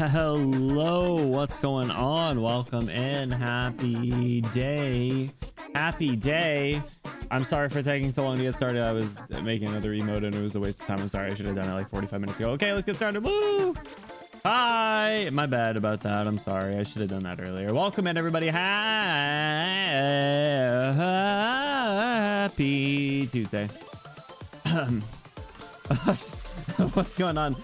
Hello, what's going on? Welcome in. Happy day. Happy day. I'm sorry for taking so long to get started. I was making another emote and it was a waste of time. I'm sorry. I should have done it like 45 minutes ago. Okay, let's get started. Woo! Hi. My bad about that. I'm sorry. I should have done that earlier. Welcome in, everybody. Happy Tuesday. What's going on?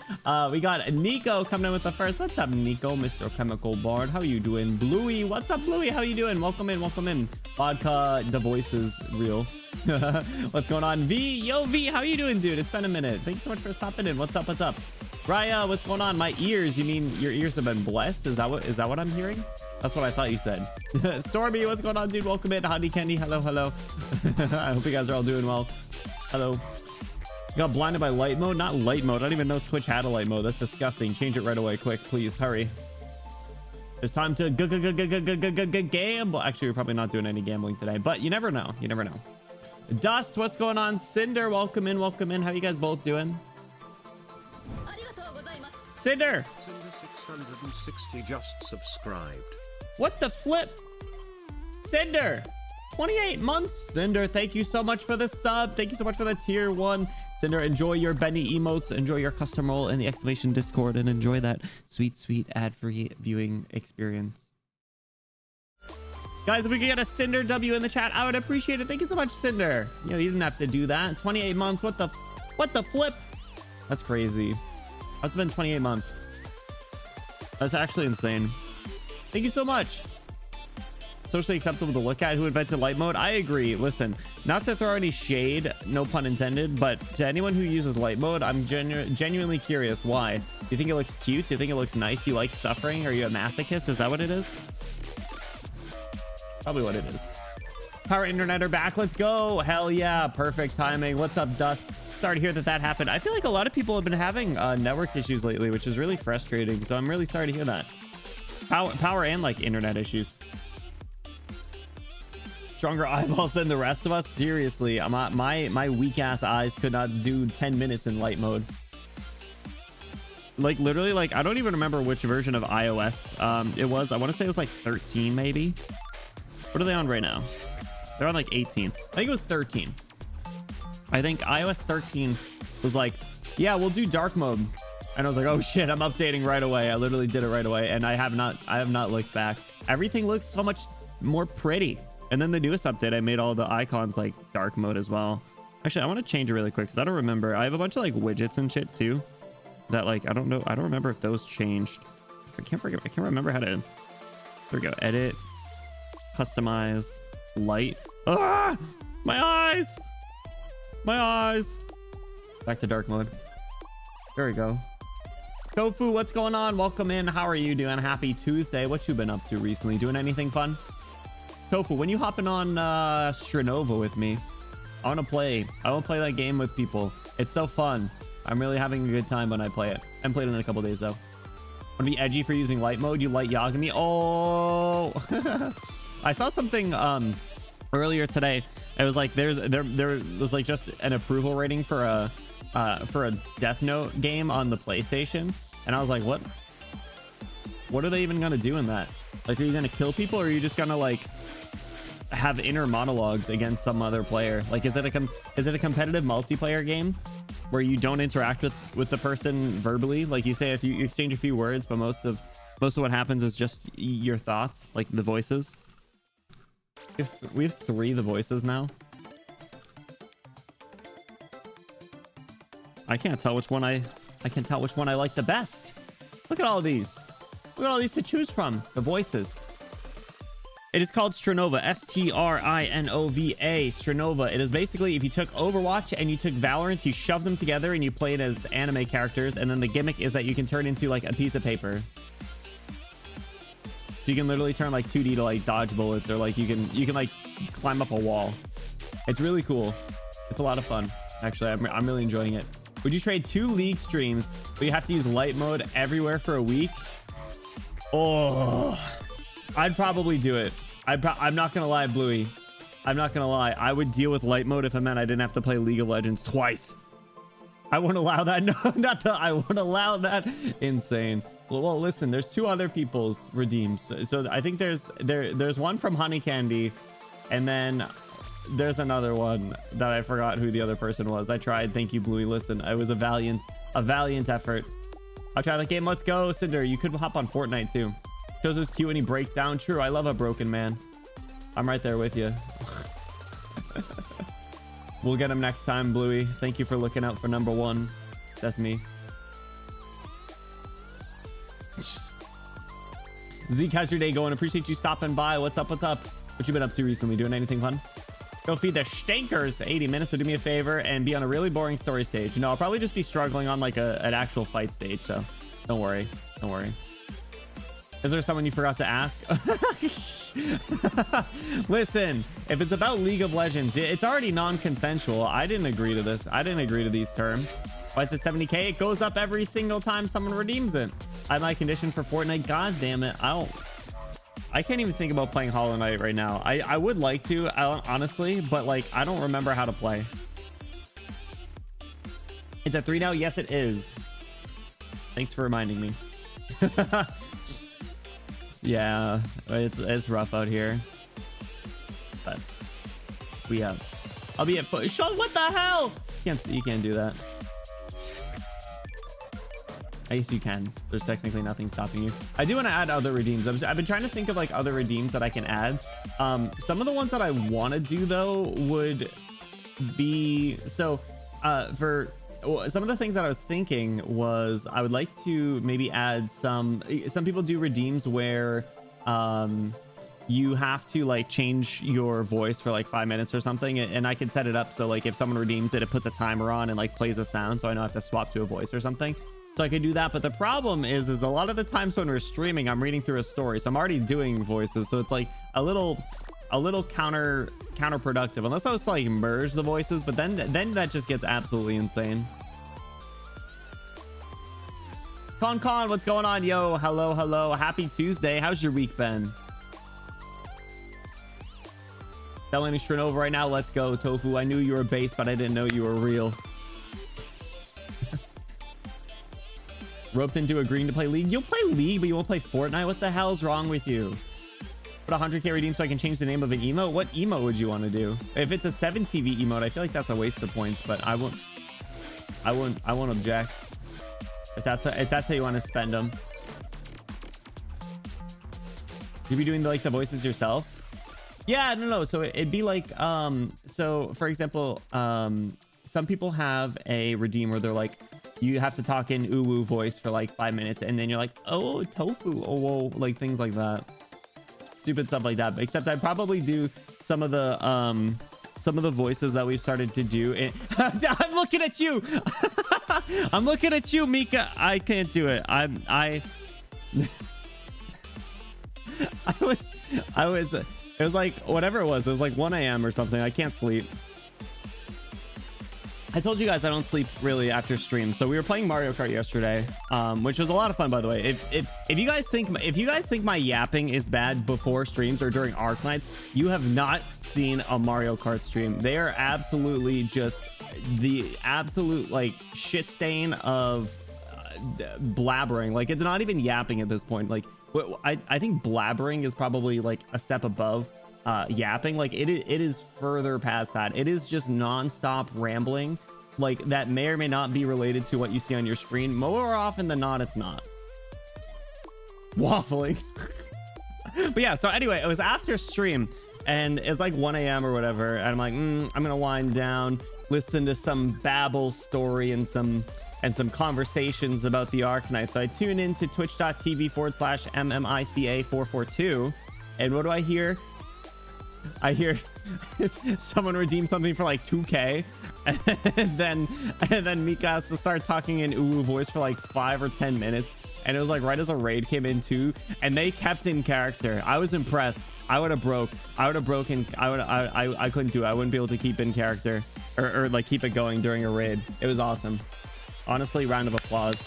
We got Nico coming in with the first. What's up, Nico? Mr. Chemical Bard. How you doing? Bluey. What's up, Bluey? How you doing? Welcome in. Welcome in. Vodka. The voice is real. What's going on? V. Yo, V. How you doing, dude? It's been a minute. Thanks so much for stopping in. What's up? What's up? Raya, what's going on? My ears. You mean your ears have been blessed? Is that what I'm hearing? That's what I thought you said. Stormy, what's going on, dude? Welcome in. Hottie Candy. Hello, hello. I hope you guys are all doing well. Hello. Got blinded by light mode. Not light mode. I don't even know Twitch had a light mode. That's disgusting. Change it right away. Quick, please. Hurry. It's time to gamble. Actually, we're probably not doing any gambling today, but you never know. You never know. Dust, what's going on? Cinder, welcome in. Welcome in. How you guys both doing? Cinder. Cinder 660 just subscribed. What the flip? Cinder. 28 months. Cinder, thank you so much for the sub. Thank you so much for the tier 1. Cinder, enjoy your Benny emotes. Enjoy your custom role in the exclamation Discord and enjoy that sweet, sweet ad-free viewing experience. Guys, if we could get a Cinder W in the chat, I would appreciate it. Thank you so much, Cinder. You know, you didn't have to do that. 28 months. What the flip? That's crazy. It's been 28 months. That's actually insane. Thank you so much. Socially acceptable to look at. Who invented light mode? I agree. Listen, not to throw any shade, no pun intended, but to anyone who uses light mode, I'm genuinely curious why. Do you think it looks cute? Do you think it looks nice? You like suffering? Are you a masochist? Is that what it is? Probably what it is. Power internet are back. Let's go. Hell yeah. Perfect timing. What's up, Dust? Sorry to hear that happened. I feel like a lot of people have been having network issues lately, which is really frustrating. So I'm really sorry to hear that. Power and like internet issues. Stronger eyeballs than the rest of us. Seriously, my weak ass eyes could not do 10 minutes in light mode. Like literally, like I don't even remember which version of iOS it was. I want to say it was like 13 maybe. What are they on right now? They're on like 18. I think it was 13. I think iOS 13 was like, yeah, we'll do dark mode. And I was like, oh shit, I'm updating right away. I literally did it right away, and I have not looked back. Everything looks so much more pretty. And then the newest update, I made all the icons like dark mode as well. Actually, I want to change it really quick because I don't remember. I have a bunch of like widgets and shit too that like I don't know. I don't remember if those changed. I can't remember how to. There we go. Edit, customize, light. Ah, my eyes. My eyes. Back to dark mode. There we go. Tofu, what's going on? Welcome in. How are you doing? Happy Tuesday. What you been up to recently? Doing anything fun? Tofu, when you hopping on Stranova with me? I want to play that game with people. It's so fun. I'm really having a good time when I play it. I haven't played it in a couple days though. Want to be edgy for using light mode? You light Yagami? Oh, I saw something earlier today. It was like there was like just an approval rating for a Death Note game on the PlayStation, and I was like, what are they even gonna do in that? Like, are you gonna kill people, or are you just gonna like have inner monologues against some other player? Like, is it a competitive multiplayer game where you don't interact with the person verbally? Like, you say if you exchange a few words, but most of what happens is just your thoughts, like the voices. We have 3 the voices now. I can't tell which one I like the best. Look at all these. Look at all these to choose from. The voices. It is called Stranova. Strinova. Stranova. It is basically if you took Overwatch and you took Valorant, you shove them together and you play it as anime characters, and then the gimmick is that you can turn into like a piece of paper. So you can literally turn like 2D to like dodge bullets, or like you can like climb up a wall. It's really cool. It's a lot of fun. Actually, I'm really enjoying it. Would you trade 2 League streams, but you have to use light mode everywhere for a week? Oh, I'd probably do it. I'm not gonna lie, Bluey. I'm not gonna lie. I would deal with light mode if it meant I didn't have to play League of Legends twice. I won't allow that. No, not that. I won't allow that. Insane. Well, listen, there's 2 other people's redeems. So I think there's one from Honey Candy, and then there's another one that I forgot who the other person was. I tried. Thank you, Bluey. Listen, it was a valiant effort. I'll try that game. Let's go, Cinder. You could hop on Fortnite too. Kyoto's cute when he breaks down. True. I love a broken man. I'm right there with you. We'll get him next time, Bluey. Thank you for looking out for number 1. That's me. Zeke, how's your day going? Appreciate you stopping by. What's up? What you been up to recently? Doing anything fun? Go feed the stinkers 80 minutes. So do me a favor and be on a really boring story stage. No, I'll probably just be struggling on like an actual fight stage. So don't worry. Is there someone you forgot to ask? Listen, if it's about League of Legends, it's already non-consensual. I didn't agree to this. I didn't agree to these terms. Why is it 70k? It goes up every single time someone redeems it. I my condition for Fortnite. God damn it. I can't even think about playing Hollow Knight right now. I would like to, honestly, but like I don't remember how to play. It's at 3 now. Yes, it is. Thanks for reminding me. Yeah, it's rough out here, but I'll be at foot. Sean, what the hell? You can't do that. I guess you can. There's technically nothing stopping you. I do want to add other redeems. I've been trying to think of like other redeems that I can add. Some of the ones that I want to do though would be for some of the things that I was thinking was I would like to maybe add some people do redeems where you have to like change your voice for like 5 minutes or something, and I can set it up so like if someone redeems it, it puts a timer on and like plays a sound, so I know I have to swap to a voice or something. So I could do that, but the problem is a lot of the times when we're streaming, I'm reading through a story, so I'm already doing voices, so it's like a little counterproductive unless I was to like merge the voices, but then that just gets absolutely insane. Con, what's going on? Yo, hello. Happy Tuesday. How's your week been? Selling Strinova right now. Let's go, Tofu. I knew you were base, but I didn't know you were real. Roped into agreeing to play League. You'll play League, but you won't play Fortnite. What the hell's wrong with you? Put 100k redeem so I can change the name of an emote. What emote would you want to do? If it's a 7TV emote, I feel like that's a waste of points, but I won't object. If that's how you want to spend them. You'd be doing the voices yourself? Yeah, no. So it'd be like, so for example, some people have a redeem where they're like, you have to talk in uwu voice for like 5 minutes, and then you're like, oh, tofu, oh, whoa, like things like that. Stupid stuff like that. Except I'd probably do some of the voices that we've started to do. I'm looking at you. I'm looking at you, Mika. I can't do it. It was like whatever it was like 1 a.m. or something. I can't sleep. I told you guys I don't sleep really after stream. So we were playing Mario Kart yesterday, which was a lot of fun, by the way. If you guys think my yapping is bad before streams or during Arknights, you have not seen a Mario Kart stream. They are absolutely just the absolute like shit stain of blabbering. Like it's not even yapping at this point. Like I think blabbering is probably like a step above yapping. Like it is further past that. It is just non-stop rambling, like that may or may not be related to what you see on your screen. More often than not, it's not. Waffling. But yeah, so anyway, it was after stream and it's like 1 a.m. or whatever, and I'm like, I'm gonna wind down, listen to some babble story and some conversations about the Arknights. So I tune into twitch.tv/MMICA442, and what do I hear? I hear someone redeem something for like 2k, and then Mika has to start talking in uwu voice for like 5 or 10 minutes, and it was like right as a raid came in too, and they kept in character. I was impressed. I would have broken. I couldn't do it. I wouldn't be able to keep in character or like keep it going during a raid. It was awesome. Honestly, round of applause.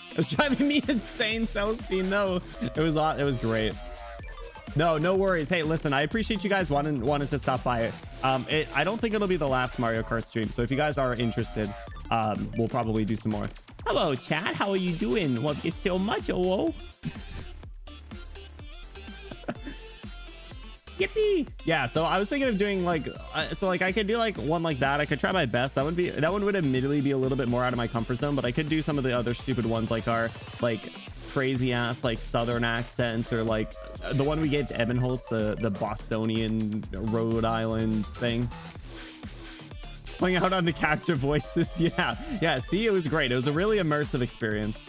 It was driving me insane, Celestine. No, it was great. No worries. Hey, listen, I appreciate you guys wanting to stop by it. I don't think it'll be the last Mario Kart stream, so if you guys are interested, we'll probably do some more. Hello, chat. How are you doing? Love you so much. Oh, yippee. Yeah, so I was thinking of doing like so like I could do like one like that. I could try my best. That one would admittedly be a little bit more out of my comfort zone, but I could do some of the other stupid ones like our like crazy ass like southern accents, or like the one we gave to Ebenholz, the Bostonian Rhode Island thing. Playing out on the character voices. Yeah, see, it was great. It was a really immersive experience.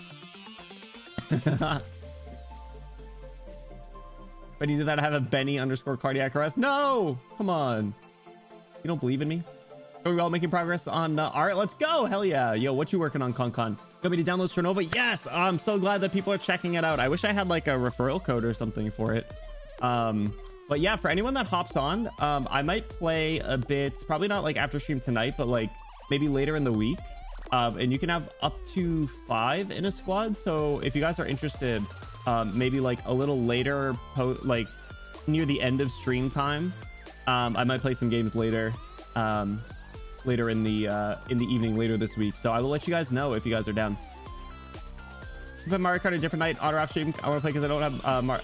But either that, I have a Benny _ cardiac arrest. No, come on. You don't believe in me? Are we all making progress on art? Let's go. Hell yeah. Yo, what you working on, Con? Got me to download Stronova? Yes. I'm so glad that people are checking it out. I wish I had like a referral code or something for it. But yeah, for anyone that hops on, I might play a bit, probably not like after stream tonight, but like maybe later in the week. And you can have up to 5 in a squad. So if you guys are interested, maybe like a little later, like near the end of stream time, I might play some games later, later in the evening later this week. So I will let you guys know if you guys are down. Put Mario Kart a different night, auto off stream. I want to play because I don't have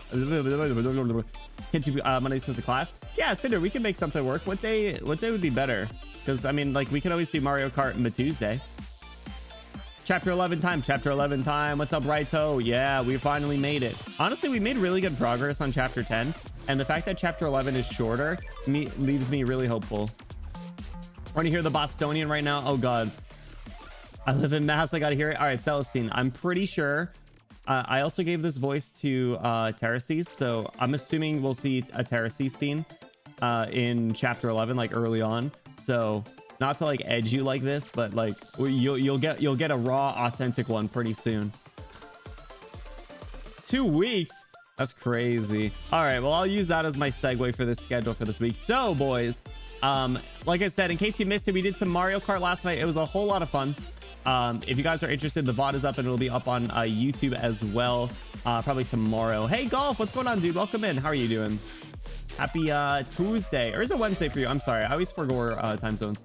can't you Mondays because of class? Yeah, Cinder, we can make something work. What day would be better? Because I mean, like, we could always do Mario Kart on a Tuesday. Chapter 11 time. What's up, Raito? Yeah, we finally made it. Honestly, we made really good progress on chapter 10, and the fact that chapter 11 is shorter leaves me really hopeful. Want to hear the Bostonian right now? Oh god, I live in Mass. I gotta hear it. All right, Celestine, I'm pretty sure I also gave this voice to Terraces, so I'm assuming we'll see a Terraces scene in chapter 11, like early on. So not to like edge you like this, but like you'll get a raw, authentic one pretty soon. 2 weeks? That's crazy. All right, well, I'll use that as my segue for this schedule for this week. So boys, like I said, in case you missed it, we did some Mario Kart last night. It was a whole lot of fun. If you guys are interested, the VOD is up and it'll be up on YouTube as well, probably tomorrow. Hey Golf, what's going on, dude? Welcome in. How are you doing? Happy Tuesday, or is it Wednesday for you? I'm sorry, I always forget time zones.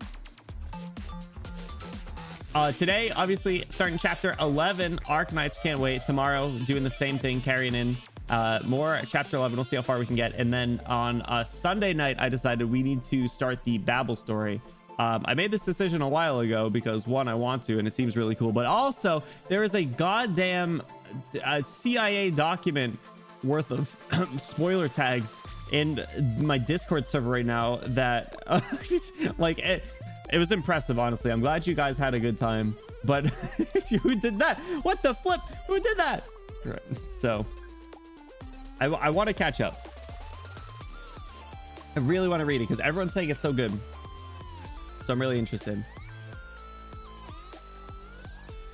Today, obviously, starting chapter 11, Arknights. Can't wait. Tomorrow, doing the same thing, carrying in more chapter 11. We'll see how far we can get. And then on Sunday night, I decided we need to start the Babel story. I made this decision a while ago because, one, I want to, and it seems really cool. But also, there is a goddamn CIA document worth of spoiler tags in my Discord server right now that, like, it was impressive, honestly. I'm glad you guys had a good time. But who did that? What the flip? Who did that? So, I want to catch up. I really want to read it because everyone's saying it's so good. So I'm really interested.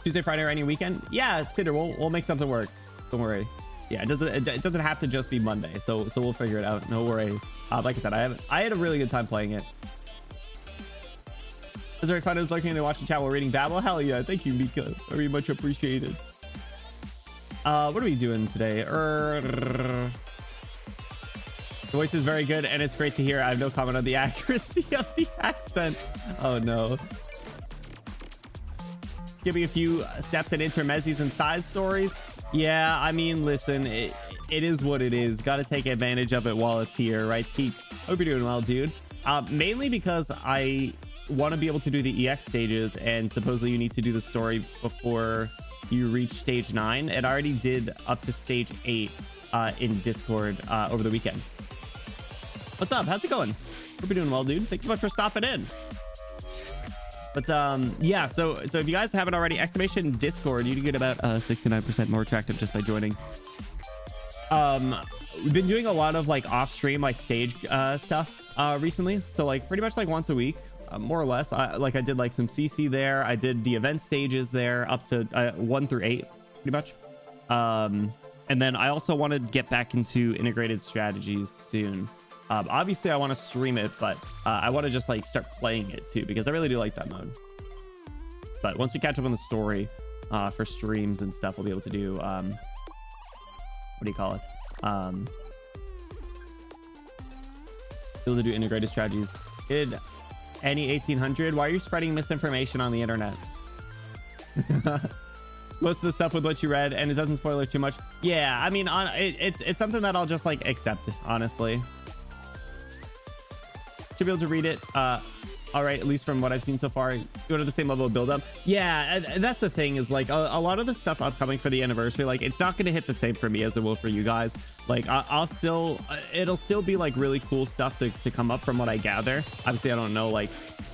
Tuesday, Friday, or any weekend? Yeah, Cinder, we'll make something work. Don't worry. Yeah, it doesn't have to just be Monday. So we'll figure it out. No worries. Like I said, I had a really good time playing it. Is there a fun? I was looking to watch the chat while reading Babel. Hell yeah! Thank you, Mika. Very much appreciated. What are we doing today? The voice is very good and it's great to hear. I have no comment on the accuracy of the accent. Oh no. Skipping a few steps in intermezzis and side stories. Yeah, I mean, listen, it is what it is. Got to take advantage of it while it's here, right, Skeet? Hope you're doing well, dude. Mainly because I want to be able to do the EX stages, and supposedly you need to do the story before you reach stage 9, and I already did up to stage 8 in Discord over the weekend. What's up? How's it going? Hope you're doing well, dude. Thanks so much for stopping in. But yeah, so if you guys haven't already, exclamation Discord, you can get about 69% more attractive just by joining. We've been doing a lot of like off stream, like stage stuff recently, so like pretty much like once a week, more or less. I did like some CC there. I did the event stages there up to 1 through 8 pretty much. And then I also want to get back into integrated strategies soon. Obviously I want to stream it, but I want to just like start playing it too, because I really do like that mode. But once we catch up on the story for streams and stuff, we'll be able to do what do you call it, able to do integrated strategies. Did any 1800? Why are you spreading misinformation on the internet? most of the stuff with what you read, and it doesn't spoil it too much. Yeah, I mean, it's something that I'll just like accept, honestly. Should be able to read it. All right, at least from what I've seen so far, go to the same level of build up. Yeah, that's the thing, is like a lot of the stuff upcoming for the anniversary, like it's not going to hit the same for me as it will for you guys. Like I'll still, it'll still be like really cool stuff to come up from what I gather. Obviously, I don't know like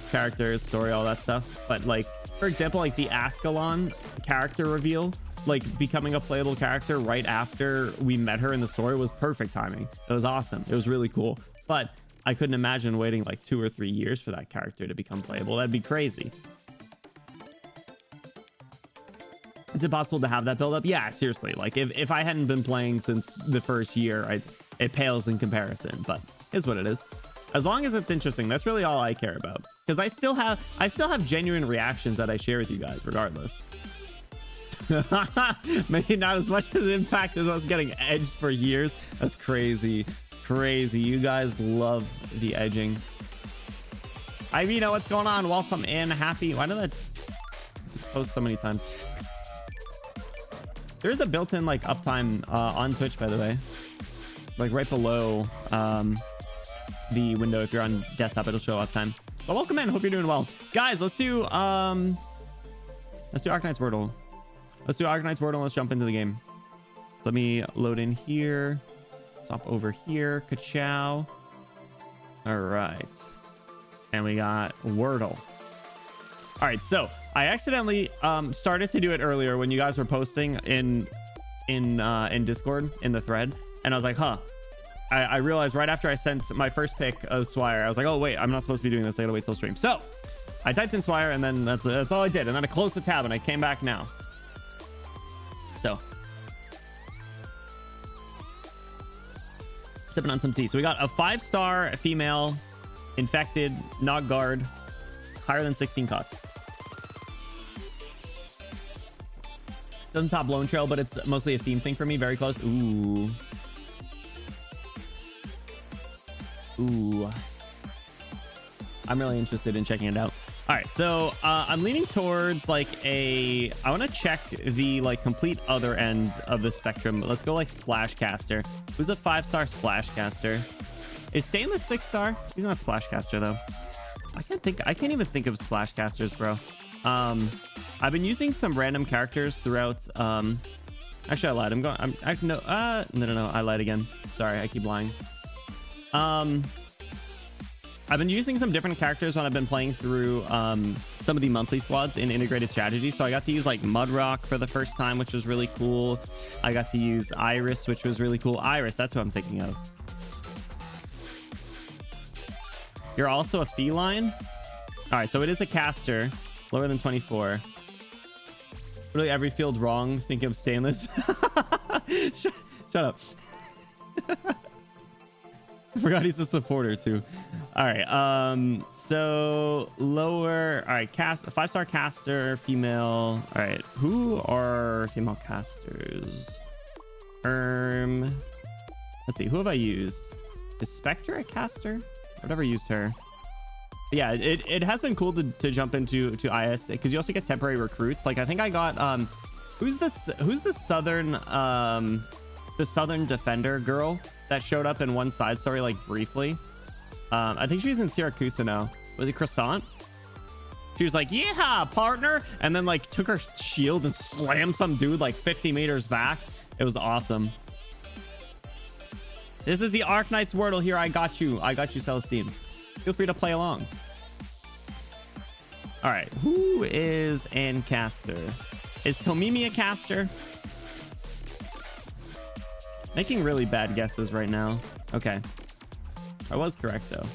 characters, story, all that stuff, but like, for example, like the Ascalon character reveal, like becoming a playable character right after we met her in the story, was perfect timing. It was awesome. It was really cool. But I couldn't imagine waiting like 2 or 3 years for that character to become playable. That'd be crazy. Is it possible to have that build up? Yeah, seriously. Like if I hadn't been playing since the first year, it pales in comparison, but it's what it is. As long as it's interesting, that's really all I care about. Because I still have genuine reactions that I share with you guys, regardless. Maybe not as much as impact as us getting edged for years. That's crazy. Crazy. You guys love the edging. Ivy, know what's going on? Welcome in. Happy. Why did that post so many times? There is a built-in like uptime on Twitch, by the way. Like right below the window. If you're on desktop, it'll show uptime. But welcome in. Hope you're doing well, guys. Let's do Arknights Wordle. Let's do Arknights Wordle. Let's jump into the game. Let me load in here. Stop over here. Ka-chow. All right. And we got Wordle. All right. So I accidentally started to do it earlier when you guys were posting in Discord in the thread. And I was like, huh. I realized right after I sent my first pick of Swire, I was like, oh, wait, I'm not supposed to be doing this. I gotta wait till stream. So I typed in Swire, and then that's all I did. And then I closed the tab and I came back now. So sipping on some tea. So we got a 5-star female infected, not guard, higher than 16 cost. Doesn't top Lone Trail, but it's mostly a theme thing for me. Very close. Ooh. I'm really interested in checking it out. All right, so I'm leaning towards like I want to check the like complete other end of the spectrum. Let's go like Splash Caster. Who's a 5-star Splash Caster? Is Stainless 6-star? He's not Splash Caster though. I can't even think of Splash Casters, bro. I've been using some random characters throughout. Actually, I lied. No, I lied again. Sorry, I keep lying. I've been using some different characters when I've been playing through some of the monthly squads in integrated strategy. So I got to use like Mudrock for the first time, which was really cool. I got to use Iris, which was really cool. Iris, that's what I'm thinking of. You're also a feline? All right, so it is a caster, lower than 24. Really every field wrong. Think of Stainless. Shut up. I forgot he's a supporter too. All right, so lower. All right, 5-star caster, female. All right, who are female casters? Let's see, who have I used? Is Spectre a caster? I've never used her. But yeah, it has been cool to jump into IS because you also get temporary recruits. Like I think I got who's the southern defender girl that showed up in one side story like briefly. I think she's in Syracuse now. Was it Croissant? She was like, yeah, partner, and then like took her shield and slammed some dude like 50 meters back. It was awesome. This is the Arknights Wordle here. I got you, Celestine. Feel free to play along. All right, who is an caster? Is Tomimi a caster? Making really bad guesses right now. Okay. I was correct though.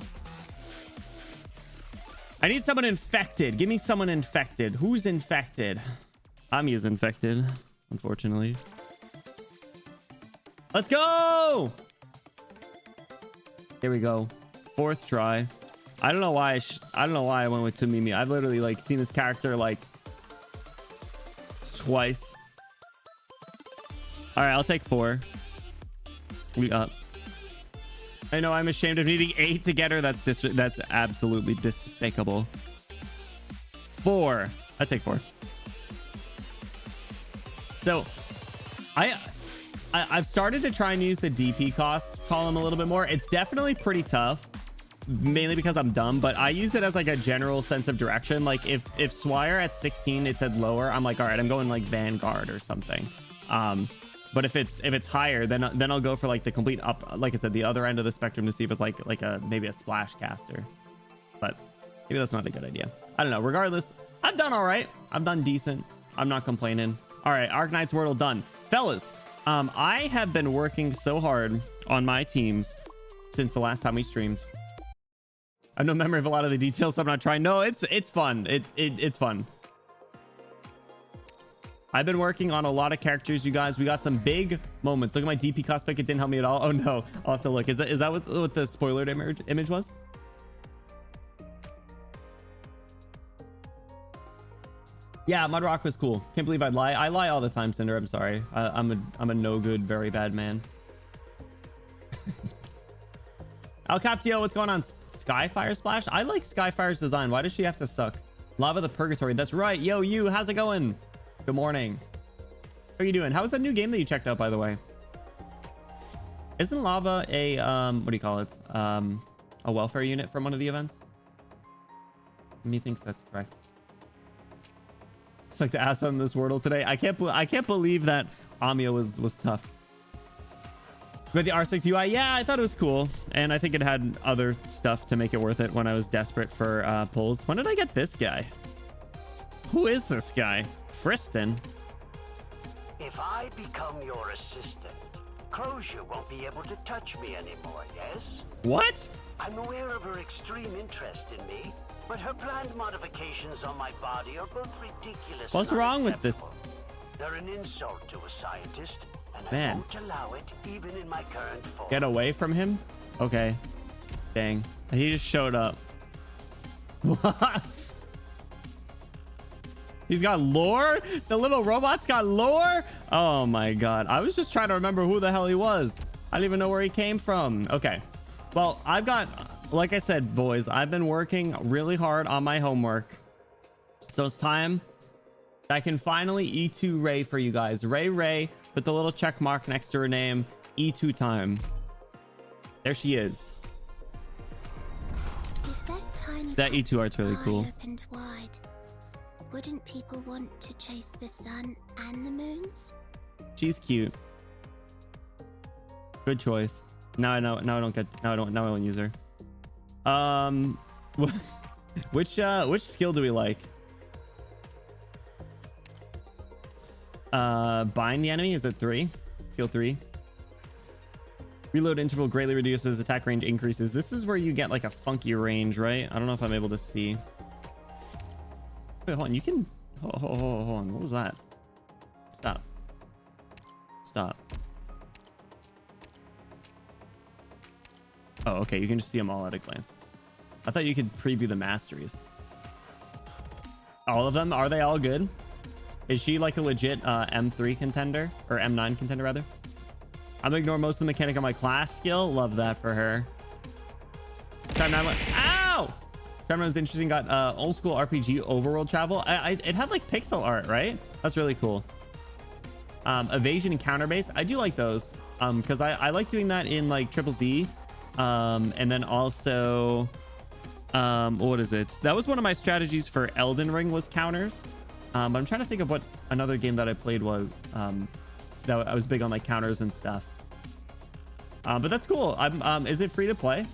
I need someone infected. Give me someone infected. Who's infected? Amiya's infected, unfortunately. Let's go! Here we go. 4th try. I don't know why I went with Tomimi. I've literally like seen this character like twice. All right, I'll take 4. We up. I know, I'm ashamed of needing 8 to get her. That's absolutely despicable. 4. I take 4. So I've started to try and use the DP cost column a little bit more. It's definitely pretty tough, mainly because I'm dumb, but I use it as like a general sense of direction. Like if Swire at 16 it said lower, I'm like, all right, I'm going like Vanguard or something. But if it's higher, then I'll go for like the complete up, like I said, the other end of the spectrum to see if it's like maybe a splash caster. But maybe that's not a good idea. I don't know. Regardless, I've done all right. I've done decent. I'm not complaining. All right, Arknights Wordle done, fellas. I have been working so hard on my teams since the last time we streamed. I have no memory of a lot of the details, so I'm not trying. No, it's fun. It's fun. I've been working on a lot of characters, you guys. We got some big moments. Look at my DP cost pick. It didn't help me at all. Oh no, I'll have to look. Is that what the spoilered image was? Yeah, Mudrock was cool. Can't believe I'd lie. I lie all the time, Cinder. I'm sorry. I'm a no good, very bad man. El Captio, what's going on? Skyfire Splash? I like Skyfire's design. Why does she have to suck? Lava the Purgatory. That's right. Yo, you. How's it going? Good morning. How are you doing? How was that new game that you checked out, by the way? Isn't Lava a what do you call it? A welfare unit from one of the events? Methinks that's correct. It's like the ass on this Wordle today. I can't believe that Amia was tough. But the R6 UI, yeah, I thought it was cool, and I think it had other stuff to make it worth it when I was desperate for pulls. When did I get this guy? Who is this guy? Friston. If I become your assistant, Crozier won't be able to touch me anymore, yes? What? I'm aware of her extreme interest in me, but her planned modifications on my body are both ridiculous. What's wrong with this? They're an insult to a scientist, and Man. I won't allow it, even in my current form. Get away from him? Okay. Dang. He just showed up. What? He's got lore? The little robot's got lore? Oh my god. I was just trying to remember who the hell he was. I don't even know where he came from. Okay. Well, I've got, like I said, boys, I've been working really hard on my homework. So it's time I can finally E2 Ray for you guys. Ray, with the little check mark next to her name. E2 time. There she is. If that E2 art's really cool. Opened wide, wouldn't people want to chase the sun and the moons? She's cute. Good choice. Now I know. Now I don't get. Now I won't use her. Which skill do we like? Bind the enemy. Is it 3? Skill 3. Reload interval greatly reduces attack range increases. This is where you get like a funky range, right? I don't know if I'm able to see. Wait, hold on. You can. Hold on. What was that? Stop. Oh, okay. You can just see them all at a glance. I thought you could preview the masteries. All of them? Are they all good? Is she like a legit M3 contender? Or M9 contender, rather? I'm gonna ignore most of the mechanic on my class skill. Love that for her. Time 9 went. Ow! Time 9 was interesting. Got old school RPG overworld travel. It had like pixel art, right? That's really cool. Evasion and counter base. I do like those. Because I like doing that in like Triple Z. And then also what is it? That was one of my strategies for Elden Ring, was counters. But I'm trying to think of what another game that I played was that I was big on like counters and stuff. But that's cool. Is it free to play?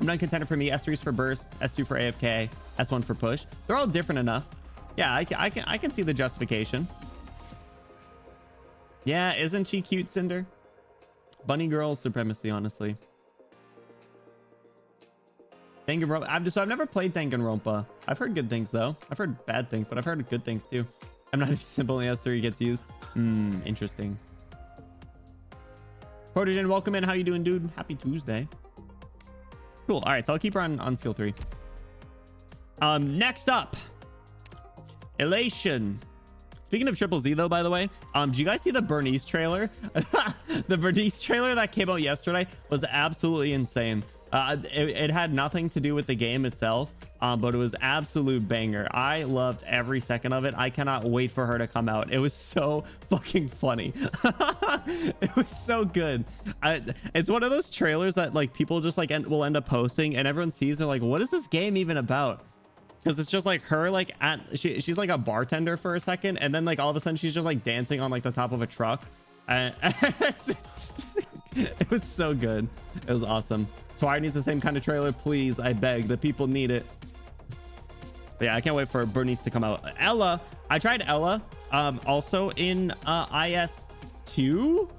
I'm not contender for me. S3 is for burst, S2 for AFK, S1 for push. They're all different enough. Yeah, I can see the justification. Yeah, isn't she cute, Cinder? Bunny girl supremacy, honestly. Danganronpa. So I've never played Danganronpa. I've heard good things though. I've heard bad things, but I've heard good things too. I'm not simple in S3 gets used. Interesting. Protogen, welcome in. How you doing, dude? Happy Tuesday. Cool. All right, so I'll keep her on skill 3. Next up, Elation. Speaking of Triple Z though, by the way, do you guys see the Bernice trailer? The Bernice trailer that came out yesterday was absolutely insane. It had nothing to do with the game itself, but it was absolute banger. I loved every second of it. I cannot wait for her to come out. It was so fucking funny. It was so good. It's one of those trailers that like people just like will end up posting, and everyone sees, they're like, what is this game even about? Because it's just like her like she's like a bartender for a second, and then like all of a sudden she's just like dancing on like the top of a truck. It was so good. It was awesome. Swire needs the same kind of trailer, please. I beg. The people need it. But yeah, I can't wait for Bernice to come out. Ella, I tried Ella. Also in IS2,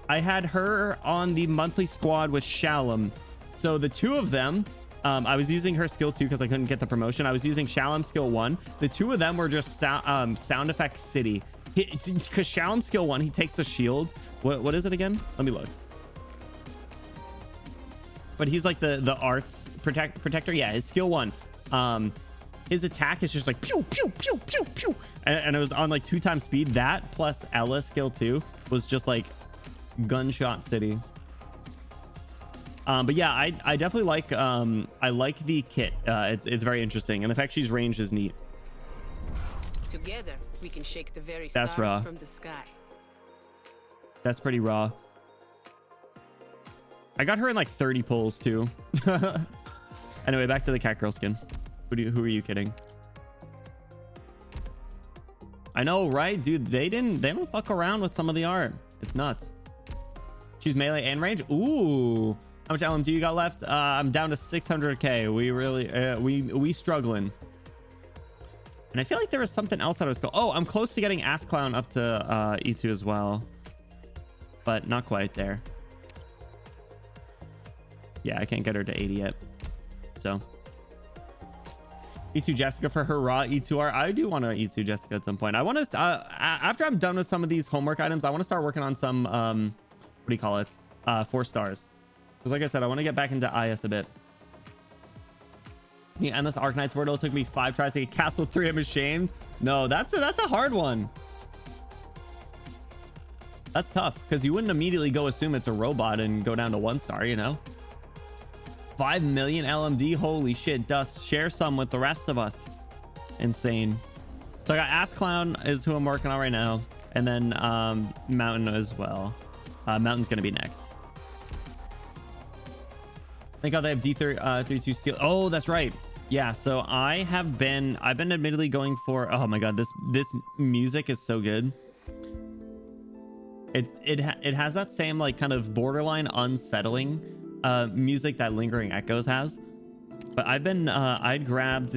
I had her on the monthly squad with Shalom. So the two of them, I was using her skill 2 because I couldn't get the promotion. I was using Shalom skill 1. The two of them were just sound effect city. Because Shalom skill 1, he takes the shield. What is it again? Let me look. But he's like the arts protector. Yeah, his skill 1. His attack is just like pew pew pew pew pew, and it was on like 2 times speed. That plus Ella skill 2 was just like gunshot city. But yeah, I definitely like I like the kit. It's very interesting, and the fact she's ranged is neat. Together we can shake the very That's stars raw. from the sky. That's pretty raw. I got her in like 30 pulls too. Anyway, back to the cat girl skin. Who are you kidding? I know, right, dude? They don't fuck around with some of the art. It's nuts. She's melee and range. Ooh, how much LMG you got left? I'm down to 600k. We really we struggling. And I feel like there was something else that I was going. Oh, I'm close to getting Ass Clown up to E2 as well, but not quite there. Yeah, I can't get her to 80 yet. So E2 Jessica for her raw E2R. I do want to E2 Jessica at some point. I want to after I'm done with some of these homework items, I want to start working on some what do you call it, 4 stars, because like I said, I want to get back into IS a bit. Yeah, and this Arknights Wordle took me 5 tries to get Castle 3. I'm ashamed. No, that's a hard one. That's tough, because you wouldn't immediately go assume it's a robot and go down to 1 star, you know. 5 million LMD. Holy shit. Dust, share some with the rest of us. Insane. So I got Ass Clown is who I'm working on right now, and then Mountain as well. Mountain's gonna be next. Thank God they have D32 steel. Oh, that's right. Yeah, so I've been admittedly going for, oh my god, this music is so good. It has that same like kind of borderline unsettling music that Lingering Echoes has. But I'd grabbed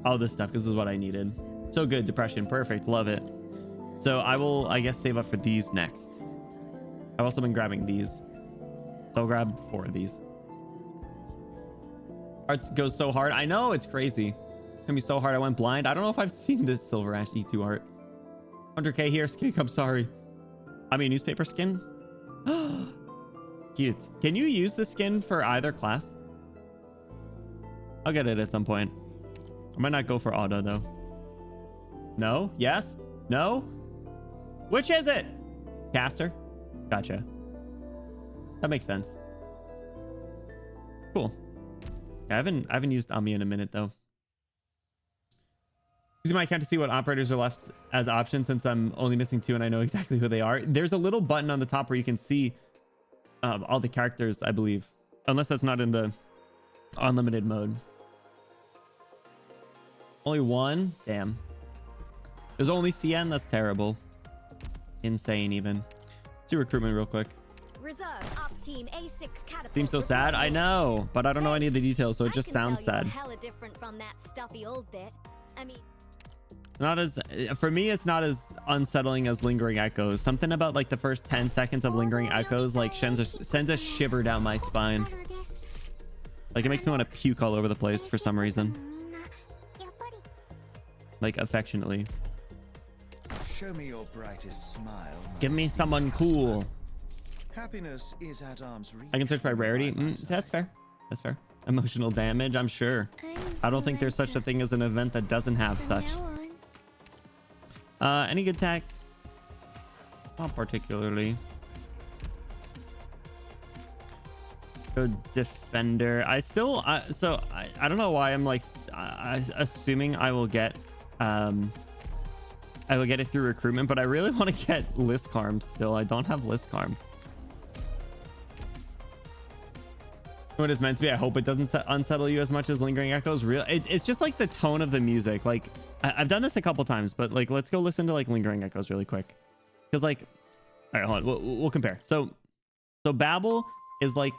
all this stuff because this is what I needed. So good. Depression, perfect, love it. So I will, I guess, save up for these next. I've also been grabbing these, so I'll grab 4 of these. Art goes so hard. I know, it's crazy. It's gonna be so hard. I went blind. I don't know if I've seen this Silver Ash E2 art. 100k here. Skink, I'm sorry. I mean, newspaper skin. Cute. Can you use the skin for either class? I'll get it at some point. I might not go for auto though. No? Yes? No? Which is it? Caster? Gotcha. That makes sense. Cool. Yeah, I haven't used Ami in a minute though. Using my account to see what operators are left as options, since I'm only missing 2 and I know exactly who they are. There's a little button on the top where you can see all the characters, I believe, unless that's not in the unlimited mode. Only 1? Damn. There's only CN? That's terrible. Insane even. Let's do recruitment real quick. Reserve up team A6 catapult. Seems so sad. I know, but I don't know any of the details, so it just sounds sad. Hella different from that stuffy old bit. I mean, not as, for me, it's not as unsettling as Lingering Echoes. Something about like the first 10 seconds of Lingering Echoes like sends a shiver down my spine. Like it makes me want to puke all over the place for some reason. Like affectionately. Show me your brightest smile. Give me someone cool. Happiness is at arm's reach. I can search by rarity. That's fair. That's fair. Emotional damage, I'm sure. I don't think there's such a thing as an event that doesn't have such. Any good tags? Not particularly. Go defender. I still so I don't know why I'm like assuming I will get it through recruitment, but I really want to get Liscarm still. I don't have Liscarm. What it's meant to be. I hope it doesn't unsettle you as much as Lingering Echoes. It's just like the tone of the music. Like I've done this a couple times, but like let's go listen to like Lingering Echoes really quick, because like, all right, hold on, we'll compare. So Babel is like,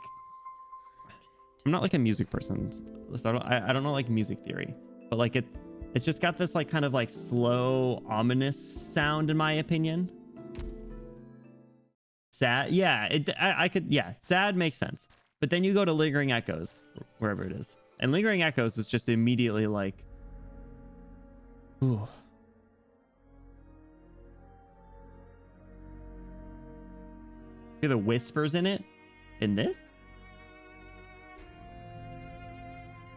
I'm not like a music person, so I don't know like music theory, but like it's just got this like kind of like slow ominous sound in my opinion. Sad, yeah, I could, yeah, sad makes sense. But then you go to Lingering Echoes, wherever it is, and Lingering Echoes is just immediately like, ooh. Hear the whispers in it in this.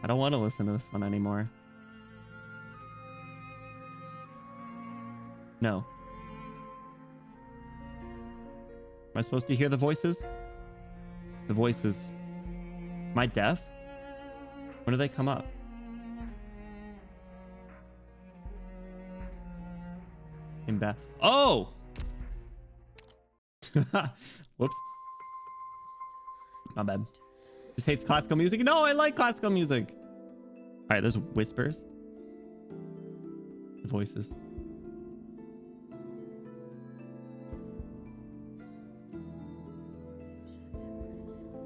I don't want to listen to this one anymore. No. Am I supposed to hear the voices? The voices. Am I deaf? When do they come up? In back. Oh! Whoops. My bad. Just hates classical music. No, I like classical music. All right, there's whispers. The voices.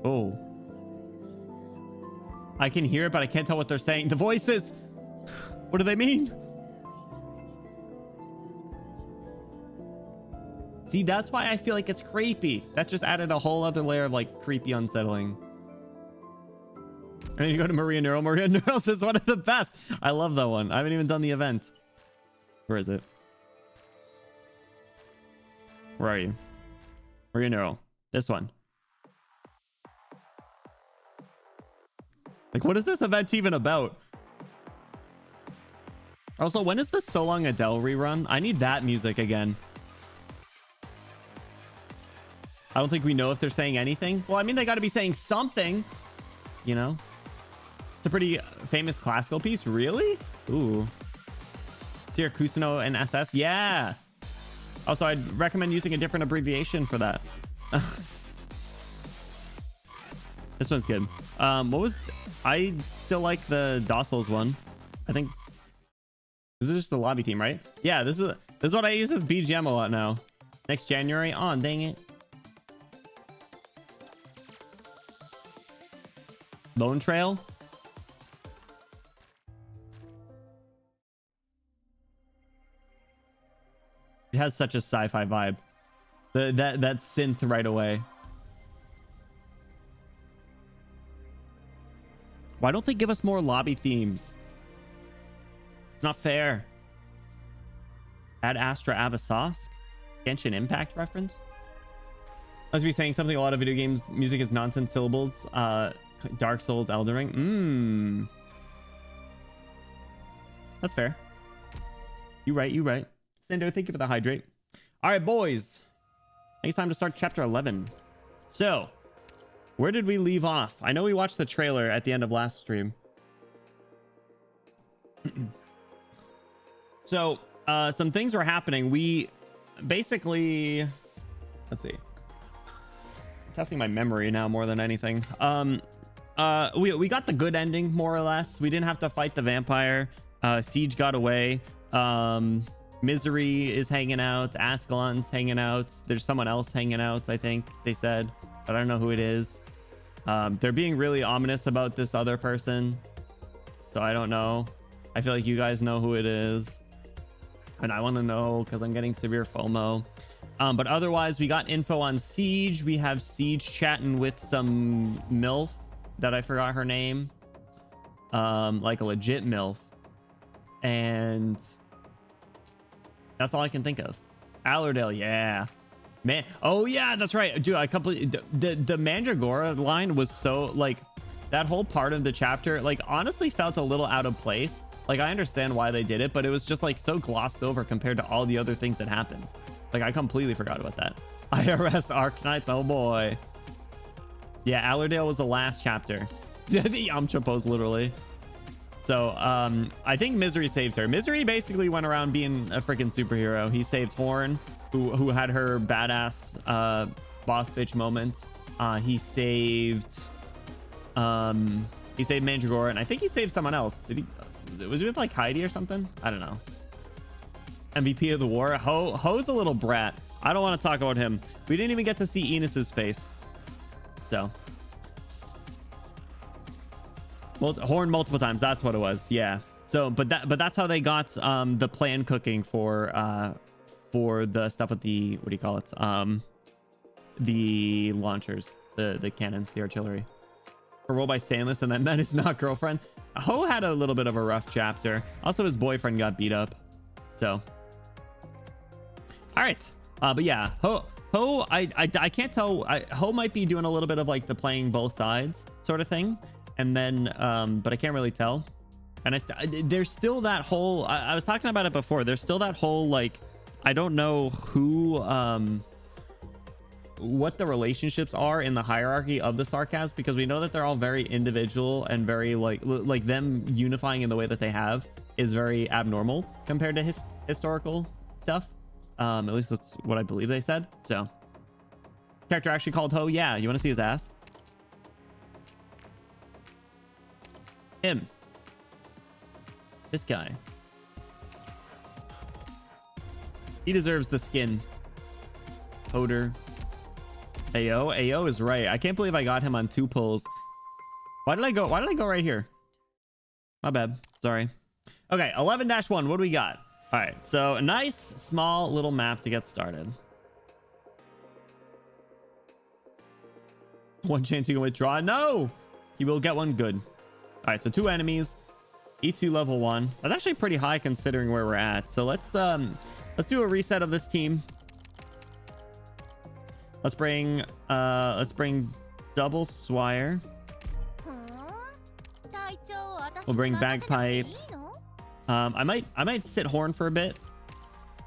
Oh. I can hear it, but I can't tell what they're saying. The voices. What do they mean? See, that's why I feel like it's creepy. That just added a whole other layer of like creepy unsettling. And then you go to Maria Neural. Maria Neurals is one of the best. I love that one. I haven't even done the event. Where is it? Where are you? Maria Neural. This one. Like, what is this event even about? Also, when is the So Long Adele rerun? I need that music again. I don't think we know if they're saying anything. Well, I mean, they got to be saying something, you know? It's a pretty famous classical piece. Really? Ooh. Sir Kusino and SS? Yeah. Also, I'd recommend using a different abbreviation for that. This one's good. What was... I still like the Dossels one. I think... This is just the lobby theme, right? Yeah, this is what I use as BGM a lot now. Next January? Oh, dang it. Lone Trail? It has such a sci-fi vibe. That synth right away. Why don't they give us more lobby themes? It's not fair. Add Astra Abasosk? Genshin Impact reference? I must be saying something. A lot of video games music is nonsense syllables. Dark Souls, Elden Ring. That's fair. You right. Sando, thank you for the hydrate. All right, boys. I think it's time to start chapter 11. So, where did we leave off? I know we watched the trailer at the end of last stream. So, some things were happening. We basically... Let's see. I'm testing my memory now more than anything. We got the good ending, more or less. We didn't have to fight the vampire. Siege got away. Misery is hanging out. Ascalon's hanging out. There's someone else hanging out, I think they said, but I don't know who it is. They're being really ominous about this other person, so I don't know. I feel like you guys know who it is, and I want to know because I'm getting severe FOMO. But otherwise, we got info on Siege. We have Siege chatting with some MILF that I forgot her name, like a legit MILF, and that's all I can think of. Allerdale, yeah, man. Oh yeah, that's right, dude. I completely the Mandragora line was so like, that whole part of the chapter like honestly felt a little out of place. Like, I understand why they did it, but it was just like so glossed over compared to all the other things that happened. Like, I completely forgot about that. IRS Arknights, oh boy. Yeah, Allerdale was the last chapter. The Yamcha pose, literally. So I think Misery saved her. Misery basically went around being a freaking superhero. He saved Horn, who had her badass boss bitch moment. He saved Mandragora, and I think he saved someone else. Did he? Was he with like Heidi or something? I don't know. MVP of the war. Ho's a little brat. I don't want to talk about him. We didn't even get to see Enos's face. So. Well, Horn multiple times. That's what it was. Yeah. So, but that's how they got the plan cooking for the stuff with the, what do you call it? The launchers, the cannons, the artillery. Rolled by Stainless, and then met his not girlfriend. Ho had a little bit of a rough chapter. Also, his boyfriend got beat up. So, all right. But yeah, Ho. I can't tell. Ho might be doing a little bit of like the playing both sides sort of thing. And then, but I can't really tell. And there's still that whole, I was talking about it before. There's still that whole, like, I don't know who, what the relationships are in the hierarchy of the sarcasm, because we know that they're all very individual and very like them unifying in the way that they have is very abnormal compared to historical stuff. At least that's what I believe they said. So character actually called Ho. Yeah. You want to see his ass? Him. This guy. He deserves the skin. Hodor. Ao is right. I can't believe I got him on 2 pulls. Why did I go right here? My bad. Sorry. Okay, 11-1. What do we got? All right, so a nice small little map to get started. One chance you can withdraw. No, he will get one. Good. All right, so 2 enemies. E2 level 1. That's actually pretty high considering where we're at. So let's do a reset of this team. Let's bring double Swire. We'll bring Bagpipe. I might sit Horn for a bit.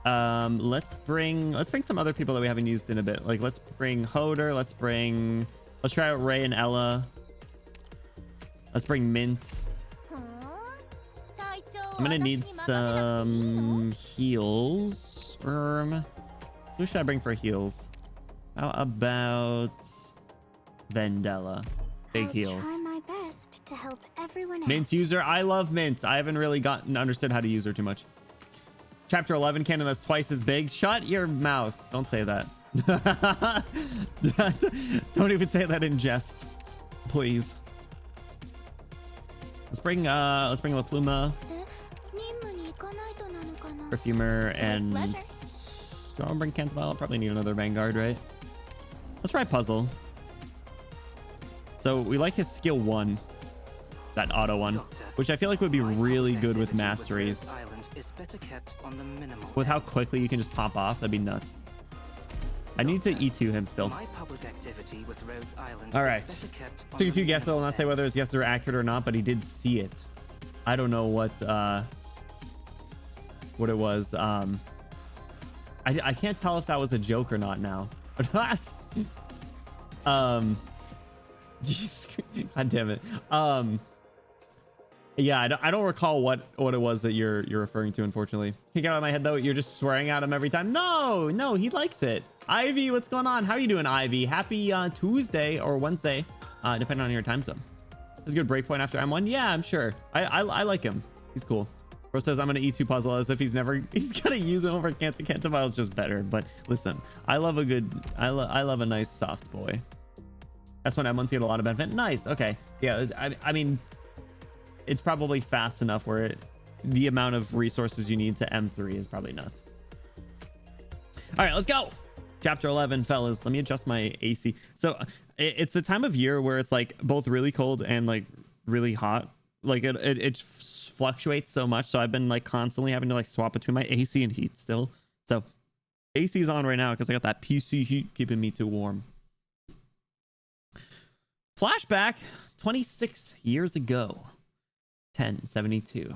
Let's bring some other people that we haven't used in a bit. Like let's bring Hodor. Let's try out Ray and Ella. Let's bring Mint. I'm gonna need some heals. Who should I bring for heals? How about Vendella? Big heals. Try my best to help everyone out. Mint user. I love Mint. I haven't really understood how to use her too much. Chapter 11 cannon that's twice as big. Shut your mouth. Don't say that. Don't even say that in jest, please. Let's bring La Pluma, Perfumer, and don't bring Cantabile. I'll probably need another Vanguard, right? Let's try Puzzle. So we like his skill 1, that auto one, which I feel like would be really good with masteries. With how quickly you can just pop off, that'd be nuts. I need to E2 him still. All right. Took a few guesses. I'll not say whether his guesses are accurate or not, but he did see it. I don't know what it was. I can't tell if that was a joke or not now. Jeez, God damn it. Yeah, I don't recall what it was that you're referring to, unfortunately. Kick it out of my head though. You're just swearing at him every time. No, he likes it. Ivy, what's going on? How are you doing, Ivy? Happy Tuesday or Wednesday, depending on your time zone. That's a good break point after M1. Yeah, I'm sure. I like him. He's cool. Bro says I'm gonna E2 puzzle as if he's gonna use him over Cantabile's just better. But listen, I love a nice soft boy. That's when M1's get a lot of benefit. Nice. Okay. Yeah. I mean, it's probably fast enough where the amount of resources you need to M3 is probably nuts. All right, let's go. Chapter 11, fellas. Let me adjust my AC. So it's the time of year where it's like both really cold and like really hot. Like it fluctuates so much. So I've been like constantly having to like swap between my AC and heat still. So AC is on right now because I got that PC heat keeping me too warm. Flashback 26 years ago. 10:72,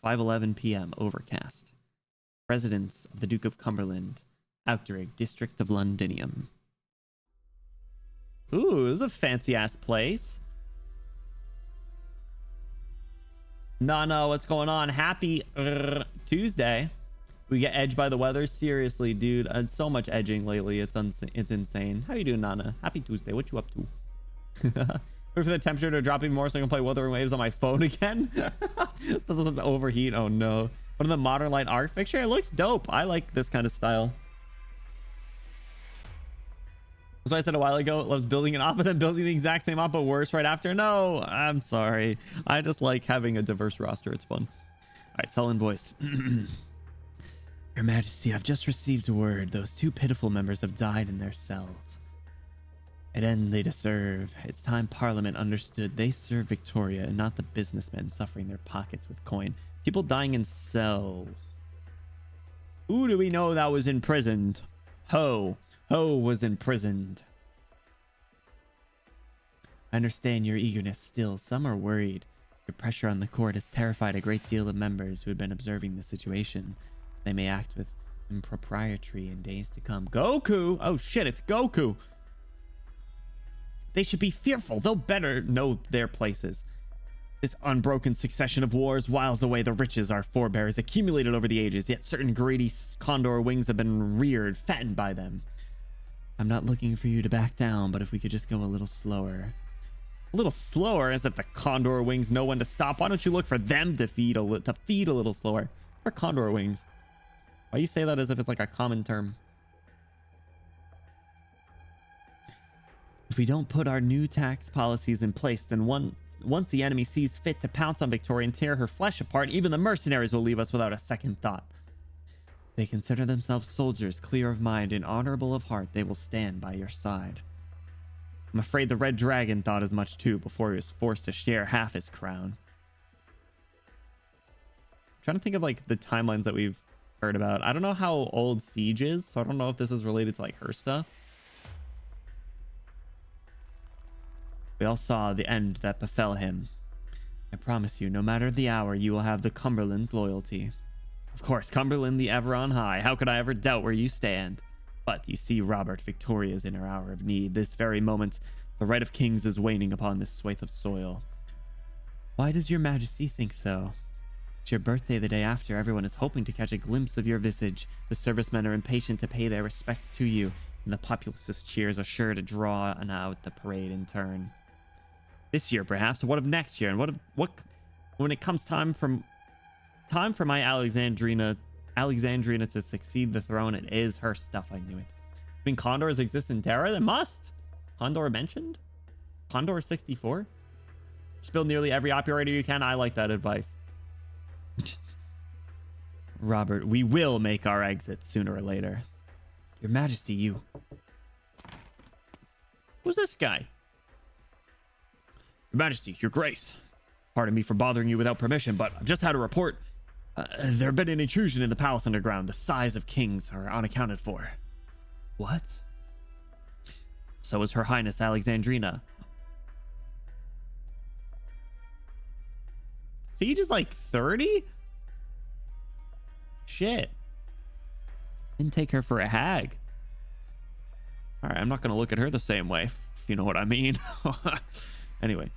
5:11 p.m. Overcast. Residence of the Duke of Cumberland, Outdrig, District of Londinium. Ooh, this is a fancy ass place. No, what's going on? Happy Tuesday. We get edged by the weather. Seriously, dude. So much edging lately. It's insane. How you doing, Nana? Happy Tuesday. What you up to? Wait for the temperature to drop even more so I can play Wuthering Waves on my phone again. So this doesn't overheat. Oh no. One of the modern light art fixture. It looks dope. I like this kind of style. That's why I said a while ago, it loves building an op, but then building the exact same op, but worse right after. No, I'm sorry. I just like having a diverse roster. It's fun. All right, sullen voice. Your Majesty, I've just received word. Those two pitiful members have died in their cells. At end they deserve. It's time Parliament understood they serve Victoria and not the businessmen suffering their pockets with coin. People dying in cells. Who do we know that was imprisoned? Ho was imprisoned. I understand your eagerness still. Some are worried. Your pressure on the court has terrified a great deal of members who have been observing the situation. They may act with impropriety in days to come. Goku! Oh shit, it's Goku! They should be fearful. They'll better know their places. This unbroken succession of wars whiles away the riches our forebears accumulated over the ages, yet certain greedy condor wings have been reared, fattened by them. I'm not looking for you to back down, but if we could just go a little slower. A little slower, as if the condor wings know when to stop. Why don't you look for them to feed a little slower? Or condor wings? Why you say that as if it's like a common term? If we don't put our new tax policies in place, then once the enemy sees fit to pounce on Victoria and tear her flesh apart, even the mercenaries will leave us without a second thought. They consider themselves soldiers, clear of mind and honorable of heart. They will stand by your side. I'm afraid the Red Dragon thought as much too before he was forced to share half his crown. I'm trying to think of like the timelines that we've heard about. I don't know how old Siege is, so I don't know if this is related to like her stuff. We all saw the end that befell him. I promise you, no matter the hour, you will have the Cumberland's loyalty. Of course, Cumberland the ever on high. How could I ever doubt where you stand? But you see, Robert, Victoria is in her hour of need. This very moment, the right of kings is waning upon this swathe of soil. Why does your Majesty think so? It's your birthday the day after. Everyone is hoping to catch a glimpse of your visage. The servicemen are impatient to pay their respects to you, and the populace's cheers are sure to draw out the parade in turn. This year, perhaps. What of next year? And what when it comes time for my Alexandrina to succeed the throne? It is her stuff. I knew it. I mean, condors exist in Terra? They must. Condor mentioned? Condor 64? Just build nearly every operator you can. I like that advice. Robert, we will make our exit sooner or later. Your Majesty, you. Who's this guy? Your Majesty, your Grace. Pardon me for bothering you without permission, but I've just had a report. There have been an intrusion in the palace underground. The size of kings are unaccounted for. What? So is Her Highness Alexandrina. Siege is like 30? Shit. Didn't take her for a hag. All right, I'm not going to look at her the same way, if you know what I mean. Anyway.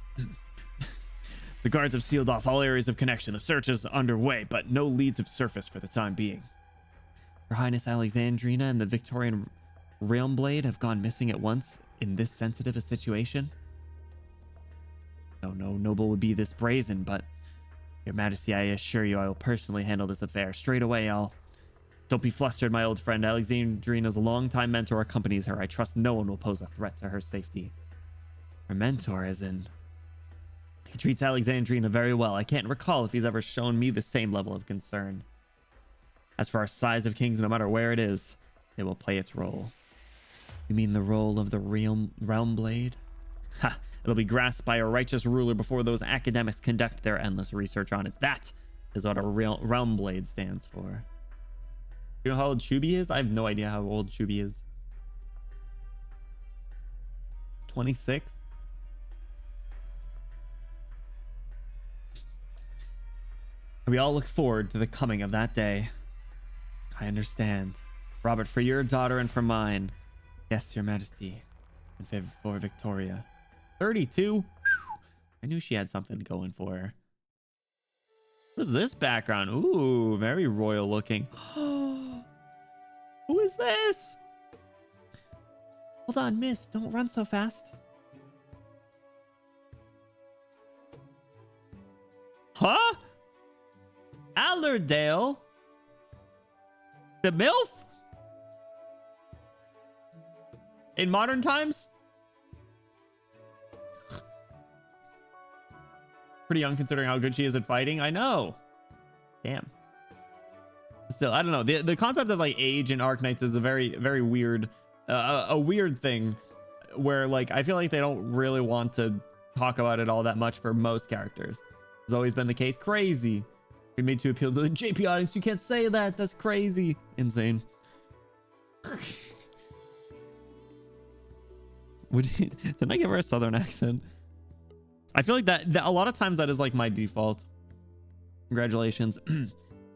The guards have sealed off all areas of connection. The search is underway, but no leads have surfaced for the time being. Her Highness Alexandrina and the Victorian Realm Blade have gone missing at once in this sensitive a situation. No noble would be this brazen, but Your Majesty, I assure you I will personally handle this affair. Straight away, Don't be flustered, my old friend. Alexandrina's longtime mentor accompanies her. I trust no one will pose a threat to her safety. Her mentor, as in... He treats Alexandrina very well. I can't recall if he's ever shown me the same level of concern. As for our size of kings, no matter where it is, it will play its role. You mean the role of the Realm Blade? Ha! It'll be grasped by a righteous ruler before those academics conduct their endless research on it. That is what a Realm Blade stands for. You know how old Shubi is? I have no idea how old Shubi is. 26? We all look forward to the coming of that day. I understand. Robert, for your daughter and for mine. Yes, Your Majesty. in favor for Victoria. 32. I knew she had something going for her. What is this background? Ooh, very royal looking. Who is this? Hold on, miss. Don't run so fast. Huh? Allerdale? The MILF? In modern times? Pretty young considering how good she is at fighting. I know. Damn. Still, I don't know. The concept of like age in Arknights is a very, very weird, a weird thing where like, I feel like they don't really want to talk about it all that much for most characters. It's always been the case. Crazy. We made to appeal to the JP audience. You can't say that. That's crazy. Insane. Didn't I give her a southern accent? I feel like that a lot of times that is like my default. Congratulations.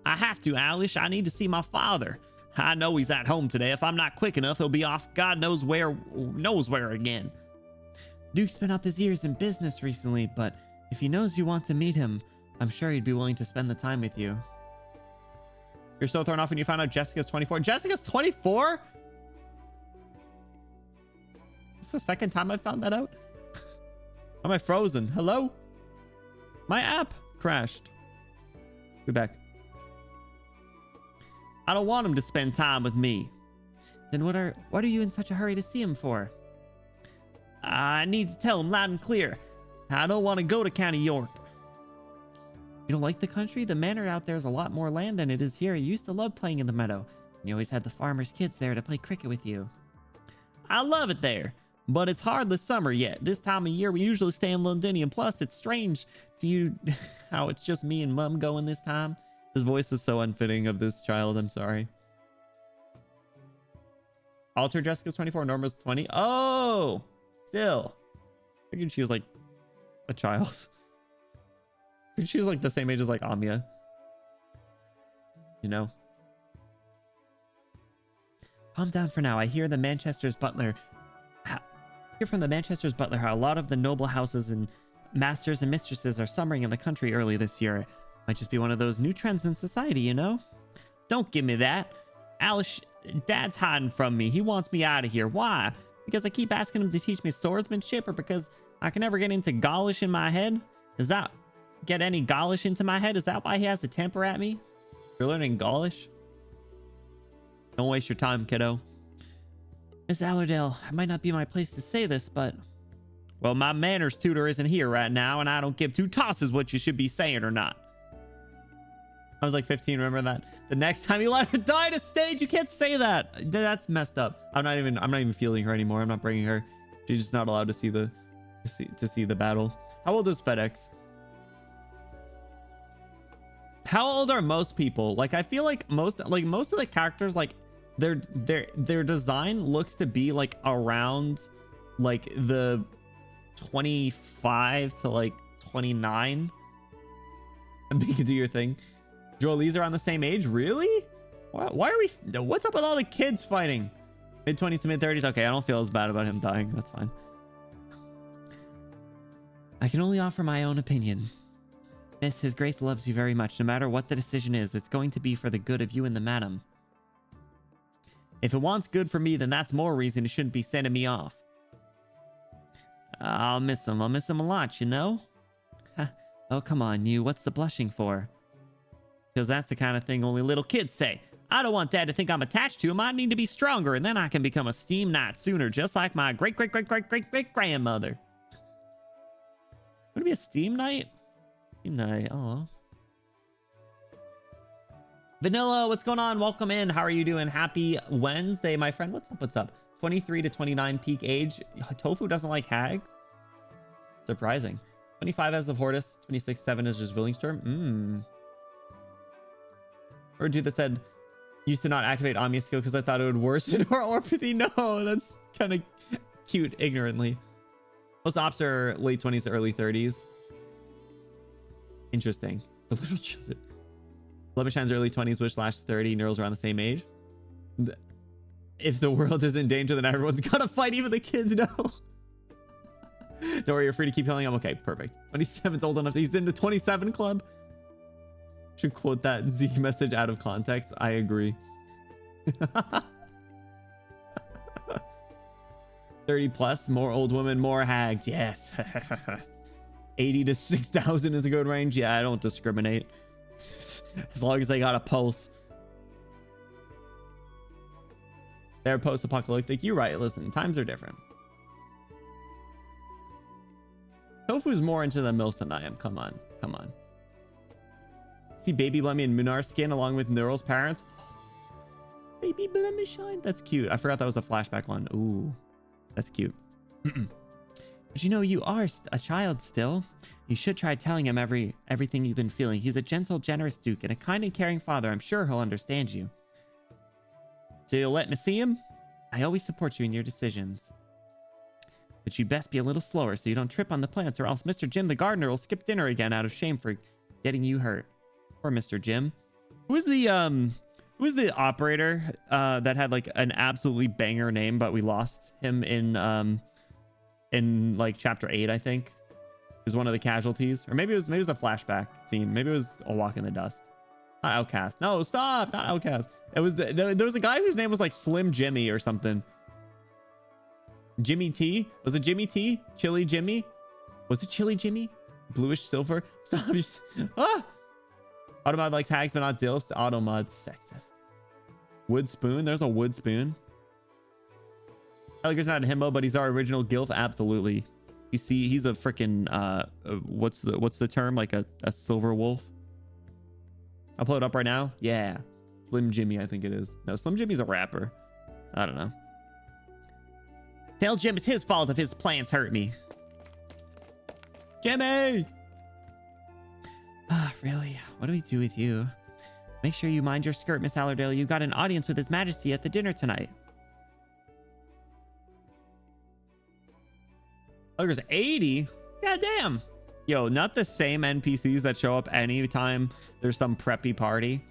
I have to, Alish. I need to see my father. I know he's at home today. If I'm not quick enough, he'll be off God knows where again. Duke's been up his ears in business recently, but if he knows you want to meet him, I'm sure he'd be willing to spend the time with you. You're so thrown off when you found out Jessica's 24. Jessica's 24? Is this the second time I found that out? Am I frozen? Hello? My app crashed. Be back. I don't want him to spend time with me. Then what are you in such a hurry to see him for? I need to tell him loud and clear. I don't want to go to County York. You don't like the country? The manor out there is a lot more land than it is here. You used to love playing in the meadow. You always had the farmers' kids there to play cricket with you. I love it there. But it's hardly summer yet. This time of year, we usually stay in Londinium. Plus, it's strange to you how it's just me and Mum going this time. His voice is so unfitting of this child. I'm sorry. Alter Jessica's 24. Norma's 20. Oh! Still. I figured she was like a child. I figured she was like the same age as like Amia. You know? Calm down for now. I hear from the Manchester's butler how a lot of the noble houses and masters and mistresses are summering in the country early this year. Might just be one of those new trends in society, you know? Don't give me that. Alish, Dad's hiding from me. He wants me out of here. Why? Because I keep asking him to teach me swordsmanship, or because I can never get into Gaulish in my head? Does that get any Gaulish into my head? Is that why he has to temper at me? You're learning Gaulish? Don't waste your time, kiddo. Miss Allerdale, it might not be my place to say this, but... Well, my manners tutor isn't here right now, and I don't give two tosses what you should be saying or not. I was like 15, remember that? The next time you let her die to stage, you can't say that. That's messed up. I'm not even feeling her anymore. I'm not bringing her. She's just not allowed to see the battle. How old is FedEx? How old are most people? Like, I feel like most of the characters, like, their design looks to be like around like the 25 to like 29. And you can do your thing. Joel's are on the same age? Really? Why are we... What's up with all the kids fighting? Mid-20s to mid-30s? Okay, I don't feel as bad about him dying. That's fine. I can only offer my own opinion. Miss, His Grace loves you very much. No matter what the decision is, it's going to be for the good of you and the madam. If it wants good for me, then that's more reason it shouldn't be sending me off. I'll miss him. I'll miss him a lot, you know? Oh, come on, you. What's the blushing for? Because that's the kind of thing only little kids say. I don't want Dad to think I'm attached to him. I need to be stronger, and then I can become a steam knight sooner, just like my great-great-great-great-great-great-grandmother. Want to be a steam knight? Steam knight, oh. Vanilla, what's going on? Welcome in. How are you doing? Happy Wednesday, my friend. What's up? What's up? 23 to 29 peak age. Tofu doesn't like hags? Surprising. 25 as of Hortus. 26-7 is just Villingstern. Or a dude that said, used to not activate Amia's skill because I thought it would worsen our orpathy. No, that's kind of cute, ignorantly. Most ops are late 20s to early 30s. Interesting. The little children. Lemonshine's early 20s, Wish slash 30. Neural's around the same age. if the world is in danger, then everyone's gonna fight, even the kids know. Don't worry, you're free to keep healing. I'm okay. Perfect. 27's old enough. He's in the 27 club. Should quote that Zeke message out of context. I agree. 30 plus, more old women, more hags. Yes. 80 to 6,000 is a good range. Yeah, I don't discriminate. As long as they got a pulse. They're post-apocalyptic. You're right. Listen, times are different. Tofu's more into the milfs than I am. Come on. Come on. See Baby Blemmy and Munar's skin along with Neural's parents. Baby Blemmy shine. That's cute. I forgot that was a flashback one. Ooh, that's cute. But you know, you are a child still. You should try telling him everything you've been feeling. He's a gentle, generous duke and a kind and caring father. I'm sure he'll understand you. So you'll let me see him? I always support you in your decisions. But you'd best be a little slower so you don't trip on the plants, or else Mr. Jim the gardener will skip dinner again out of shame for getting you hurt. Poor Mr. Jim. Who's the operator that had like an absolutely banger name, but we lost him in like chapter 8, I think. He was one of the casualties. Or maybe it was a flashback scene. Maybe it was a walk in the dust. Not Outcast. No, stop. Not Outcast. It was there was a guy whose name was like Slim Jimmy or something. Jimmy T? Was it Jimmy T? Chili Jimmy? Was it Chili Jimmy? Bluish silver? Stop. Just, ah! Automod likes hags, but not dilfs. Automod's sexist. Wood spoon? There's a wood spoon. Elger's not a himbo, but he's our original gilf. Absolutely. You see, he's a freaking what's the term? Like a silver wolf. I'll pull it up right now. Yeah. Slim Jimmy, I think it is. No, Slim Jimmy's a rapper. I don't know. Tell Jim it's his fault if his plants hurt me. Jimmy! Ah, really? What do we do with you? Make sure you mind your skirt, Miss Allerdale. You got an audience with His Majesty at the dinner tonight. Oh, there's 80? God damn. Yo, not the same NPCs that show up anytime there's some preppy party.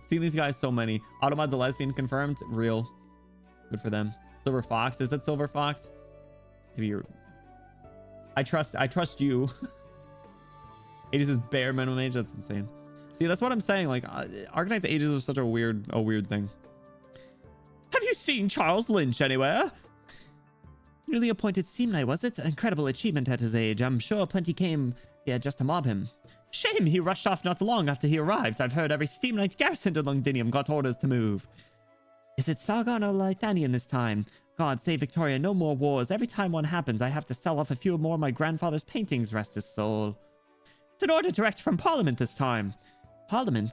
Seen these guys so many. Automod's a lesbian confirmed. Real. Good for them. Silver Fox. Is that Silver Fox? Maybe you're... I trust you. Ages is bare minimum age. That's insane. See, that's what I'm saying. Like, Arknights ages are such a weird thing. Have you seen Charles Lynch anywhere? Newly appointed Steam Knight, was it? Incredible achievement at his age. I'm sure plenty came here just to mob him. Shame he rushed off not long after he arrived. I've heard every Steam Knight garrisoned in Londinium got orders to move. Is it Sargon or Lithanian this time? God save Victoria, no more wars. Every time one happens, I have to sell off a few more of my grandfather's paintings, rest his soul. It's an order direct from Parliament this time. Parliament?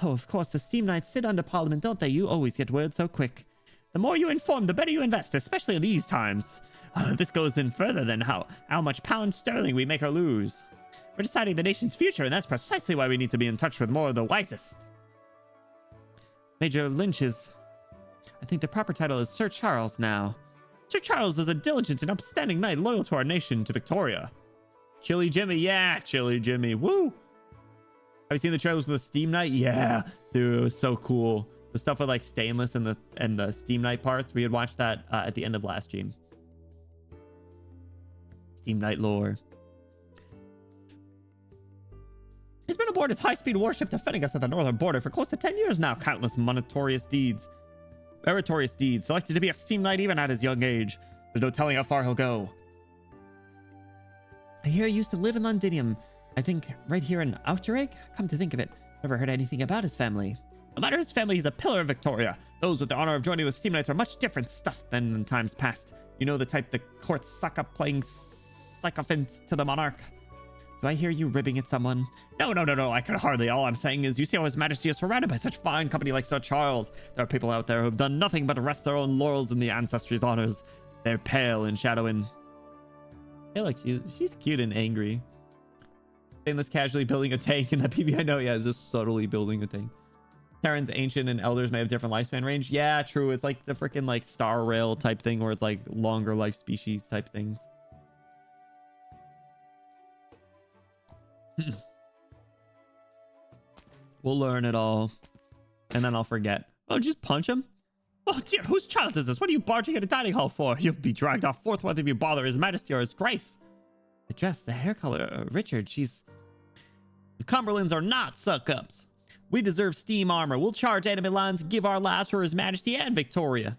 Oh, of course, the Steam Knights sit under Parliament, don't they? You always get word so quick. The more you inform, the better you invest, especially in these times. This goes in further than how much pound sterling we make or lose. We're deciding the nation's future, and that's precisely why we need to be in touch with more of the wisest. Major Lynch's... I think the proper title is Sir Charles now. Sir Charles is a diligent and upstanding knight loyal to our nation, to Victoria. Chili Jimmy, yeah, Chili Jimmy, woo! Have you seen the trailers for the Steam Knight? Yeah, dude, it was so cool. The stuff with like stainless and the Steam Knight parts. We had watched that at the end of last stream. Steam Knight lore. He's been aboard his high-speed warship defending us at the northern border for close to 10 years now. Countless meritorious deeds. Selected to be a Steam Knight even at his young age. There's no telling how far he'll go. I hear he used to live in Londinium. I think right here in Outeregg? Come to think of it, never heard anything about his family. No matter his family, he's a pillar of Victoria. Those with the honor of joining with Steam Knights are much different stuff than in times past. You know, the type the courts suck up playing sycophants to the monarch. Do I hear you ribbing at someone? No, I could hardly. All I'm saying is you see how His Majesty is surrounded by such fine company like Sir Charles. There are people out there who have done nothing but rest their own laurels in the ancestry's honors. They're pale and shadowing. Hey, look, she's cute and angry. Stainless casually building a tank in that PV. I know, yeah, it's just subtly building a tank. Terrans, ancient, and elders may have different lifespan range. Yeah, true. It's like the freaking like star rail type thing where it's like longer life species type things. We'll learn it all. And then I'll forget. Oh, just punch him? Oh dear, whose child is this? What are you barging in a dining hall for? You'll be dragged off forthwith if you bother His Majesty or His Grace. The dress, the hair color, Richard, she's... The Cumberlands are not suck-ups. We deserve steam armor. We'll charge enemy lines and give our lives for His Majesty and Victoria.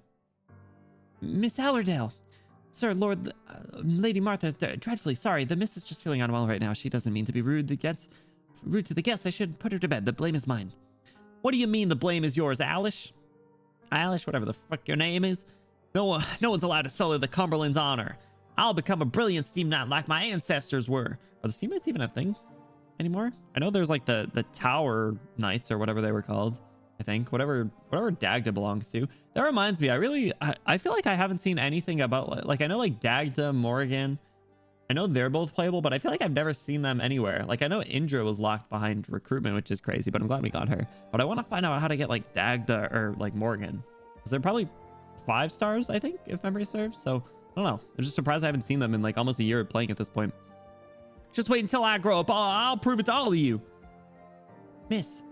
Miss Allerdale. Sir, Lord, Lady Martha, dreadfully sorry. The miss is just feeling unwell right now. She doesn't mean to be rude to the guests. I should put her to bed. The blame is mine. What do you mean the blame is yours, Alish? Alish, whatever the fuck your name is. No one's allowed to sully the Cumberland's honor. I'll become a brilliant steam knight like my ancestors were. Are the steam knights even a thing anymore? I know there's like the tower knights or whatever they were called. I think whatever Dagda belongs to. That reminds me, I feel like I haven't seen anything about like I know like Dagda, Morrigan. I know they're both playable, but I feel like I've never seen them anywhere. Like I know Indra was locked behind recruitment, which is crazy, but I'm glad we got her. But I want to find out how to get like Dagda or like Morgan. Because they're probably 5 stars, I think, if memory serves. So I don't know. I'm just surprised I haven't seen them in like almost a year of playing at this point. Just wait until I grow up. I'll prove it to all of you. Miss.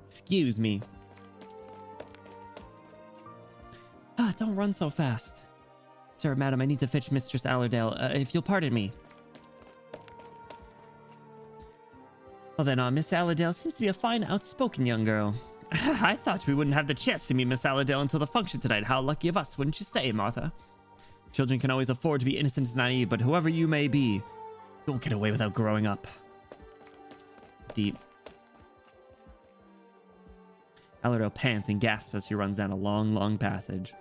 Excuse me. Don't run so fast. Sir, madam, I need to fetch Mistress Allerdale, if you'll pardon me. Well then, Miss Allerdale seems to be a fine, outspoken young girl. I thought we wouldn't have the chance to meet Miss Allerdale until the function tonight. How lucky of us, wouldn't you say, Martha? Children can always afford to be innocent and naive, but whoever you may be, you won't get away without growing up. Deep. Allerdale pants and gasps as she runs down a long, long passage.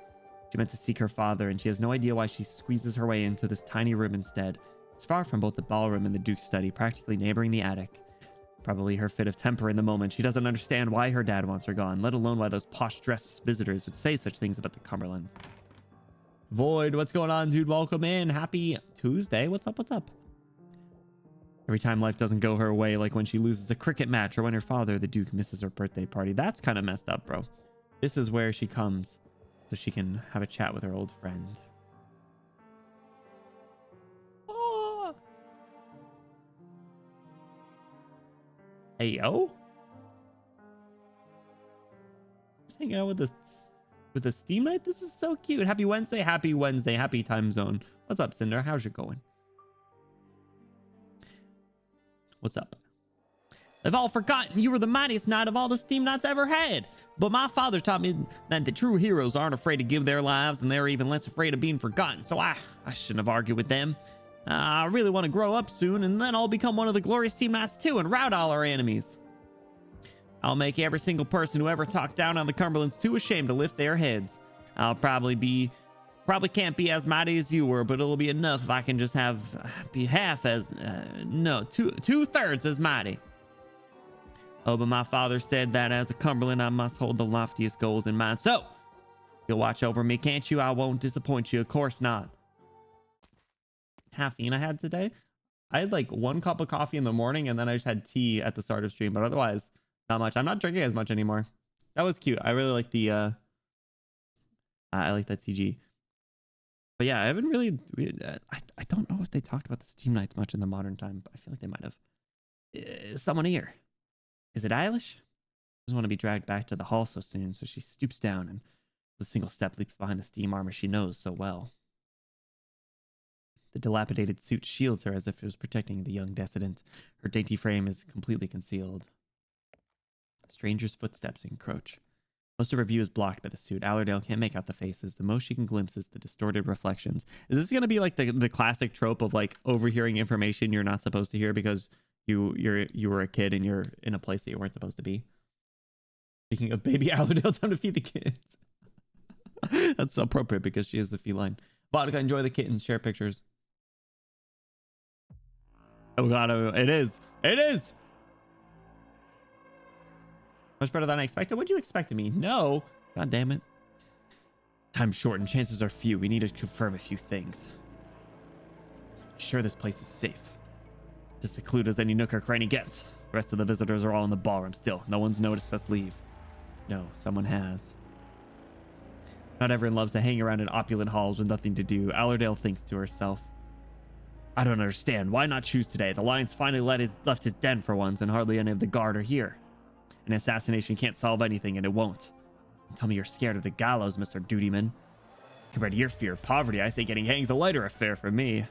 She meant to seek her father, and she has no idea why she squeezes her way into this tiny room instead. It's far from both the ballroom and the Duke's study, practically neighboring the attic. Probably her fit of temper in the moment. She doesn't understand why her dad wants her gone, let alone why those posh-dressed visitors would say such things about the Cumberlands. Void, what's going on, dude? Welcome in. Happy Tuesday. What's up? What's up? Every time life doesn't go her way, like when she loses a cricket match or when her father, the Duke, misses her birthday party. That's kind of messed up, bro. This is where she comes so she can have a chat with her old friend. Oh. Hey, yo. Just hanging out with the Steam Knight. This is so cute. Happy Wednesday. Happy Wednesday. Happy time zone. What's up, Cinder? How's it going? What's up? They've all forgotten you were the mightiest knight of all the Steam Knights ever had. But my father taught me that the true heroes aren't afraid to give their lives, and they're even less afraid of being forgotten. So I shouldn't have argued with them. I really want to grow up soon, and then I'll become one of the glorious Steam Knights too, and rout all our enemies. I'll make every single person who ever talked down on the Cumberlands too ashamed to lift their heads. I'll probably can't be as mighty as you were, but it'll be enough if I can just be half as, no, two-thirds as mighty. Oh, but my father said that as a Cumberland, I must hold the loftiest goals in mind. So, you'll watch over me, can't you? I won't disappoint you. Of course not. Caffeine I had today. I had like 1 cup of coffee in the morning, and then I just had tea at the start of stream, but otherwise, not much. I'm not drinking as much anymore. That was cute. I really like the, I like that CG. But yeah, I haven't really, I don't know if they talked about the Steam Knights much in the modern time, but I feel like they might have. Someone here. Is it Eilish? Doesn't want to be dragged back to the hall so soon, so she stoops down and with a single step leaps behind the steam armor she knows so well. The dilapidated suit shields her as if it was protecting the young dissident. Her dainty frame is completely concealed. Stranger's footsteps encroach. Most of her view is blocked by the suit. Allerdale can't make out the faces. The most she can glimpse is the distorted reflections. Is this going to be like the classic trope of like overhearing information you're not supposed to hear because you were a kid and you're in a place that you weren't supposed to be? Speaking of baby Allerdale, time to feed the kids. That's so appropriate because she is the feline. Vodka, enjoy the kittens. Share pictures. Oh god, it is. It is. Much better than I expected. What'd you expect of me? No. God damn it. Time's short and chances are few. We need to confirm a few things. Sure, this place is safe. It's as secluded as any nook or cranny gets. The rest of the visitors are all in the ballroom still. No one's noticed us leave. No, someone has. Not everyone loves to hang around in opulent halls with nothing to do. Allerdale thinks to herself. I don't understand. Why not choose today? The lion's finally left his den for once, and hardly any of the guard are here. An assassination can't solve anything, and it won't. Tell me you're scared of the gallows, Mr. Dutyman. Compared to your fear of poverty, I say getting hang's a lighter affair for me.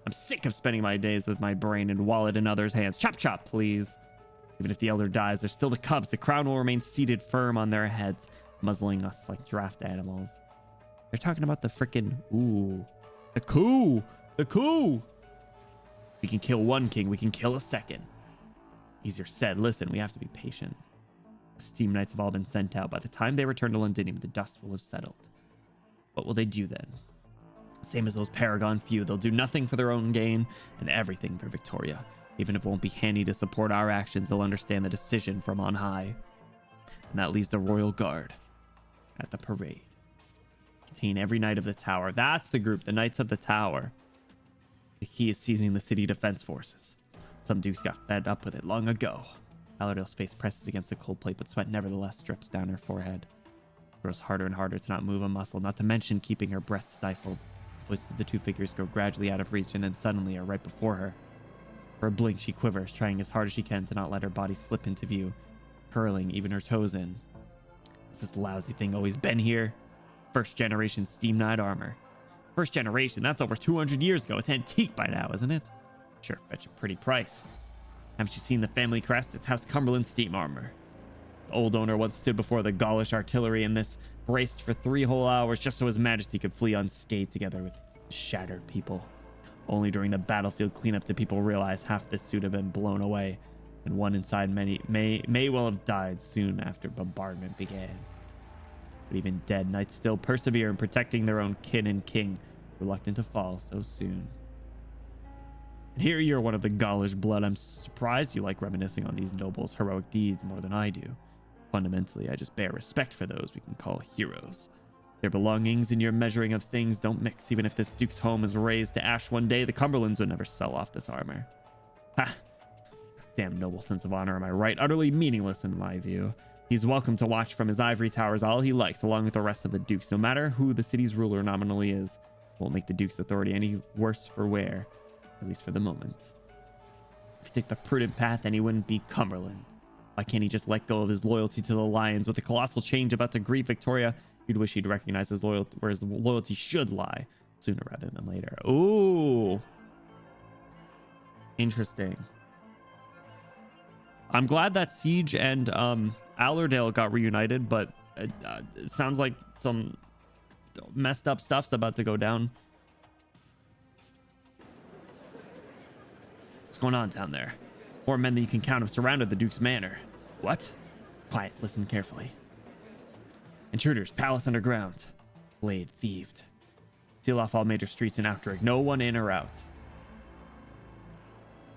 I'm sick of spending my days with my brain and wallet in others' hands. Chop chop, please. Even if the elder dies, there's still the cubs. The crown will remain seated firm on their heads, muzzling us like draft animals. They're talking about the frickin'... Ooh. The coup! The coup! We can kill one king, we can kill a second. Easier said. Listen, we have to be patient. The steam knights have all been sent out. By the time they return to Londinium, the dust will have settled. What will they do then? Same as those Paragon few. They'll do nothing for their own gain and everything for Victoria. Even if it won't be handy to support our actions, they'll understand the decision from on high. And that leaves the Royal Guard at the parade. Contain every knight of the tower. That's the group, the Knights of the Tower. The key is seizing the city defense forces. Some dukes got fed up with it long ago. Allerdale's face presses against the cold plate, but sweat nevertheless drips down her forehead. It grows harder and harder to not move a muscle, not to mention keeping her breath stifled. The voices of the two figures go gradually out of reach and then suddenly are right before her. For a blink, she quivers, trying as hard as she can to not let her body slip into view, curling even her toes in. Has this lousy thing always been here? First generation steam knight armor. First generation, that's over 200 years ago. It's antique by now, isn't it? Sure, fetch a pretty price. Haven't you seen the family crest? It's House Cumberland steam armor. The old owner once stood before the Gaulish artillery in this, braced for 3 whole hours just so his majesty could flee unscathed together with shattered people. Only during the battlefield cleanup did people realize half this suit had been blown away, and one inside many may well have died soon after bombardment began. But even dead knights still persevere in protecting their own kin and king, reluctant to fall so soon. And here you're one of the Gaulish blood. I'm surprised you like reminiscing on these nobles' heroic deeds more than I do. Fundamentally, I just bear respect for those we can call heroes. Their belongings and your measuring of things don't mix. Even if this duke's home is razed to ash one day, the Cumberlands would never sell off this armor. Ha! Damn noble sense of honor, am I right? Utterly meaningless in my view. He's welcome to watch from his ivory towers all he likes, along with the rest of the dukes, no matter who the city's ruler nominally is. Won't make the duke's authority any worse for wear, at least for the moment. If he took the prudent path, then he wouldn't be Cumberland. Why can't he just let go of his loyalty to the Lions? With the colossal change about to grieve Victoria, you'd wish he'd recognize his loyalty where his loyalty should lie, sooner rather than later. Ooh. Interesting. I'm glad that Siege and Allerdale got reunited, but it sounds like some messed up stuff's about to go down. What's going on down there? More men than you can count have surrounded the Duke's manor. What? Quiet, listen carefully. Intruders, palace underground. Blade thieved. Seal off all major streets and Outrig. No one in or out.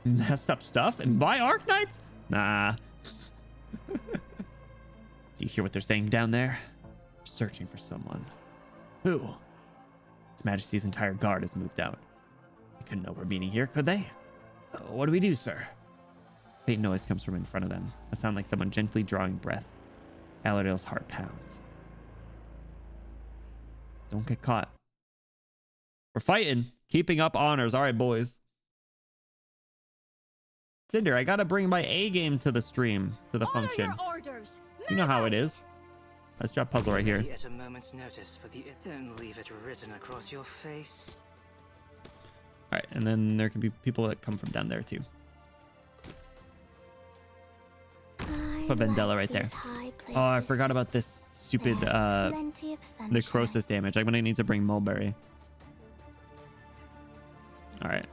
Messed up stuff? And by Arknights? Nah. Do you hear what they're saying down there? They're searching for someone. Who? His Majesty's entire guard has moved out. They couldn't know we're meeting here, could they? What do we do, sir? Faint noise comes from in front of them. A sound like someone gently drawing breath. Allerdale's heart pounds. Don't get caught. We're fighting. Keeping up honors. All right, boys. Cinder, I gotta bring my A game to the stream, to the function. You know how it is. Let's drop puzzle right here. At a moment's notice for the don't leave it written across your face. All right, and then there can be people that come from down there too. Put Vendella right there. Oh, I forgot about this stupid necrosis damage. I'm gonna need to bring Mulberry. All right,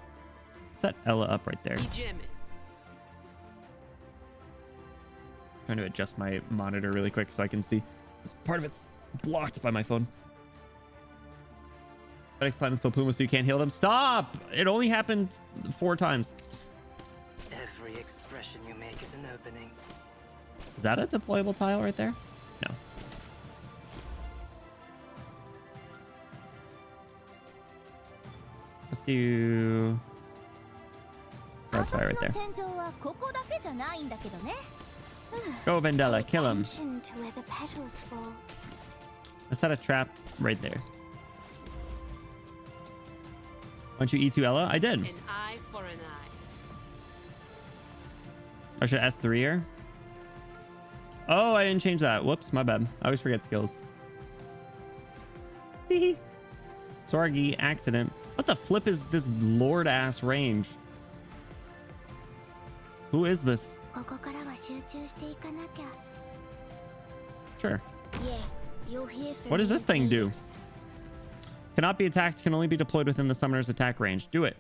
set Ella up right there. Trying to adjust my monitor really quick so I can see. This part of it's blocked by my phone. FedEx Platinum still Puma, so you can't heal them. Stop! It only happened 4 times. Every expression you make is an opening. Is that a deployable tile right there? No. Let's do Guard Spy right there. Go Vendella, kill him. Let's set a trap right there. Why don't you E2 Ella? I did. An eye for an eye. I should S3 her. Oh, I didn't change that. Whoops, my bad. I always forget skills. Sorgi accident. What the flip is this lord ass range? Who is this? ここからは集中していかなきゃ。 Sure. Yeah, you'll hear from What does me this as thing do? needed. Cannot be attacked, can only be deployed within the summoner's attack range. Do it.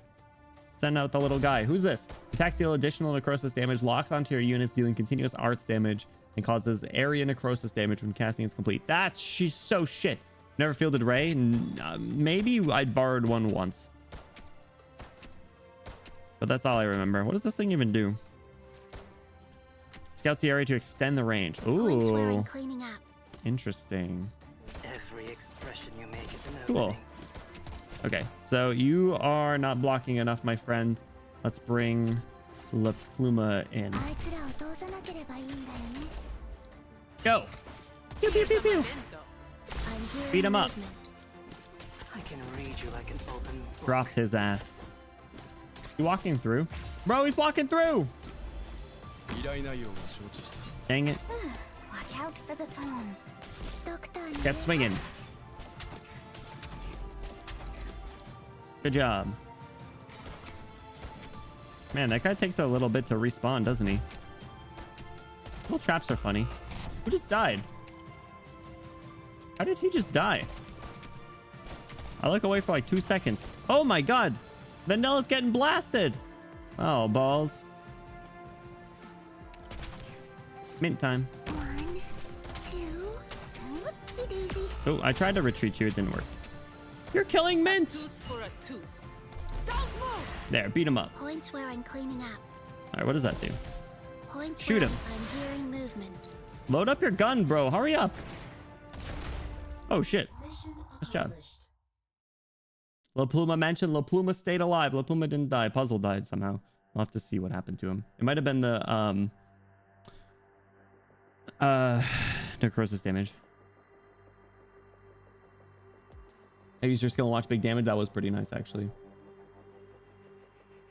Send out the little guy. Who's this? Attacks deal additional necrosis damage, locks onto your units, dealing continuous arts damage, and causes area necrosis damage when casting is complete. That's so shit. Never fielded Ray? Maybe I borrowed one once. But that's all I remember. What does this thing even do? Scouts the area to extend the range. Points where I'm Ooh, cleaning up. interesting. Every expression you make is an Cool. opening. Okay, so you are not blocking enough, my friend. Let's bring La Pluma in. あいつらを通さなければいいんだよね。 Go! Pew, pew, pew, pew. Memento. I'm hearing Beat 'em up. movement. I can read you like an open book. Dropped his ass. You walking through? Bro, he's walking through! Dang it. Watch out for the thorns. Doctor, Get swinging. Good job. Man, that guy takes a little bit to respawn, doesn't he? Little traps are funny. Who just died? How did he just die? I look away for like 2 seconds. Oh my god! Vandella's getting blasted! Oh, balls. Mint time. 1, 2, whoopsie daisy. Oh, I tried to retreat you. It didn't work. You're killing Mint! Tooth for a tooth. Don't move. There, beat him up. Points where I'm cleaning up. Alright, what does that do? Points Shoot where him. I'm hearing movement. Load up your gun, bro. Hurry up. Oh, shit. Mission Nice job. accomplished. La Pluma mentioned La Pluma stayed alive. La Pluma didn't die. Puzzle died somehow. I'll have to see what happened to him. It might have been the necrosis damage. I used your skill and watch big damage. That was pretty nice, actually.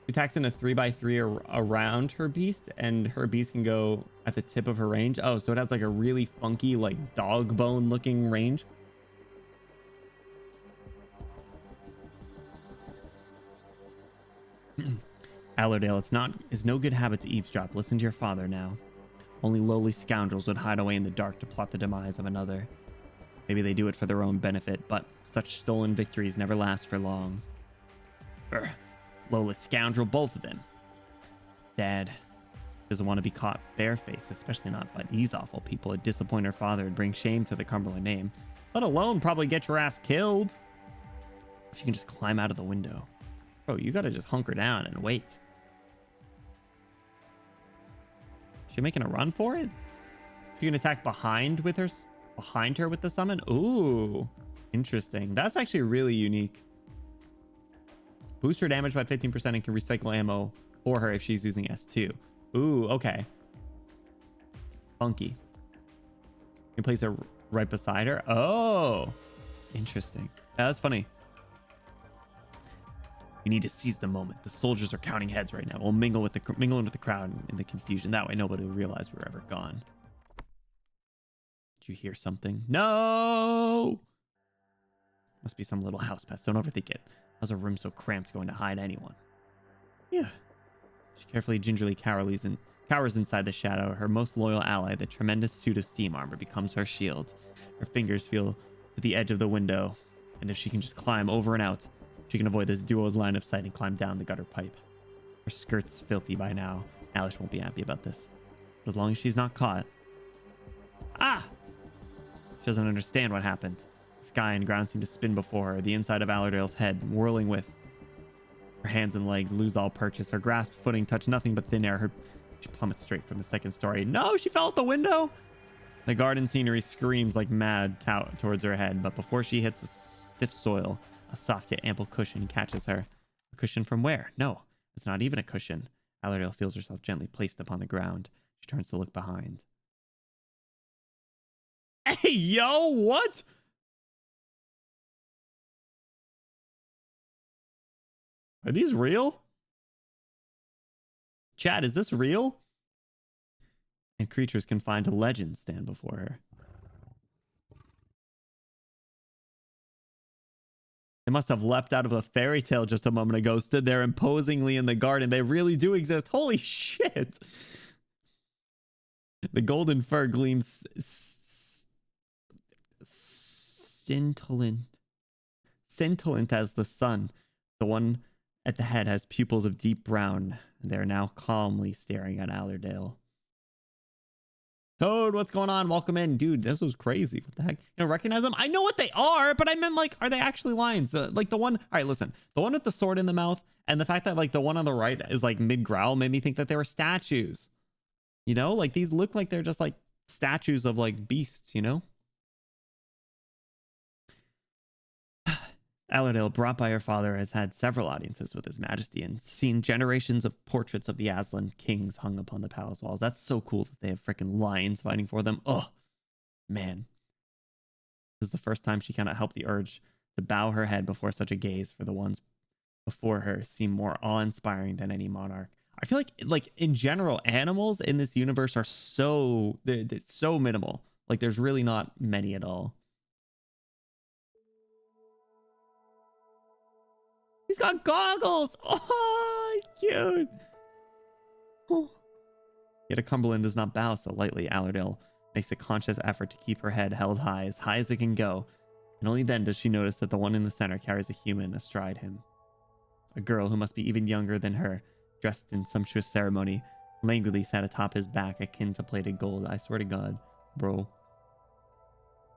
She attacks in a 3x3 around her beast, and her beast can go at the tip of her range. Oh, so it has like a really funky, like dog bone looking range. Allerdale, it's no good habit to eavesdrop. Listen to your father now. Only lowly scoundrels would hide away in the dark to plot the demise of another. Maybe they do it for their own benefit, but such stolen victories never last for long. Urgh. Lowless scoundrel, both of them. Dad doesn't want to be caught barefaced, especially not by these awful people. It'd disappoint her father and bring shame to the Cumberland name, let alone probably get your ass killed. She can just climb out of the window. Bro, you gotta just hunker down and wait. She making a run for it? She can attack behind her with the summon? Ooh, interesting. That's actually really unique. Boost her damage by 15% and can recycle ammo for her if she's using S2. Ooh, okay. Funky. You can place her right beside her. Oh, interesting. Yeah, that's funny. We need to seize the moment. The soldiers are counting heads right now. We'll mingle with the crowd in the confusion. That way nobody will realize we're ever gone. Did you hear something? No! Must be some little house pest. Don't overthink it. How's a room so cramped going to hide anyone? Yeah. She carefully, gingerly cowers inside the shadow. Her most loyal ally, the tremendous suit of steam armor, becomes her shield. Her fingers feel to the edge of the window, and if she can just climb over and out, she can avoid this duo's line of sight and climb down the gutter pipe. Her skirt's filthy by now. Alice won't be happy about this. But as long as she's not caught. Ah! She doesn't understand what happened. The sky and ground seem to spin before her, the inside of Allerdale's head whirling with. Her hands and legs lose all purchase. Her grasp footing touch nothing but thin air. She plummets straight from the second story. No, she fell out the window! The garden scenery screams like mad towards her head, but before she hits the stiff soil, a soft yet ample cushion catches her. A cushion from where? No, it's not even a cushion. Allerdale feels herself gently placed upon the ground. She turns to look behind. Hey, yo, what? Are these real? Chat, is this real? and creatures confined to legends stand before her. They must have leapt out of a fairy tale just a moment ago, stood there imposingly in the garden. They really do exist. Holy shit. The golden fur gleams scintillant as the sun. The one at the head has pupils of deep brown, and they are now calmly staring at Allerdale. Toad, what's going on? Welcome in. Dude, this was crazy. What the heck? You don't recognize them? I know what they are, but I meant, like, are they actually lions? The one... All right, listen. The one with the sword in the mouth, and the fact that, like, the one on the right is, like, mid-growl made me think that they were statues. You know? Like, these look like they're just, like, statues of, like, beasts, you know? Allerdale, brought by her father, has had several audiences with His Majesty and seen generations of portraits of the Aslan kings hung upon the palace walls. That's so cool that they have freaking lions fighting for them. Oh, man. This is the first time she cannot help the urge to bow her head before such a gaze, for the ones before her seem more awe-inspiring than any monarch. I feel like in general, animals in this universe are they're so minimal. Like, there's really not many at all. He's got goggles. Oh, cute. Oh. Yet a Cumberland does not bow so lightly. Allerdale makes a conscious effort to keep her head held high as it can go. And only then does she notice that the one in the center carries a human astride him. A girl who must be even younger than her, dressed in sumptuous ceremony, languidly sat atop his back, akin to plated gold. I swear to God, bro.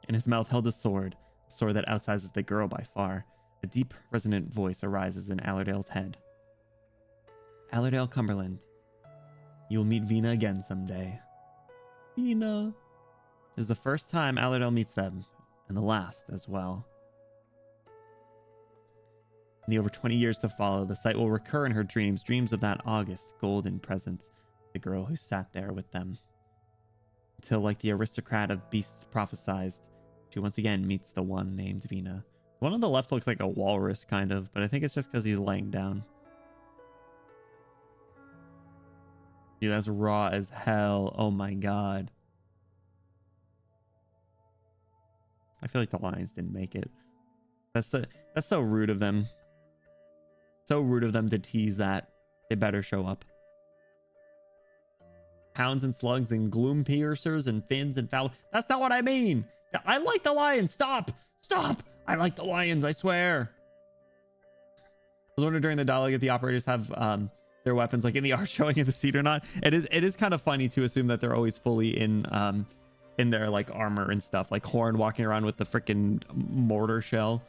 In his mouth held a sword that outsizes the girl by far. A deep, resonant voice arises in Allerdale's head. Allerdale Cumberland, you will meet Vina again someday. Vina. This is the first time Allerdale meets them, and the last as well. In the over 20 years to follow, the sight will recur in her dreams of that august, golden presence, the girl who sat there with them. Until, like the aristocrat of beasts prophesied, she once again meets the one named Vina. The one on the left looks like a walrus, kind of, but I think it's just because he's laying down. Dude, that's raw as hell. Oh my God. I feel like the lions didn't make it. That's so rude of them. So rude of them to tease that. They better show up. Hounds and slugs and gloom piercers and fins and foul. That's not what I mean. I like the lions. Stop. Stop. I like the lions, I swear. I was wondering during the dialogue if the operators have their weapons like in the art showing in the seat or not. It is kind of funny to assume that they're always fully in their like armor and stuff, like Horn walking around with the freaking mortar shell.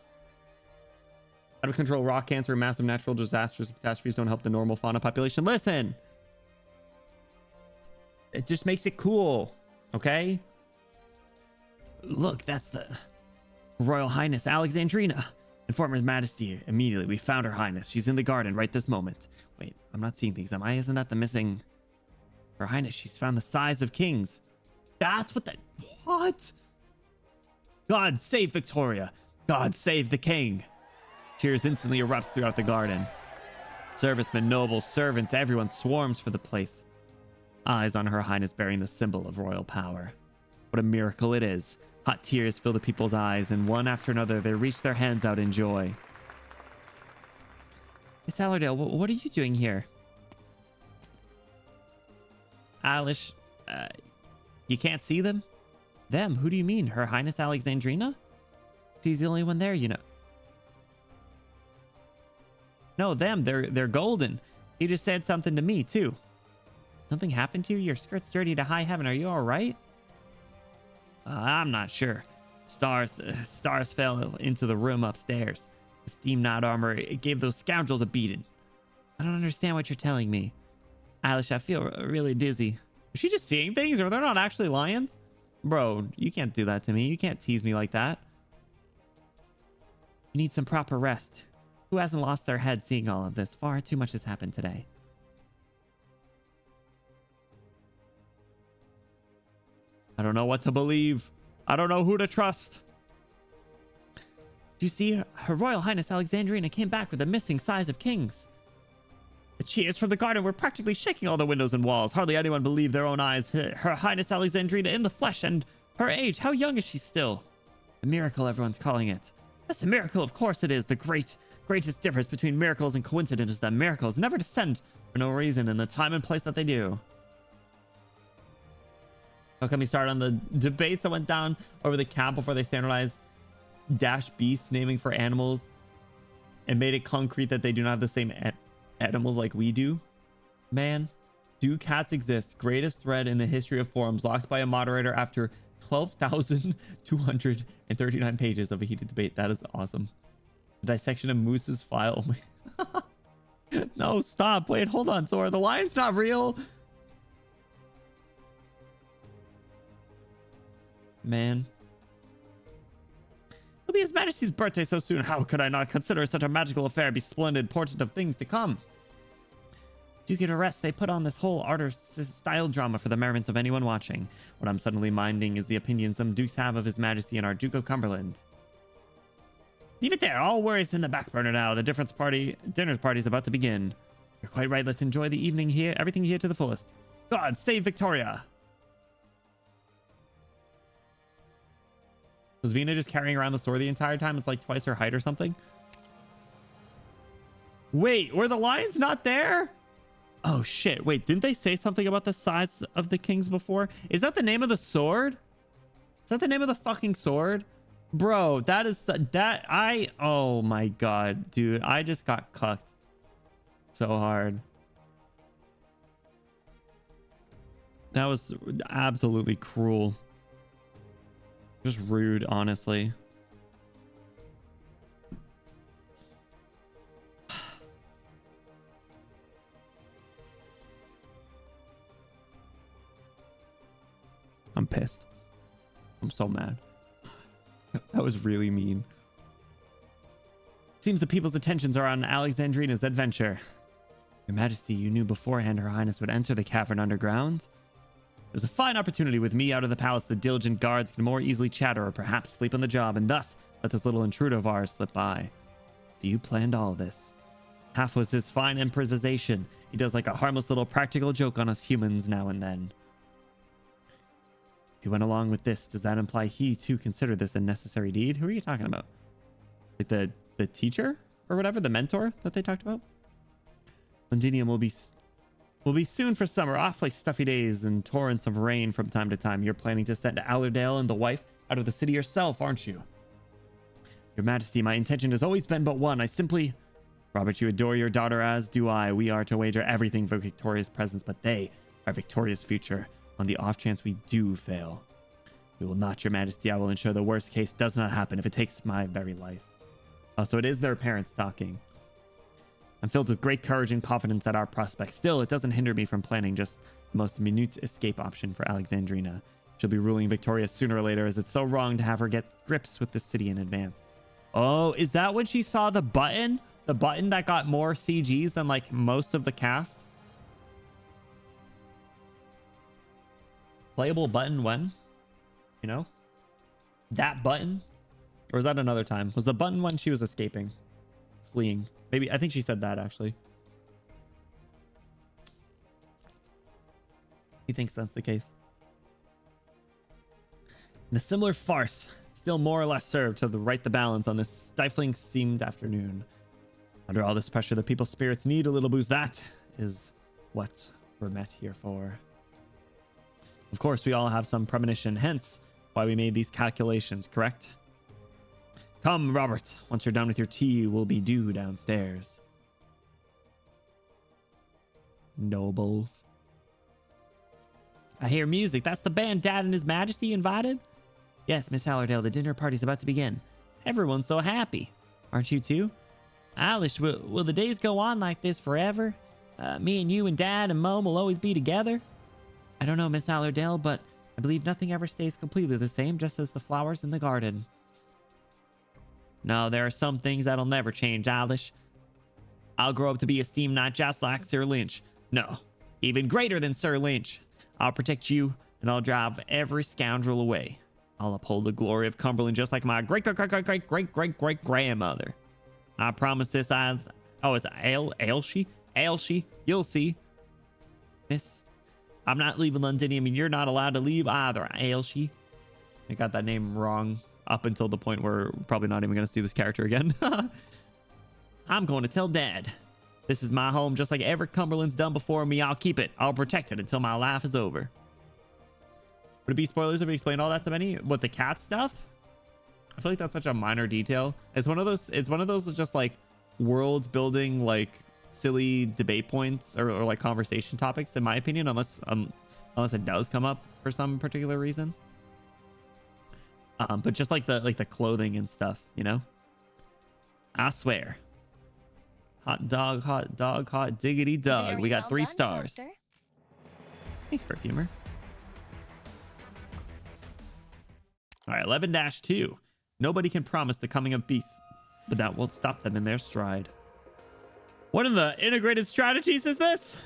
Out of control rock cancer and massive natural disasters and catastrophes don't help the normal fauna population. Listen, it just makes it cool, okay? Look, that's the Royal Highness Alexandrina. Inform Her Majesty immediately. We found Her Highness. She's in the garden right this moment. Wait, I'm not seeing things, am I? Isn't that the missing... Her Highness, she's found the size of kings. That's what What? God save Victoria. God save the king. Cheers instantly erupt throughout the garden. Servicemen, nobles, servants, everyone swarms for the place. Eyes on Her Highness bearing the symbol of royal power. What a miracle it is. Hot tears fill the people's eyes, and one after another, they reach their hands out in joy. Miss Allerdale, what are you doing here? Alish, you can't see them? Them? Who do you mean? Her Highness Alexandrina? She's the only one there, you know. No, them. They're golden. He just said something to me, too. Something happened to you? Your skirt's dirty to high heaven. Are you all right? I'm not sure. Stars fell into the room upstairs. The steam knot armor, it gave those scoundrels a beating. I don't understand what you're telling me. Alish, I feel really dizzy. Is she just seeing things, or they're not actually lions? Bro, you can't do that to me. You can't tease me like that. You need some proper rest. Who hasn't lost their head seeing all of this? Far too much has happened today. I don't know what to believe. I don't know who to trust. You see, Her Royal Highness Alexandrina came back with the missing size of kings. The cheers from the garden were practically shaking all the windows and walls. Hardly anyone believed their own eyes. Her Highness Alexandrina in the flesh, and her age. How young is she still? A miracle, everyone's calling it. Yes, a miracle, of course it is. The greatest difference between miracles and coincidence is that miracles never descend for no reason in the time and place that they do. How come you start on the debates that went down over the cap before they standardized dash beasts naming for animals and made it concrete that they do not have the same animals like we do? Man, do cats exist? Greatest thread in the history of forums, locked by a moderator after 12,239 pages of a heated debate. That is awesome. Dissection of Moose's file. No, stop. Wait, hold on. So are the lions not real? Man. It'll be His Majesty's birthday so soon. How could I not consider such a magical affair be splendid portent of things to come? Do get a rest. They put on this whole art-style drama for the merriment of anyone watching. What I'm suddenly minding is the opinion some dukes have of His Majesty and our Duke of Cumberland. Leave it there. All worries in the back burner now. The dinner party's about to begin. You're quite right. Let's enjoy the evening here. Everything here to the fullest. God save Victoria. Was Vina just carrying around the sword the entire time? It's like twice her height or something. Wait, were the lions not there? Oh shit. Wait, didn't they say something about the size of the kings before? Is that the name of the sword? Is that the name of the fucking sword? Bro, that is oh my god, dude. I just got cucked so hard. That was absolutely cruel. Just rude, honestly. I'm pissed. I'm so mad. That was really mean. Seems the people's attentions are on Alexandrina's adventure. Your Majesty, you knew beforehand Her Highness would enter the cavern underground. There's a fine opportunity. With me out of the palace, the diligent guards can more easily chatter or perhaps sleep on the job, and thus let this little intruder of ours slip by. Do you planned all this? Half was his fine improvisation. He does like a harmless little practical joke on us humans now and then. If he went along with this, does that imply he too considered this a necessary deed? Who are you talking about? Like the teacher or whatever, the mentor that they talked about? Londinium will be soon for summer. Awfully stuffy days and torrents of rain from time to time. You're planning to send Allerdale and the wife out of the city yourself, aren't you? Your Majesty, my intention has always been but one. Robert, you adore your daughter, as do I. We are to wager everything for Victoria's presence, but they are Victoria's future. On the off chance we do fail, we will not, Your Majesty. I will ensure the worst case does not happen if it takes my very life. Oh, so it is their parents talking. I'm filled with great courage and confidence at our prospects. Still, it doesn't hinder me from planning just the most minute escape option for Alexandrina. She'll be ruling Victoria sooner or later, as it's so wrong to have her get grips with the city in advance. Oh, is that when she saw the button? The button that got more CGs than like most of the cast? Playable button when? You know? That button? Or was that another time? Was the button when she was escaping? Fleeing? Maybe, I think she said that actually. He thinks that's the case. And a similar farce still more or less served to right the balance on this stifling seamed afternoon. Under all this pressure, the people's spirits need a little boost. That is what we're met here for. Of course, we all have some premonition, hence why we made these calculations, correct? Come, Robert. Once you're done with your tea, we'll be due downstairs. Nobles. I hear music. That's the band Dad and His Majesty invited? Yes, Miss Allerdale, the dinner party's about to begin. Everyone's so happy. Aren't you too? Alice, will the days go on like this forever? Me and you and Dad and Mom will always be together? I don't know, Miss Allerdale, but I believe nothing ever stays completely the same, just as the flowers in the garden. No, there are some things that'll never change, Alice. I'll grow up to be esteemed not just like Sir Lynch. No, even greater than Sir Lynch. I'll protect you, and I'll drive every scoundrel away. I'll uphold the glory of Cumberland just like my great-great-great-great-great-great-great-grandmother. I promise this. Oh, it's Ailshie? Ailshie, you'll see. Miss, I'm not leaving Londinium, and you're not allowed to leave either, Ailshie. I got that name wrong up until the point where we're probably not even going to see this character again. I'm going to tell Dad. This is my home, just like every Cumberland's done before me. I'll keep it. I'll protect it until my life is over. Would it be spoilers if we explained all that to many? What, the cat stuff? I feel like that's such a minor detail. It's one of those just like world building, like silly debate points or like conversation topics, in my opinion, unless it does come up for some particular reason. But just like the clothing and stuff, you know? I swear. Hot dog, hot diggity dog. Very We got well 3 done, stars. Doctor. Thanks, Perfumer. All right, 11-2. Nobody can promise the coming of beasts, but that won't stop them in their stride. What in the integrated strategies is this?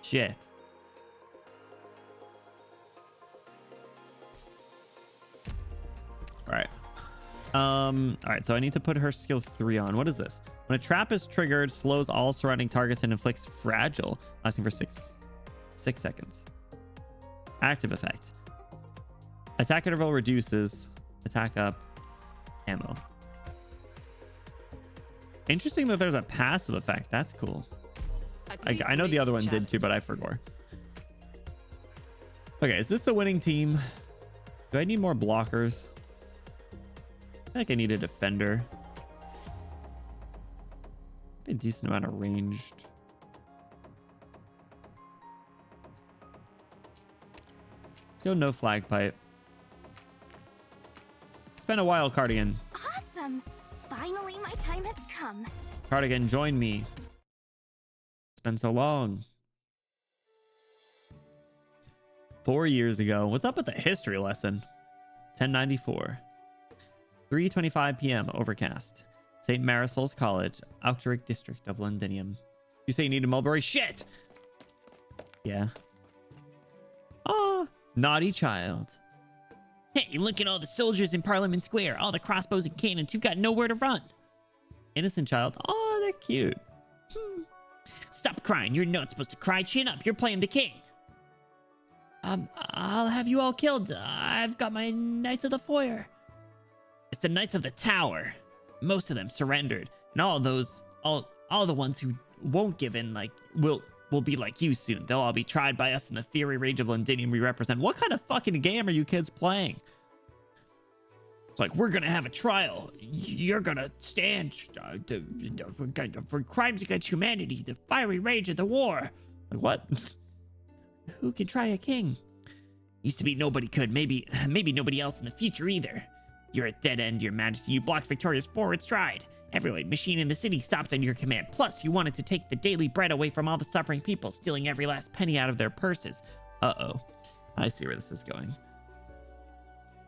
Shit. All right. All right, so I need to put her skill 3 on. What is this? When a trap is triggered, slows all surrounding targets and inflicts fragile, lasting for 6 seconds. Active effect. Attack interval reduces. Attack up. Ammo. Interesting that there's a passive effect. That's cool. I know the other one did too, but I forgot. Okay, is this the winning team? Do I need more blockers? I feel like I need a defender. A decent amount of ranged. Let's go no flag pipe. It's been a while, Cardigan. Awesome. Finally, my time has come. Cardigan, join me. It's been so long. 4 years ago. What's up with the history lesson? 1094. 3:25 p.m. Overcast. St. Marisol's College, Outeric District of Londinium. You say you need a mulberry? Shit! Yeah. Ah, naughty child. Hey, look at all the soldiers in Parliament Square. All the crossbows and cannons. You've got nowhere to run. Innocent child. Oh, they're cute. Stop crying. You're not supposed to cry. Chin up. You're playing the king. I'll have you all killed. I've got my Knights of the Foyer. It's the Knights of the Tower. Most of them surrendered, and all the ones who won't give in, like, will be like you soon. They'll all be tried by us in the fiery rage of Londinium we represent. What kind of fucking game are you kids playing? It's like, we're gonna have a trial. You're gonna stand for crimes against humanity, the fiery rage of the war. Like, what? Who can try a king? Used to be nobody could. Maybe nobody else in the future either. You're at dead end, Your Majesty. You blocked Victoria's forward stride. Every white machine in the city stopped on your command. Plus, you wanted to take the daily bread away from all the suffering people, stealing every last penny out of their purses. Uh-oh. I see where this is going.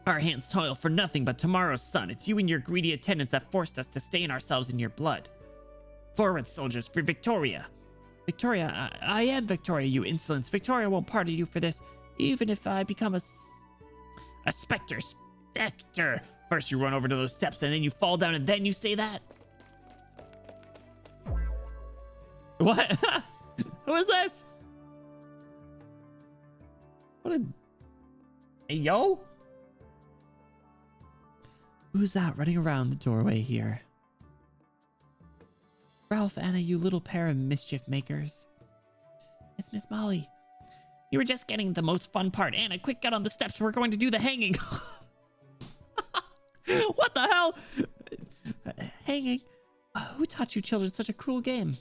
Our hands toil for nothing but tomorrow's sun. It's you and your greedy attendants that forced us to stain ourselves in your blood. Forward, soldiers, for Victoria. Victoria, I am Victoria, you insolence. Victoria won't pardon you for this, even if I become a specter. Spectre. First you run over to those steps, and then you fall down, and then you say that? What? Who is this? What a... Hey, yo? Who's that running around the doorway here? Ralph, Anna, you little pair of mischief makers. It's Miss Molly. You were just getting the most fun part. Anna, quick, get on the steps. We're going to do the hanging. What the hell? Hanging? Who taught you children such a cruel game?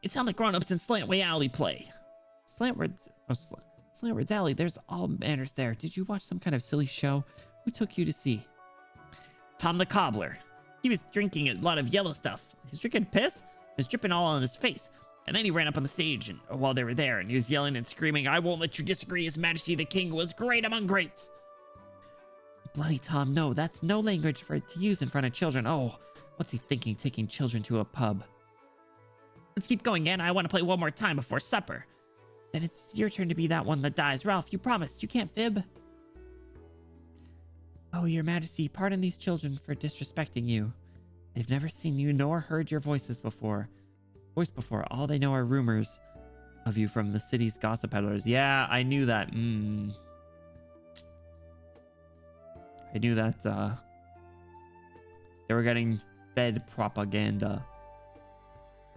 It sounds like grown-ups in Slantway Alley play. Slantward's Alley. There's all manners there. Did you watch some kind of silly show? Who took you to see? Tom the Cobbler. He was drinking a lot of yellow stuff. He's drinking piss? It was dripping all on his face. And then he ran up on the stage and while they were there, and he was yelling and screaming, "I won't let you disagree. His Majesty the King was great among greats." Bloody Tom, no, that's no language for it to use in front of children. Oh, what's he thinking, taking children to a pub? Let's keep going, Anna. I want to play one more time before supper. Then it's your turn to be that one that dies. Ralph, you promised. You can't fib. Oh, Your Majesty, pardon these children for disrespecting you. They've never seen you nor heard your voice before. All they know are rumors of you from the city's gossip peddlers. Yeah, I knew that. I knew that they were getting fed propaganda.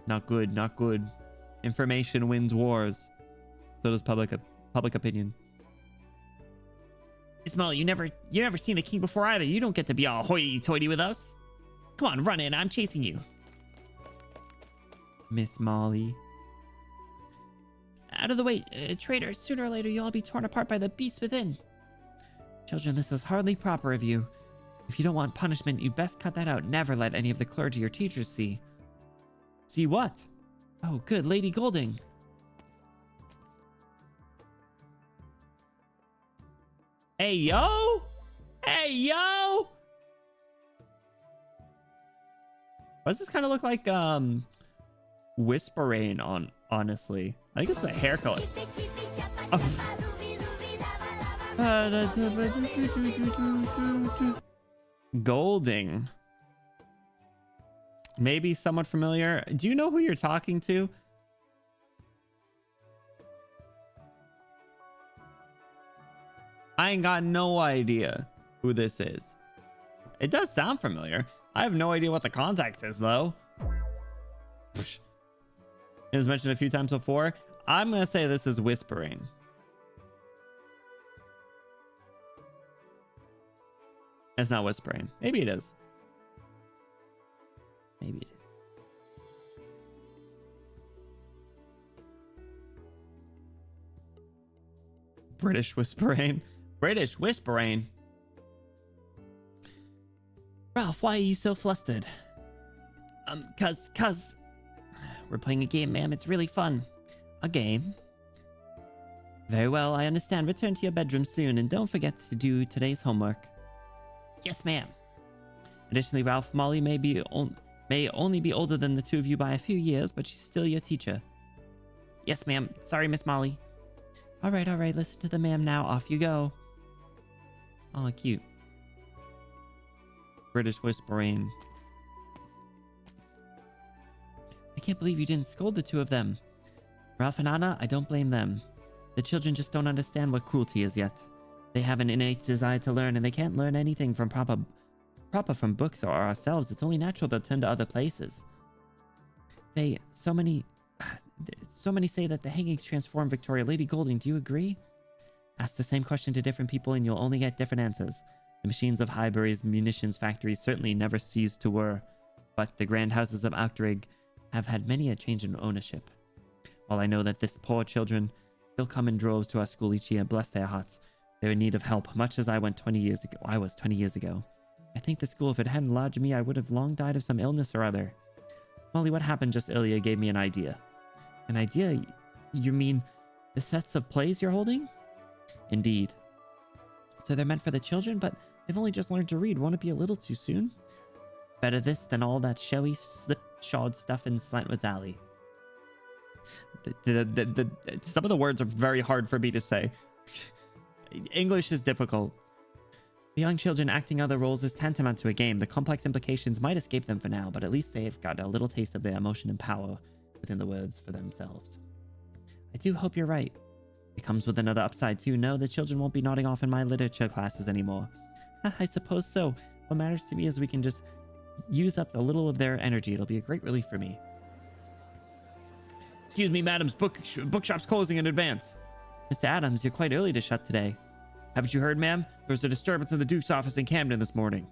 Not good, not good. Information wins wars. So does public opinion. Ismail, you never seen the king before either. You don't get to be all hoity-toity with us. Come on, run in. I'm chasing you. Miss Molly. Out of the way, traitor. Sooner or later, you'll all be torn apart by the beast within. Children, this is hardly proper of you. If you don't want punishment, you'd best cut that out. Never let any of the clergy or teachers see. See what? Oh, good. Lady Golding. Hey, yo! Hey, yo! Why does this kind of look like, Whispering honestly? I think it's the hair color. Golding. Maybe somewhat familiar. Do you know who you're talking to? I ain't got no idea who this is. It does sound familiar. I have no idea what the context is, though. It was mentioned a few times before. I'm going to say this is Whispering. It's not Whispering. Maybe it is. Maybe it is. British Whispering. British Whispering. Ralph, why are you so flustered? Cause we're playing a game, ma'am. It's really fun. A game? Very well, I understand. Return to your bedroom soon and don't forget to do today's homework. Yes, ma'am. Additionally, Ralph, Molly may only be older than the two of you by a few years, but she's still your teacher. Yes, ma'am. Sorry, Miss Molly. All right. Listen to the ma'am now. Off you go. Oh, cute. British Whispering. I can't believe you didn't scold the two of them. Ralph and Anna, I don't blame them. The children just don't understand what cruelty is yet. They have an innate desire to learn, and they can't learn anything from proper from books or ourselves. It's only natural to turn to other places. So many say that the hangings transform Victoria. Lady Golding, do you agree? Ask the same question to different people and you'll only get different answers. The machines of Highbury's munitions factories certainly never ceased to whir, but the grand houses of Outrig have had many a change in ownership. While I know that this poor children still come in droves to our school each year, bless their hearts, they're in need of help, much as I was 20 years ago. I think the school, if it hadn't lodged me, I would have long died of some illness or other. Molly, what happened just earlier gave me an idea. An idea? You mean the sets of plays you're holding? Indeed. So they're meant for the children, but they've only just learned to read. Won't it be a little too soon? Better this than all that showy, slipshod stuff in Slantwood's Alley. Some of the words are very hard for me to say. English is difficult. The young children acting other roles is tantamount to a game. The complex implications might escape them for now, but at least they've got a little taste of their emotion and power within the words for themselves. I do hope you're right. It comes with another upside too. No, the children won't be nodding off in my literature classes anymore. I suppose so. What matters to me is we can just use up a little of their energy. It'll be a great relief for me. Excuse me, madam's bookshop's closing in advance. Mr. Adams, you're quite early to shut today. Haven't you heard, ma'am? There was a disturbance in the Duke's office in Camden this morning.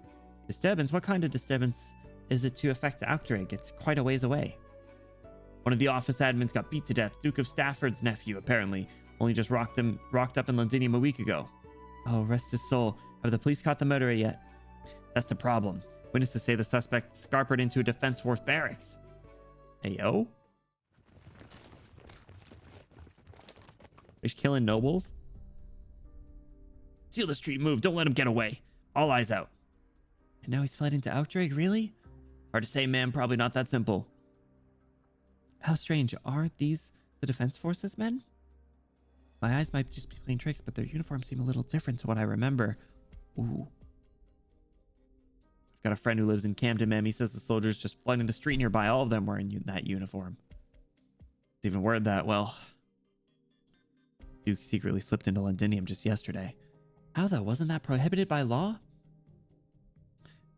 Disturbance? What kind of disturbance is it to affect Outrig? It's quite a ways away. One of the office admins got beat to death. Duke of Stafford's nephew, apparently. Only just rocked up in Londinium a week ago. Oh, rest his soul. Have the police caught the murderer yet? That's the problem. Witnesses say the suspect scarpered into a defense force barracks. Hey, yo. He's killing nobles? Seal the street, move. Don't let him get away. All eyes out. And now he's fled into Outrig, really? Hard to say, ma'am. Probably not that simple. How strange. Are these the defense forces men? My eyes might just be playing tricks, but their uniforms seem a little different to what I remember. Ooh. Got a friend who lives in Camden, ma'am. He says the soldiers just flooding the street nearby. All of them wearing that uniform. It's even worded that, well, Duke secretly slipped into Londinium just yesterday. How though? Wasn't that prohibited by law?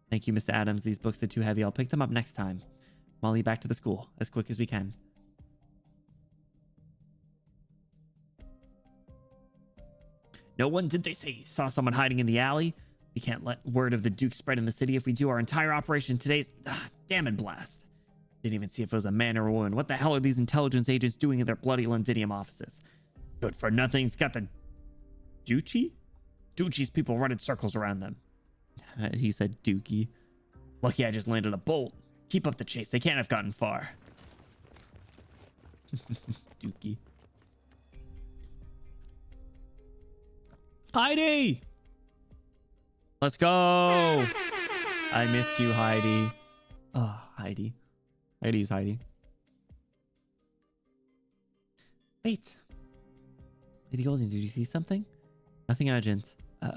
Thank you, Mr. Adams. These books are too heavy. I'll pick them up next time. Molly, back to the school as quick as we can. No one, did they say, saw someone hiding in the alley? We can't let word of the Duke spread in the city. If we do, our entire operation today's damn it blast. Didn't even see if it was a man or a woman. What the hell are these intelligence agents doing in their bloody Londinium offices? Good for nothing's got the Duchy? Duchy's people running circles around them. He said Dookie. Lucky I just landed a bolt. Keep up the chase. They can't have gotten far. Dookie. Heidi! Let's go! I missed you, Heidi. Oh, Heidi. Heidi's Heidi. Wait. Lady Golding, did you see something? Nothing urgent.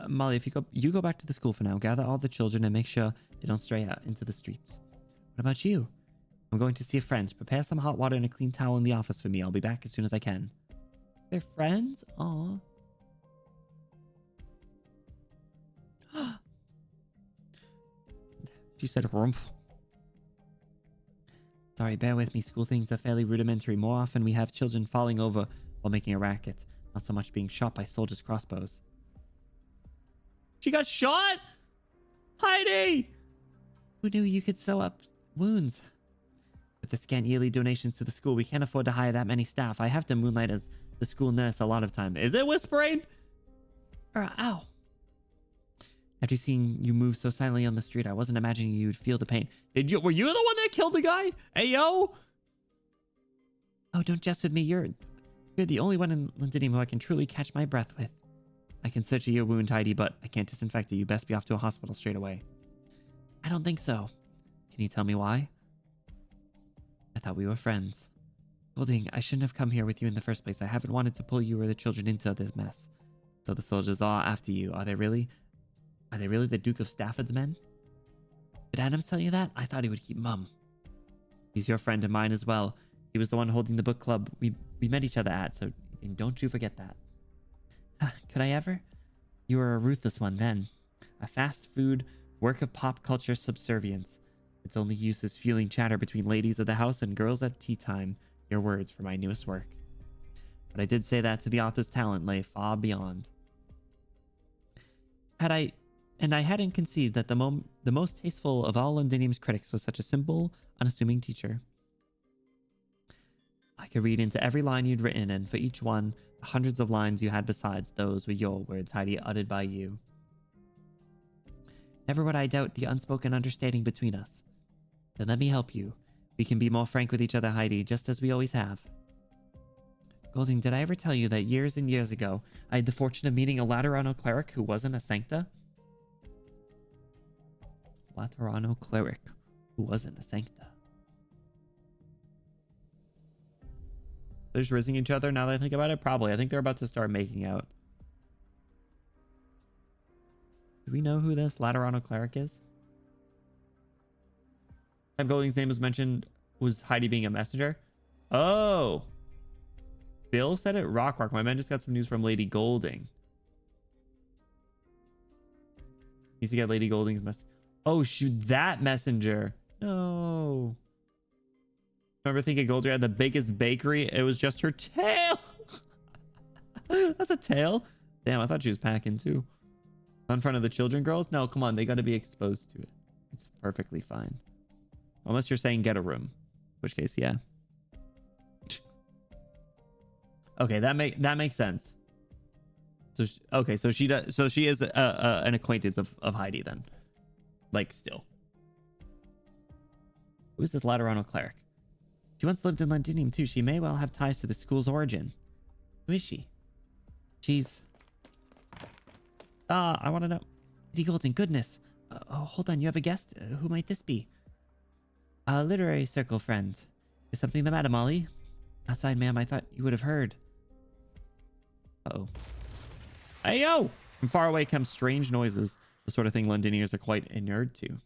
Molly, if you go back to the school for now. Gather all the children and make sure they don't stray out into the streets. What about you? I'm going to see a friend. Prepare some hot water and a clean towel in the office for me. I'll be back as soon as I can. They're friends? Aw. She said rumph. Sorry, bear with me. School things are fairly rudimentary. More often we have children falling over while making a racket. Not so much being shot by soldiers' crossbows. She got shot? Heidi! Who knew you could sew up wounds? With the scant yearly donations to the school, we can't afford to hire that many staff. I have to moonlight as the school nurse a lot of time. Is it whispering? Ow. After seeing you move so silently on the street, I wasn't imagining you'd feel the pain. Were you the one that killed the guy? Hey, yo! Oh, don't jest with me. You're the only one in Londinium who I can truly catch my breath with. I can search your wound, Heidi, but I can't disinfect it. You best be off to a hospital straight away. I don't think so. Can you tell me why? I thought we were friends. Golding, I shouldn't have come here with you in the first place. I haven't wanted to pull you or the children into this mess. So the soldiers are after you. Are they really the Duke of Stafford's men? Did Adams tell you that? I thought he would keep mum. He's your friend and mine as well. He was the one holding the book club we met each other at, so and don't you forget that. Could I ever? You were a ruthless one then. A fast food, work of pop culture subservience. Its only use is fueling chatter between ladies of the house and girls at tea time. Your words for my newest work. But I did say that to the author's talent lay far beyond. I hadn't conceived that the most tasteful of all Londinium's critics was such a simple, unassuming teacher. I could read into every line you'd written, and for each one, the hundreds of lines you had besides those were your words, Heidi, uttered by you. Never would I doubt the unspoken understanding between us. Then let me help you. We can be more frank with each other, Heidi, just as we always have. Golding, did I ever tell you that years and years ago, I had the fortune of meeting a Laterano cleric who wasn't a sancta? Laterano cleric who wasn't a sancta. They're just rizzing each other now that I think about it? Probably. I think they're about to start making out. Do we know who this Laterano cleric is? Time Golding's name was mentioned. Was Heidi being a messenger? Oh. Bill said it? Rock. My man just got some news from Lady Golding. Needs to get Lady Golding's message. Oh, shoot. That messenger. No. Remember thinking Goldie had the biggest bakery? It was just her tail. That's a tail. Damn, I thought she was packing too. In front of the children, girls? No, come on. They got to be exposed to it. It's perfectly fine. Unless you're saying get a room. In which case, yeah. Okay, that makes sense. So okay, so she does. So she is an acquaintance of Heidi then. Like still. Who's this Laterano cleric? She once lived in Londinium too. She may well have ties to the school's origin. Who is she? She's... I want to know. Lady Golding, goodness. Oh, hold on. You have a guest? Who might this be? A literary circle friend. Is something the matter, Molly? Outside, ma'am. I thought you would have heard. Uh-oh. Hey, yo! From far away come strange noises. The sort of thing Londiniers are quite inured to.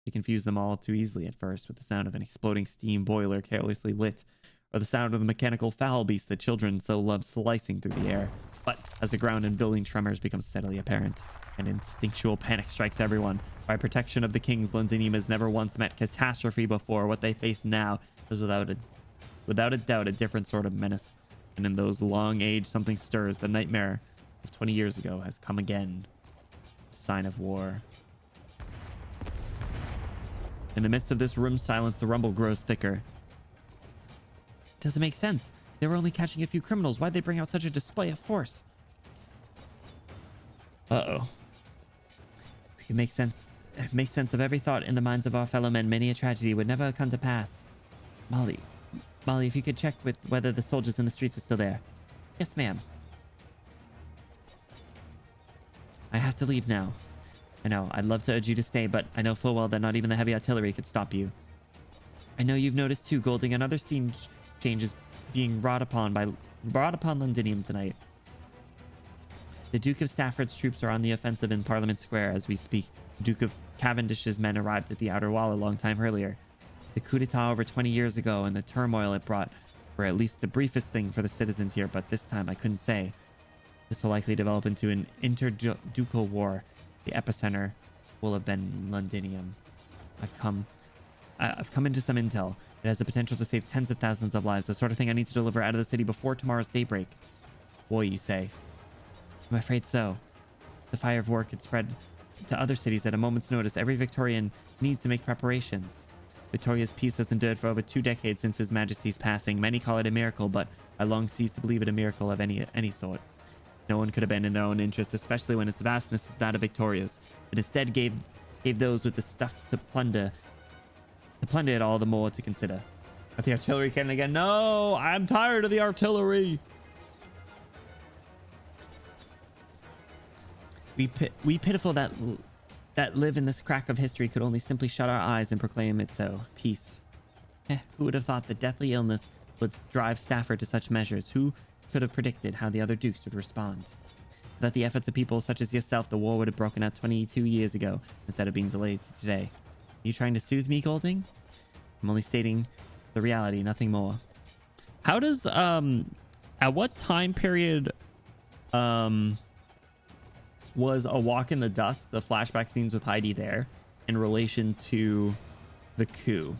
He confused them all too easily at first with the sound of an exploding steam boiler carelessly lit, or the sound of the mechanical fowl beast that children so love slicing through the air. But as the ground and building tremors become steadily apparent, and instinctual panic strikes everyone, by protection of the kings, Londinium has never once met catastrophe before. What they face now is without a doubt a different sort of menace. And in those long age, something stirs. The nightmare of 20 years ago has come again. Sign of war. In the midst of this room silence, the rumble grows thicker. Doesn't make sense. They were only catching a few criminals. Why'd they bring out such a display of force? Uh-oh. We can make sense of every thought in the minds of our fellow men. Many a tragedy would never come to pass. Molly, if you could check with whether the soldiers in the streets are still there. Yes, ma'am. I have to leave now. I know, I'd love to urge you to stay, but I know full well that not even the heavy artillery could stop you. I know you've noticed too, Golding, another scene change is being brought upon Londinium tonight. The Duke of Stafford's troops are on the offensive in Parliament Square as we speak. The Duke of Cavendish's men arrived at the outer wall a long time earlier. The coup d'etat over 20 years ago and the turmoil it brought were at least the briefest thing for the citizens here, but this time I couldn't say. This will likely develop into an interducal war. The epicenter will have been Londinium. I've come into some intel. It has the potential to save tens of thousands of lives. The sort of thing I need to deliver out of the city before tomorrow's daybreak. Boy, you say. I'm afraid so. The fire of war could spread to other cities at a moment's notice. Every Victorian needs to make preparations. Victoria's peace has endured for over 2 decades since His Majesty's passing. Many call it a miracle, but I long ceased to believe it a miracle of any sort. No one could abandon their own interests, especially when its vastness is that of Victoria's, but instead gave those with the stuff to plunder it all the more to consider. But the artillery cannon again. No, I'm tired of the artillery. We pitiful that live in this crack of history could only simply shut our eyes and proclaim it so. Peace. Who would have thought that deathly illness would drive Stafford to such measures? Who could have predicted how the other dukes would respond? Without the efforts of people such as yourself, the war would have broken out 22 years ago instead of being delayed to today. Are you trying to soothe me, Golding? I'm only stating the reality, nothing more. How does at what time period was A Walk in the Dust, the flashback scenes with Heidi there, in relation to the coup?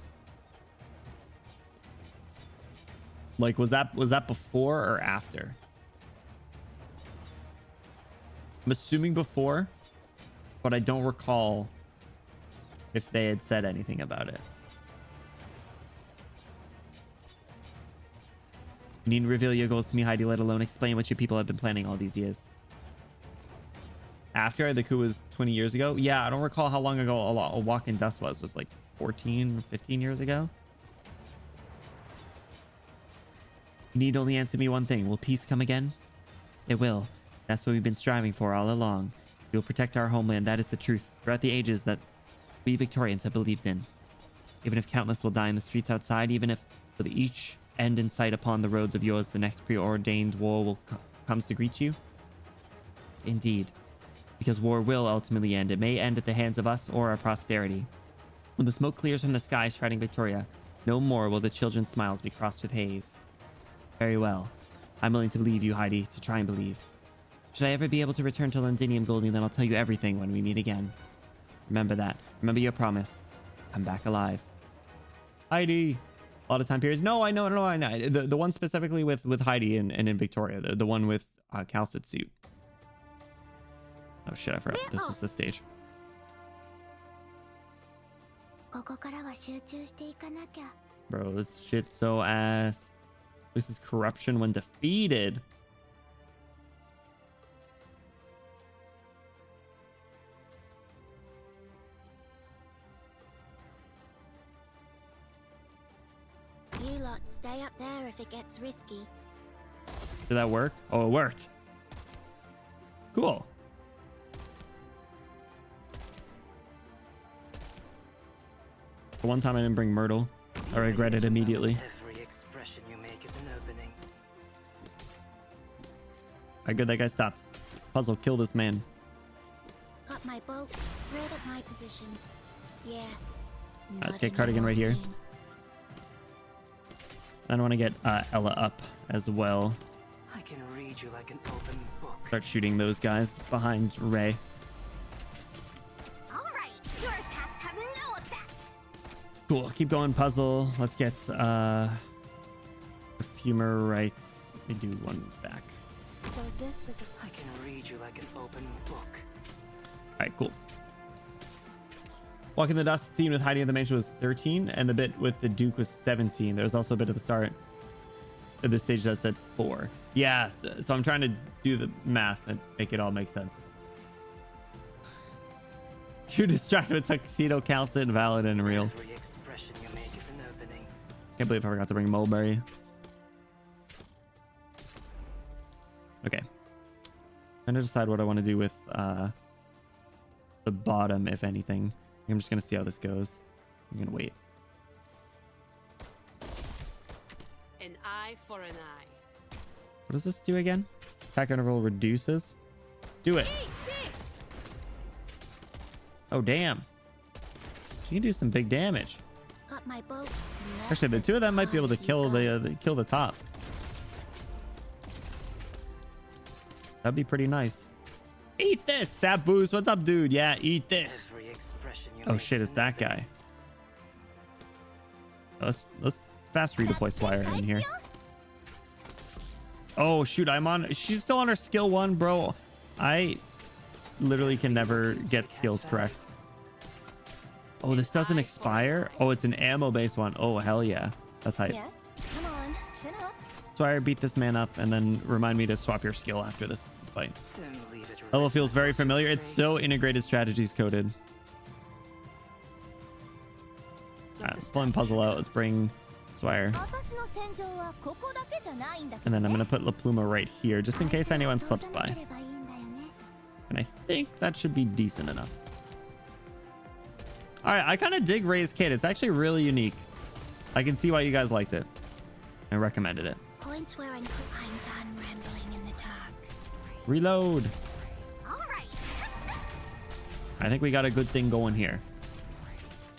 Like, was that before or after? I'm assuming before, but I don't recall if they had said anything about it. You needn't reveal your goals to me, Heidi, let alone explain what your people have been planning all these years. After the coup was 20 years ago? Yeah, I don't recall how long ago A Walk in Dust was. It was like 14, 15 years ago. You need only answer me one thing. Will peace come again? It will. That's what we've been striving for all along. We will protect our homeland. That is the truth throughout the ages that we Victorians have believed in. Even if countless will die in the streets outside, even if with each end in sight upon the roads of yours, the next preordained war comes to greet you. Indeed. Because war will ultimately end. It may end at the hands of us or our posterity. When the smoke clears from the sky shrouding Victoria, no more will the children's smiles be crossed with haze. Very well. I'm willing to believe you, Heidi, to try and believe. Should I ever be able to return to Londinium, Golding, then I'll tell you everything when we meet again. Remember that. Remember your promise. I'm back alive. Heidi! A lot of time periods. No, I know. The one specifically with Heidi and in Victoria. The one with Calcit suit. Oh shit, I forgot. This was the stage. Bro, this shit's so ass. This is corruption when defeated. You lot stay up there if it gets risky. Did that work? Oh, it worked. Cool. For one time I didn't bring Myrtle. I regret it immediately. Every expression you make is an opening. Alright, good, that guy stopped. Puzzle, kill this man. Got my bolts, thread at my position. Yeah, Let's get Cardigan right here. Then I want to get Ella up as well. I can read you like an open book. Start shooting those guys behind Ray. All right, your attacks have no effect. Cool. Keep going, puzzle. Let's get perfumer rights. Let me do one back. So this is I can read you like an open book. All right, cool. Walking the Dust scene with Heidi in the mansion was 13, and the bit with the Duke was 17. There's also a bit at the start of this stage that said 4. Yeah, so I'm trying to do the math and make it all make sense. Too distracted with tuxedo, calcit, valid, and real. Every expression you make is an opening. Can't believe I forgot to bring Mulberry. Okay. I'm gonna decide what I want to do with the bottom, if anything. I'm just gonna see how this goes. I'm gonna wait. An eye for an eye. What does this do again? Attack interval reduces. Do it. Oh damn. She can do some big damage. Got my boat. Actually, the two of them might be able to kill the top. That'd be pretty nice. Eat this, Sap Boost. What's up, dude? Yeah, eat this. Every expression you Oh make shit, is it's an that opening. guy. Let's fast redeploy Swire in here. Oh shoot, she's still on her skill 1, bro. I literally can never get skills correct. Oh, this doesn't expire. Oh, it's an ammo based one. Oh hell yeah, that's hype. yes. Come on, chin up. Swire, beat this man up and then remind me to swap your skill after this fight. Don't leave it Level written feels very across your familiar. It's so face. integrated strategies coded. Alright, let's pull puzzle out. Let's bring Swire. And then I'm going to put La Pluma right here, just in case anyone slips by. And I think that should be decent enough. Alright, I kind of dig Ray's kit. It's actually really unique. I can see why you guys liked it. I recommended it. Point where I'm done rambling in the dark. Reload. All right. I think we got a good thing going here.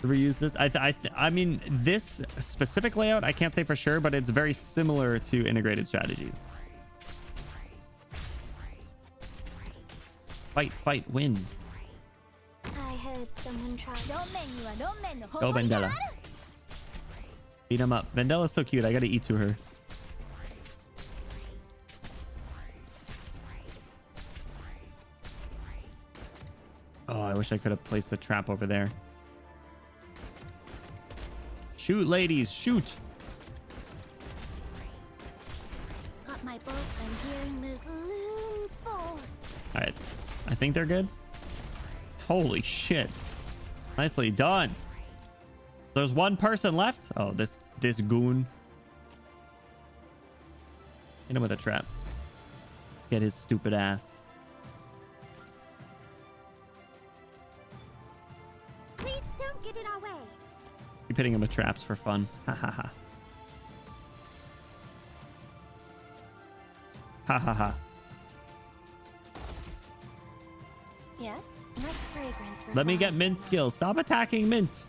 Ever use this? I mean, this specific layout, I can't say for sure, but it's very similar to integrated strategies. Fight, fight, win. I heard someone try. Go, Vendella. Beat him up. Vendella's so cute. I gotta eat to her. Oh, I wish I could have placed the trap over there. Shoot, ladies, shoot. Got my boat. I'm hearing movement. All right, I think they're good. Holy shit. Nicely done. There's one person left. Oh, this goon. Hit him with a trap. Get his stupid ass. Please don't get in our way. Keep hitting him with traps for fun. Ha ha ha. Ha ha ha. Yes, like fragrance. Let me get Mint skills. Stop attacking Mint.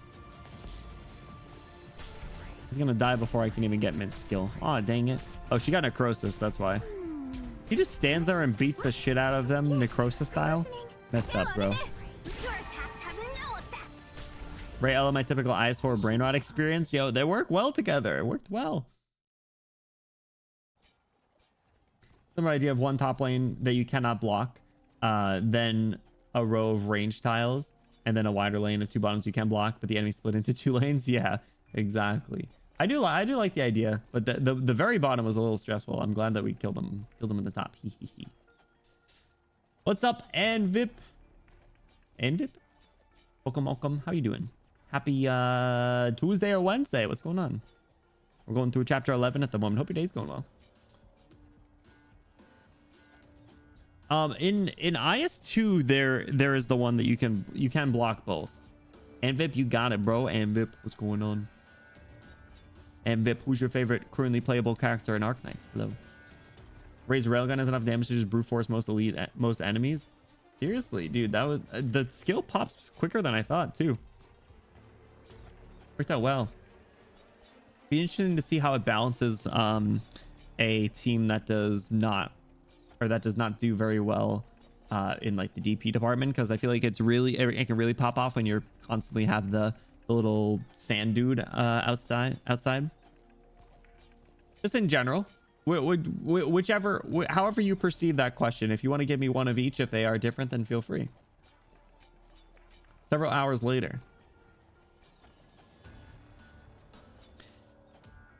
He's gonna die before I can even get Mint skill. Oh, dang it. Oh, she got necrosis. That's why. He just stands there and beats the shit out of them, necrosis style. Messed up, bro. Your attacks have no effect. Ray Ella, my typical IS4 brain rot experience. Yo, they work well together. It worked well. Similar idea of one top lane that you cannot block, then a row of range tiles, and then a wider lane of 2 bottoms you can block, but the enemy split into 2 lanes. Yeah, exactly. I do like the idea, but the very bottom was a little stressful. I'm glad that we killed him in the top. What's up, Anvip? Anvip? Welcome. How you doing? Happy Tuesday or Wednesday? What's going on? We're going through chapter 11 at the moment. Hope your day's going well. In IS2 there is the one that you can block both. Anvip, you got it, bro. Anvip, what's going on? Anvip, who's your favorite currently playable character in Arknights? Hello. Ray's railgun has enough damage to just brute force most enemies. Seriously, dude, that was the skill pops quicker than I thought too. Worked out well. Be interesting to see how it balances a team that does not do very well in like the DP department, because I feel like it can really pop off when you're constantly have the little sand dude outside. Just in general, however you perceive that question. If you want to give me one of each, if they are different, then feel free. Several hours later.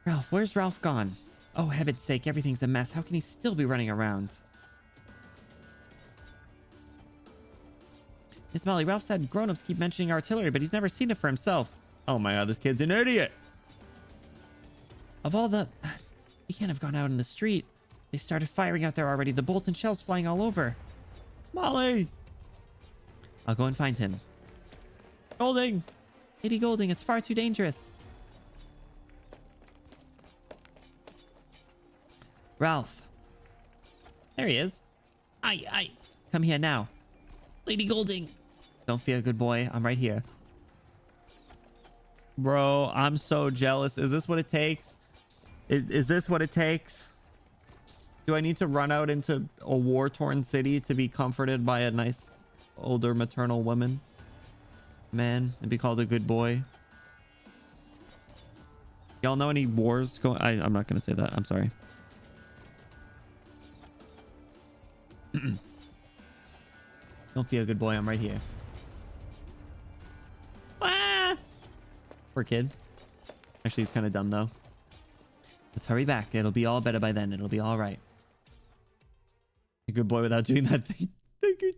Ralph, where's Ralph gone? Oh, heaven's sake, everything's a mess. How can he still be running around? Miss Molly, Ralph said grown-ups keep mentioning artillery, but he's never seen it for himself. Oh my god, this kid's an idiot. Of all the... He can't have gone out in the street. They started firing out there already. The bolts and shells flying all over. Molly! I'll go and find him. Golding! Lady Golding, it's far too dangerous. Ralph. There he is. I. Come here now. Lady Golding. Don't fear, good boy. I'm right here. Bro, I'm so jealous. Is this what it takes? Is this what it takes? Do I need to run out into a war-torn city to be comforted by a nice older maternal woman? Man, and be called a good boy? Y'all know any wars going? I'm not gonna say that. I'm sorry. Don't feel good boy. I'm right here. Ah! Poor kid. Actually, he's kind of dumb though. Let's hurry back. It'll be all better by then. It'll be all right. A good boy without doing that thing. Thank you,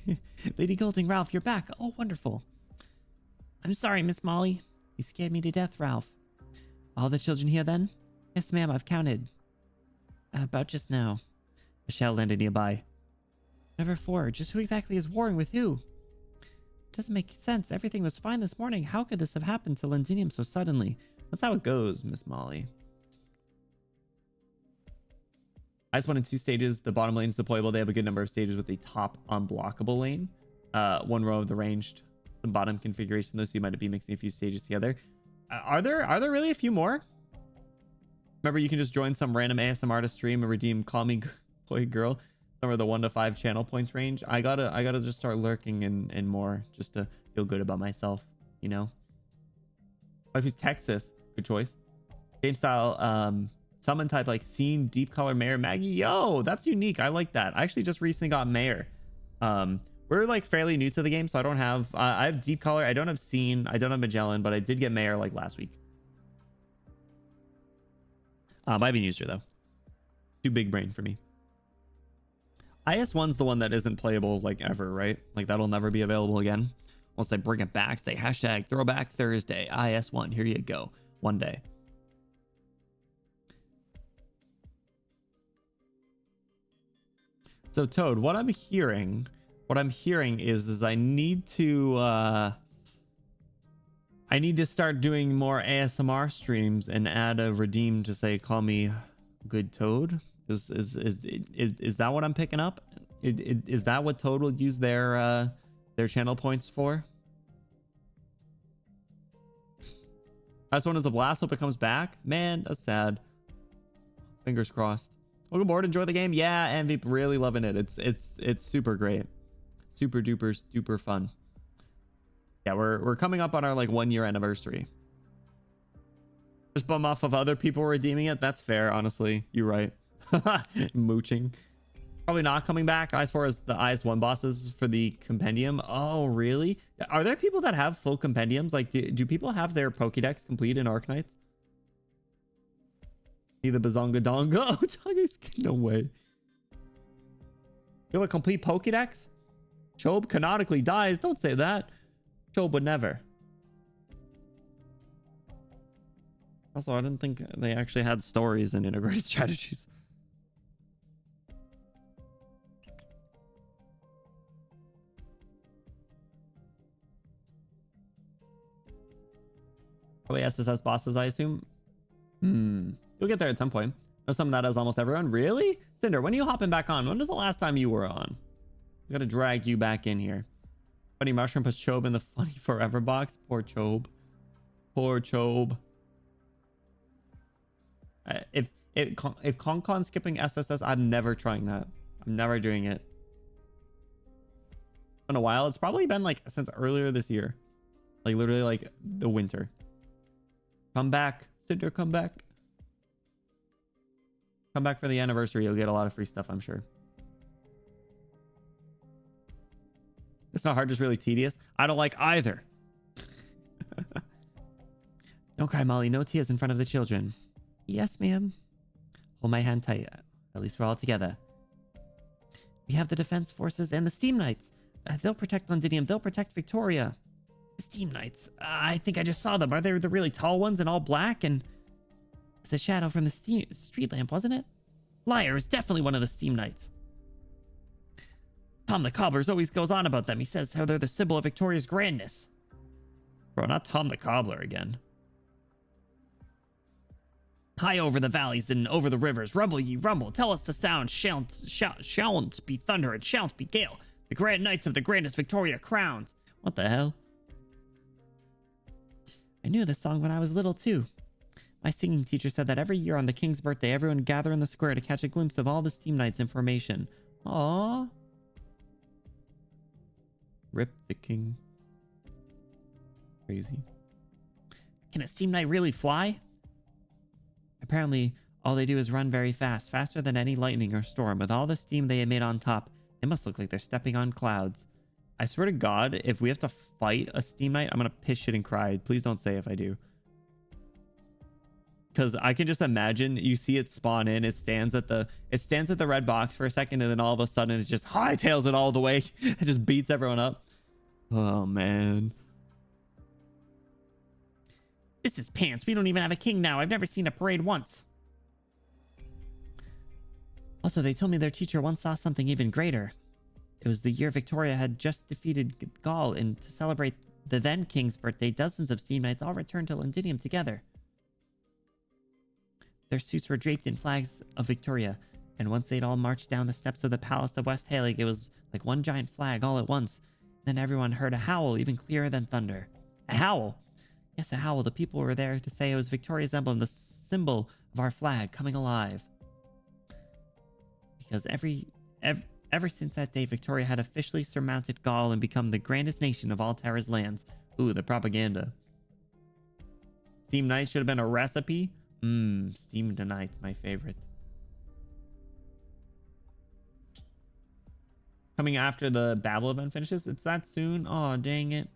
Toad. Lady Golding, Ralph, you're back. Oh, wonderful. I'm sorry, Miss Molly. You scared me to death, Ralph. All the children here then? Yes, ma'am. I've counted. About just now. A shell landed nearby. Never for. Just who exactly is warring with who? Doesn't make sense. Everything was fine this morning. How could this have happened to Londinium so suddenly? That's how it goes, Miss Molly. Ice 1 and 2 stages. The bottom lane is deployable. They have a good number of stages with a top unblockable lane. One row of the ranged. The bottom configuration, though, so you might be mixing a few stages together. Are there really a few more? Remember, you can just join some random ASMR to stream and redeem Call Me Boy Girl. Somewhere the 1 to 5 channel points range. I gotta just start lurking and more just to feel good about myself, you know. Wifey's Texas, good choice. Game style, summon type like Scene, Deep Color, Mayor, Maggie. Yo, that's unique. I like that. I actually just recently got Mayor. We're like fairly new to the game, so I don't have. I have Deep Color. I don't have Scene. I don't have Magellan, but I did get Mayor like last week. I haven't used her though. Too big brain for me. IS1's the one that isn't playable like ever, right? Like that'll never be available again. Once they bring it back, say hashtag Throwback Thursday, IS1. Here you go. One day. So Toad, what I'm hearing is I need to start doing more ASMR streams and add a redeem to say call me good Toad. Is that what I'm picking up? Is that what Toad will use their channel points for? Last one is a blast. Hope it comes back. Man, that's sad. Fingers crossed. Welcome aboard. Enjoy the game. Yeah, MVP, really loving it. It's super great. Super duper fun. Yeah, we're coming up on our like 1 year anniversary. Just bum off of other people redeeming it. That's fair, honestly. You're right. Mooching. Probably not coming back as far as the IS1 bosses for the compendium. Oh, really? Are there people that have full compendiums? Like, do people have their Pokédex complete in Arknights? See the Bazonga Donga? Oh, no way. You have a complete Pokédex? Chobe canonically dies. Don't say that. Chobe would never. Also, I didn't think they actually had stories and integrated strategies. Probably SSS bosses, I assume. You'll get there at some point. Know something that has almost everyone. Really? Cinder, when are you hopping back on? When was the last time you were on? I gotta drag you back in here. Funny Mushroom puts Chobe in the funny forever box. Poor Chobe. Poor Chobe. If Con skipping SSS, I'm never trying that. I'm never doing it. In a while, it's probably been like since earlier this year, like literally like the winter. Come back, Cinder, come back. Come back for the anniversary. You'll get a lot of free stuff, I'm sure. It's not hard, just really tedious. I don't like either. Don't cry, Molly. No tears in front of the children. Yes, ma'am. Hold my hand tight. At least we're all together. We have the Defense Forces and the Steam Knights. They'll protect Londinium. They'll protect Victoria. The Steam Knights. I think I just saw them. Are they the really tall ones in all black? And it's a shadow from the street lamp, wasn't it? Liar is definitely one of the Steam Knights. Tom the Cobbler always goes on about them. He says how they're the symbol of Victoria's grandness. Bro, not Tom the Cobbler again. High over the valleys and over the rivers, rumble ye rumble. Tell us the sound. Shalln't be thunder and shalln't be gale. The grand knights of the grandest Victoria crowned. What the hell? I knew this song when I was little too. My singing teacher said that every year on the king's birthday, everyone would gather in the square to catch a glimpse of all the Steam Knights information. Aww. Rip the king. Crazy. Can a Steam Knight really fly? Apparently, all they do is run very fast, faster than any lightning or storm. With all the steam they emit on top, it must look like they're stepping on clouds. I swear to God, if we have to fight a Steam Knight, I'm gonna piss shit and cry. Please don't say if I do. Because I can just imagine you see it spawn in, it stands at the red box for a second, and then all of a sudden it just hightails it all the way. It just beats everyone up. Oh man. This is pants. We don't even have a king now. I've never seen a parade once. Also, they told me their teacher once saw something even greater. It was the year Victoria had just defeated Gaul, and to celebrate the then king's birthday, dozens of Steam Knights all returned to Londinium together. Their suits were draped in flags of Victoria, and once they'd all marched down the steps of the Palace of West Halig, it was like one giant flag all at once. Then everyone heard a howl even clearer than thunder. A howl! Yes, a howl. The people were there to say it was Victoria's emblem, the symbol of our flag, coming alive. Because ever since that day, Victoria had officially surmounted Gaul and become the grandest nation of all Terra's lands. Ooh, the propaganda. Steam Knights should have been a recipe. Steam Knights, my favorite. Coming after the Babel event finishes? It's that soon? Oh, dang it.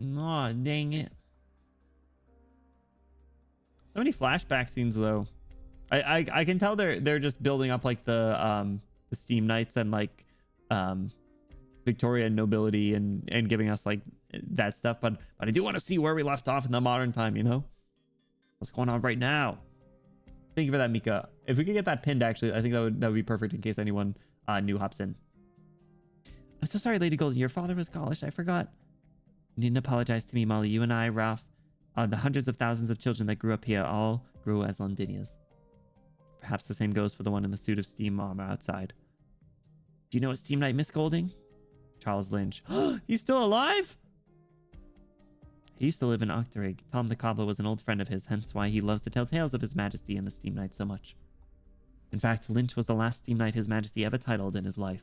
Oh, dang it. So many flashback scenes, though. I can tell they're just building up like the Steam Knights and like Victorian nobility and giving us like that stuff, but I do want to see where we left off in the modern time, you know? What's going on right now? Thank you for that, Mika. If we could get that pinned, actually, I think that would be perfect in case anyone new hops in. I'm so sorry, Lady Golden. Your father was Gaulish. I forgot. You needn't apologize to me, Molly. You and I, Ralph, the hundreds of thousands of children that grew up here all grew as Londinias. Perhaps the same goes for the one in the suit of steam armor outside. Do you know what Steam Knight Miss Golding? Charles Lynch. He's still alive? He used to live in Octarig. Tom the Cobbler was an old friend of his, hence why he loves to tell tales of His Majesty and the Steam Knight so much. In fact, Lynch was the last Steam Knight His Majesty ever titled in his life.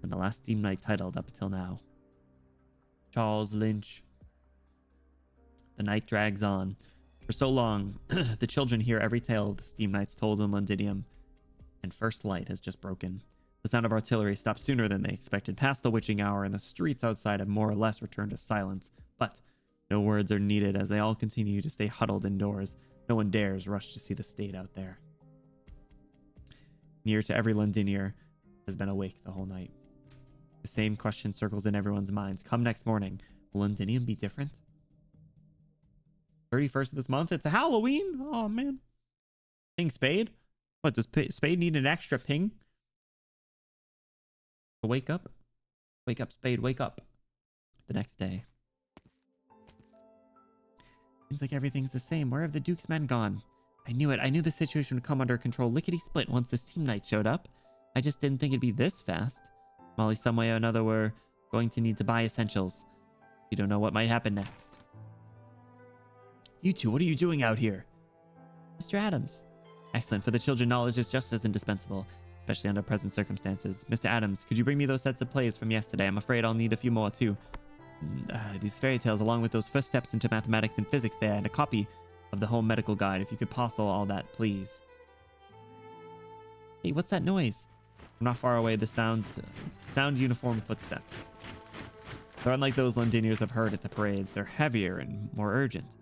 And the last Steam Knight titled up until now. Charles Lynch. The night drags on. For so long, the children hear every tale of the Steam Knights told in Londinium, and first light has just broken. The sound of artillery stopped sooner than they expected, past the witching hour, and the streets outside have more or less returned to silence. But no words are needed as they all continue to stay huddled indoors. No one dares rush to see the state out there. Near to every Londinier has been awake the whole night. The same question circles in everyone's minds. Come next morning, will Londinium be different? 31st of this month? It's a Halloween? Oh, man. Ping Spade? What, does Spade need an extra ping? Wake up. Wake up, Spade. Wake up. The next day. Seems like everything's the same. Where have the Duke's men gone? I knew it. I knew the situation would come under control lickety-split once the Steam Knight showed up. I just didn't think it'd be this fast. Molly, some way or another, we're going to need to buy essentials. We don't know what might happen next. You two, what are you doing out here? Mr. Adams. Excellent. For the children, knowledge is just as indispensable, especially under present circumstances. Mr. Adams, could you bring me those sets of plays from yesterday? I'm afraid I'll need a few more, too. These fairy tales, along with those first steps into mathematics and physics there, and a copy of the home medical guide. If you could parcel all that, please. Hey, what's that noise? From not far away, the sound uniform footsteps. They're unlike those Londonians have heard at the parades. They're heavier and more urgent.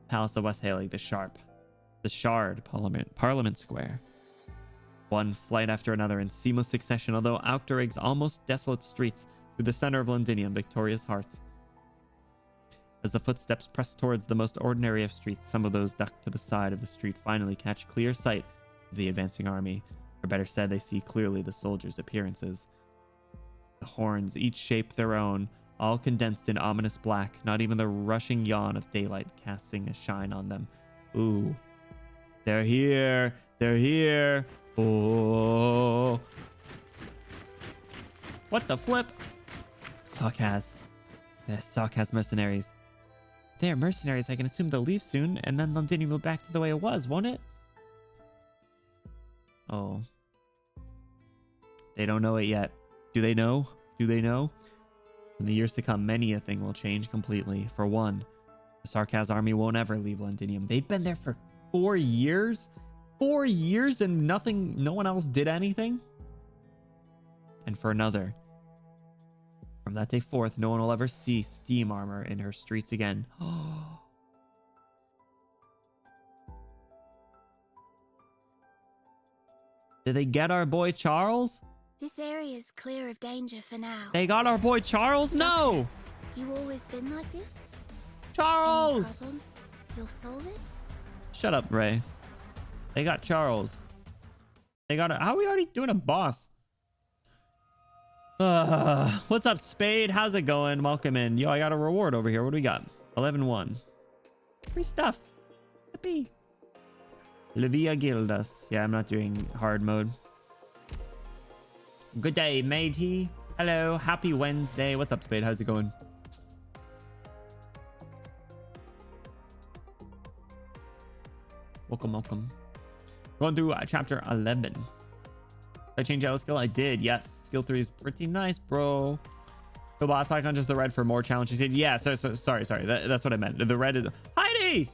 Palace of West Halig, the Shard, Parliament Square. One flight after another in seamless succession, although Auchterig's almost desolate streets through the center of Londinium, Victoria's heart. As the footsteps press towards the most ordinary of streets, some of those ducked to the side of the street finally catch clear sight of the advancing army. Or better said, they see clearly the soldiers' appearances. The horns, each shape their own, all condensed in ominous black, not even the rushing yawn of daylight casting a shine on them. Ooh. They're here! They're here! Oh! What the flip? Sarkaz. The Sarkaz mercenaries. They're mercenaries. I can assume they'll leave soon, and then Londinium will go back to the way it was, won't it? Oh. They don't know it yet. Do they know? Do they know? In the years to come, many a thing will change completely. For one, the Sarkaz army won't ever leave Londinium. They've been there for 4 years? 4 years and nothing, no one else did anything? And for another, from that day forth, no one will ever see steam armor in her streets again. Did they get our boy Charles? This area's clear of danger for now. They got our boy Charles? No! You always been like this? Charles! Any problem? You'll solve it? Shut up, Ray. They got Charles. They got how are we already doing a boss? What's up, Spade? How's it going? Welcome in. Yo, I got a reward over here. What do we got? 11-1. Free stuff. Yippee. Levia Gildas. Yeah, I'm not doing hard mode. Good day, matey. Hello. Happy Wednesday. What's up, Spade? How's it going? Welcome, welcome. Going through chapter 11. Did I change out skill? I did. Yes. Skill 3 is pretty nice, bro. The boss icon, just the red for more challenge. He said, yeah. Sorry. That's what I meant. The red is Heidi.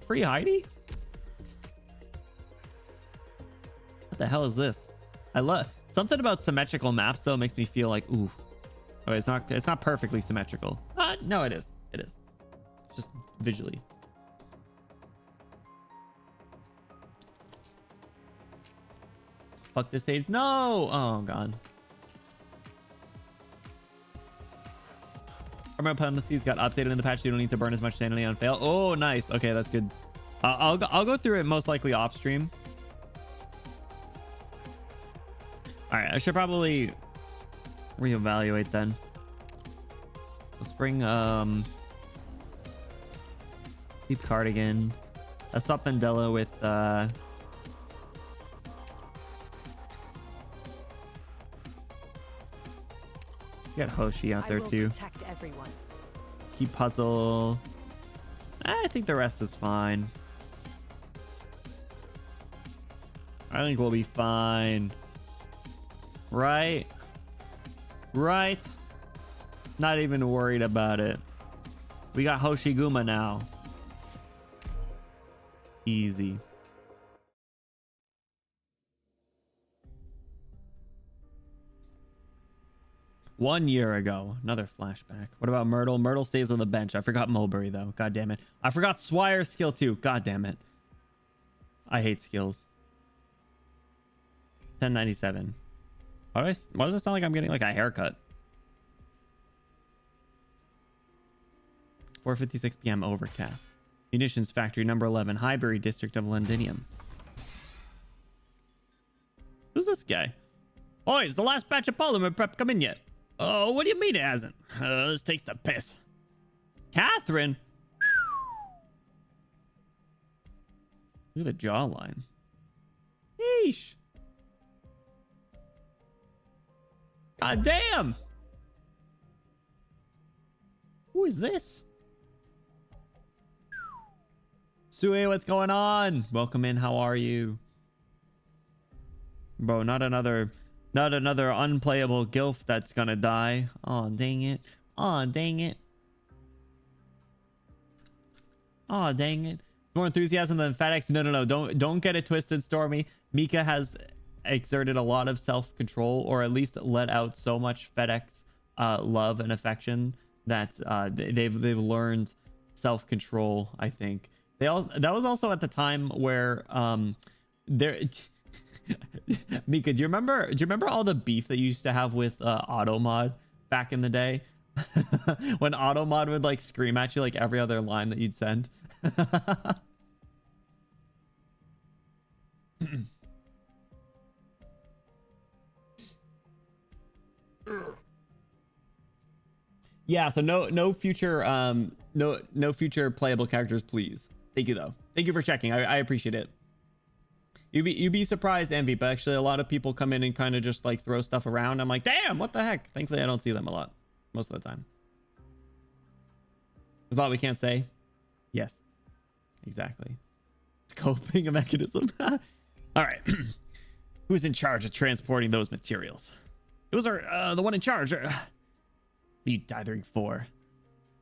Free Heidi? What the hell is this? I love something about symmetrical maps though makes me feel like ooh. Oh, it's not perfectly symmetrical. No, it is. It is. Just visually. Fuck this stage. No! Oh, God. Armor penalties got updated in the patch. So you don't need to burn as much sanity on fail. Oh, nice. Okay, that's good. I'll go through it most likely off stream. All right, I should probably reevaluate then. Let's bring Deep Cardigan. Let's swap Vendella with get Hoshi out there too. Protect everyone. Keep Puzzle. I think the rest is fine. I think we'll be fine. Right? Right? Not even worried about it. We got Hoshiguma now. Easy. One year ago. Another flashback. What about Myrtle? Myrtle stays on the bench. I forgot Mulberry, though. God damn it. I forgot Swire's skill, too. God damn it. I hate skills. 1097. Why does it sound like I'm getting like a haircut? 4:56 p.m. overcast. Munitions factory number 11, Highbury district of Londinium. Who's this guy? Oh, is the last batch of polymer prep come in yet? Oh, what do you mean it hasn't? This takes the piss. Catherine? Look at the jawline. Yeesh. God damn. Who is this? Sue, what's going on? Welcome in. How are you? Bro, not another unplayable gilf that's gonna die. Oh, dang it. Oh, dang it. Oh, dang it. More enthusiasm than FedEx. No. Don't get it twisted, Stormy. Mika has exerted a lot of self-control, or at least let out so much FedEx love and affection that they've learned self-control, I think. That was also at the time where there Mika, do you remember all the beef that you used to have with Automod back in the day? When Automod would like scream at you like every other line that you'd send. Yeah, so no future no future playable characters, please. Thank you though. Thank you for checking. I appreciate it. You'd be surprised, Envy, but actually a lot of people come in and kind of just like throw stuff around. I'm like, damn, what the heck? Thankfully I don't see them a lot most of the time. There's a lot we can't say. Yes, exactly. It's a coping mechanism. All right. Who's in charge of transporting those materials? It was the one in charge. What are you dithering for?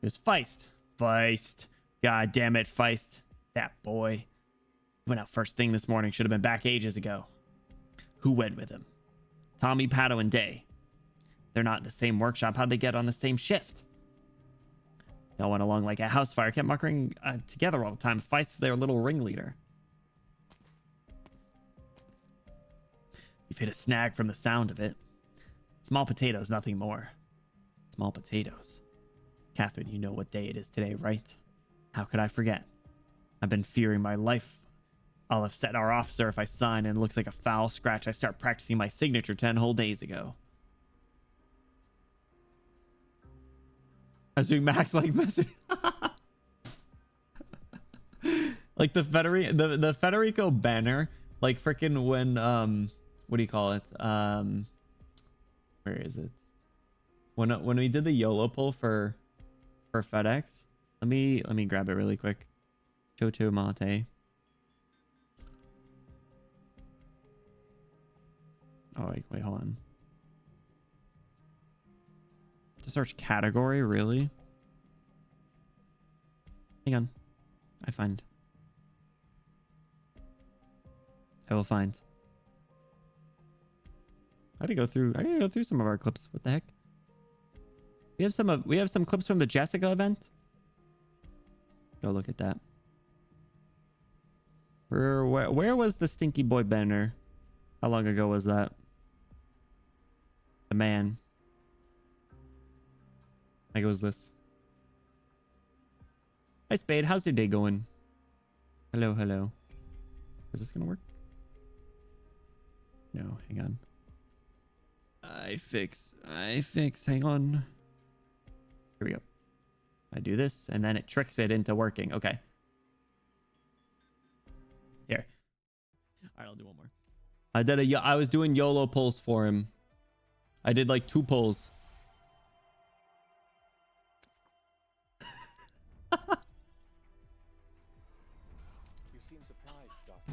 It was Feist. Feist. God damn it, Feist. That boy. He went out first thing this morning. Should have been back ages ago. Who went with him? Tommy, Pato, and Day. They're not in the same workshop. How'd they get on the same shift? They all went along like a house fire. Kept muckering together all the time. Feist's their little ringleader. You've hit a snag from the sound of it. Small potatoes, nothing more. Small potatoes. Catherine, you know what day it is today, right? How could I forget? I've been fearing my life. I'll have set our officer if I sign and it looks like a foul scratch. I start practicing my signature 10 whole days ago. I was doing Max like message. Like the Federico banner, like freaking when what do you call it? Where is it? When we did the YOLO poll for FedEx. Let me grab it really quick. Choto Mate. Oh wait, hold on. To search category, really? Hang on. I will find. I gotta go through some of our clips. What the heck? We have some clips from the Jessica event. Go look at that. Where was the Stinky Boy banner? How long ago was that? The man. I think it was this. Hi Spade, how's your day going? Hello. Is this gonna work? No, hang on. I fix. Hang on. Here we go. I do this, and then it tricks it into working. Okay. Here. All right, I'll do one more. I was doing YOLO polls for him. I did like 2 polls. You seem surprised, Doctor.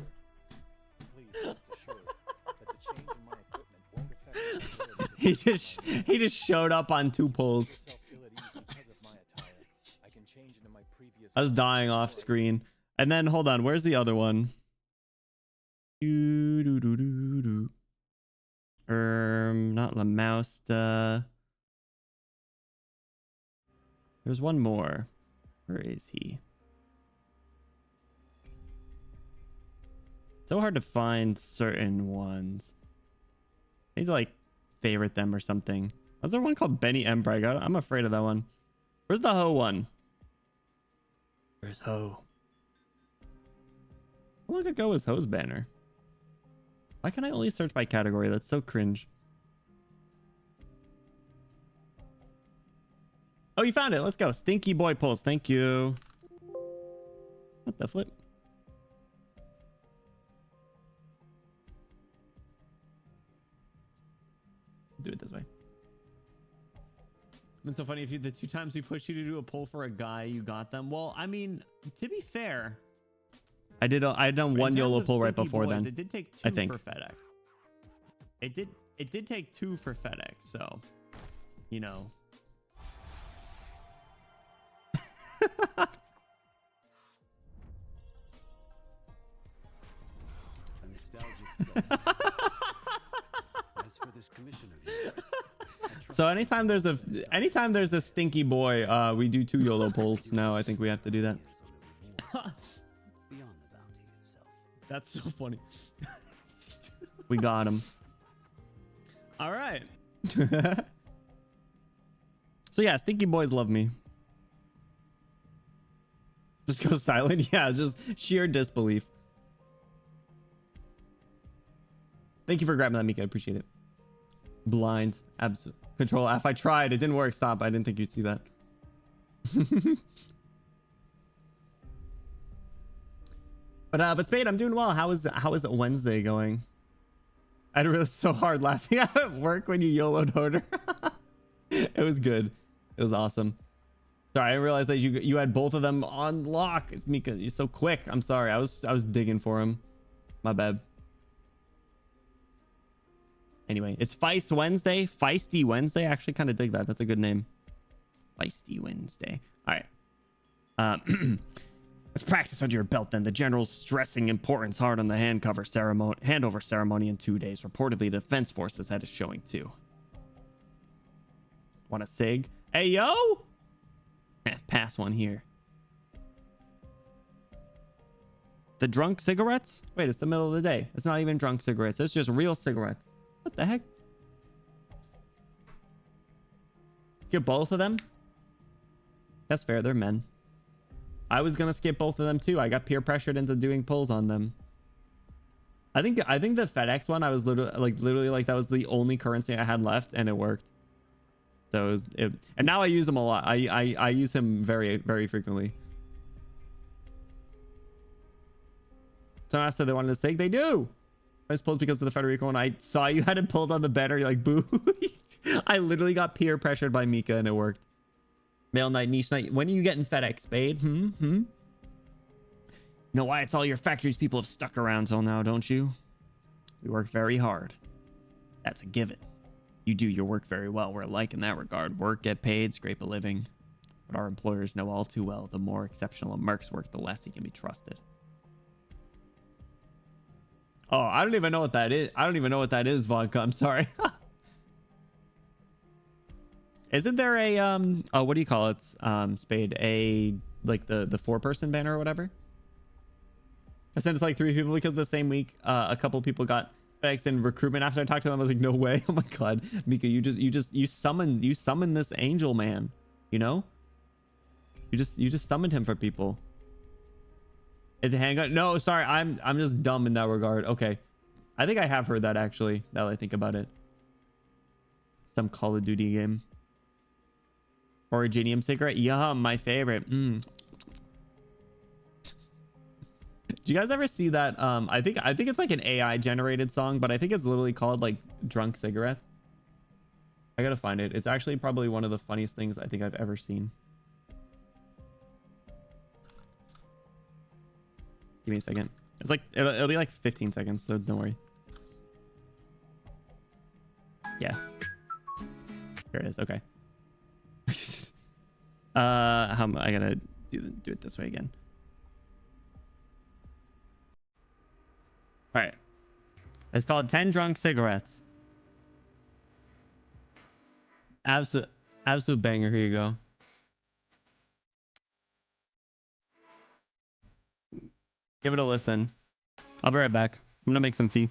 Please rest assured that the change in my equipment won't affect my ability he just showed up on 2 polls. I was dying off screen. And then hold on, where's the other one? Not Lamausta. There's one more. Where is he? So hard to find certain ones. I need to like favorite them or something. Was there one called Benny M. Bragg? I'm afraid of that one. Where's the Ho one? Where's Ho? How long ago was Ho's banner? Why can I only search by category? That's so cringe. Oh, you found it. Let's go. Stinky Boy Pulse. Thank you. What the flip? Do it this way. It's so funny if you, the 2 times we pushed you to do a poll for a guy, you got them. Well, I mean, to be fair, I had done one YOLO poll right before then. It did take 2 I think for FedEx. It did take 2 for FedEx, so you know. A nostalgic place. As for this commission of yours, So anytime there's a stinky boy, we do 2 YOLO polls. Now I think we have to do that. beyond the bounty itself. That's so funny. We got him. All right. So yeah, stinky boys love me. Just go silent. Yeah, just sheer disbelief. Thank you for grabbing that, Mika. I appreciate it. Blind. Absolute. Control F. I tried. It didn't work. Stop. I didn't think you'd see that. But Spade, I'm doing well. How is it Wednesday going? I had really so hard laughing at work when you YOLO'd Hoarder. It was good. It was awesome. Sorry, I didn't realize that you had both of them on lock. It's Mika. You're so quick. I'm sorry. I was digging for him. My bad. Anyway, it's Feist Wednesday. Feisty Wednesday. I actually kind of dig that. That's a good name. Feisty Wednesday. All right. Let's practice under your belt then. The general's stressing importance hard on the handover ceremony in 2 days. Reportedly, Defense Forces had a showing too. Want a cig? Hey, yo! Pass one here. The drunk cigarettes? Wait, it's the middle of the day. It's not even drunk cigarettes. It's just real cigarettes. What the heck? Get both of them? That's fair. They're men. I was gonna skip both of them too. I got peer pressured into doing pulls on them. I think the FedEx one, I was literally like that was the only currency I had left, and it worked. So and now I use him a lot. I use him very, very frequently. Someone asked if they wanted to sig. They do. I suppose because of the Federico one, I saw you had it pulled on the banner. You're like, boo. I literally got peer pressured by Mika and it worked. Mail night, niche night. When are you getting FedEx, Spade? You know why it's all your factories people have stuck around till now, don't you? We work very hard. That's a given. You do your work very well. We're alike in that regard. Work, get paid, scrape a living. But our employers know all too well, the more exceptional a merc's work, the less he can be trusted. Oh, I don't even know what that is. I don't even know what that is, Vodka. I'm sorry. Isn't there a what do you call it, Spade? Like the 4-person banner or whatever? I sent it to like 3 people because the same week a couple people got FedEx in recruitment. After I talked to them, I was like, no way. Oh my god, Mika, you summoned this angel man, you know? You just summoned him for people. It's a handgun. No, sorry, I'm just dumb in that regard. Okay. I think I have heard that actually, now that I think about it. Some Call of Duty game. Originium cigarette. Yum, my favorite. Do you guys ever see that? I think it's like an AI generated song, but I think it's literally called like Drunk Cigarettes. I gotta find it. It's actually probably one of the funniest things I think I've ever seen. Give me a second. It's like it'll be like 15 seconds, so don't worry. Yeah. Here it is. Okay. I gotta do it this way again. All right. It's called 10 Drunk Cigarettes. Absolute banger. Here you go. Give it a listen. I'll be right back. I'm gonna make some tea.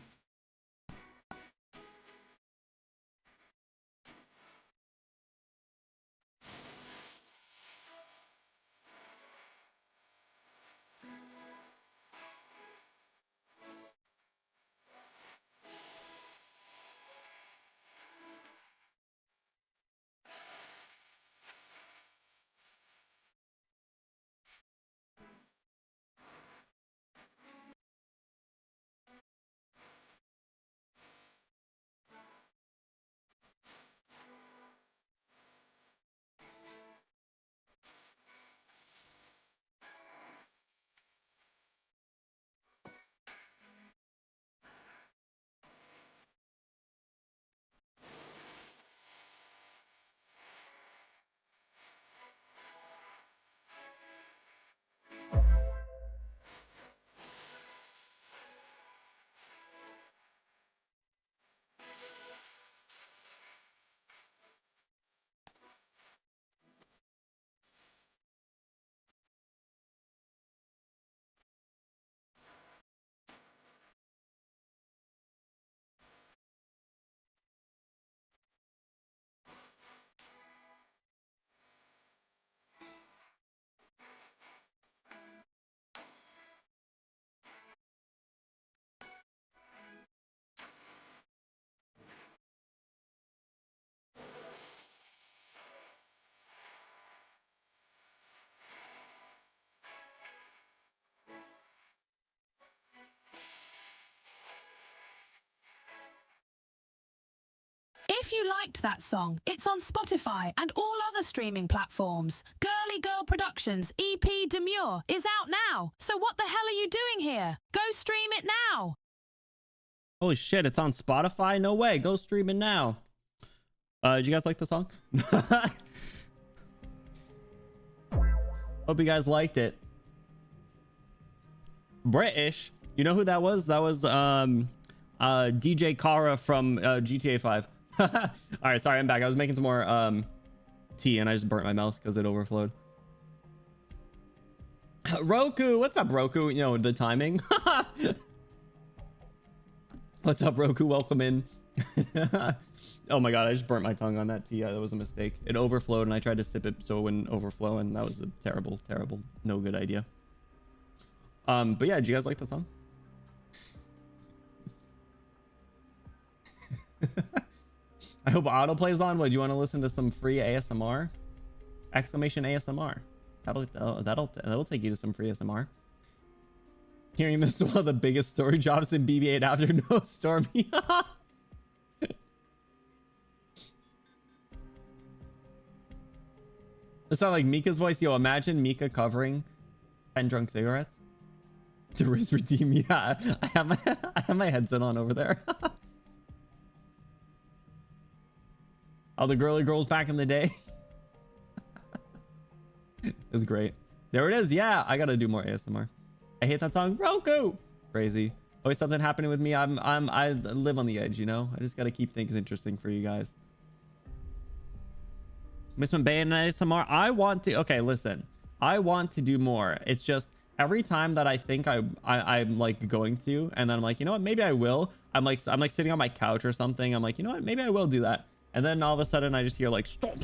you liked that song. It's on Spotify and all other streaming platforms. Girly Girl Productions EP Demure is out now. So what the hell are you doing here? Go stream it now. Holy shit, it's on Spotify? No way. Go stream it now. Did you guys like the song? Hope you guys liked it. British. You know who that was? That was DJ Kara from GTA 5. All right, sorry, I'm back. I was making some more tea and I just burnt my mouth because it overflowed. Roku, what's up, Roku? You know, the timing. What's up, Roku? Welcome in. Oh my god, I just burnt my tongue on that tea. That was a mistake. It overflowed and I tried to sip it so it wouldn't overflow, and that was a terrible, no good idea. But yeah, did you guys like the song? I hope autoplay's on. What, do you want to listen to some free ASMR? Exclamation ASMR. That'll take you to some free ASMR. Hearing this is one of the biggest story drops in BB-8 after No Stormy. It sounds like Mika's voice. Yo, imagine Mika covering 10 Drunk Cigarettes. The Riz Redeem. Yeah, I have my headset on over there. All the girly girls back in the day. It was great. There it is. Yeah, I gotta do more ASMR. I hate that song. Roku. Crazy. Always something happening with me. I live on the edge, you know. I just gotta keep things interesting for you guys. Miss Bay and ASMR. I want to. Okay, listen. I want to do more. It's just every time that I think I'm like going to, and then I'm like, you know what? Maybe I will. I'm like sitting on my couch or something. I'm like, you know what? Maybe I will do that. And then all of a sudden I just hear like stomp,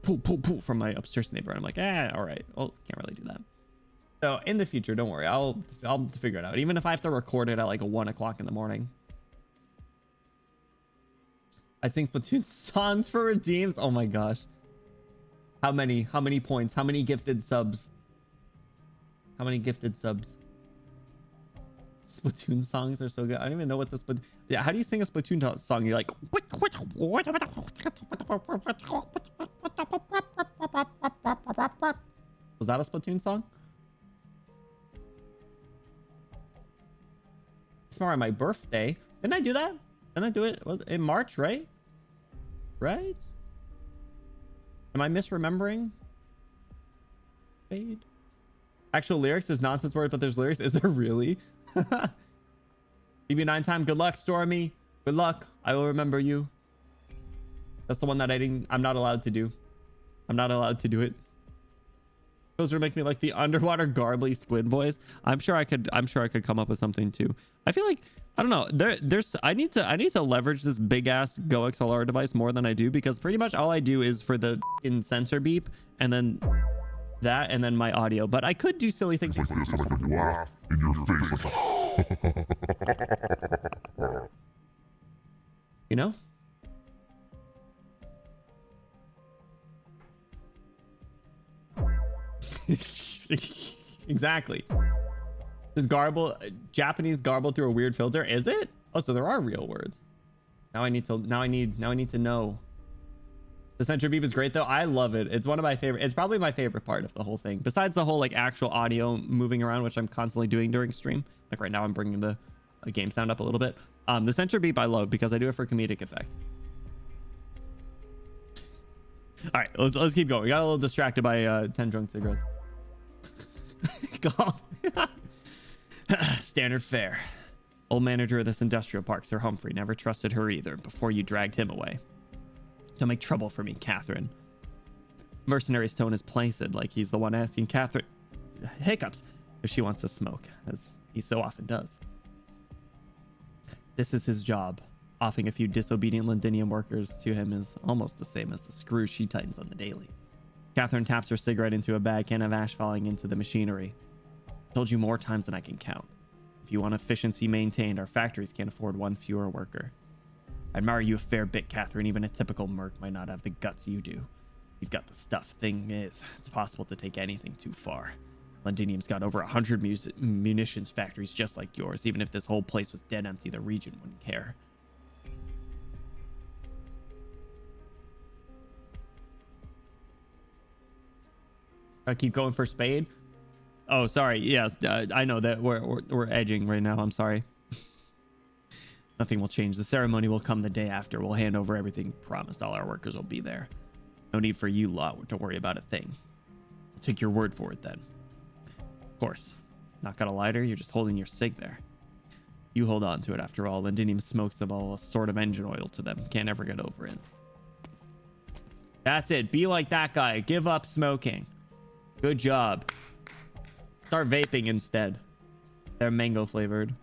poo, poo, poo from my upstairs neighbor. And I'm like, all right. Well, can't really do that. So in the future, don't worry. I'll figure it out. Even if I have to record it at like 1 o'clock in the morning. I sing Splatoon songs for redeems. Oh my gosh. How many points? How many gifted subs? How many gifted subs? Splatoon songs are so good. I don't even know what the Splatoon... Yeah, how do you sing a Splatoon song? You're like... Was that a Splatoon song? Tomorrow, my birthday. Didn't I do that? Didn't I do it? Was it in March, right? Right? Am I misremembering? Fade. Actual lyrics? There's nonsense words, but there's lyrics. Is there really? BB9 time. Good luck, Stormy. Good luck. I will remember you. That's the one that I'm not allowed to do. I'm not allowed to do it. Those would make me like the underwater garbly squid voice. I'm sure I could come up with something too. I feel like, I don't know. I need to leverage this big ass Go XLR device more than I do, because pretty much all I do is for the sensor beep and then that and then my audio. But I could do silly things. Like this, like laugh in your face. You know? Exactly. Just garble, Japanese garble through a weird filter. Is it? Oh, so there are real words. Now I need to know. The center beep is great though. I love it. It's one of my favorite. It's probably my favorite part of the whole thing. Besides the whole like actual audio moving around, which I'm constantly doing during stream. Like right now I'm bringing the game sound up a little bit. The center beep I love because I do it for comedic effect. All right, let's keep going. We got a little distracted by 10 drunk cigarettes. Golf. Standard fare. Old manager of this industrial park, Sir Humphrey, never trusted her either before you dragged him away. Don't make trouble for me, Catherine. Mercenary's tone is placid, like he's the one asking Catherine hiccups if she wants to smoke, as he so often does. This is his job. Offing a few disobedient Londinium workers to him is almost the same as the screws she tightens on the daily. Catherine taps her cigarette into a bag, can of ash falling into the machinery. Told you more times than I can count. If you want efficiency maintained, our factories can't afford one fewer worker. I admire you a fair bit, Catherine. Even a typical merc might not have the guts you do. You've got the stuff. Thing is, it's possible to take anything too far. Londinium's got over 100 munitions factories just like yours. Even if this whole place was dead empty, the region wouldn't care. I keep going for spade. Oh, sorry. Yeah, I know that we're edging right now. I'm sorry. Nothing will change. The ceremony will come the day after. We'll hand over everything. Promised all our workers will be there. No need for you lot to worry about a thing. I'll take your word for it then. Of course. Not got a lighter. You're just holding your cig there. You hold on to it after all. Londinium smokes of all sort of engine oil to them. Can't ever get over it. That's it. Be like that guy. Give up smoking. Good job. Start vaping instead. They're mango flavored.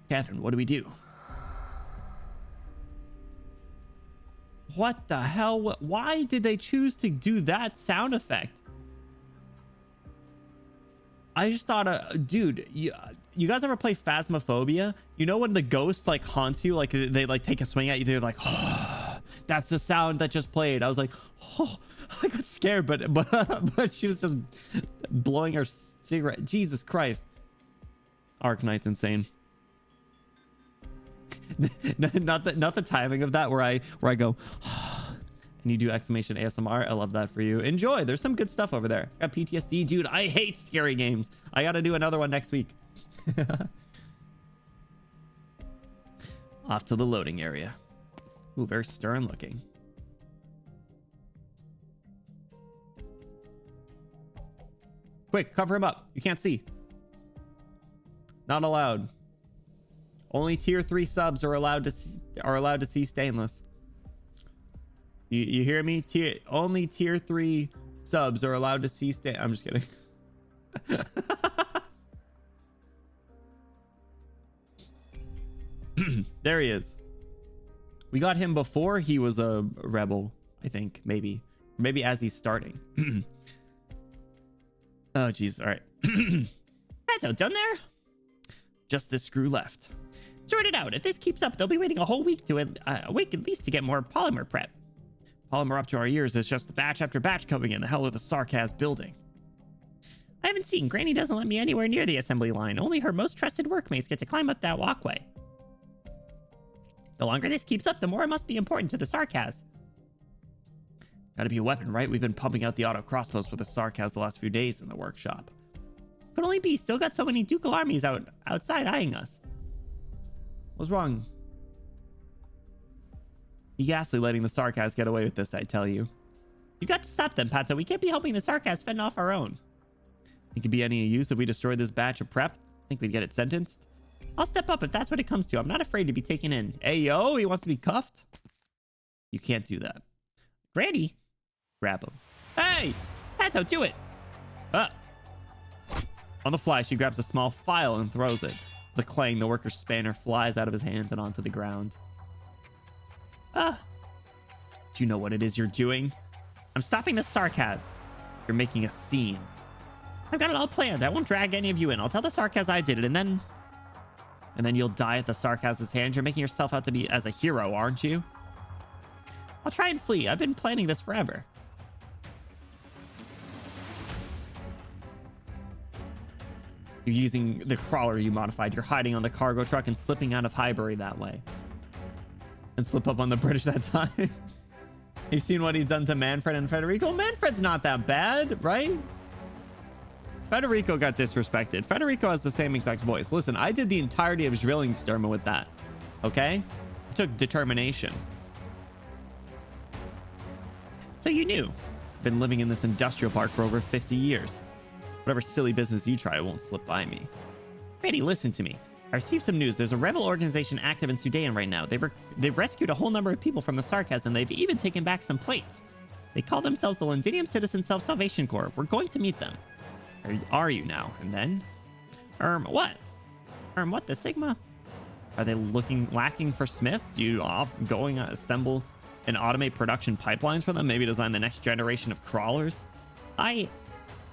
Catherine, what do we do? What the hell? Why did they choose to do that sound effect? I just thought, dude, you guys ever play Phasmophobia? You know when the ghost like haunts you, like they like take a swing at you, they're like, oh, that's the sound that just played. I was like, oh, I got scared, but she was just blowing her cigarette. Jesus Christ. Arknights insane. not the timing of that where I go and you do exclamation ASMR. I love that for you. Enjoy. There's some good stuff over there. Got PTSD, dude. I hate scary games. I gotta do another one next week. Off to the loading area. Ooh, very stern looking. Quick, cover him up. You can't see. Not allowed. Only tier 3 subs are allowed to see stainless. You hear me? Only tier 3 subs are allowed to see stain. I'm just kidding. There he is. We got him before he was a rebel, I think. Maybe as he's starting. Oh jeez. All right. That's all done there. Just this screw left. Sort it out. If this keeps up, they'll be waiting a whole week a week at least to get more polymer prep. Polymer up to our ears is just batch after batch coming in. The hell with the Sarkaz building. I haven't seen. Granny doesn't let me anywhere near the assembly line. Only her most trusted workmates get to climb up that walkway. The longer this keeps up, the more it must be important to the Sarkaz. Gotta be a weapon, right? We've been pumping out the auto crossbows for the Sarkaz the last few days in the workshop. Could only be. Still got so many ducal armies outside eyeing us. What's wrong? You ghastly letting the Sarkaz get away with this, I tell you. You got to stop them, Pato. We can't be helping the Sarkaz fend off our own. Think it'd be any use if we destroyed this batch of prep? Think we'd get it sentenced? I'll step up if that's what it comes to. I'm not afraid to be taken in. Hey, yo, he wants to be cuffed? You can't do that. Granny? Grab him. Hey! Pato, do it! On the fly, she grabs a small file and throws it. The clang, the worker's spanner flies out of his hands and onto the ground. Do you know what it is you're doing? I'm stopping the Sarkaz. You're making a scene. I've got it all planned. I won't drag any of you in. I'll tell the Sarkaz I did it, and then you'll die at the Sarkaz's hands. You're making yourself out to be as a hero, aren't you? I'll try and flee. I've been planning this forever. You're using the crawler you modified. You're hiding on the cargo truck and slipping out of Highbury that way. And slip up on the British that time. You've seen what he's done to Manfred and Federico? Manfred's not that bad, right? Federico got disrespected. Federico has the same exact voice. Listen, I did the entirety of Zwillingstürme with that. Okay? It took determination. So you knew. Been living in this industrial park for over 50 years. Whatever silly business you try, it won't slip by me. Brady, listen to me. I received some news. There's a rebel organization active in Sudan right now. They've rescued a whole number of people from the Sarkaz, and they've even taken back some plates. They call themselves the Londinium Citizen Self-Salvation Corps. We're going to meet them. Are you now? And then? What? What? The Sigma? Are they lacking for smiths? You off going assemble and automate production pipelines for them? Maybe design the next generation of crawlers? I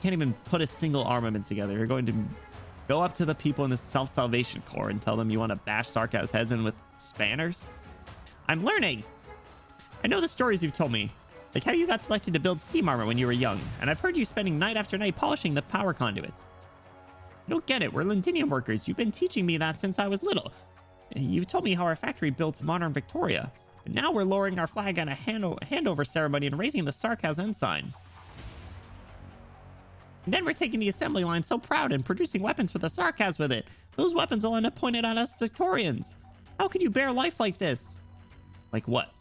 can't even put a single armament together. You're going to go up to the people in the Self-Salvation Corps and tell them you want to bash Sarkaz heads in with spanners? I'm learning. I know the stories you've told me. Like how you got selected to build steam armor when you were young, and I've heard you spending night after night polishing the power conduits. I don't get it. We're Londinium workers. You've been teaching me that since I was little. You've told me how our factory built modern Victoria, but now we're lowering our flag at a handover ceremony and raising the Sarkaz ensign. And then we're taking the assembly line so proud and producing weapons with a sarcasm with it. Those weapons will end up pointed at us Victorians. How could you bear life like this? Like what?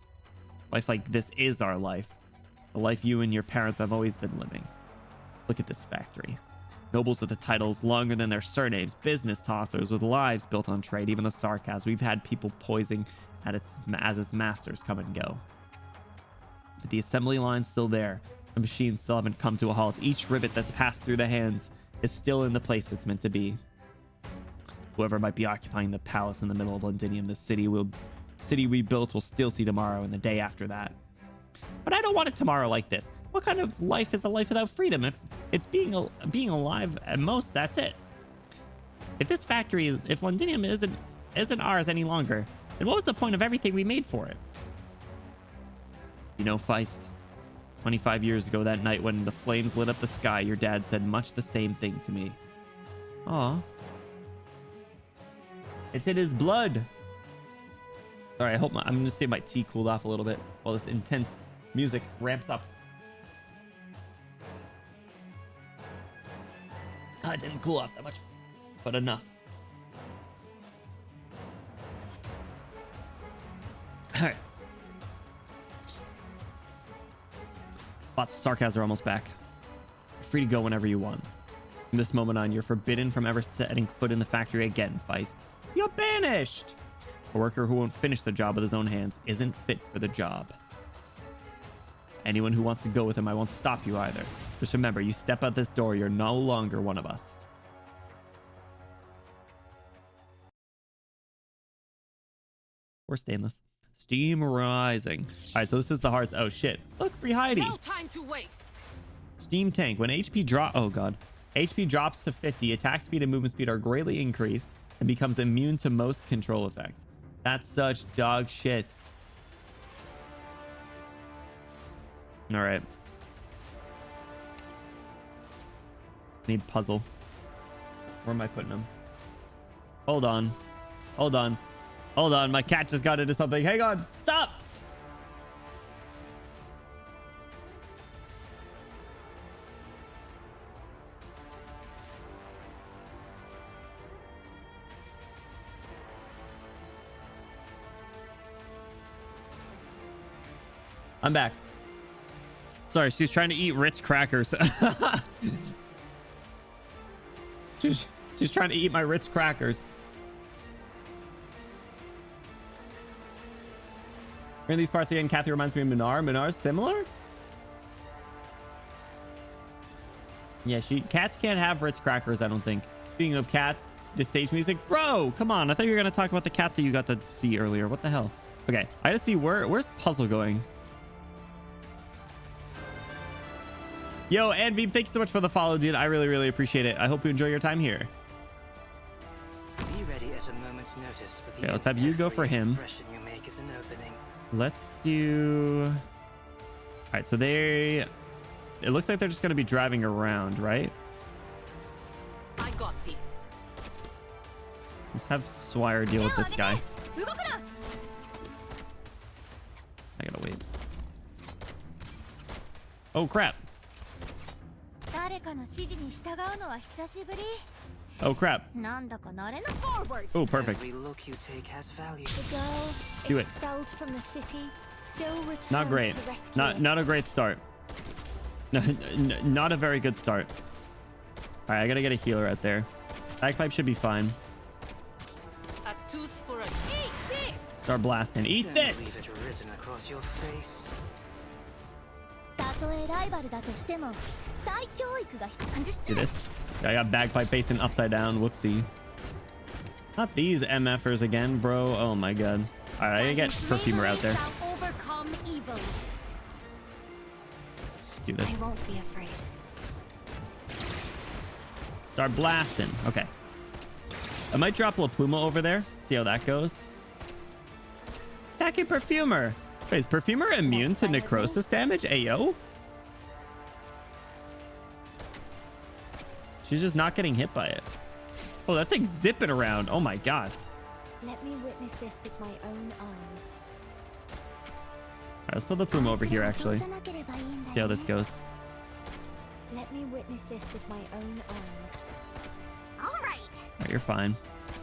Life like this is our life. The life you and your parents have always been living. Look at this factory. Nobles with the titles longer than their surnames. Business tossers with lives built on trade. Even the sarcasm. We've had people poising at as its masters come and go. But the assembly line's still there. The machines still haven't come to a halt. Each rivet that's passed through the hands is still in the place it's meant to be. Whoever might be occupying the palace in the middle of Londinium, the city we built will still see tomorrow and the day after that. But I don't want it tomorrow like this. What kind of life is a life without freedom? If it's being alive at most, that's it. If this factory is, if Londinium isn't ours any longer, then what was the point of everything we made for it? You know, Feist, 25 years ago that night when the flames lit up the sky, your dad said much the same thing to me. Aw. It's in his blood. All right, I'm gonna say my tea cooled off a little bit while this intense music ramps up. It didn't cool off that much, but enough. All right. Lots of sarcasm are almost back. You're free to go whenever you want. From this moment on, you're forbidden from ever setting foot in the factory again, Feist. You're banished! A worker who won't finish the job with his own hands isn't fit for the job. Anyone who wants to go with him, I won't stop you either. Just remember, you step out this door, you're no longer one of us. Or stainless. Steam rising. All right, so this is the hearts. Oh shit! Look, free Heidi. No time to waste. Steam tank. When HP drop. Oh god. HP drops to 50. Attack speed and movement speed are greatly increased and becomes immune to most control effects. That's such dog shit. All right. Need puzzle. Where am I putting him? Hold on. Hold on. Hold on. My cat just got into something. Hang on. Stop. I'm back. Sorry, she's trying to eat Ritz crackers. she's trying to eat my Ritz crackers. In these parts again, Kathy reminds me of Minar. Minar's similar? Yeah, cats can't have Ritz crackers, I don't think. Speaking of cats, the stage music. Bro, come on. I thought you were going to talk about the cats that you got to see earlier. What the hell? Okay, I gotta see where's puzzle going? Yo, Anveep, thank you so much for the follow, dude. I really, really appreciate it. I hope you enjoy your time here. Be ready at a moment's notice for the Okay, let's have you go for him. you make as an opening. Let's do... All right, so it looks like they're just going to be driving around, right? I got this. Let's have Swire deal with this guy. I gotta wait. Oh, crap. Oh, crap. Oh, perfect. Every look you take has value. The girl Do it. expelled from the city still returns Not great. to rescue Not a great start. No, not a very good start. All right, I gotta get a healer out there. Bagpipe should be fine. A tooth for a... Eat this! Start blasting. Eat Don't this! leave it written across your face. Do this. I got bagpipe facing upside down. Whoopsie. Not these MFers again, bro. Oh my god. All right, I gotta get Perfumer out there. Just do this. I won't be afraid. Start blasting. Okay. I might drop La Pluma over there. See how that goes. Attacking Perfumer. Wait, is Perfumer immune to necrosis damage? Ayo. She's just not getting hit by it. Oh, that thing's zipping around. Oh my god. Let me witness this with my own eyes. All right, let's put the Pluma over here, actually. See how this goes. Let me witness this with my own eyes. All right. Alright, you're fine.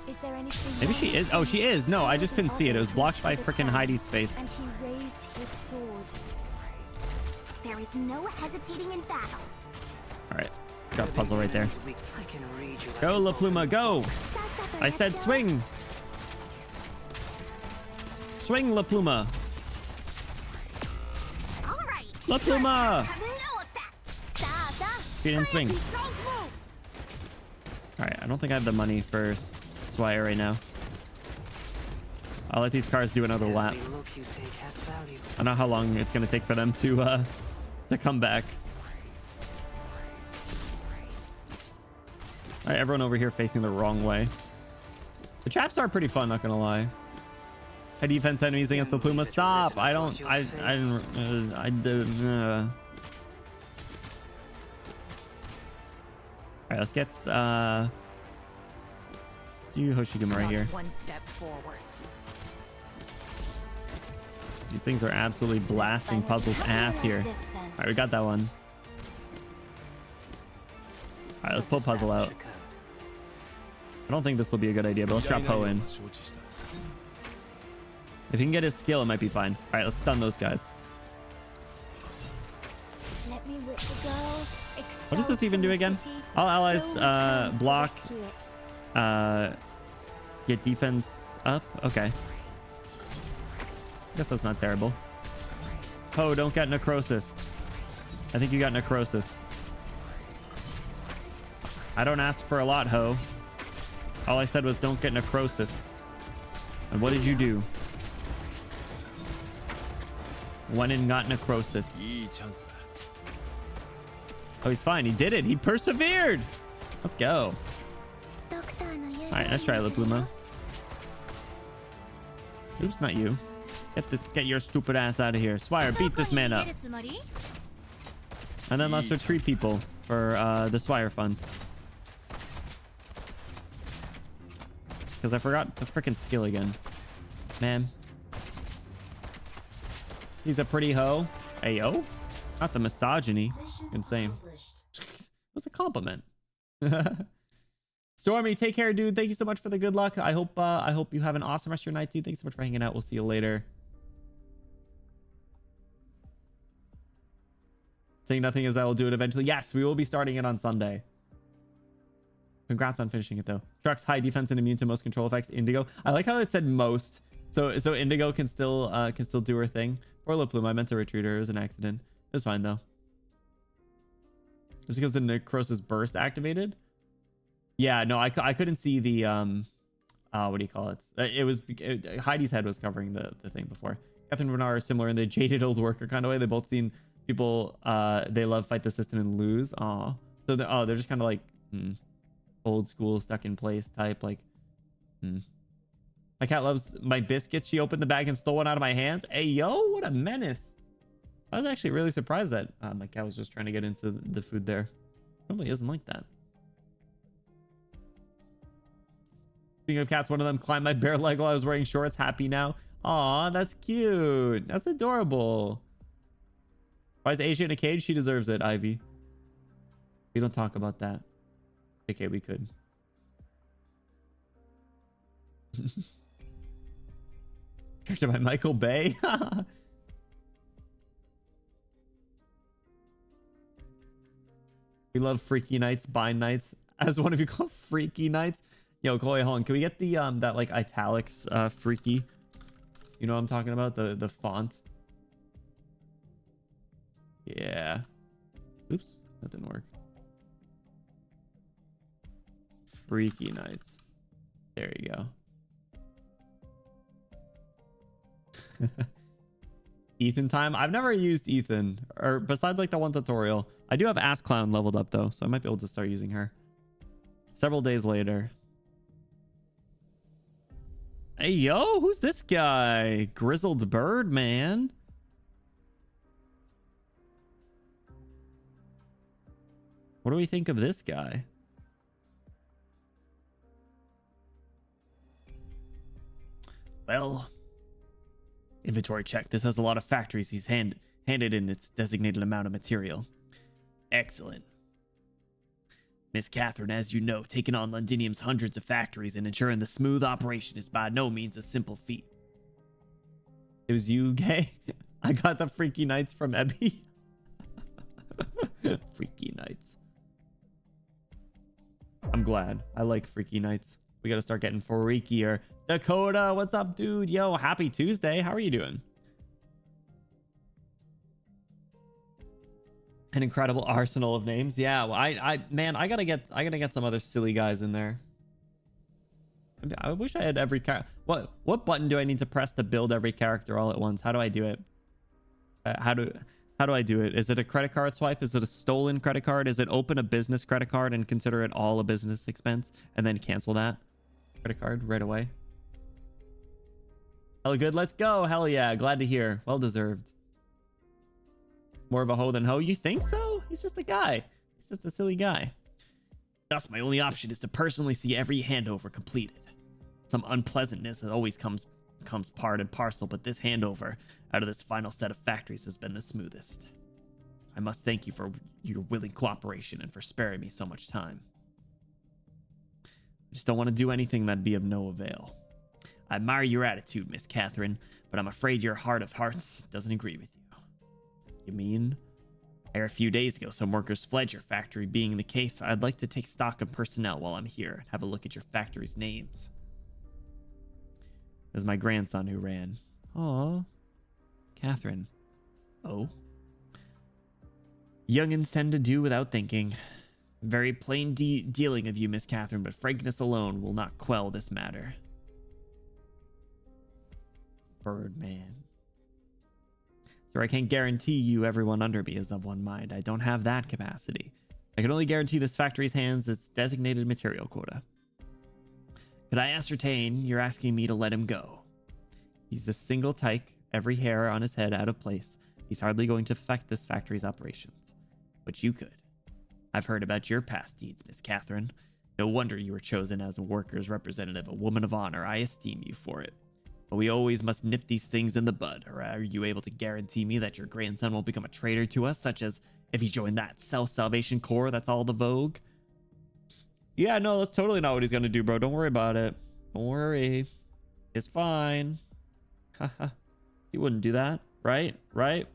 Is there anything Maybe she is. Oh, she is. No, I just couldn't see it. It was blocked by the freaking crowd, Heidi's face. And he raised his sword. There is no hesitating in battle. Alright. Got a puzzle right there. I can read you. Go, La Pluma, go! I said swing! Swing, La Pluma! All right. La Pluma! Have no effect. She didn't swing. Alright, I don't think I have the money for Swire right now. I'll let these cars do another lap. Every look you take has value. I don't know how long it's going to take for them to come back. All right, everyone over here facing the wrong way. The traps are pretty fun, not gonna lie. High defense enemies against the Pluma. Stop! I don't. I didn't. I did. All right, let's get. Let's do Hoshiguma right here. One step forwards. These things are absolutely blasting puzzles ass here. All right, we got that one. All right, let's pull puzzle out. I don't think this will be a good idea, but let's drop Ho in. If he can get his skill, it might be fine. All right, let's stun those guys. Let me whip the girl. What does this even do again? All allies block, get defense up. Okay. Guess that's not terrible. Ho, don't get necrosis. I think you got necrosis. I don't ask for a lot, Ho. All I said was don't get necrosis. And what did you do? Went and got necrosis. Oh, he's fine. He did it. He persevered. Let's go. All right, let's try La Pluma. Oops, not you. Get your stupid ass out of here. Swire, beat this man up. And then let's retreat people for the Swire fund. Because I forgot the freaking skill again. Man. He's a pretty hoe. Ayo. Not the misogyny. Insane. It was a compliment. Stormy, take care, dude. Thank you so much for the good luck. I hope you have an awesome rest of your night, dude. Thanks so much for hanging out. We'll see you later. Saying nothing is I will do it eventually. Yes, we will be starting it on Sunday. Congrats on finishing it though. Trucks, high defense and immune to most control effects. Indigo. I like how it said most. So Indigo can still do her thing. Poor La Pluma, I meant to retreat her. It was an accident. It was fine though. It's because the necrosis burst activated. Yeah, no, I couldn't see the what do you call it? It was Heidi's head was covering the thing before. Catherine and Renard are similar in the jaded old worker kind of way. They both seen people they love fight the system and lose. Aw. So they're just kind of like old school stuck in place type like My cat loves my biscuits. She opened the bag and stole one out of my hands. Hey yo, what a menace. I was actually really surprised that my cat was just trying to get into the food there. Normally isn't like that. Speaking of cats, one of them climbed my bare leg while I was wearing shorts. Happy now. Aw, that's cute. That's adorable. Why is Asia in a cage? She deserves it, Ivy. We don't talk about that. Okay, we could. Character by Michael Bay. We love Freaky Nights, Bind Nights. As one of you call Freaky Nights. Yo, Koi Hong, can we get the that like italics freaky? You know what I'm talking about? The font. Yeah. Oops, that didn't work. Freaky Nights. There you go. Ethan time. I've never used Ethan, or besides like the one tutorial. I do have Ass Clown leveled up though, so I might be able to start using her. Several days later. Hey yo, who's this guy? Grizzled Bird, man. What do we think of this guy? Well, inventory check. This has a lot of factories. He's handed in its designated amount of material. Excellent. Miss Catherine, as you know, taking on Londinium's hundreds of factories and ensuring the smooth operation is by no means a simple feat. It was you, gay? I got the Freaky Nights from Ebby. Freaky Nights. I'm glad. I like Freaky Nights. We gotta start getting freakier. Dakota, what's up, dude? Yo, happy Tuesday. How are you doing? An incredible arsenal of names. Yeah, well, man, I gotta get some other silly guys in there. I wish I had every what button do I need to press to build every character all at once? How do I do it? How do I do it? Is it a credit card swipe? Is it a stolen credit card? Is it open a business credit card and consider it all a business expense and then cancel that credit card right away? Hell good, let's go. Hell yeah, glad to hear. Well deserved. More of a hoe than hoe? You think so? He's just a guy. He's just a silly guy. Thus, my only option is to personally see every handover completed. Some unpleasantness always comes part and parcel, but this handover out of this final set of factories has been the smoothest. I must thank you for your willing cooperation and for sparing me so much time. I just don't want to do anything that'd be of no avail. I admire your attitude, Miss Catherine, but I'm afraid your heart of hearts doesn't agree with you. You mean? A few days ago, some workers fled your factory. Being the case, I'd like to take stock of personnel while I'm here and have a look at your factory's names. It was my grandson who ran. Aw. Catherine. Oh. Youngins tend to do without thinking. Very plain dealing of you, Miss Catherine, but frankness alone will not quell this matter. Birdman. Sir, I can't guarantee you everyone under me is of one mind. I don't have that capacity. I can only guarantee this factory's hands its designated material quota. Could I ascertain you're asking me to let him go? He's a single tyke, every hair on his head out of place. He's hardly going to affect this factory's operations. But you could. I've heard about your past deeds, Miss Catherine. No wonder you were chosen as a workers' representative, a woman of honor. I esteem you for it. But we always must nip these things in the bud. Or are you able to guarantee me that your grandson won't become a traitor to us, such as if he joined that Self-Salvation Corps that's all the vogue? Yeah, no, that's totally not what he's gonna do, bro. Don't worry about it. Don't worry. It's fine. Haha. He wouldn't do that, right? Right?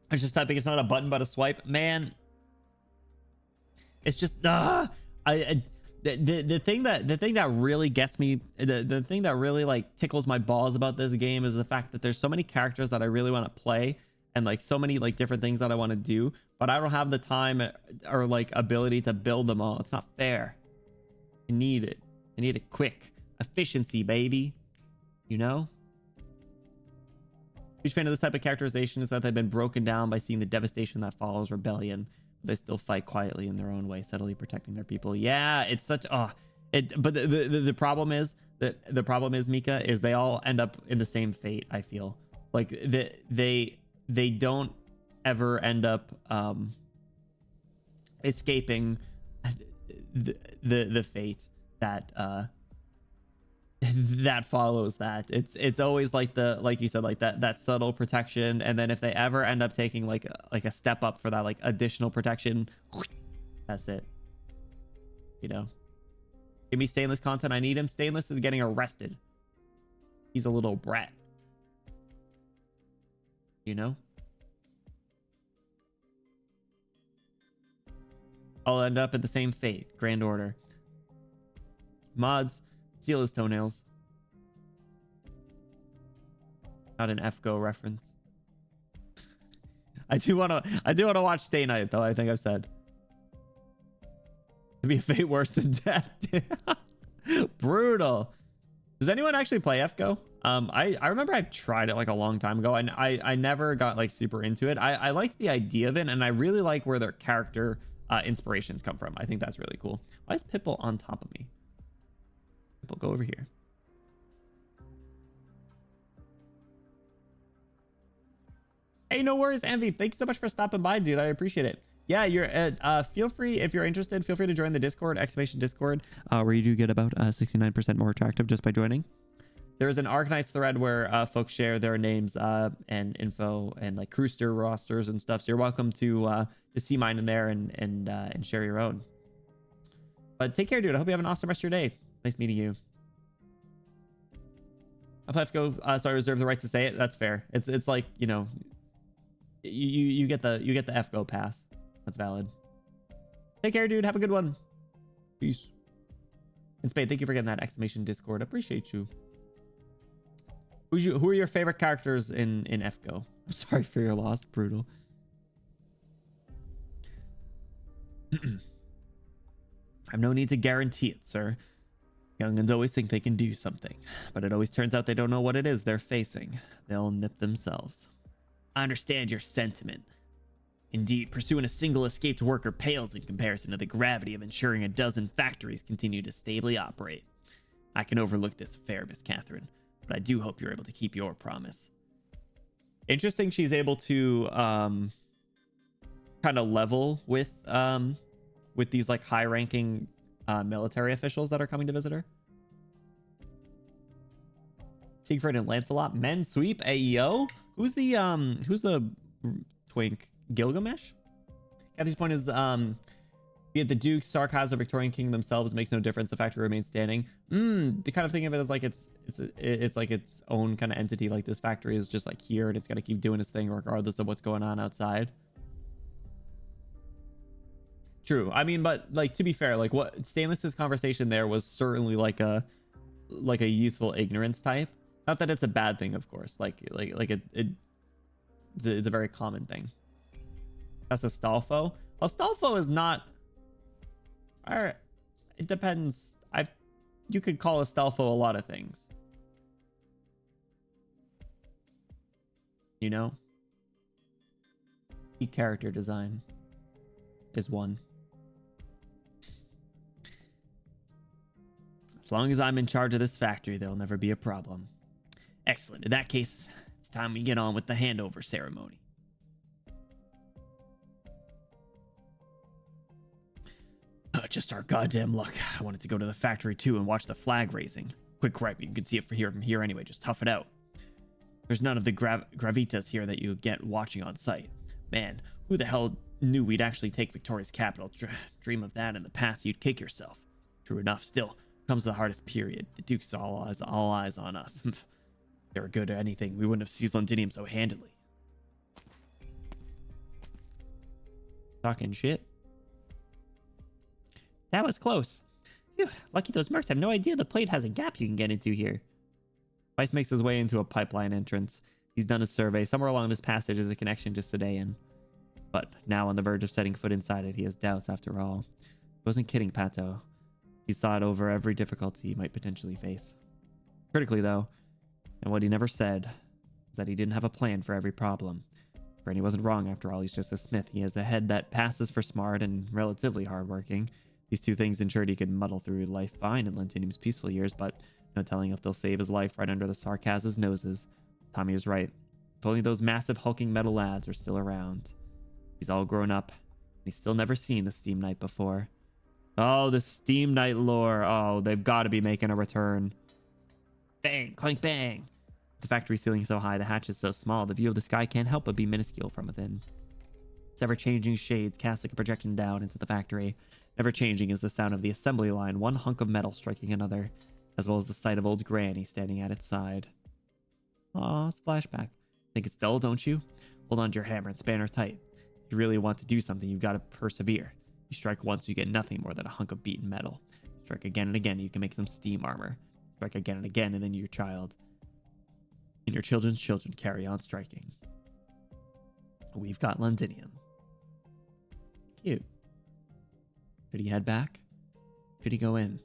I was just typing. It's not a button, but a swipe. Man, it's just the thing that really gets me, the thing that really like tickles my balls about this game is the fact that there's so many characters that I really want to play and like so many like different things that I want to do, but I don't have the time or like ability to build them all. It's not fair. I need it. I need it quick. Efficiency, baby. You know? Huge fan of this type of characterization is that they've been broken down by seeing the devastation that follows rebellion. They still fight quietly in their own way, steadily protecting their people. Yeah, it's such but the problem is that the problem is, Mika, is they all end up in the same fate. I feel like they don't ever end up escaping the fate that that follows that. It's always like like you said, like that subtle protection, and then if they ever end up taking like a step up for that like additional protection, that's it. You know, give me Stainless content. I need him. Stainless is getting arrested. He's a little brat. You know, I'll end up at the same fate. Grand Order. Mods, steal his toenails. Not an F-Go reference. I do want to watch Stay Night though. I think I've said to be a fate worse than death. Brutal. Does anyone actually play F-Go? I remember I tried it like a long time ago, and I never got like super into it. I liked the idea of it, and I really like where their character inspirations come from. I think that's really cool. Why is Pitbull on top of me? Pitbull, go over here. Hey, no worries, Envy. Thank you so much for stopping by, dude. I appreciate it. Yeah, you're feel free, if you're interested, feel free to join the Discord, !Discord, where you do get about 69% more attractive just by joining. there's an Arknights thread where folks share their names and info and like Crewster rosters and stuff. So you're welcome to see mine in there and share your own. But take care, dude. I hope you have an awesome rest of your day. Nice meeting you. If I have to go, so I reserve the right to say it. That's fair. It's like, you know, you get the FGO pass. That's valid. Take care, dude. Have a good one. Peace. And Spade, thank you for getting that exclamation Discord. Appreciate you. Who are your favorite characters in FGO? I'm sorry for your loss, brutal. I've no need to guarantee it, sir. Young'uns always think they can do something, but it always turns out they don't know what it is they're facing. They'll nip themselves. I understand your sentiment. Indeed, pursuing a single escaped worker pales in comparison to the gravity of ensuring a dozen factories continue to stably operate. I can overlook this affair, Miss Catherine, but I do hope you're able to keep your promise. Interesting she's able to kind of level with these like high-ranking military officials that are coming to visit her. Siegfried and Lancelot, men sweep AEO. Who's the twink? Gilgamesh? Kathy's point is, be it the Dukes, Sarkaz, or Victorian King themselves makes no difference. The factory remains standing. The kind of think of it as like it's like its own kind of entity. Like this factory is just like here and it's got to keep doing its thing regardless of what's going on outside. True. I mean, but like to be fair, like what Stainless's conversation there was certainly like a youthful ignorance type. Not that it's a bad thing, of course. It's a very common thing. That's Astolfo. Astolfo is not. Alright, it depends. You could call Astolfo a lot of things. You know? Character design is one. As long as I'm in charge of this factory, there'll never be a problem. Excellent. In that case, it's time we get on with the handover ceremony. Just our goddamn luck. I wanted to go to the factory too and watch the flag raising. Quick gripe, you can see it from here anyway. Just tough it out. There's none of the gravitas here that you get watching on site. Man, who the hell knew we'd actually take Victoria's capital? Dream of that in the past, you'd kick yourself. True enough, still comes the hardest period. The Duke's all eyes on us. If they were good at anything, we wouldn't have seized Londinium so handily. Talking shit. That was close. Phew, lucky those mercs have no idea the plate has a gap you can get into here. Weiss makes his way into a pipeline entrance. He's done a survey. Somewhere along this passage is a connection to Sedaean. But now on the verge of setting foot inside it, he has doubts after all. He wasn't kidding, Pato. He's thought over every difficulty he might potentially face. Critically, though, and what he never said, is that he didn't have a plan for every problem. Granny wasn't wrong after all. He's just a smith. He has a head that passes for smart and relatively hardworking. These two things ensured he could muddle through life fine in Lentinium's peaceful years, but no telling if they'll save his life right under the Sarkaz's noses. Tommy was right. If only those massive hulking metal lads are still around. He's all grown up, and he's still never seen the Steam Knight before. Oh, the Steam Knight lore. Oh, they've got to be making a return. Bang, clank, bang. The factory ceiling so high, the hatch is so small, the view of the sky can't help but be minuscule from within. Its ever-changing shades cast like a projection down into the factory. Ever-changing is the sound of the assembly line, one hunk of metal striking another, as well as the sight of old Granny standing at its side. Aw, it's flashback. Think it's dull, don't you? Hold on to your hammer and span her tight. If you really want to do something, you've got to persevere. You strike once, you get nothing more than a hunk of beaten metal. Strike again and again, you can make some steam armor. Strike again and again, and then your child and your children's children carry on striking. We've got Londinium. Cute. Should he head back? Should he go in?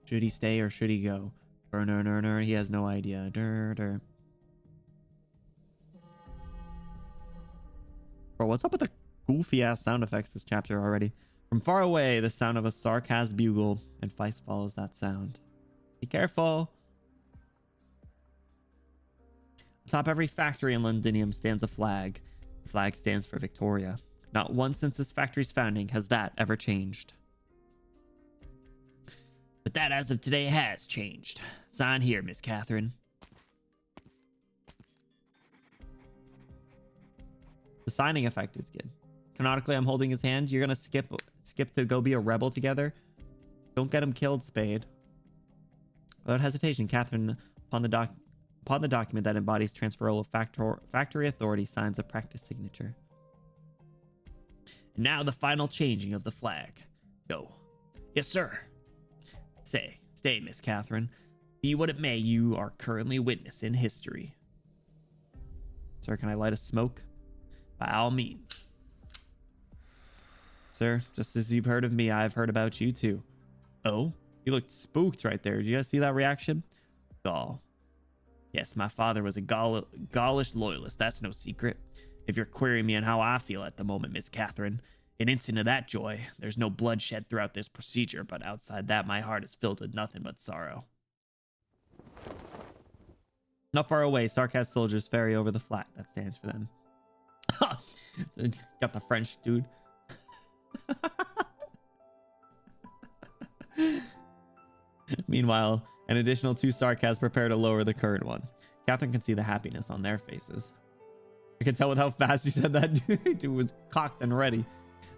Should he stay or should he go? Burner, he has no idea. Bro, what's up with the goofy ass sound effects this chapter already? From far away, the sound of a Sarkaz bugle, and Feist follows that sound. Be careful. Atop every factory in Londinium stands a flag. The flag stands for Victoria. Not once since this factory's founding has that ever changed. But that as of today has changed. Sign here, Miss Catherine. The signing effect is good. Canonically, I'm holding his hand. You're gonna skip to go be a rebel together. Don't get him killed, Spade. Without hesitation, Catherine, upon the document that embodies transferal of factory authority, signs a practice signature. And now the final changing of the flag. Go. Yes, sir. Stay, Miss Catherine. Be what it may, you are currently witnessing history. Sir, can I light a smoke? By all means. Sir, just as you've heard of me, I've heard about you too. Oh, you looked spooked right there. Did you guys see that reaction? Gaul. Yes, my father was a Gaulish loyalist. That's no secret. If you're querying me on how I feel at the moment, Miss Catherine, an instant of that joy. There's no bloodshed throughout this procedure, but outside that, my heart is filled with nothing but sorrow. Not far away, Sarkaz soldiers ferry over the flat. That stands for them. Got the French dude. Meanwhile, an additional 2 Sarkaz prepare to lower the current one. Catherine can see the happiness on their faces. I can tell with how fast you said that. Dude was cocked and ready.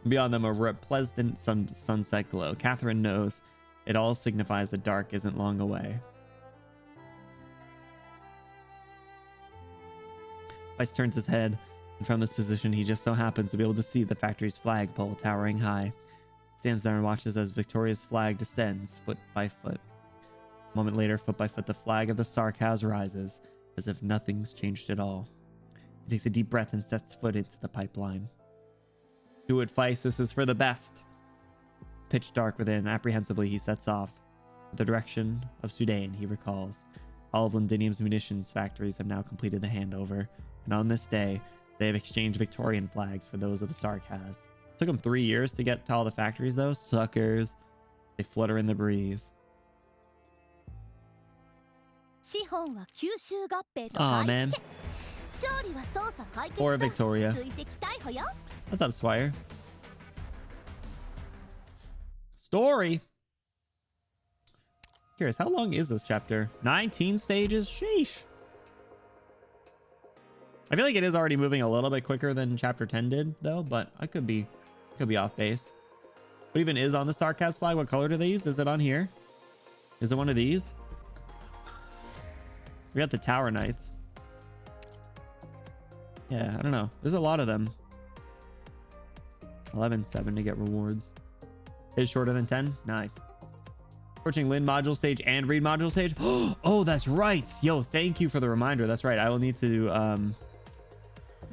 Beyond them, a pleasant sunset glow. Catherine knows it all signifies the dark isn't long away. Vice turns his head, and from this position, he just so happens to be able to see the factory's flagpole towering high. He stands there and watches as Victoria's flag descends, foot by foot. A moment later, foot by foot, the flag of the Sarkaz rises, as if nothing's changed at all. He takes a deep breath and sets foot into the pipeline. Do it, Feist. This is for the best. Pitch dark within. Apprehensively, he sets off. The direction of Sudan, he recalls. All of Londinium's munitions factories have now completed the handover. And on this day, they have exchanged Victorian flags for those of the Sarkaz. Took them 3 years to get to all the factories, though. Suckers. They flutter in the breeze. Aw, man. Or Victoria. What's up, Swire? Story. Curious, how long is this chapter? 19 stages? Sheesh. I feel like it is already moving a little bit quicker than chapter 10 did, though, but I could be off base. What even is on the Sarkaz flag? What color do they use? Is it on here? Is it one of these? We got the Tower Knights. Yeah, I don't know. There's a lot of them. 11-7 to get rewards. Is shorter than 10? Nice. Approaching Lin module stage and Reed module stage. Oh, that's right. Yo, thank you for the reminder. That's right. I will need to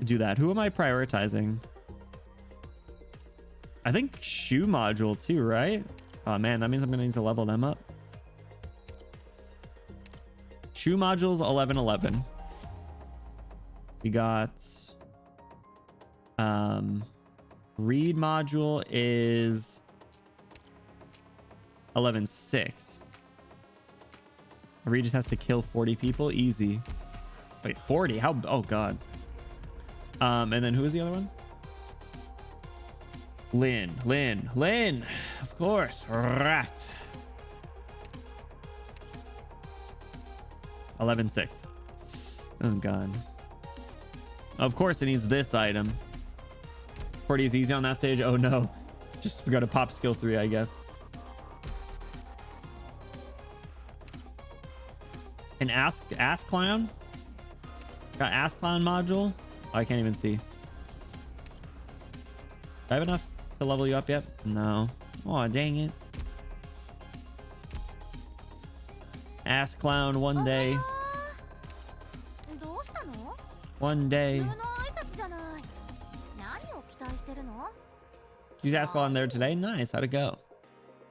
do that. Who am I prioritizing? I think Shoe module too, right? Oh man, that means I'm gonna need to level them up. Shoe modules 11-11. We got Reed module is 11-6. Reed just has to kill 40 people. Easy. Wait, 40? How? Oh god. And then who is the other one? Lin. Of course. Rat. 11-6. Oh god. Of course it needs this item. 40 is easy on that stage. Oh no. Just got to pop skill 3, I guess. An ask clown? Got ask clown module? Oh, I can't even see. Do I have enough to level you up yet? No. Oh, dang it. Ask clown one day. One day. Use ask clown there today. Nice. How'd it go?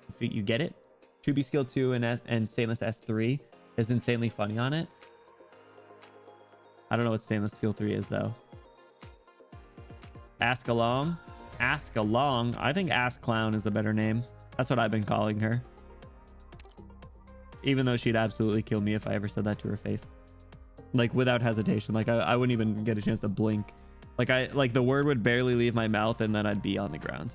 If you get it. Chubi skill 2 and stainless S3 is insanely funny on it. I don't know what stainless skill 3 is though. Ask along. Ask along. I think ask clown is a better name. That's what I've been calling her. Even though she'd absolutely kill me if I ever said that to her face. Like without hesitation. Like I wouldn't even get a chance to blink. Like the word would barely leave my mouth and then I'd be on the ground.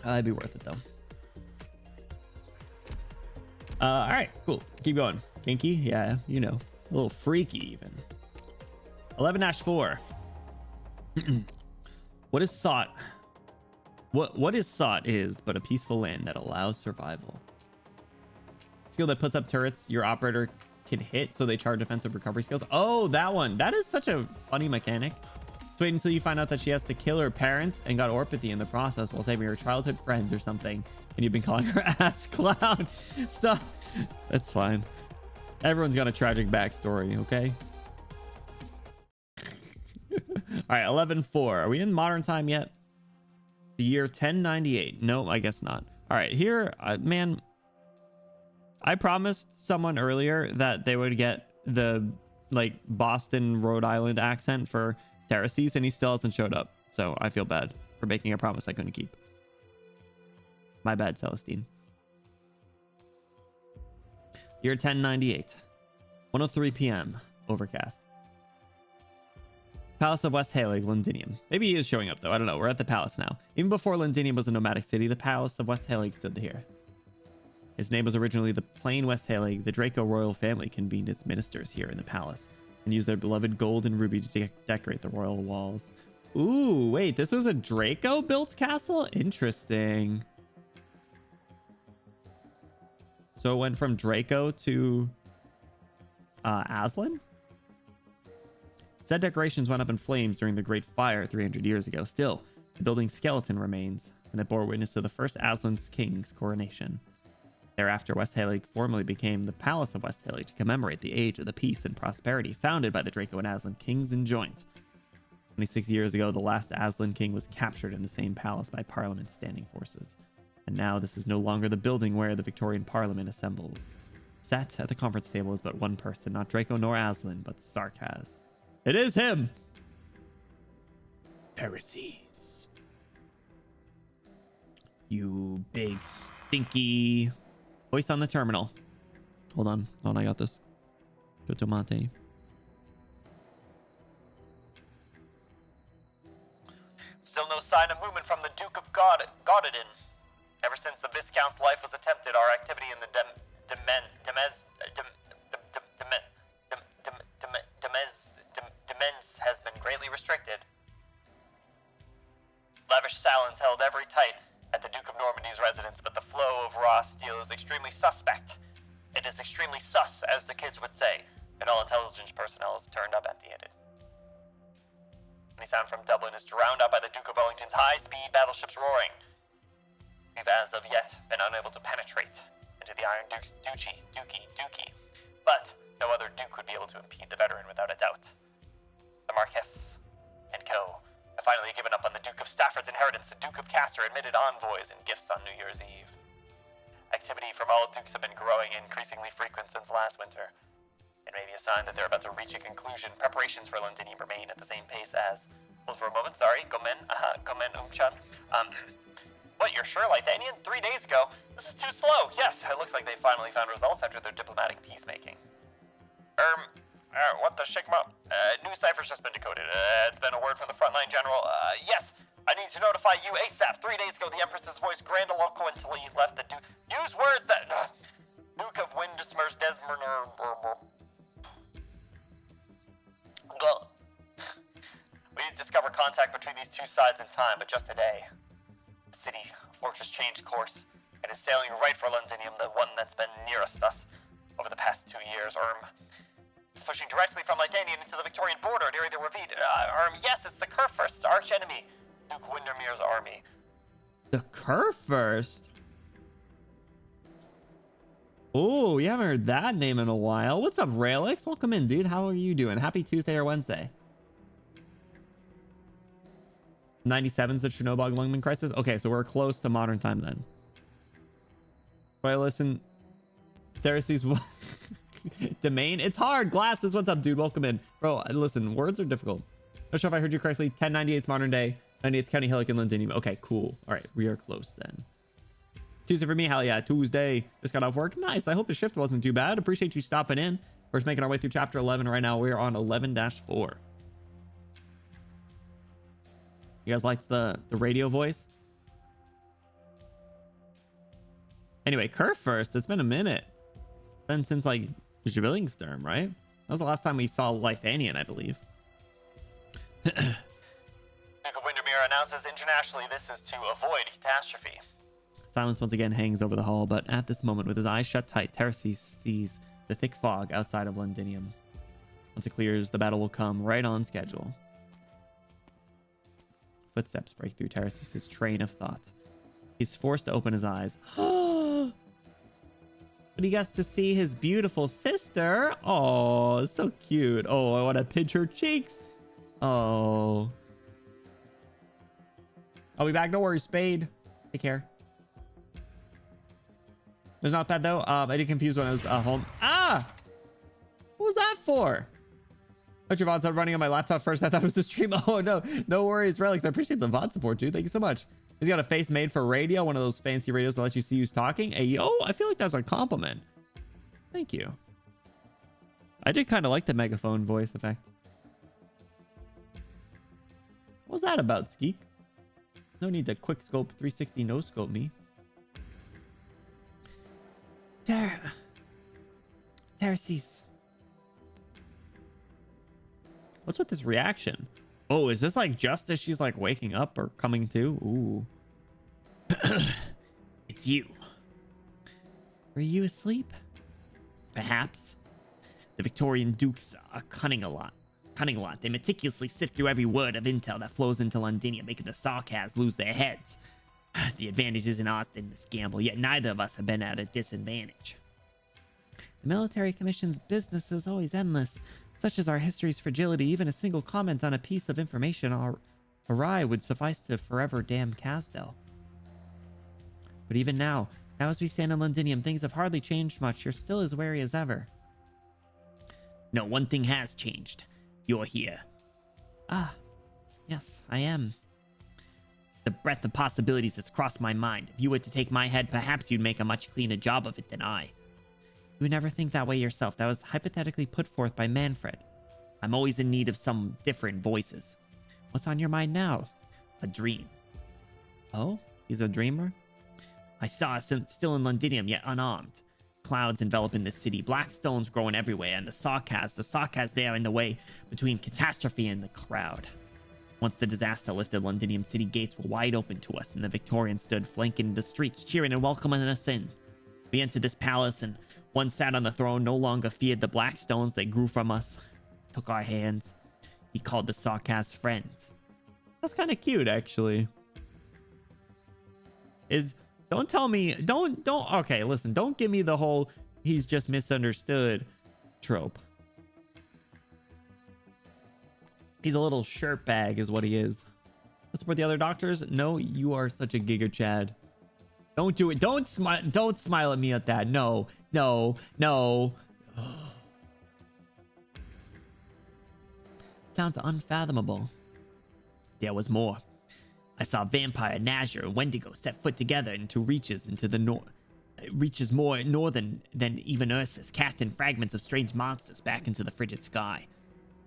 It'd be worth it though. All right, cool. Keep going. Kinky? Yeah, you know, a little freaky even. 11-4. What is sought? What is sought is but a peaceful land that allows survival. Skill that puts up turrets your operator can hit, so they charge defensive recovery skills. Oh, that one. That is such a funny mechanic. Just wait until you find out that she has to kill her parents and got orpathy in the process while saving her childhood friends or something, and you've been calling her ass clown. So that's fine. Everyone's got a tragic backstory, okay? All right, 11-4. Are we in modern time yet? The year 1098. No, I guess not. All right, here, man, I promised someone earlier that they would get the like Boston, Rhode Island accent for Terraces, and he still hasn't showed up. So I feel bad for making a promise I couldn't keep. My bad, Celestine. Year 1098. 1:03 p.m. Overcast. Palace of West Halig, Londinium. Maybe he is showing up though. I don't know. We're at the palace now. Even before Londinium was a nomadic city, the Palace of West Halig stood here. His name was originally the Plain West Halig. The Draco royal family convened its ministers here in the palace and used their beloved gold and ruby to decorate the royal walls. Ooh, wait, this was a Draco built castle? Interesting. So it went from Draco to Aslan? Said decorations went up in flames during the Great Fire 300 years ago. Still, the building's skeleton remains, and it bore witness to the first Aslan's king's coronation. Thereafter, West Halig formally became the Palace of West Halig to commemorate the age of the peace and prosperity founded by the Draco and Aslan kings in joint. 26 years ago, the last Aslan king was captured in the same palace by Parliament's standing forces. And now this is no longer the building where the Victorian Parliament assembles. Sat at the conference table is but one person, not Draco nor Aslan, but Sarkaz. It is him! Heresies. You big stinky... Voice on the terminal. Hold on, I got this. Chotomate. Still no sign of movement from the Duke of Gododin. Ever since the Viscount's life was attempted, our activity in the Demens has been greatly restricted. Lavish salons held every tight at the Duke of Normandy's residence, but the flow of raw steel is extremely suspect. It is extremely sus, as the kids would say, and all intelligence personnel is turned up empty-handed. Any sound from Dublin is drowned out by the Duke of Wellington's high-speed battleships roaring. We've as of yet been unable to penetrate into the Iron Duke's dookie, but no other Duke would be able to impede the veteran without a doubt. The Marquess and co. have finally given up on the Duke of Stafford's inheritance. The Duke of Castor admitted envoys and gifts on New Year's Eve. Activity from all dukes have been growing increasingly frequent since last winter. It may be a sign that they're about to reach a conclusion. Preparations for Londinium remain at the same pace as... Hold for a moment, sorry. Gomen Umchan. What, you're sure? Lythanian? 3 days ago? This is too slow. Yes, it looks like they finally found results after their diplomatic peacemaking. What the shikma? New cipher's just been decoded. It's been a word from the frontline general. Yes, I need to notify you ASAP. 3 days ago, the Empress's voice grandiloquently left the Duke. Use words that... Duke of Windesmer's Desmerner... We need to discover contact between these two sides in time, but just today. The city, fortress changed course. It is sailing right for Londinium, the one that's been nearest us over the past 2 years. It's pushing directly from Lythanian into the Victorian border near the Ravine. Yes, it's the Kurfürst's arch enemy, Duke Windermere's army. The Kurfürst? Oh, you haven't heard that name in a while. What's up, Raelix? Welcome in, dude. How are you doing? Happy Tuesday or Wednesday? 97's the Chernobyl Lungman crisis. Okay, so we're close to modern time then. Right, listen. Therese's domain. It's hard. Glasses, what's up, dude? Welcome in. Bro, listen, words are difficult. Not sure if I heard you correctly. 1098's modern day. 98's County Hillock and Londinium. Okay, cool. All right, we are close then. Tuesday for me, hell yeah. Tuesday. Just got off work. Nice. I hope the shift wasn't too bad. Appreciate you stopping in. We're just making our way through chapter 11 right now. We're on 11-4. You guys liked the radio voice? Anyway, Kurfürst, it's been a minute. Been since like Sturm, right? That was the last time we saw Lithanian, I believe. Duke of Windermere announces internationally this is to avoid catastrophe. Silence once again hangs over the hall, but at this moment, with his eyes shut tight, Terraces sees the thick fog outside of Londinium. Once it clears, the battle will come right on schedule. Footsteps break through Terraces' train of thought. He's forced to open his eyes. But he gets to see his beautiful sister. Oh, so cute. Oh, I want to pinch her cheeks. Oh. I'll be back. Don't worry, Spade. Take care. It's not that though. I did confuse when I was home. Ah! What was that for? Put your VOD started running on my laptop first. I thought it was the stream. Oh no, no worries, Relics. I appreciate the VOD support, dude. Thank you so much. He's got a face made for radio, one of those fancy radios that lets you see who's talking. Hey, yo, I feel like that's a compliment. Thank you. I did kind of like the megaphone voice effect. What was that about, Skeek? No need to quick scope 360 no scope me. Terraces. What's with this reaction? Oh, is this like just as she's like waking up or coming to? Ooh. It's you. Were you asleep? Perhaps. The Victorian dukes are cunning a lot. They meticulously sift through every word of intel that flows into Londinia, making the Sarkaz lose their heads. The advantage isn't ours in this gamble, yet neither of us have been at a disadvantage. The military commission's business is always endless. Such as our history's fragility, even a single comment on a piece of information awry would suffice to forever damn Casdell. But even now as we stand in Londinium, things have hardly changed much. You're still as wary as ever. No, one thing has changed. You're here. Ah, yes, I am. The breadth of possibilities has crossed my mind. If you were to take my head, perhaps you'd make a much cleaner job of it than I. You would never think that way yourself. That was hypothetically put forth by Manfred. I'm always in need of some different voices. What's on your mind now? A dream. Oh, he's a dreamer? I saw us still in Londinium, yet unarmed. Clouds enveloping the city, black stones growing everywhere, and the Sarkaz there in the way between catastrophe and the crowd. Once the disaster lifted, Londinium city gates were wide open to us, and the Victorians stood flanking the streets, cheering and welcoming us in. We entered this palace, and one sat on the throne, no longer feared the black stones that grew from us. Took our hands. He called the Sarkaz friends. That's kind of cute, actually. Don't tell me, okay, listen, don't give me the whole he's just misunderstood trope. He's a little shirt bag is what he is. Support the other doctors? No, you are such a Giga Chad. Don't do it. Don't smile at me at that. No. Sounds unfathomable. There was more. I saw Vampire, Nazir, and Wendigo set foot together into reaches more northern than even Ursus, casting fragments of strange monsters back into the frigid sky.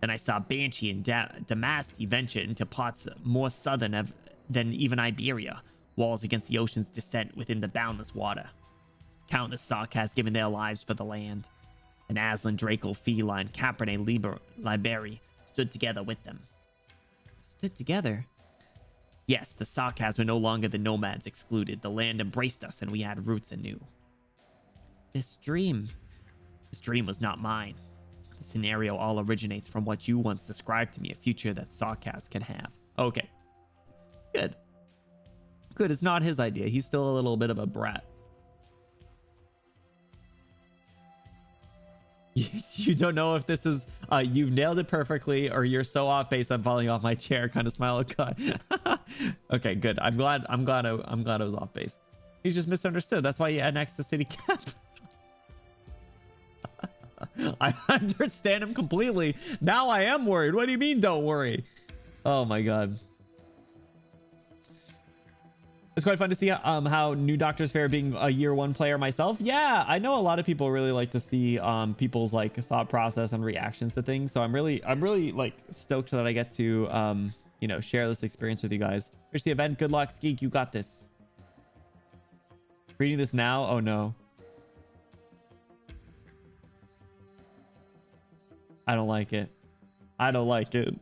Then I saw Banshee and Damasti venture into parts more southern than even Iberia, walls against the ocean's descent within the boundless water. Countless Sarkaz giving their lives for the land. And Aslan, Draco, Feline, Caprine, Liberi stood together with them. Stood together? Yes, the Sarkaz were no longer the nomads excluded. The land embraced us and we had roots anew. This dream was not mine. The scenario all originates from what you once described to me, a future that Sarkaz can have. Okay. Good. Good, it's not his idea. He's still a little bit of a brat. You don't know if this is you've nailed it perfectly or you're so off base I'm falling off my chair kind of smile. God. Okay, good. I'm glad I was off base. He's just misunderstood. That's why you annexed the city cap. I understand him completely. Now I am worried. What do you mean don't worry? Oh my god. It's quite fun to see how new doctors fare being a year one player myself. Yeah, I know a lot of people really like to see people's like thought process and reactions to things. So I'm really like stoked that I get to you know, share this experience with you guys. Here's the event. Good luck, Skeek. You got this. Reading this now? Oh no. I don't like it. I don't like it.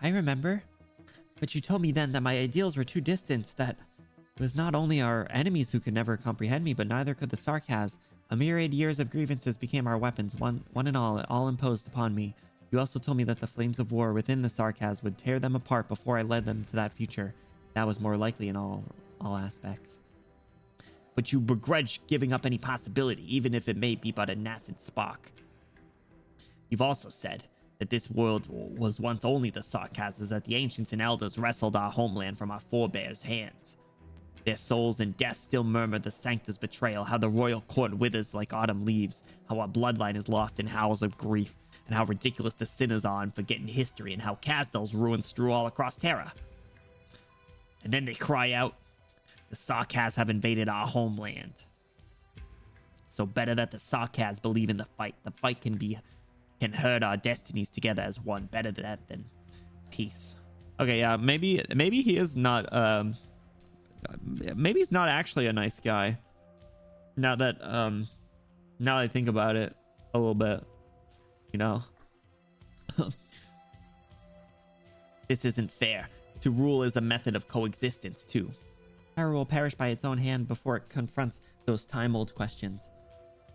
I remember. But you told me then that my ideals were too distant, that it was not only our enemies who could never comprehend me, but neither could the Sarkaz. A myriad years of grievances became our weapons, one and all imposed upon me. You also told me that the flames of war within the Sarkaz would tear them apart before I led them to that future. That was more likely in all aspects. But you begrudge giving up any possibility, even if it may be but a nascent spark. You've also said that this world was once only the Sarkaz's, that the ancients and elders wrestled our homeland from our forebears' hands. Their souls in death still murmur the Sanctus betrayal, how the royal court withers like autumn leaves, how our bloodline is lost in howls of grief, and how ridiculous the sinners are in forgetting history, and how Kazdal's ruins strew all across Terra. And then they cry out, the Sarkaz have invaded our homeland. So better that the Sarkaz believe in the fight. The fight can herd our destinies together as one. Better that than peace. Okay, yeah, maybe he is not maybe he's not actually a nice guy. Now that I think about it a little bit, you know. This isn't fair. To rule is a method of coexistence too. Power will perish by its own hand before it confronts those time-old questions.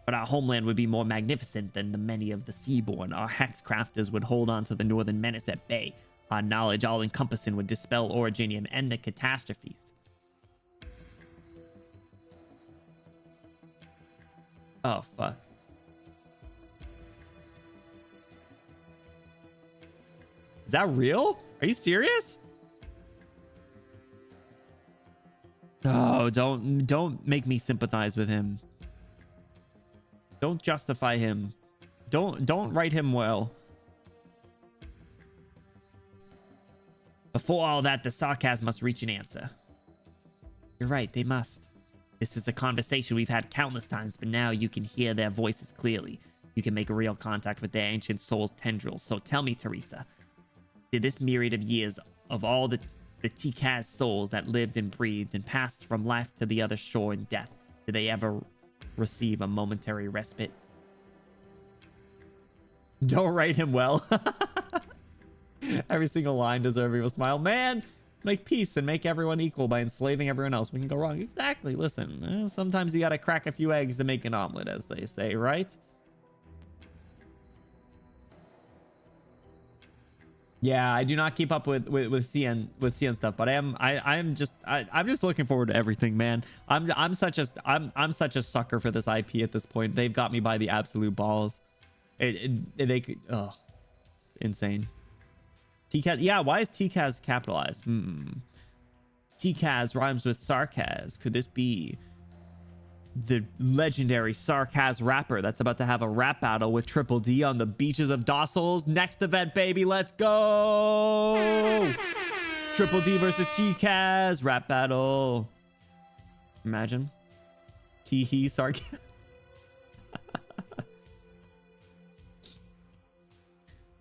But our homeland would be more magnificent than the many of the seaborn. Our hexcrafters would hold on to the northern menace at bay. Our knowledge all-encompassing would dispel origin and end the catastrophes. Oh, fuck. Is that real? Are you serious? Oh, don't make me sympathize with him. Don't justify him. Don't write him well. Before all that, the Sarkaz must reach an answer. You're right, they must. This is a conversation we've had countless times, but now you can hear their voices clearly. You can make real contact with their ancient soul's tendrils. So tell me, Teresa, did this myriad of years of all the Tikaz souls that lived and breathed and passed from life to the other shore in death, did they ever receive a momentary respite? Don't write him well. Every single line deserving a smile. Man, make peace and make everyone equal by enslaving everyone else. We can go wrong. Exactly. Listen, sometimes you gotta crack a few eggs to make an omelet, as they say, right? Yeah, I do not keep up with CN stuff, but I'm just looking forward to everything, man. I'm such a sucker for this IP at this point. They've got me by the absolute balls. They could, oh, insane. TCAS, yeah. Why is TCAS capitalized? TCAS rhymes with Sarkaz. Could this be the legendary Sarkaz rapper that's about to have a rap battle with Triple D on the beaches of Dossels? Next event, baby, let's go! Triple D versus TCAS rap battle. Imagine. Tee-hee Sarkaz.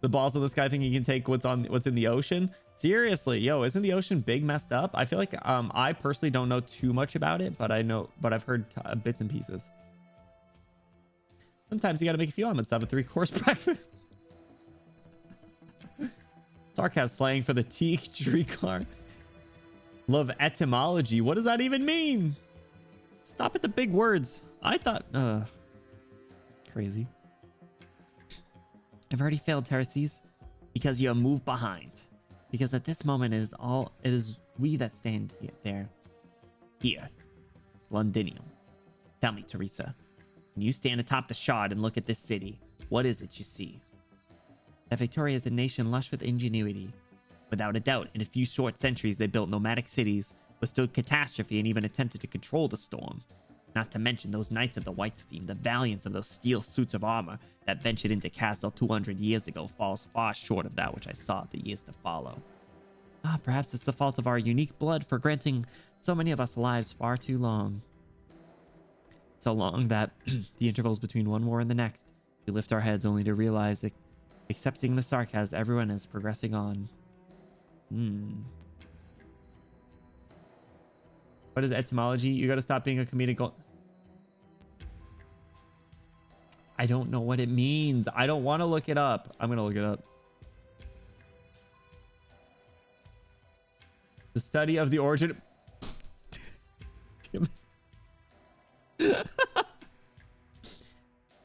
The balls of this guy think he can take what's in the ocean. Seriously, yo, isn't the ocean big messed up? I feel like I personally don't know too much about it, but I've heard bits and pieces. Sometimes you gotta make a few omelets to have a 3-course breakfast. Sarkaz slang for the teak tree car. Love etymology. What does that even mean? Stop at the big words. I thought crazy. I've already failed, Teresies, because you are moved behind. Because at this moment it is we that stand here. Londinium. Tell me, Teresa, when you stand atop the shard and look at this city, what is it you see? That Victoria is a nation lush with ingenuity. Without a doubt, in a few short centuries they built nomadic cities, withstood catastrophe, and even attempted to control the storm. Not to mention those knights of the White Steam, the valiance of those steel suits of armor that ventured into Castle 200 years ago falls far short of that which I saw the years to follow. Perhaps it's the fault of our unique blood for granting so many of us lives far too long. So long that the intervals between one war and the next, we lift our heads only to realize that accepting the Sarkaz, everyone is progressing on. What is etymology? You gotta stop being a comedic. I don't know what it means. I don't want to look it up. I'm gonna look it up. The study of the origin.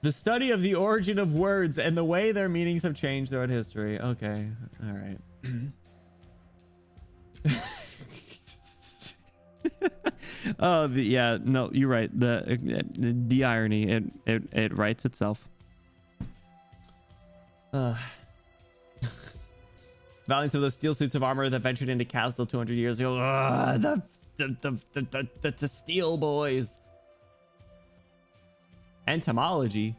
The study of the origin of words and the way their meanings have changed throughout history. Okay. All right. Oh, yeah. No, you're right. The irony. It writes itself. Valiance of those steel suits of armor that ventured into Castle 200 years ago. The steel boys. Entomology.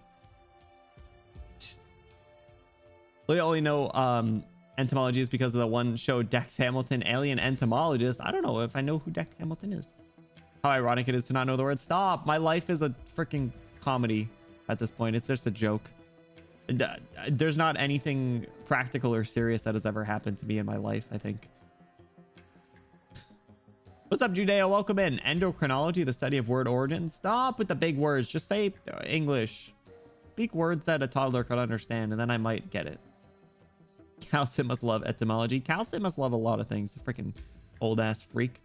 We only know entomology is because of the one show Dex Hamilton, Alien Entomologist. I don't know if I know who Dex Hamilton is. How ironic it is to not know the word stop. My life is a freaking comedy at this point. It's just a joke. There's not anything practical or serious that has ever happened to me in my life, I think. What's up, Judeo? Welcome in. Endocrinology, the study of word origins. Stop with the big words. Just say English. Speak words that a toddler could understand, and then I might get it. Calcit must love etymology. Calcit must love a lot of things. Freaking old-ass freak.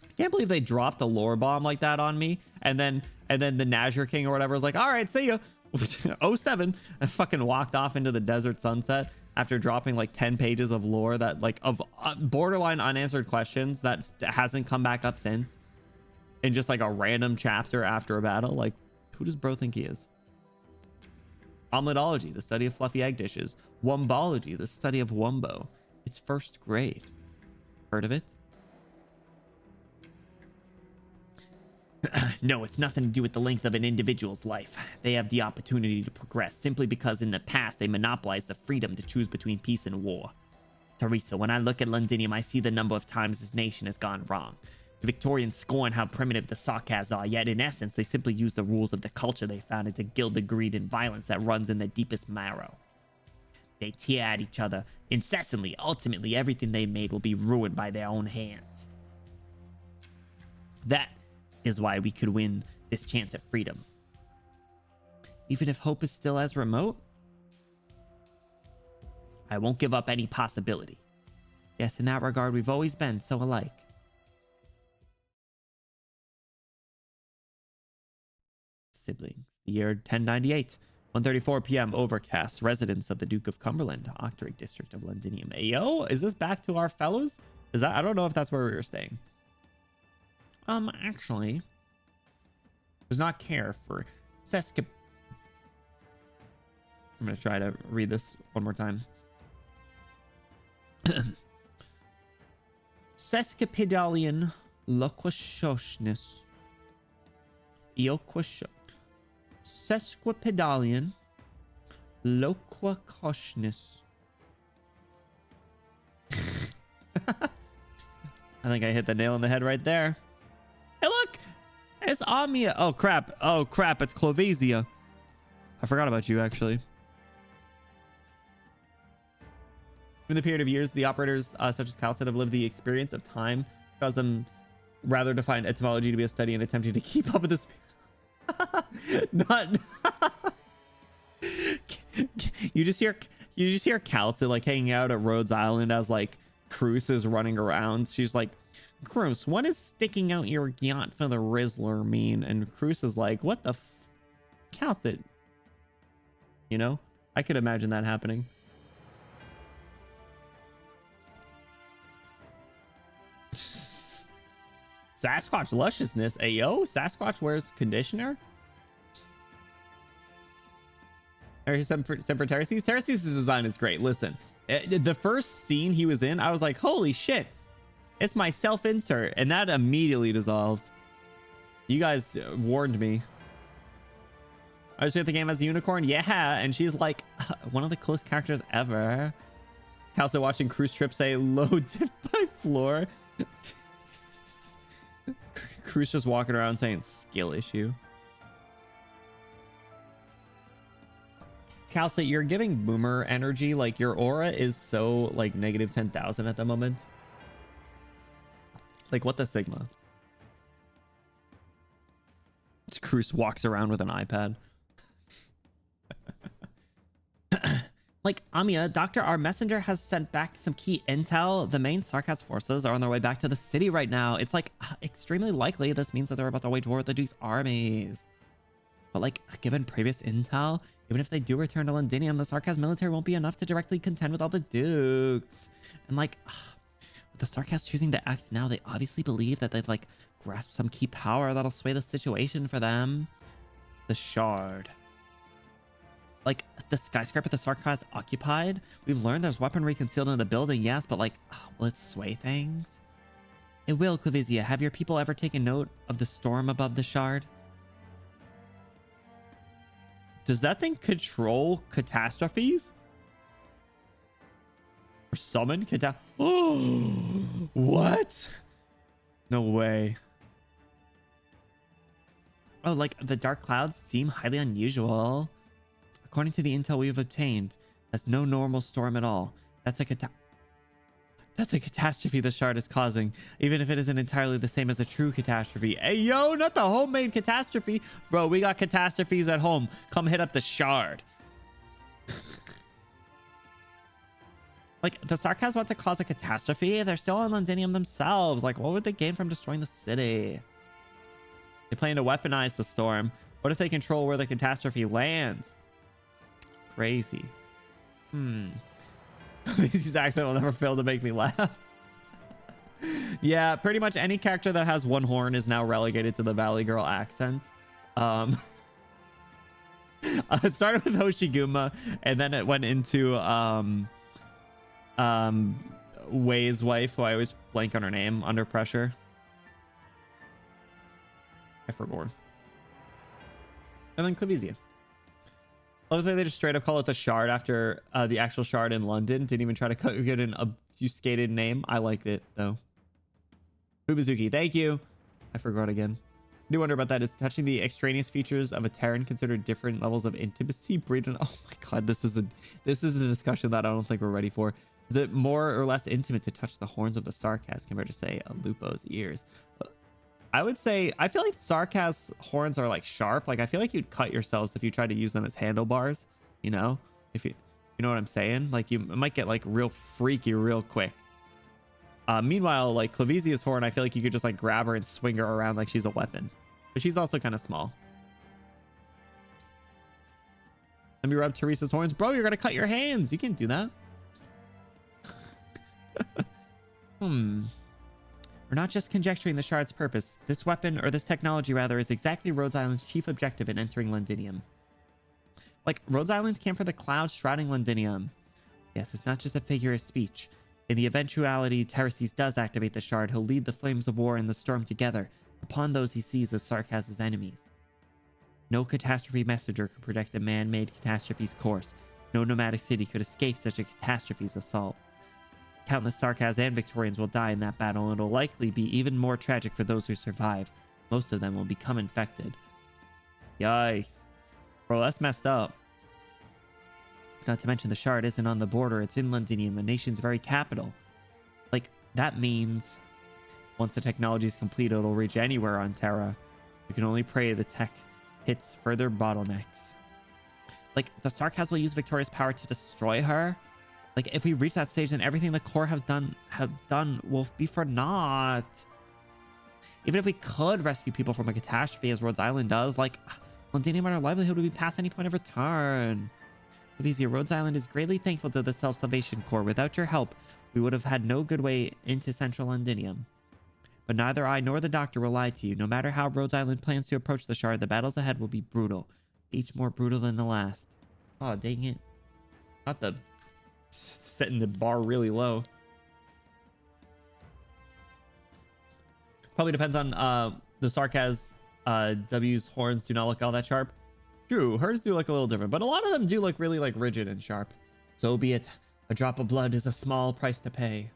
I can't believe they dropped a lore bomb like that on me, and then the Nazir King or whatever was like, all right, see ya. 07. I fucking walked off into the desert sunset after dropping like 10 pages of lore that like of borderline unanswered questions that hasn't come back up since, in just like a random chapter after a battle. Like, who does bro think he is? Omeletology, the study of fluffy egg dishes. Wombology, the study of wombo. It's first grade. Heard of it? No, it's nothing to do with the length of an individual's life. They have the opportunity to progress simply because in the past they monopolized the freedom to choose between peace and war. Teresa, when I look at Londinium, I see the number of times this nation has gone wrong. The Victorians scorn how primitive the Sarkaz are, yet in essence they simply use the rules of the culture they founded to gild the greed and violence that runs in their deepest marrow. They tear at each other incessantly. Ultimately, everything they made will be ruined by their own hands. That is why we could win this chance at freedom. Even if hope is still as remote, I won't give up any possibility. Yes, in that regard, we've always been so alike. Siblings. The year 1098. 1:34 p.m. Overcast. Residents of the Duke of Cumberland, Octoric District of Londinium. Yo, is this back to our fellows? Is that? I don't know if that's where we were staying. Actually, does not care for Sesca. I'm gonna try to read this one more time. Sesquipedalian loquaciousness. Sesquipedalian loquaciousness. I think I hit the nail on the head right there. Hey, look! It's Amia. Oh, crap. Oh, crap. It's Clovesia. I forgot about you, actually. In the period of years, the operators, such as Calcit, have lived the experience of time, caused them rather to find etymology to be a study and attempting to keep up with this. Not. You just hear Calcit like hanging out at Rhodes Island as like Cruz is running around. She's like, Cruz, what does sticking out your yacht for the Rizzler mean? And Cruz is like, what the Calcit? You know, I could imagine that happening. Sasquatch lusciousness. Ayo, Sasquatch wears conditioner. Terraces. Terraces' design is great. Listen, the first scene he was in, I was like, holy shit, it's my self-insert, and that immediately dissolved. You guys warned me. I was at the game as a unicorn. Yeah, and she's like one of the coolest characters ever. Also watching Cruise Trip say low dip by floor. Cruise just walking around saying skill issue. Calcit, you're giving boomer energy. Like your aura is so like negative 10,000 at the moment. Like what the Sigma? Cruise walks around with an iPad. Like, Amiya, Doctor, our messenger has sent back some key intel. The main Sarkaz forces are on their way back to the city right now. It's like extremely likely this means that they're about to wage war with the Duke's armies. But like, given previous intel, even if they do return to Londinium, the Sarkaz military won't be enough to directly contend with all the Dukes. And like, with the Sarkaz choosing to act now, they obviously believe that they've like grasped some key power that'll sway the situation for them. The Shard. Like, the skyscraper the Sarkaz occupied, we've learned there's weaponry concealed in the building, yes, but like, will it sway things? It will, Clavizia. Have your people ever taken note of the storm above the Shard? Does that thing control catastrophes? Or summon Oh, what? No way. Oh, like, the dark clouds seem highly unusual. According to the intel we've obtained, that's no normal storm at all. That's a catastrophe the Shard is causing, even if it isn't entirely the same as a true catastrophe. Hey, yo, not the homemade catastrophe. Bro, we got catastrophes at home. Come hit up the Shard. Like, the Sarkaz want to cause a catastrophe? They're still on Londinium themselves. Like, what would they gain from destroying the city? They plan to weaponize the storm. What if they control where the catastrophe lands? Crazy. This accent will never fail to make me laugh. Yeah, pretty much any character that has one horn is now relegated to the Valley Girl accent. It started with Hoshiguma, and then it went into Wei's wife, who I always blank on her name, Under Pressure. I forgot. And then Clavizia. I love that they just straight up call it the Shard after the actual Shard in London. Didn't even try to get an obfuscated name. I liked it, though. Fubuzuki, thank you. I forgot again. I do wonder about that. Is touching the extraneous features of a Terran considered different levels of intimacy? Breeding? Oh my god, this is a discussion that I don't think we're ready for. Is it more or less intimate to touch the horns of the Sarkaz compared to, say, a Lupo's ears? I would say, I feel like Sarkaz horns are like sharp. Like, I feel like you'd cut yourselves if you tried to use them as handlebars, you know? If you know what I'm saying? Like, you might get like real freaky real quick. Meanwhile, like Clavizia's horn, I feel like you could just like grab her and swing her around like she's a weapon. But she's also kind of small. Let me rub Teresa's horns. Bro, you're gonna cut your hands. You can't do that. We're not just conjecturing the Shard's purpose. This weapon, or this technology rather, is exactly Rhodes Island's chief objective in entering Londinium. Like, Rhodes Island came for the cloud shrouding Londinium. Yes, it's not just a figure of speech. In the eventuality Tereses does activate the Shard, he'll lead the flames of war and the storm together upon those he sees as Sarkaz's enemies. No catastrophe messenger could predict a man-made catastrophe's course. No nomadic city could escape such a catastrophe's assault. Countless Sarkaz and Victorians will die in that battle, and it'll likely be even more tragic for those who survive. Most of them will become infected. Yikes. Bro, that's messed up. Not to mention the Shard isn't on the border, it's in Londinium, a nation's very capital. Like, that means once the technology is complete, it'll reach anywhere on Terra. We can only pray the tech hits further bottlenecks. Like, the Sarkaz will use Victoria's power to destroy her. Like, if we reach that stage, then everything the core have done will be for naught. Even if we could rescue people from a catastrophe, as Rhodes Island does, like, Londinium and our livelihood would be past any point of return. Clavizia, Rhodes Island is greatly thankful to the Self-Salvation Corps. Without your help, we would have had no good way into central Londinium. But neither I nor the Doctor will lie to you. No matter how Rhodes Island plans to approach the Shard, the battles ahead will be brutal. Each more brutal than the last. Oh, dang it. Not the... setting the bar really low. Probably depends on the Sarkaz. W's horns do not look all that sharp. True, hers do look a little different, but a lot of them do look really like rigid and sharp. So be it. A drop of blood is a small price to pay.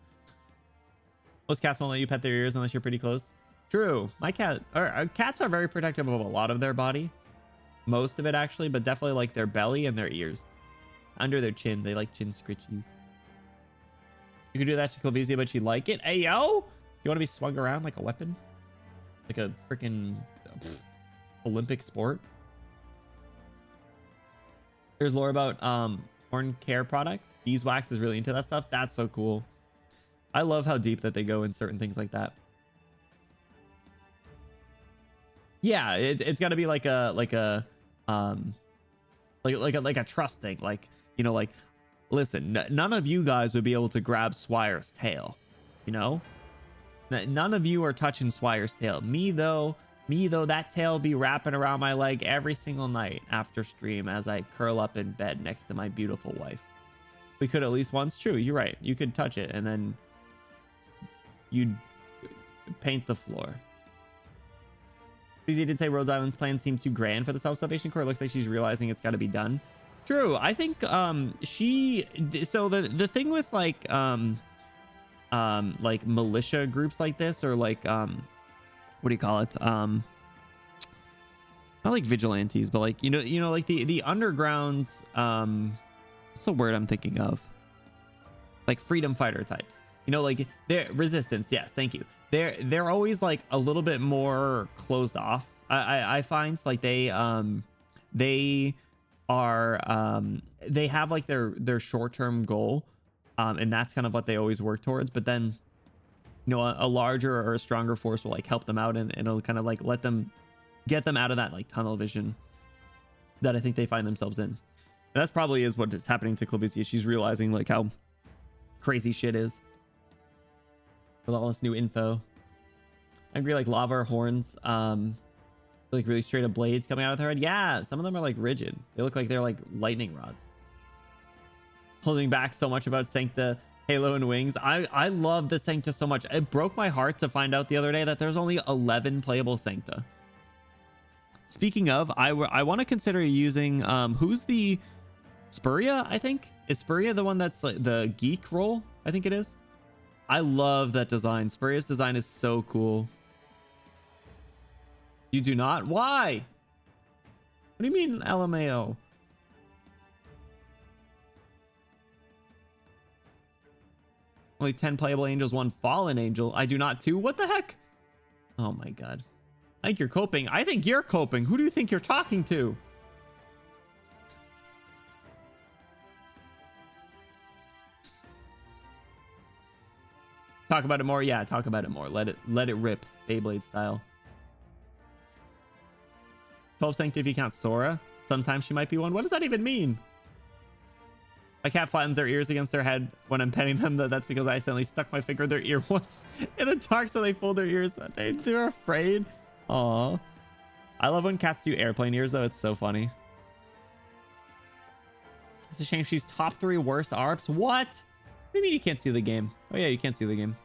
Most cats won't let you pet their ears unless you're pretty close. True. My cat, or cats are very protective of a lot of their body. Most of it actually, but definitely like their belly and their ears. Under their chin, they like chin scritchies. You could do that to Clavizia, but she'd like it. Hey, yo! You want to be swung around like a weapon? Like a freaking Olympic sport? There's lore about horn care products. Beeswax is really into that stuff. That's so cool. I love how deep that they go in certain things like that. Yeah, it's got to be like a trust thing. Like, you know, like, listen, none of you guys would be able to grab Swire's tail, you know? None of you are touching Swire's tail. Me though, that tail be wrapping around my leg every single night after stream as I curl up in bed next to my beautiful wife. We could at least once. True, you're right. You could touch it and then you'd paint the floor. Easy did say Rose Island's plan seemed too grand for the Self-Salvation Corps. It looks like she's realizing it's got to be done. True. I think so the thing with like militia groups like this, or like what do you call it? Not like vigilantes, but like you know like the undergrounds, what's the word I'm thinking of? Like freedom fighter types. You know, like they're resistance. Yes, thank you. They're always like a little bit more closed off. I find like they are they have like their short-term goal, and that's kind of what they always work towards. But then, you know, a larger or a stronger force will like help them out, and it'll kind of like get them out of that like tunnel vision that I think they find themselves in. And that's probably is what is happening to Clavizia. She's realizing like how crazy shit is with all this new info. I agree, like lava or horns, like really straight up blades coming out of their head. Yeah, some of them are like rigid. They look like they're like lightning rods. Holding back so much about Sancta, Halo, and Wings. I love the Sancta so much. It broke my heart to find out the other day that there's only 11 playable Sancta. Speaking of, I want to consider using who's the Spuria, I think. Is Spuria the one that's like the geek role? I think it is. I love that design. Spuria's design is so cool. You do not? Why? What do you mean LMAO? Only 10 playable angels, 1 fallen angel. I do not too. What the heck? Oh my god. I think you're coping. I think you're coping. Who do you think you're talking to? Talk about it more. Yeah, talk about it more. Let it rip, Beyblade style. 12 Sancta if you count Sora. Sometimes she might be one. What does that even mean? My cat flattens their ears against their head when I'm petting them. That's because I accidentally stuck my finger in their ear once in the dark, so they fold their ears. They're afraid. Aw. I love when cats do airplane ears, though. It's so funny. It's a shame she's top 3 worst ARPs. What? What do you mean you can't see the game? Oh yeah, you can't see the game.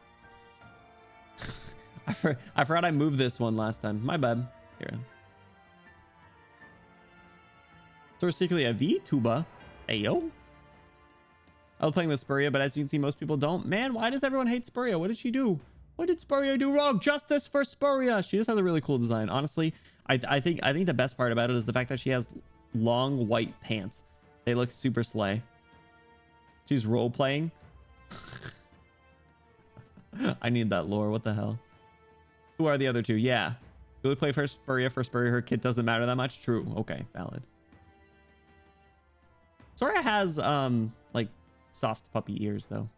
I forgot I moved this one last time. My bad. Here. So we're secretly a VTuber. Ayo. I was playing with Spuria, but as you can see, most people don't. Man, why does everyone hate Spuria? What did she do? What did Spuria do wrong? Justice for Spuria. She just has a really cool design. Honestly, I think the best part about it is the fact that she has long white pants. They look super slay. She's role playing. I need that lore. What the hell? Who are the other two? Yeah. Really play for Spuria. For Spuria, her kit doesn't matter that much. True. Okay, valid. Sora has like soft puppy ears though.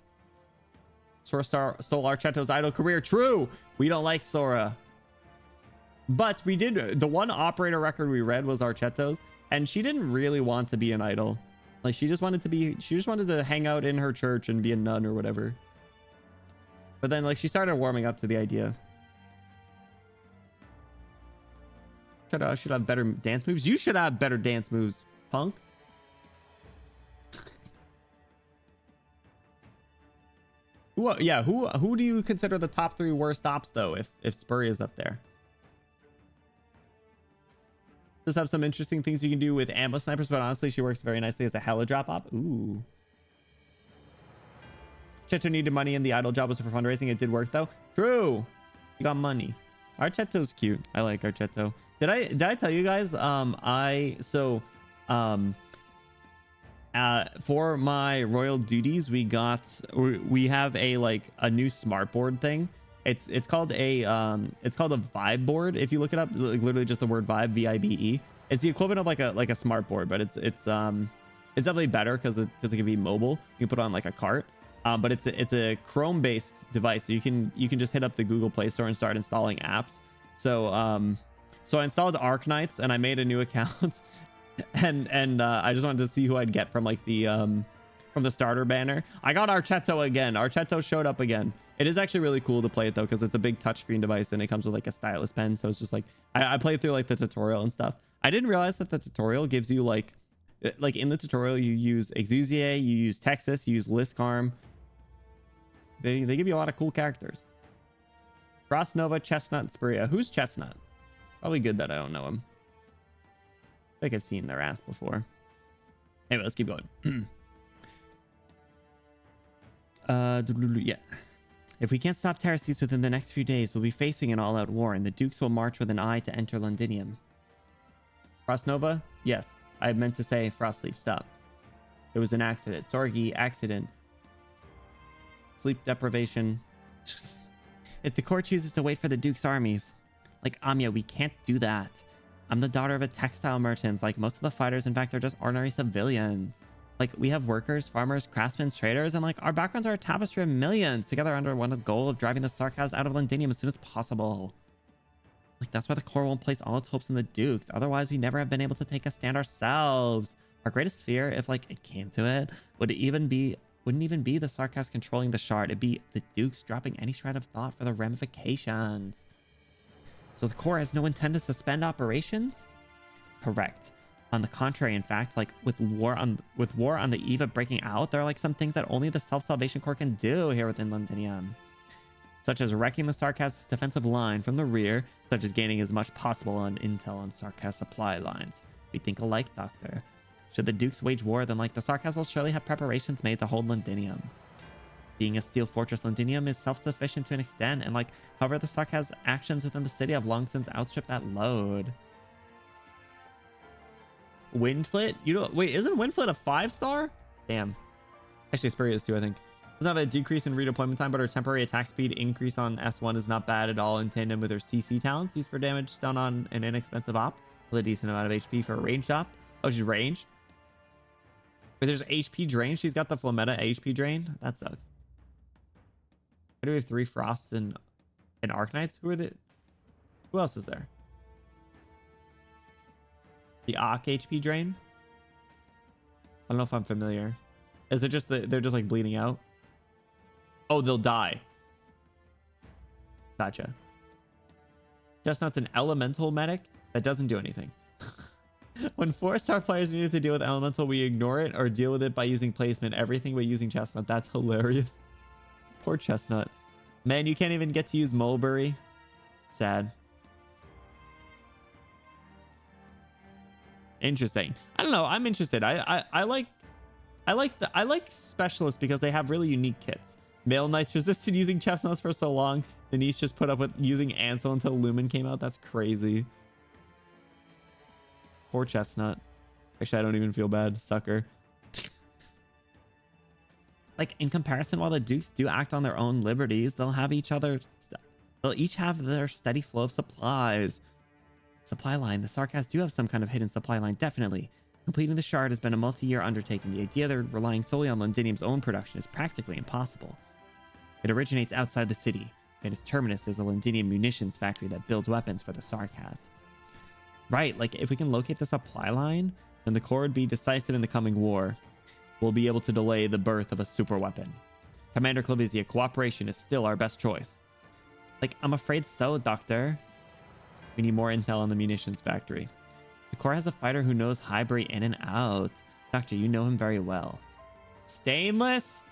Sora stole Archetto's idol career. True. We don't like Sora. But we did, the one operator record we read was Archetto's, and she didn't really want to be an idol. Like she just wanted to hang out in her church and be a nun or whatever. But then like she started warming up to the idea. Should have better dance moves. You should have better dance moves, punk. Who do you consider the top 3 worst ops though, if Spuria is up there? Does have some interesting things you can do with ammo snipers, but honestly she works very nicely as a hella drop op. Ooh. Chetto needed money and the idol job was for fundraising. It did work though. True. You got money. Archetto's cute. I like Archetto. Did I tell you guys for my royal duties we have a new smart board thing. It's called a vibe board. If you look it up, like literally just the word vibe, VIBE. It's the equivalent of like a smart board, but it's It's definitely better because it can be mobile. You can put it on like a cart. But it's a Chrome based device, so you can just hit up the Google Play Store and start installing apps. So so I installed Arknights and I made a new account, and I just wanted to see who I'd get from like the from the starter banner. I got Archetto again. Archetto showed up again. It is actually really cool to play it though, because it's a big touchscreen device and it comes with like a stylus pen. So it's just like I played through like the tutorial and stuff. I didn't realize that the tutorial gives you like in the tutorial you use Exusier, you use Texas, you use Liscarm. They give you a lot of cool characters. Frost Nova, Chestnut, and Spirea. Who's Chestnut? Probably good that I don't know him. I think I've seen their ass before. Anyway, let's keep going. Yeah. If we can't stop Terraces within the next few days, we'll be facing an all-out war, and the Dukes will march with an eye to enter Londinium. Frost Nova? Yes. I meant to say Frostleaf, stop. It was an accident. Sorgi, accident. Sleep deprivation. If the court chooses to wait for the Duke's armies. Like, Anya, we can't do that. I'm the daughter of a textile merchant. Like, most of the fighters, in fact, they're just ordinary civilians. Like, we have workers, farmers, craftsmen, traders, and like, our backgrounds are a tapestry of millions, together under one goal of driving the Sarkaz out of Londinium as soon as possible. Like, that's why the Corps won't place all its hopes in the Dukes. Otherwise, we never have been able to take a stand ourselves. Our greatest fear, if like it came to it, wouldn't even be the Sarkaz controlling the shard. It'd be the Dukes dropping any shred of thought for the ramifications. So the Corps has no intent to suspend operations? Correct. On the contrary, in fact, like with war on the eve of breaking out, there are like some things that only the Self-Salvation Corps can do here within Londinium. Such as wrecking the Sarkaz's defensive line from the rear, such as gaining as much possible on intel on Sarkaz supply lines. We think alike, Doctor. Should the Dukes wage war, then like the Sarkaz will surely have preparations made to hold Londinium. Being a steel fortress, Londinium is self-sufficient to an extent, and like, however, the Sarkaz actions within the city have long since outstripped that load. Windflit? You don't wait, isn't Windflit a 5-star? Damn. Actually, Spirea is too, I think. Doesn't have a decrease in redeployment time, but her temporary attack speed increase on S1 is not bad at all in tandem with her CC talents. Used for damage done on an inexpensive op with a decent amount of HP for a ranged op. Oh, she's ranged? But there's HP drain. She's got the Flametta HP drain. That sucks. Why do we have 3 Frosts and Arknights? Who else is there? The Ak HP drain? I don't know if I'm familiar. Is it just they're just like bleeding out? Oh, they'll die. Gotcha. Chestnut's an elemental medic that doesn't do anything. When 4-star players needed to deal with elemental, we ignore it or deal with it by using placement. Everything but using Chestnut. That's hilarious. Poor Chestnut. Man, you can't even get to use Mulberry. Sad. Interesting. I don't know. I'm interested. I like specialists because they have really unique kits. Male Knights resisted using Chestnuts for so long. Denise just put up with using Ansel until Lumen came out. That's crazy. Poor Chestnut. Actually, I don't even feel bad. Sucker. Like, in comparison, while the Dukes do act on their own liberties, they'll each have their steady flow of supplies. Supply line. The Sarkaz do have some kind of hidden supply line, definitely. Completing the shard has been a multi-year undertaking. The idea they're relying solely on Londinium's own production is practically impossible. It originates outside the city, and its terminus is a Londinium munitions factory that builds weapons for the Sarkaz. Right, like if we can locate the supply line, then the Corps would be decisive in the coming war. We'll be able to delay the birth of a super weapon. Commander Clavizia, cooperation is still our best choice. Like, I'm afraid so, Doctor. We need more intel on the munitions factory. The Corps has a fighter who knows Highbury in and out. Doctor, you know him very well. Stainless?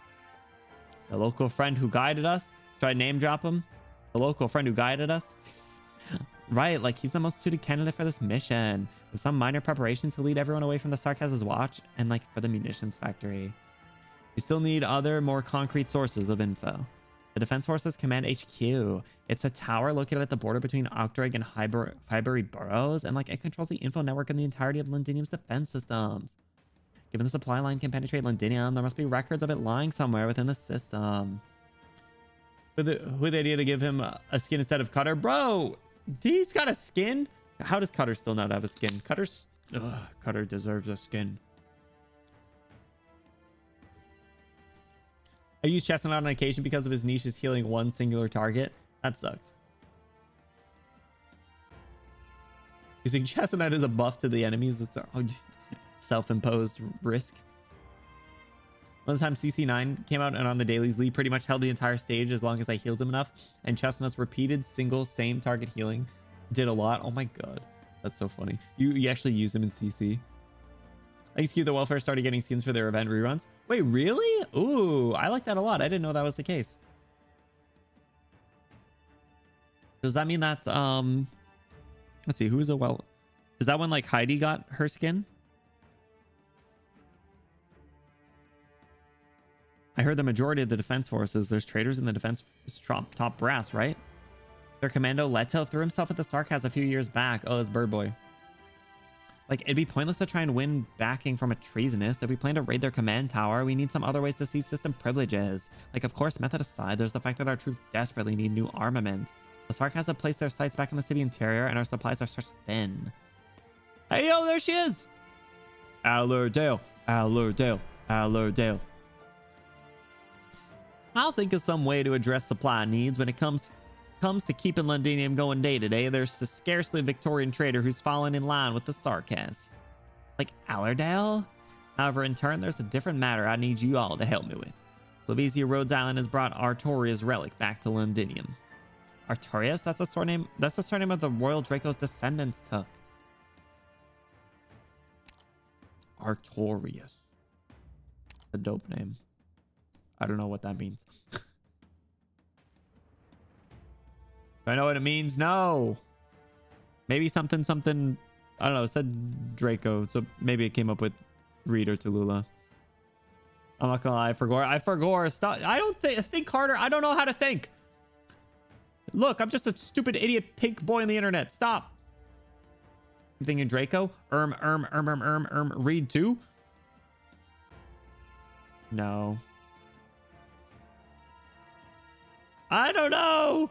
The local friend who guided us? Should I name drop him? The local friend who guided us? Right, like he's the most suited candidate for this mission. With some minor preparations to lead everyone away from the Sarkaz's watch and like for the munitions factory. We still need other more concrete sources of info. The Defense Forces Command HQ. It's a tower located at the border between Octoreg and Highbury boroughs, and like it controls the info network and the entirety of Londinium's defense systems. Given the supply line can penetrate Londinium, there must be records of it lying somewhere within the system. Who the idea to give him a skin instead of Cutter? Bro, he's got a skin? How does Cutter still not have a skin? Cutter deserves a skin. I use Chestnut on occasion because of his niche is healing one singular target. That sucks. Using Chestnut as a buff to the enemies is a self-imposed risk. One time CC9 came out and on the dailies, Lee pretty much held the entire stage as long as I healed him enough. And Chestnut's repeated single same target healing did a lot. Oh my god. That's so funny. You actually use them in CC. Thanks to the welfare started getting skins for their event reruns. Wait, really? Ooh, I like that a lot. I didn't know that was the case. Does that mean that let's see, who is a well? Is that when like Heidi got her skin? I heard the majority of the defense forces, there's traitors in the defense top brass, right? Their commando Leto threw himself at the Sarkaz a few years back. Oh, it's Bird Boy. Like, it'd be pointless to try and win backing from a treasonist. If we plan to raid their command tower, we need some other ways to seize system privileges. Like, of course, method aside, there's the fact that our troops desperately need new armament. The Sarkaz have placed their sights back in the city interior, and our supplies are stretched thin. Hey, yo, there she is! Allerdale, Allerdale, Allerdale. I'll think of some way to address supply needs when it comes to keeping Londinium going day to day. There's scarcely a Victorian trader who's fallen in line with the Sarkaz. Like Allerdale? However, in turn, there's a different matter I need you all to help me with. Flavizia Rhodes Island has brought Artoria's relic back to Londinium. Artorias? That's the surname of the royal Draco's descendants took. Artorias. A dope name. I don't know what that means. Do I know what it means? No. Maybe something. I don't know. It said Draco, so maybe it came up with Reed or Tallulah. I'm not gonna lie. I forgot. Stop. I don't think harder. I don't know how to think. Look, I'm just a stupid idiot pink boy on the internet. Stop. You thinking Draco? Reed too? No. I don't know.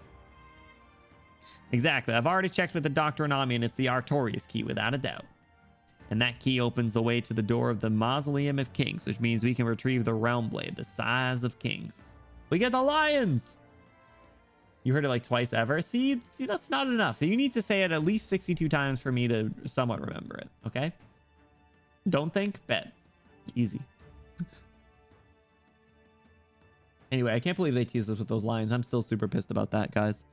Exactly. I've already checked with the Doctor and Ami, and it's the Artorias key without a doubt. And that key opens the way to the door of the Mausoleum of Kings, which means we can retrieve the Realm Blade, the size of kings. We get the lions. You heard it like twice ever. See, that's not enough. You need to say it at least 62 times for me to somewhat remember it. Okay? Don't think, bet. Easy. Anyway, I can't believe they teased us with those lines. I'm still super pissed about that, guys.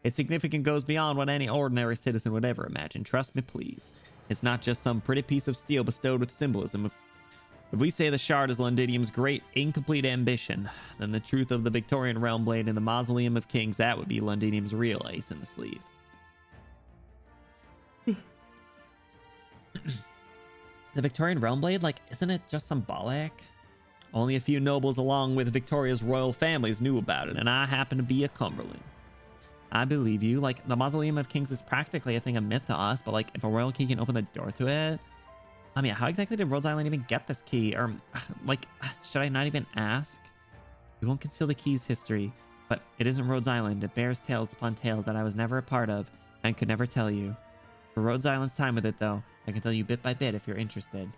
Its significance goes beyond what any ordinary citizen would ever imagine. Trust me, please. It's not just some pretty piece of steel bestowed with symbolism. If we say the shard is Londinium's great, incomplete ambition, then the truth of the Victorian Realm Blade in the Mausoleum of Kings, that would be Londinium's real ace in the sleeve. The Victorian Realm Blade, like, isn't it just symbolic? Only a few nobles along with Victoria's royal families knew about it, and I happen to be a Cumberland. I believe you. Like, the Mausoleum of Kings is practically a thing of myth to us, but like, if a royal key can open the door to it... I mean, how exactly did Rhodes Island even get this key? Or, like, should I not even ask? We won't conceal the key's history, but it isn't Rhodes Island. It bears tales upon tales that I was never a part of and could never tell you. For Rhodes Island's time with it, though, I can tell you bit by bit if you're interested.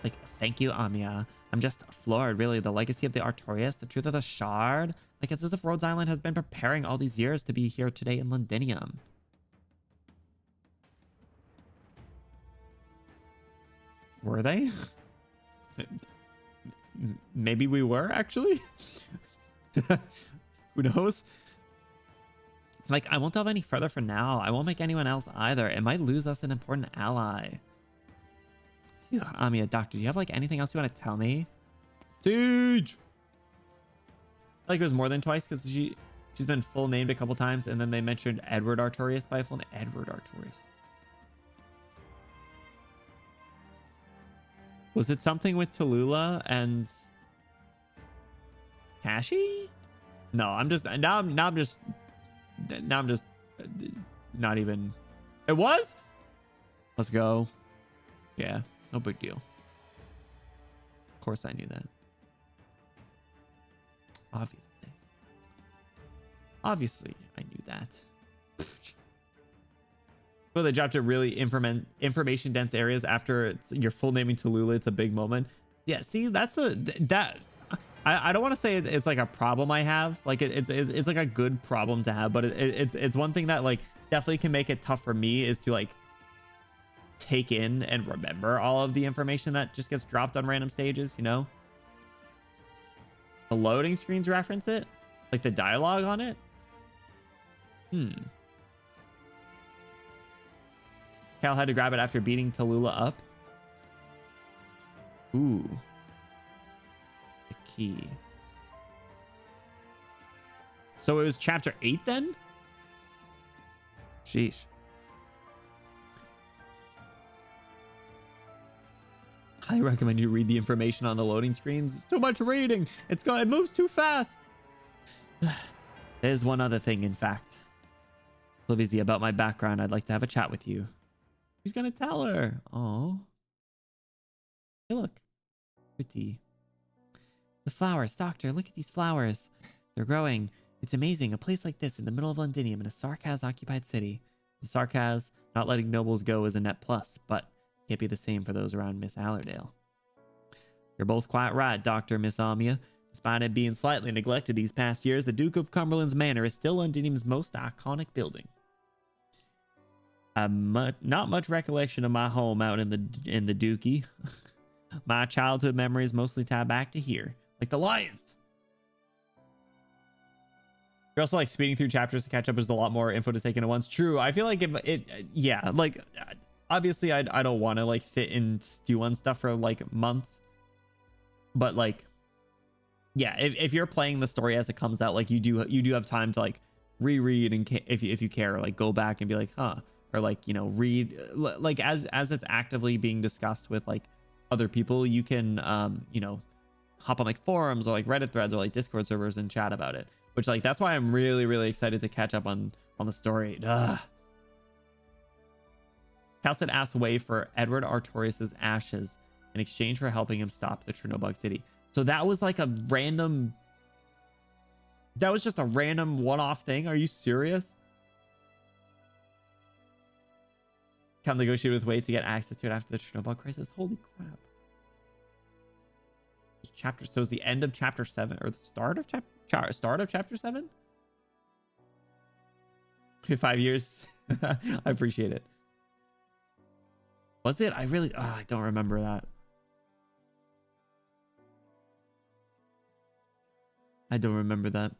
Like, thank you, Amia. I'm just floored, really. The legacy of the Artorias, the truth of the shard. Like, it's as if Rhodes Island has been preparing all these years to be here today in Londinium. Were they? Maybe we were, actually. Who knows? Like, I won't delve any further for now. I won't make anyone else either. It might lose us an important ally. Phew, Amia, Doctor, do you have like anything else you want to tell me? Siege! Like, it was more than twice because she's been full named a couple times, and then they mentioned Edward Artorias by full name. Edward Artorias. Was it something with Tallulah and Tashi? No, I'm just now I'm just not even. It was? Let's go. Yeah, no big deal. Of course I knew that. Obviously I knew that. Well, they dropped it really information dense areas after you're full naming Tallulah. It's a big moment. Yeah, see, that's that I don't want to say it's like a problem I have. Like it's like a good problem to have, but it's one thing that like definitely can make it tough for me is to like take in and remember all of the information that just gets dropped on random stages, you know? The loading screens reference it? Like the dialogue on it? Cal had to grab it after beating Tallulah up. Ooh. The key. So it was chapter 8 then? Sheesh. I recommend you read the information on the loading screens. It's too much reading. It moves too fast. There's one other thing, in fact. Clavizia, about my background, I'd like to have a chat with you. He's gonna tell her. Oh. Hey, look. Pretty. The flowers, doctor, look at these flowers. They're growing. It's amazing. A place like this in the middle of Londinium in a Sarkaz-occupied city. The Sarkaz not letting nobles go is a net plus, but can't be the same for those around Miss Allerdale. You're both quite right, Dr. Miss Amia. Despite it being slightly neglected these past years, the Duke of Cumberland's Manor is still Londinium's most iconic building. Not much recollection of my home out in the Dookie. My childhood memories mostly tie back to here, like the lions. You're also like speeding through chapters to catch up. There's a lot more info to take in at once. True. I feel like yeah, like obviously I don't want to like sit and stew on stuff for like months, but like, yeah, if you're playing the story as it comes out, like you do have time to like reread and if you care, like go back and be like, huh, or like, you know, read like as it's actively being discussed with like other people, you can you know, hop on like forums or like Reddit threads or like Discord servers and chat about it, which like that's why I'm really excited to catch up on the story. Calcid asked Way for Edward Artorius's ashes in exchange for helping him stop the Chernobog city. So that was like a random, that was just a random one-off thing. Are you serious? Cal negotiated with Way to get access to it after the Chernobog crisis. Holy crap. Chapter, so is the end of chapter 7 or the start of chapter 7? 5 years. I appreciate it. Was it? I don't remember that. I don't remember that.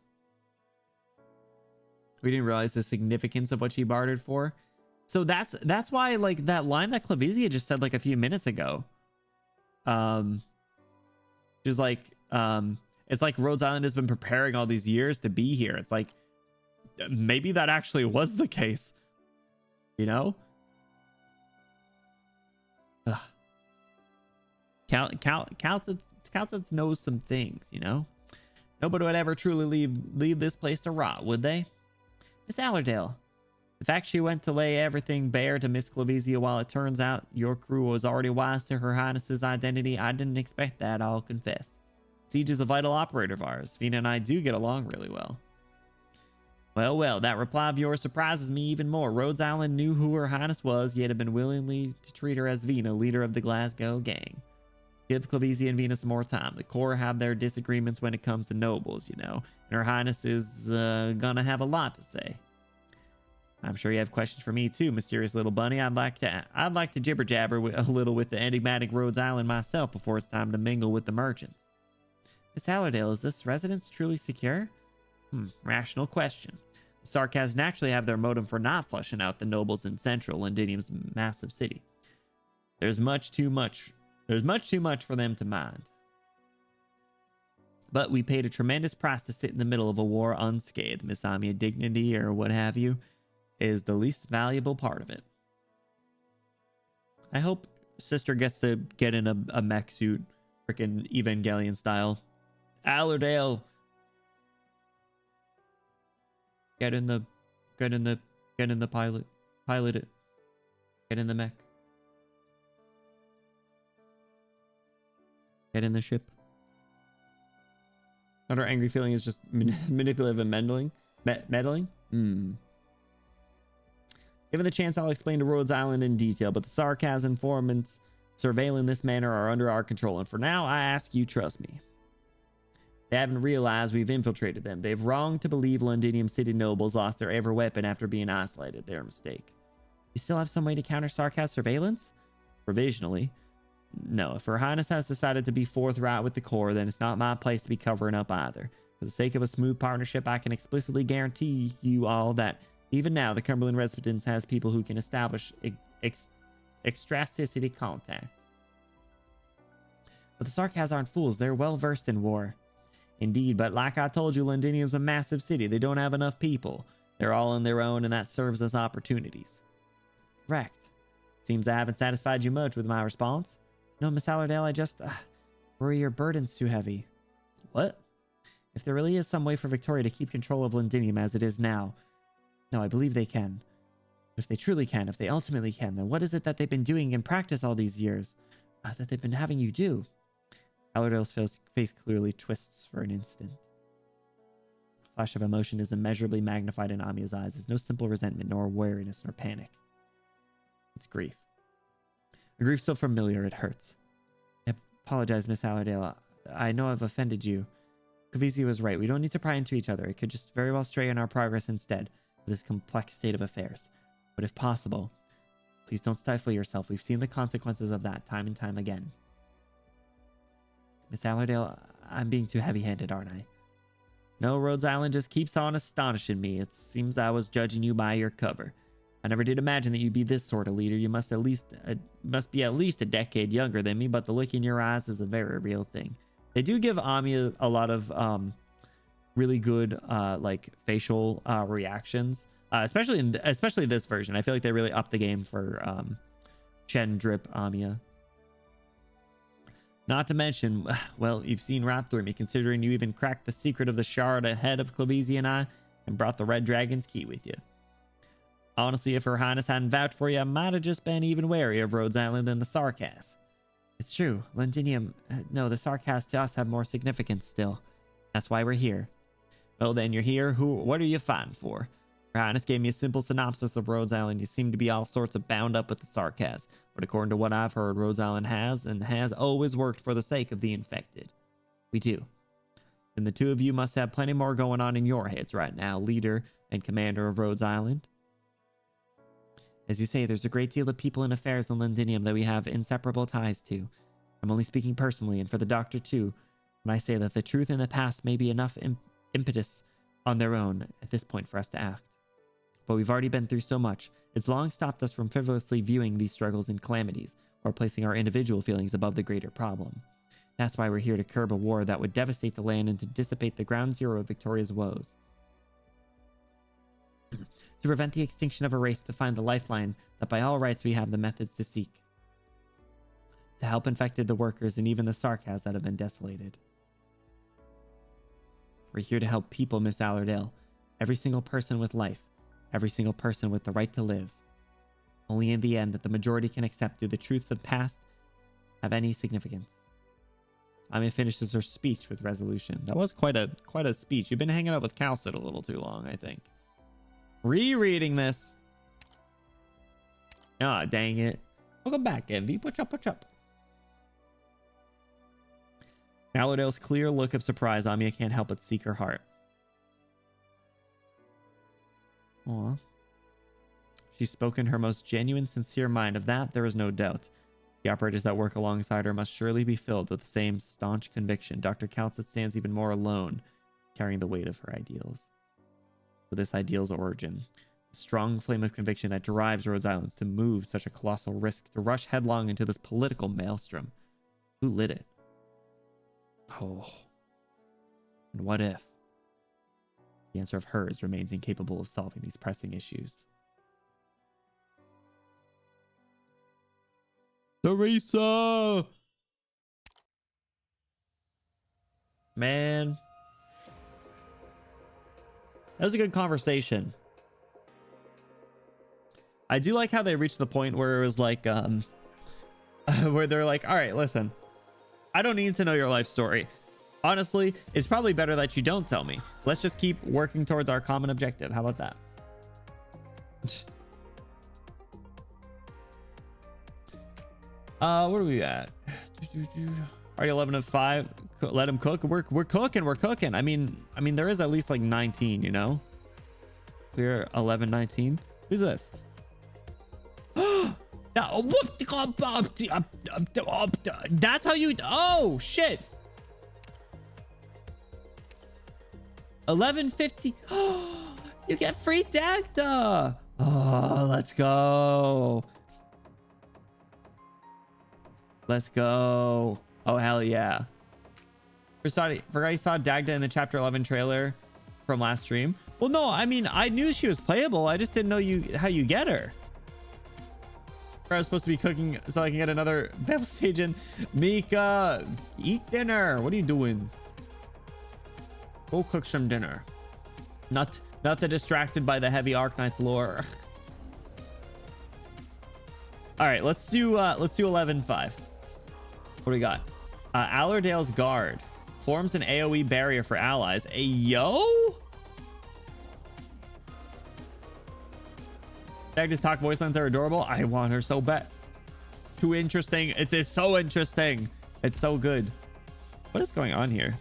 We didn't realize the significance of what she bartered for. So that's why like that line that Clavizia just said like a few minutes ago. She's like, it's like Rhodes Island has been preparing all these years to be here. It's like maybe that actually was the case. You know? Calcid knows some things, you know? Nobody would ever truly leave this place to rot, would they? Miss Allerdale, the fact she went to lay everything bare to Miss Clavizia, while it turns out your crew was already wise to Her Highness's identity, I didn't expect that, I'll confess. Siege is a vital operator of ours. Vina and I do get along really well. Well, that reply of yours surprises me even more. Rhodes Island knew who Her Highness was, yet had been willingly to treat her as Vina, leader of the Glasgow gang. Give Clavizia and Vina some more time. The Corps have their disagreements when it comes to nobles, you know, and Her Highness is gonna have a lot to say. I'm sure you have questions for me too, mysterious little bunny. I'd like to jibber jabber a little with the enigmatic Rhodes Island myself before it's time to mingle with the merchants. Miss Allerdale, is this residence truly secure? Rational question. The Sarkaz naturally have their motive for not flushing out the nobles in central Londinium's massive city. There's much too much for them to mind. But we paid a tremendous price to sit in the middle of a war unscathed. Miss Amia, dignity or what have you is the least valuable part of it. I hope Sister gets to get in a mech suit, freaking Evangelion style. Allerdale, get in the pilot it, get in the mech, get in the ship. Not her angry feeling is just manipulative and meddling. Given the chance, I'll explain to Rhodes Island in detail, but the Sarkaz informants surveilling this manor are under our control, and for now, I ask you trust me. They haven't realized we've infiltrated them. They've wronged to believe Londinium city nobles lost their every weapon after being isolated. Their mistake. You still have some way to counter Sarkaz surveillance? Provisionally. No, if Her Highness has decided to be forthright with the core, then it's not my place to be covering up either. For the sake of a smooth partnership, I can explicitly guarantee you all that even now, the Cumberland residence has people who can establish extracity contact. But the Sarkaz aren't fools. They're well versed in war. Indeed, but like I told you, Londinium's a massive city. They don't have enough people. They're all on their own, and that serves as opportunities. Correct. Seems I haven't satisfied you much with my response. No, Miss Allerdale, I just worry your burden's too heavy. What? If there really is some way for Victoria to keep control of Londinium as it is now, no, I believe they can. But if they truly can, if they ultimately can, then what is it that they've been doing in practice all these years that they've been having you do? Allerdale's face clearly twists for an instant. A flash of emotion is immeasurably magnified in Amia's eyes. There's no simple resentment, nor weariness, nor panic. It's grief. A grief so familiar it hurts. I apologize, Miss Allerdale. I know I've offended you. Kavisi was right. We don't need to pry into each other. It could just very well stray in our progress instead of this complex state of affairs. But if possible, please don't stifle yourself. We've seen the consequences of that time and time again. Miss Allerdale, I'm being too heavy-handed, aren't I? No, Rhodes Island just keeps on astonishing me. It seems I was judging you by your cover. I never did imagine that you'd be this sort of leader. You must be at least a decade younger than me, but the look in your eyes is a very real thing. They do give Amia a lot of really good like facial reactions, especially this version. I feel like they really upped the game for Chen Drip Amia. Not to mention, well, you've seen right through me, considering you even cracked the secret of the shard ahead of Clavisi and I, and brought the Red Dragon's key with you. Honestly, if Her Highness hadn't vouched for you, I might have just been even wary of Rhodes Island than the Sarkaz. It's true, Londinium, no, the Sarkaz to us have more significance still. That's why we're here. Well then, you're here. What are you fighting for? Her Highness gave me a simple synopsis of Rhodes Island. You seem to be all sorts of bound up with the Sarkaz, but according to what I've heard, Rhodes Island has always worked for the sake of the infected. We do. Then the two of you must have plenty more going on in your heads right now, leader and commander of Rhodes Island. As you say, there's a great deal of people and affairs in Londinium that we have inseparable ties to. I'm only speaking personally, and for the doctor too, when I say that the truth in the past may be enough impetus on their own at this point for us to act. But we've already been through so much. It's long stopped us from frivolously viewing these struggles and calamities, or placing our individual feelings above the greater problem. That's why we're here to curb a war that would devastate the land and to dissipate the ground zero of Victoria's woes. To prevent the extinction of a race, to find the lifeline that by all rights we have the methods to seek. To help infected the workers and even the Sarkaz that have been desolated. We're here to help people, Miss Allerdale. Every single person with life. Every single person with the right to live. Only in the end that the majority can accept do the truths of past have any significance. Amia finishes her speech with resolution. That was quite a speech. You've been hanging out with Calcid a little too long, I think. Rereading this. Ah, dang it. Welcome back, Envy. What's up, what's up? Allerdale's clear look of surprise, Amia can't help but seek her heart. Aw. She's spoken her most genuine, sincere mind. Of that, there is no doubt. The operators that work alongside her must surely be filled with the same staunch conviction. Dr. Calcid stands even more alone, carrying the weight of her ideals. With this ideal's origin, the strong flame of conviction that drives Rhodes Island to move such a colossal risk, to rush headlong into this political maelstrom. Who lit it? Oh. And what if? The answer of hers remains incapable of solving these pressing issues. Teresa! Man. That was a good conversation. I do like how they reached the point where it was like, where they're like, all right, listen, I don't need to know your life story. Honestly, it's probably better that you don't tell me. Let's just keep working towards our common objective. How about that? What are we at? Already 11 of 5. Let him cook. We're cooking. We're cooking. I mean, there is at least like 19, you know? Clear 11, 19. Who's this? That's how you... Oh, shit. 11:50. You get free Dagda. Oh, let's go. Let's go. Oh, hell yeah. Forgot you saw Dagda in the chapter 11 trailer from last stream. Well, no, I mean, I knew she was playable. I just didn't know how you get her. I was supposed to be cooking so I can get another Babel stage in. Mika, eat dinner. What are you doing? Go cook some dinner. Not the distracted by the heavy Arknights lore. All right, let's do 11-5. What do we got? Allerdale's Guard forms an AoE barrier for allies. Hey, yo. Dagda's talk voice lines are adorable. I want her so bad. Too interesting. It is so interesting. It's so good. What is going on here?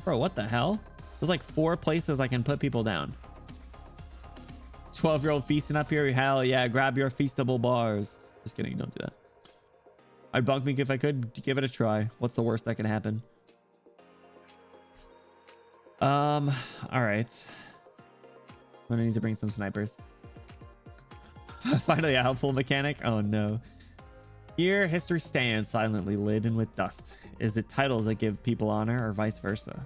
Bro, what the hell? There's like 4 places I can put people down. 12-year-old feasting up here. Hell yeah. Grab your feastable bars. Just kidding. Don't do that. I'd bunk me if I could. Give it a try. What's the worst that can happen? All right. I'm gonna need to bring some snipers. Finally a helpful mechanic. Oh no. Here history stands silently laden with dust. Is it titles that give people honor or vice versa?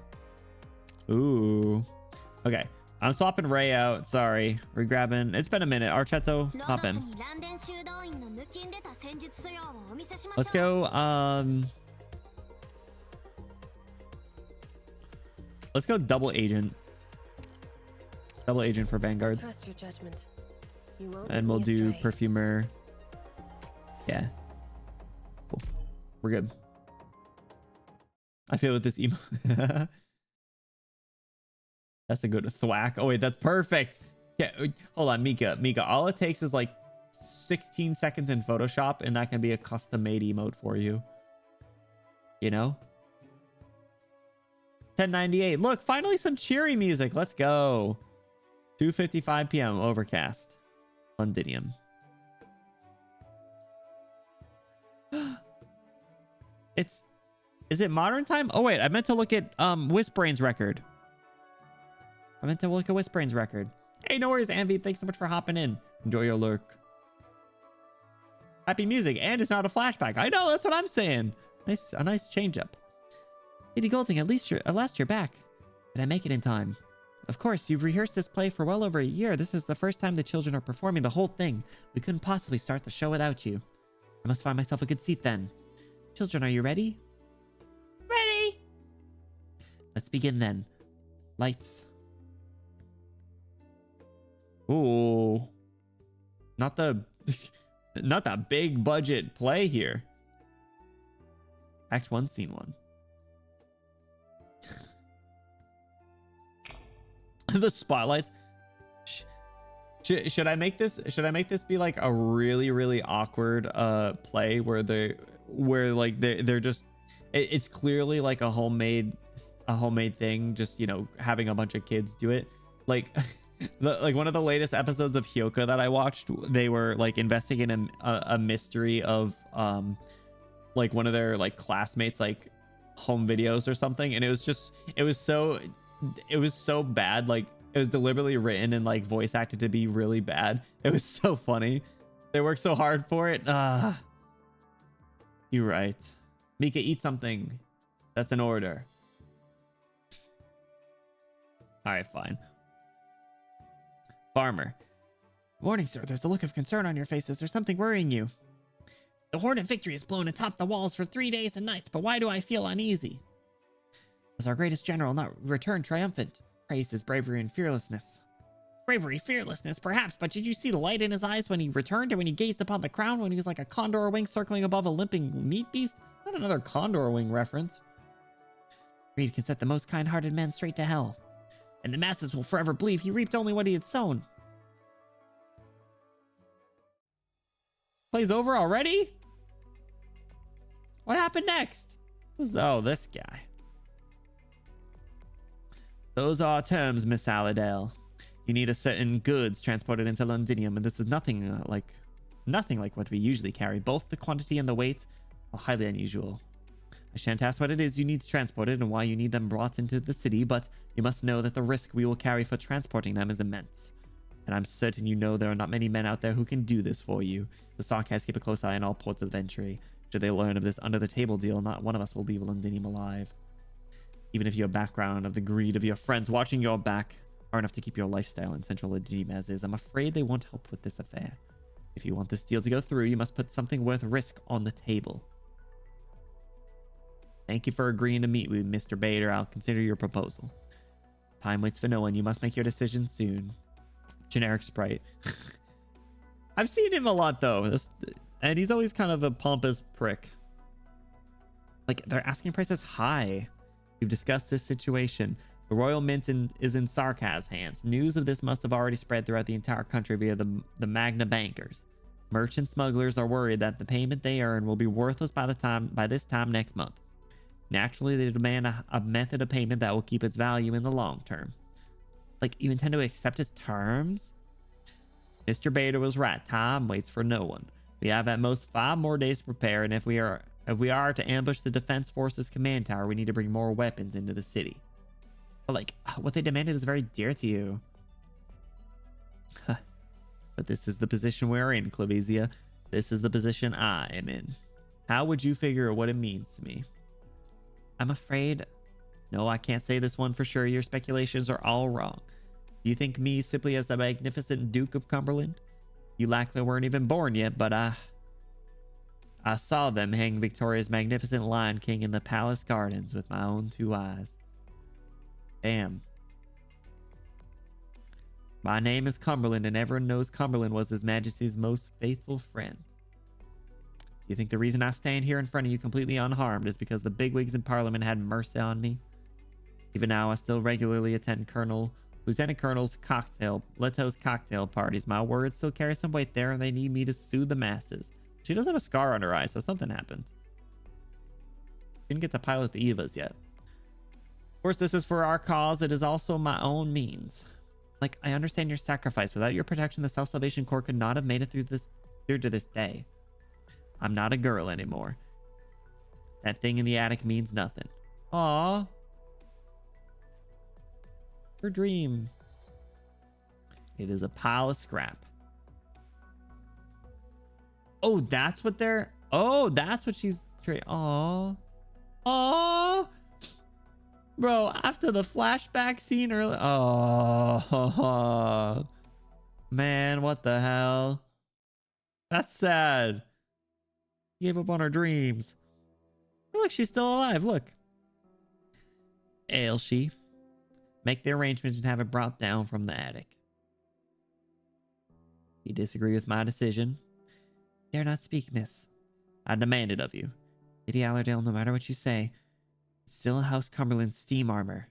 Ooh. Okay. I'm swapping Ray out. Sorry. We're grabbing. It's been a minute. Archetto, hop in. Let's go. Let's go double agent. Double agent for Vanguard. Trust your judgment. And we'll do perfumer. Yeah. Cool. We're good. I feel with this emo. That's a good thwack. Oh wait, that's perfect. Yeah, hold on, Mika. All it takes is like 16 seconds in Photoshop, and that can be a custom-made emote for you. You know? 1098. Look, finally some cheery music. Let's go. 2:55 p.m. Overcast. Londinium. Is it modern time? Oh wait, I meant to look at Wisbrain's record. Hey, no worries, Anvi. Thanks so much for hopping in. Enjoy your lurk. Happy music, and it's not a flashback. I know, that's what I'm saying. A nice change up. Lady Golding, at last you're back. Did I make it in time? Of course, you've rehearsed this play for well over a year. This is the first time the children are performing the whole thing. We couldn't possibly start the show without you. I must find myself a good seat then. Children, are you ready? Ready! Let's begin then. Lights. Ooh. Not the big budget play here. Act 1, Scene 1. The spotlights. Should I make this be like a really awkward play where they're just it's clearly like a homemade thing, just, you know, having a bunch of kids do it, like like one of the latest episodes of Kyoto that I watched, they were like investigating a mystery of like one of their like classmates like home videos or something, and it was so bad. Like, it was deliberately written and like voice acted to be really bad. It was so funny. They worked so hard for it. You're right. Mika, eat something. That's an order. All right, fine. Farmer. Morning, sir. There's a look of concern on your faces. There's something worrying you. The Hornet victory has blown atop the walls for 3 days and nights, but why do I feel uneasy? Has our greatest general not returned triumphant? Praise his bravery and fearlessness. Bravery, fearlessness, perhaps, but did you see the light in his eyes when he returned and when he gazed upon the crown, when he was like a condor wing circling above a limping meat beast? Not another condor wing reference. Greed can set the most kind-hearted men straight to hell, and the masses will forever believe he reaped only what he had sown. Play's over already? What happened next? Oh, this guy. Those are terms, Miss Allerdale. You need a certain goods transported into Londinium, and this is nothing like what we usually carry. Both the quantity and the weight are highly unusual. I shan't ask what it is you need to transport it and why you need them brought into the city, but you must know that the risk we will carry for transporting them is immense. And I'm certain you know there are not many men out there who can do this for you. The Sarkas keep a close eye on all ports of entry. Should they learn of this under-the-table deal, not one of us will leave Londinium alive. Even if your background of the greed of your friends watching your back are enough to keep your lifestyle in central Londinium as is, I'm afraid they won't help with this affair. If you want this deal to go through, you must put something worth risk on the table. Thank you for agreeing to meet with Mr. Bader. I'll consider your proposal. Time waits for no one. You must make your decision soon. Generic sprite. I've seen him a lot though, and he's always kind of a pompous prick. Like, their asking price is high. We've discussed this situation. The Royal Mint is in Sarkaz hands. News of this must have already spread throughout the entire country via the Magna bankers. Merchant smugglers are worried that the payment they earn will be worthless by this time next month. Naturally, they demand a method of payment that will keep its value in the long term. Like, you intend to accept his terms? Mr. Bader was right. Time waits for no one. We have at most 5 more days to prepare, and if we are to ambush the Defense Forces command tower, we need to bring more weapons into the city. But like, what they demanded is very dear to you. But this is the position we're in, Clavizia. This is the position I am in. How would you figure what it means to me? I'm afraid... No, I can't say this one for sure. Your speculations are all wrong. Do you think me simply as the magnificent Duke of Cumberland? You likely weren't even born yet, but I saw them hang Victoria's magnificent Lion King in the palace gardens with my own 2 eyes. Damn. My name is Cumberland, and everyone knows Cumberland was His Majesty's most faithful friend. Do you think the reason I stand here in front of you completely unharmed is because the bigwigs in Parliament had mercy on me? Even now, I still regularly attend Lieutenant Colonel's Leto's cocktail parties. My words still carry some weight there, and they need me to soothe the masses. She does have a scar on her eye, so something happened. Didn't get to pilot the Evas yet. Of course, this is for our cause. It is also my own means. Like, I understand your sacrifice. Without your protection, the Self-Salvation Corps could not have made it through to this day. I'm not a girl anymore. That thing in the attic means nothing. Aww. Her dream. It is a pile of scrap. Oh, that's what they're... Oh, that's what she's... Aww. Aww. Bro, after the flashback scene earlier... Oh. Man, what the hell? That's sad. She gave up on her dreams. Oh, look, she's still alive. Look. Ailshi. Make the arrangements and have it brought down from the attic. You disagree with my decision? Dare not speak, miss. I demand it of you. Lady Allerdale, no matter what you say, it's still House Cumberland's steam armor.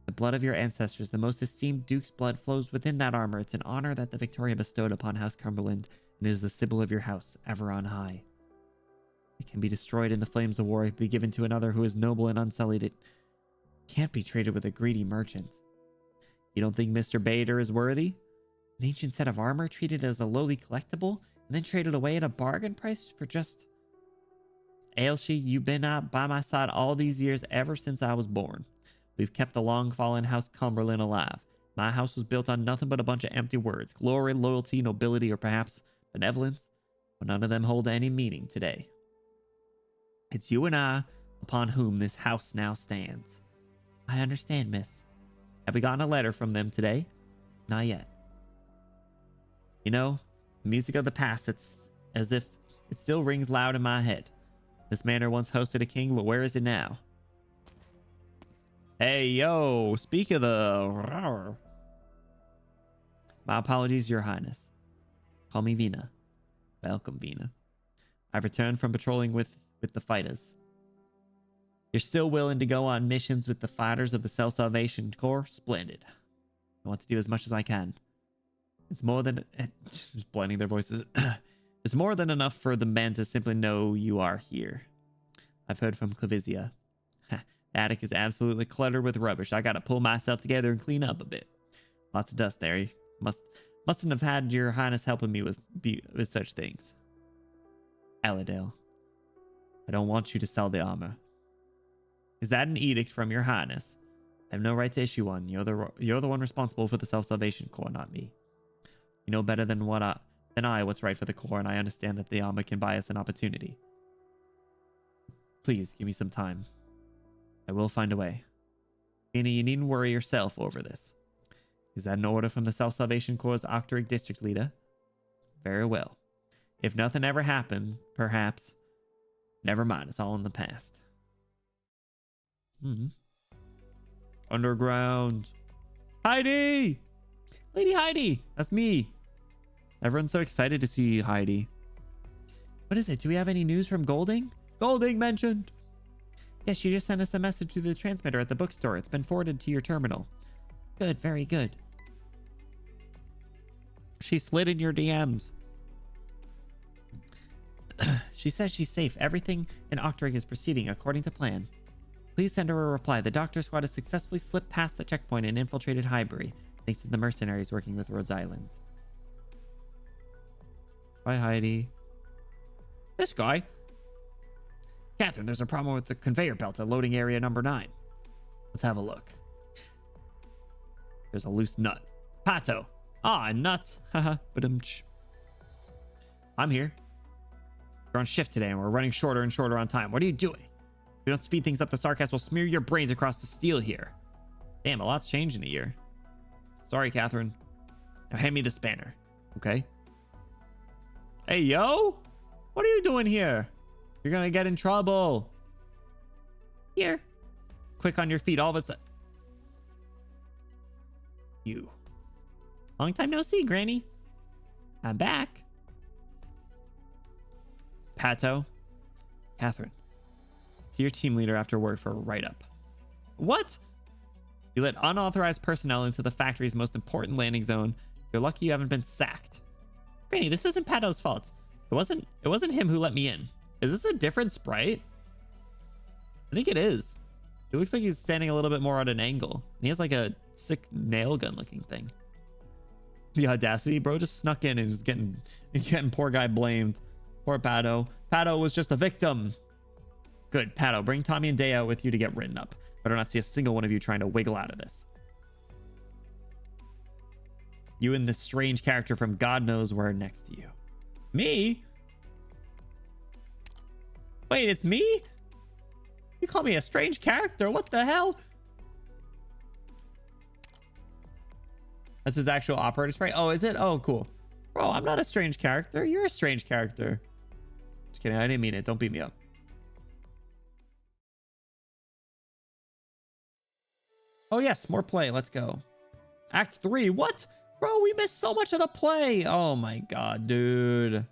The blood of your ancestors, the most esteemed Duke's blood, flows within that armor. It's an honor that the Victoria bestowed upon House Cumberland, and it is the symbol of your house, ever on high. It can be destroyed in the flames of war, if it be given to another who is noble and unsullied. It can't be traded with a greedy merchant. You don't think Mr. Bader is worthy? An ancient set of armor treated as a lowly collectible, and then traded away at a bargain price for just... Ailshi, you've been by my side all these years, ever since I was born. We've kept the long-fallen House Cumberland alive. My house was built on nothing but a bunch of empty words. Glory, loyalty, nobility, or perhaps benevolence. But none of them hold any meaning today. It's you and I upon whom this house now stands. I understand, miss. Have we gotten a letter from them today? Not yet. You know, the music of the past, it's as if it still rings loud in my head. This manor once hosted a king, but where is it now? Hey, yo, speak of the... My apologies, your highness. Call me Vina. Welcome, Vina. I've returned from patrolling with the fighters. You're still willing to go on missions with the fighters of the Self-Salvation Corps? Splendid. I want to do as much as I can. It's more than... Just blending their voices. It's more than enough for the men to simply know you are here. I've heard from Clavizia. The attic is absolutely cluttered with rubbish. I gotta pull myself together and clean up a bit. Lots of dust there. You mustn't have had your highness helping me with such things. Aladale, I don't want you to sell the armor. Is that an edict from your highness? I have no right to issue one. You're the one responsible for the Self-Salvation Corps, not me. You know better than I what's right for the Corps, and I understand that the armor can buy us an opportunity. Please, give me some time. I will find a way. Ina, you needn't worry yourself over this. Is that an order from the Self-Salvation Corps' Arknights district leader? Very well. If nothing ever happens, perhaps... Never mind, it's all in the past. Underground. Heidi! Lady Heidi! That's me. Everyone's so excited to see Heidi. What is it? Do we have any news from Golding? Golding mentioned! Yes, she just sent us a message through the transmitter at the bookstore. It's been forwarded to your terminal. Good, very good. She slid in your DMs. She says she's safe. Everything in Arknights is proceeding according to plan. Please send her a reply. The doctor squad has successfully slipped past the checkpoint and infiltrated Highbury, thanks to the mercenaries working with Rhodes Island. Bye, Heidi. This guy. Catherine, there's a problem with the conveyor belt at loading area number 9. Let's have a look. There's a loose nut. Pato. Ah, nuts. Haha. I'm here. We're on shift today and we're running shorter and shorter on time. What are you doing? If you don't speed things up, the Sarcast will smear your brains across the steel here. Damn, a lot's changed in a year. Sorry, Catherine. Now hand me the spanner. Okay? Hey, yo! What are you doing here? You're gonna get in trouble. Here. Quick on your feet, all of a sudden. You. Long time no see, Granny. I'm back. Pato. Catherine. See your team leader after work for a write-up. What? You let unauthorized personnel into the factory's most important landing zone. You're lucky you haven't been sacked. Granny, this isn't Pato's fault. It wasn't him who let me in. Is this a different sprite? I think it is. It looks like he's standing a little bit more at an angle. And he has like a sick nail gun looking thing. The audacity, bro, just snuck in and is getting poor guy blamed. Poor Pato. Pato was just a victim. Good, Pato, bring Tommy and Day out with you to get written up. Better not see a single one of you trying to wiggle out of this. You and this strange character from God knows where next to you. Me? Wait, it's me? You call me a strange character? What the hell? That's his actual operator sprite? Oh, is it? Oh, cool. Bro, I'm not a strange character. You're a strange character. Just kidding. I didn't mean it. Don't beat me up. Oh, yes. More play. Let's go. Act 3. What? Bro, we missed so much of the play. Oh, my God, dude.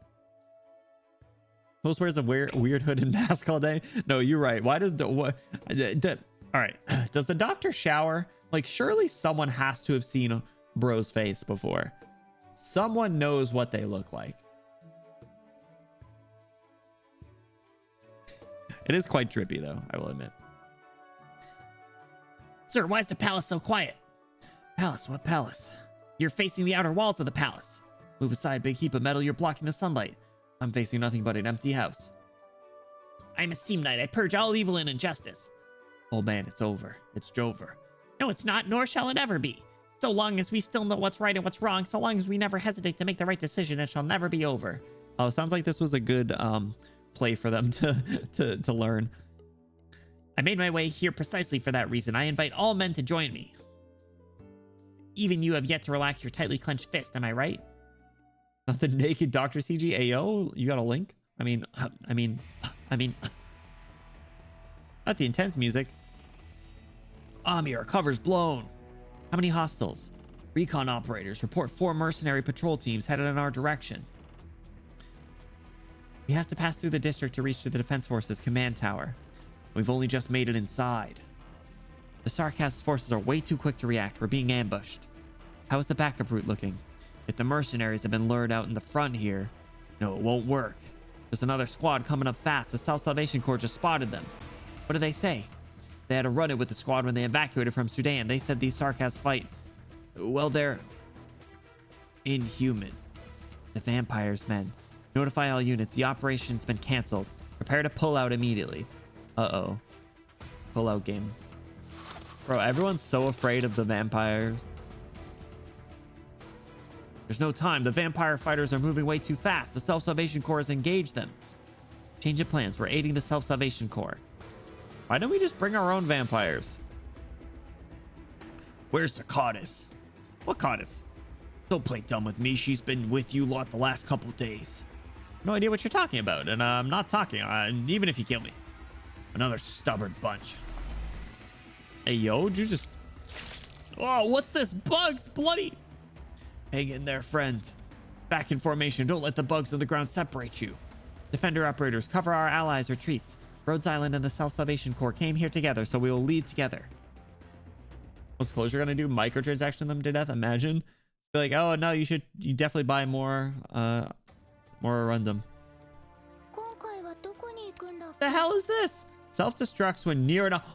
Most wears a weird hood and mask all day. No, you're right. Why does the... What? All right. Does the doctor shower? Like, surely someone has to have seen Bro's face before. Someone knows what they look like. It is quite drippy, though, I will admit. Sir, why is the palace so quiet? Palace? What palace? You're facing the outer walls of the palace. Move aside, big heap of metal. You're blocking the sunlight. I'm facing nothing but an empty house. I'm a Seam Knight. I purge all evil and injustice. Old man, it's over. It's Jover. No, it's not, nor shall it ever be. So long as we still know what's right and what's wrong, so long as we never hesitate to make the right decision, it shall never be over. Oh, it sounds like this was a good play for them to learn. I made my way here precisely for that reason. I invite all men to join me. Even you have yet to relax your tightly clenched fist, am I right? Not the naked Dr. CG. Ayo, you got a link? I mean, not the intense music. Amir, cover's blown. How many hostiles? Recon operators report 4 mercenary patrol teams headed in our direction. We have to pass through the district to reach to the Defense Forces command tower. We've only just made it inside. The Sarcast's forces are way too quick to react. We're being ambushed. How is the backup route looking? If the mercenaries have been lured out in the front here, no, it won't work. There's another squad coming up fast. The Self-Salvation Corps just spotted them. What do they say? They had to run it with the squad when they evacuated from Sudan. They said these Sarkas fight. Well, they're inhuman. The vampires, men. Notify all units. The operation's been canceled. Prepare to pull out immediately. Uh-oh. Pull out game. Bro, everyone's so afraid of the vampires. There's no time. The vampire fighters are moving way too fast. The Self-Salvation Corps has engaged them. Change of plans. We're aiding the Self-Salvation Corps. Why don't we just bring our own vampires? Where's the Goddess? What Goddess? Don't play dumb with me. She's been with you lot the last couple days. No idea what you're talking about, and I'm not talking, even if you kill me. Another stubborn bunch. Hey, yo, did you just... Oh, what's this? Bugs, bloody... Hang in there, friend. Back in formation. Don't let the bugs on the ground separate you. Defender operators, cover our allies' retreats. Rhodes Island and the Self-Salvation Corps came here together, so we will leave together. What's Closure gonna do? Microtransaction them to death? Imagine. Be like, oh no, you definitely buy more Arundum. The hell is this? Self-destructs when near enough.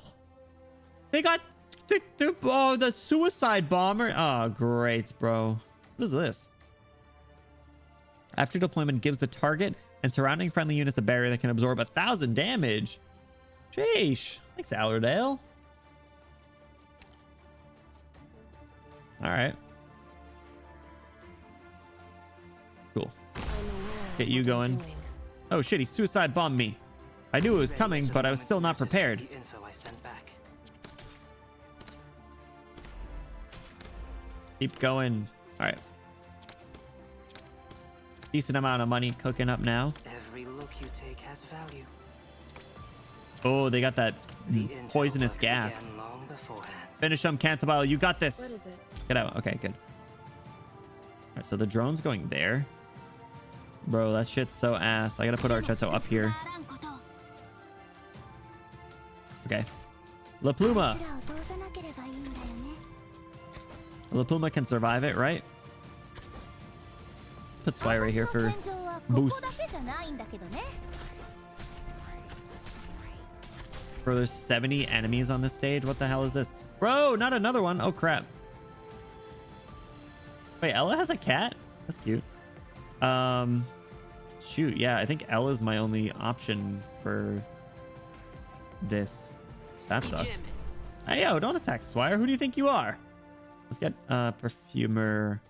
They got the suicide bomber. Oh, great, bro. What is this? After deployment, gives the target and surrounding friendly units a barrier that can absorb 1,000 damage. Sheesh. Thanks, Allerdale. All right. Cool. Get you going. Oh shit, he suicide bombed me. I knew it was coming, but I was still not prepared. Keep going. All right. Decent amount of money cooking up now. Every look you take has value. Oh, they got that poisonous gas. Finish them, Cantabile. You got this. What is it? Get out. Okay, good. All right, so the drone's going there. Bro, that shit's so ass. I gotta put Archetto up here. Okay. La Pluma. La Pluma can survive it, right? Put Swire right here for boost. Bro, there's 70 enemies on this stage. What the hell is this? Bro, not another one. Oh, crap. Wait, Ella has a cat? That's cute. Shoot, yeah, I think Ella's my only option for this. That sucks. Hey, yo, don't attack Swire. Who do you think you are? Let's get Perfumer.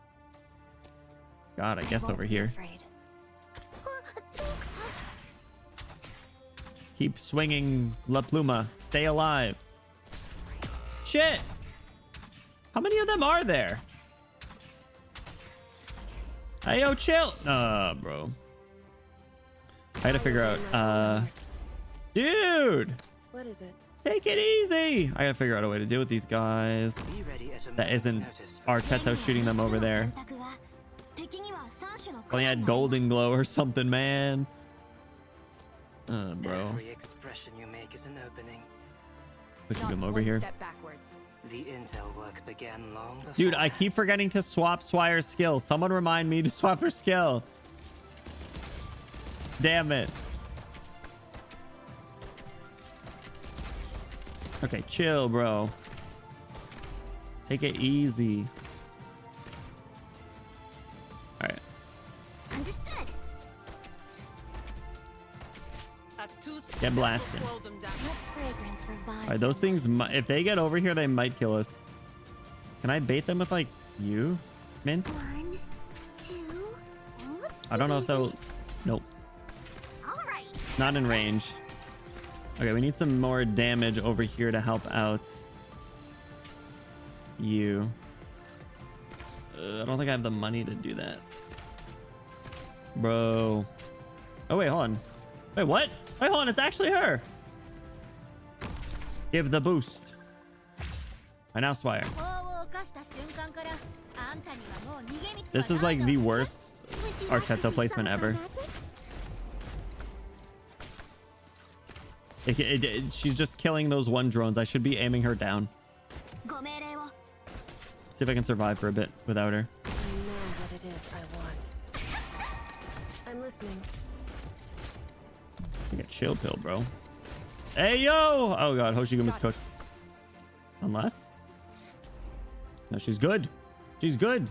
God, I guess over here. Keep swinging, La Pluma. Stay alive. Shit! How many of them are there? Hey, yo, chill. Bro. I gotta figure out, dude! What is it? Take it easy! I gotta figure out a way to deal with these guys. That isn't Archetto shooting them over there. Only had Golden Glow or something, man. Bro. Every expression you make is an opening. Pushing him over here. The intel work began long before. Dude, I keep forgetting to swap Swire's skill. Someone remind me to swap her skill. Damn it. Okay, chill, bro. Take it easy. All right. Understood. Get blasted. All right, those things, if they get over here, they might kill us. Can I bait them with, like, you, Mint? 1, 2. I don't know if they'll... Nope. Not in range. Okay, we need some more damage over here to help out you. I don't think I have the money to do that. Bro. Oh, wait, hold on. Wait, what? Wait, hold on. It's actually her. Give the boost. I now Swire. This is like the worst Archetto placement ever. She's just killing those one drones. I should be aiming her down. See if I can survive for a bit without her. I know what it is I want. I'm listening. chill pill, bro. Hey, yo! Oh, God. Hoshiguma's cooked. Unless? No, she's good. She's good.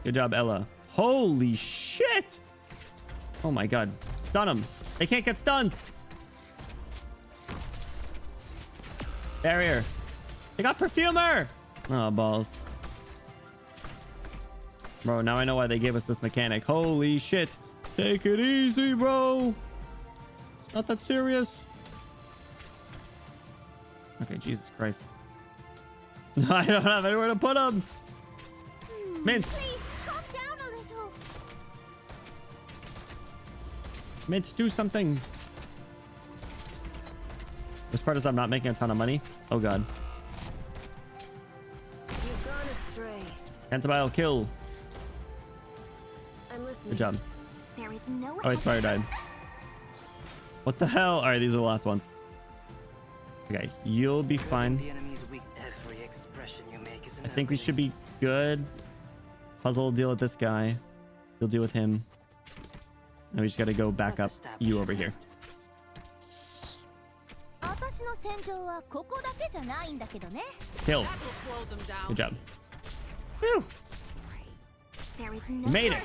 Good job, Ella. Holy shit! Oh, my God. Stun them. They can't get stunned. Barrier. They got perfumer. Oh, balls. Bro, now I know why they gave us this mechanic. Holy shit. Take it easy, bro. It's not that serious. Okay, Jesus Christ. I don't have anywhere to put them. Mint. Please, calm down a little. Mint, do something. This part is I'm not making a ton of money. Oh, God. You've gone astray. Antibile kill. I'm listening. Good job. There is no. Oh, wait, Spire died. What the hell? All right, these are the last ones. Okay, you'll be fine. The enemy's weak. Every expression you make is I think we should be good. Puzzle will deal with this guy. You'll deal with him. And we just gotta go back up you over here. Kill. Good job. Whew. There is You made it.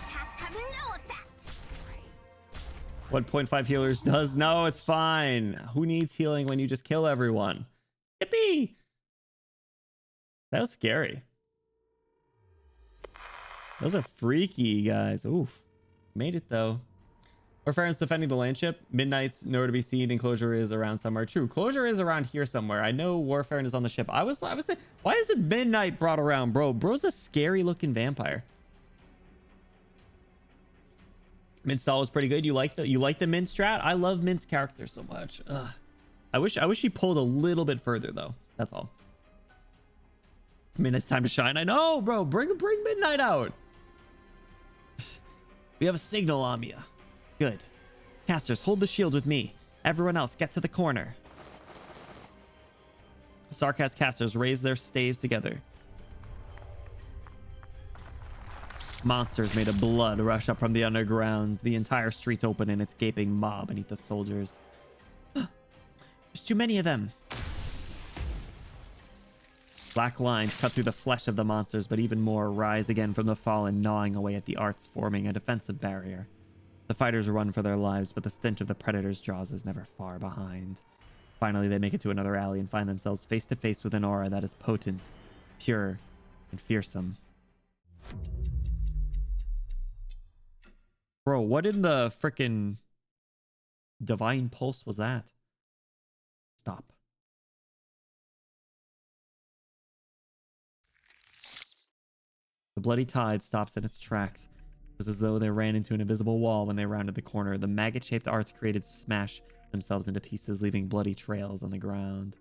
1.5 healers does. No, it's fine. Who needs healing when you just kill everyone? Yippee! That was scary. Those are freaky, guys. Oof. Made it, though. Warfare's defending the landship. Midnight's nowhere to be seen, and Closure is around somewhere. True, Closure is around here somewhere. I know Warfare is on the ship. I was saying, why is it Midnight brought around, bro? Bro's a scary-looking vampire. Mint stall was pretty good. You like the Mint strat? I love Mint's character so much. Ugh. I wish he pulled a little bit further though. That's all. I mean, it's time to shine. I know, bro. Bring Midnight out. We have a signal on me. Good. Casters, hold the shield with me. Everyone else, get to the corner. Sarcast casters raise their staves together. Monsters made of blood rush up from the underground. The entire street's open and it's gaping mob beneath the soldiers. There's too many of them. Black lines cut through the flesh of the monsters, but even more rise again from the fallen, gnawing away at the arts, forming a defensive barrier. The fighters run for their lives, but the stench of the predator's jaws is never far behind. Finally, they make it to another alley and find themselves face to face with an aura that is potent, pure, and fearsome. Bro, what in the frickin' divine pulse was that? Stop. The bloody tide stops in its tracks. It was as though they ran into an invisible wall when they rounded the corner. The maggot-shaped arts created smash themselves into pieces, leaving bloody trails on the ground.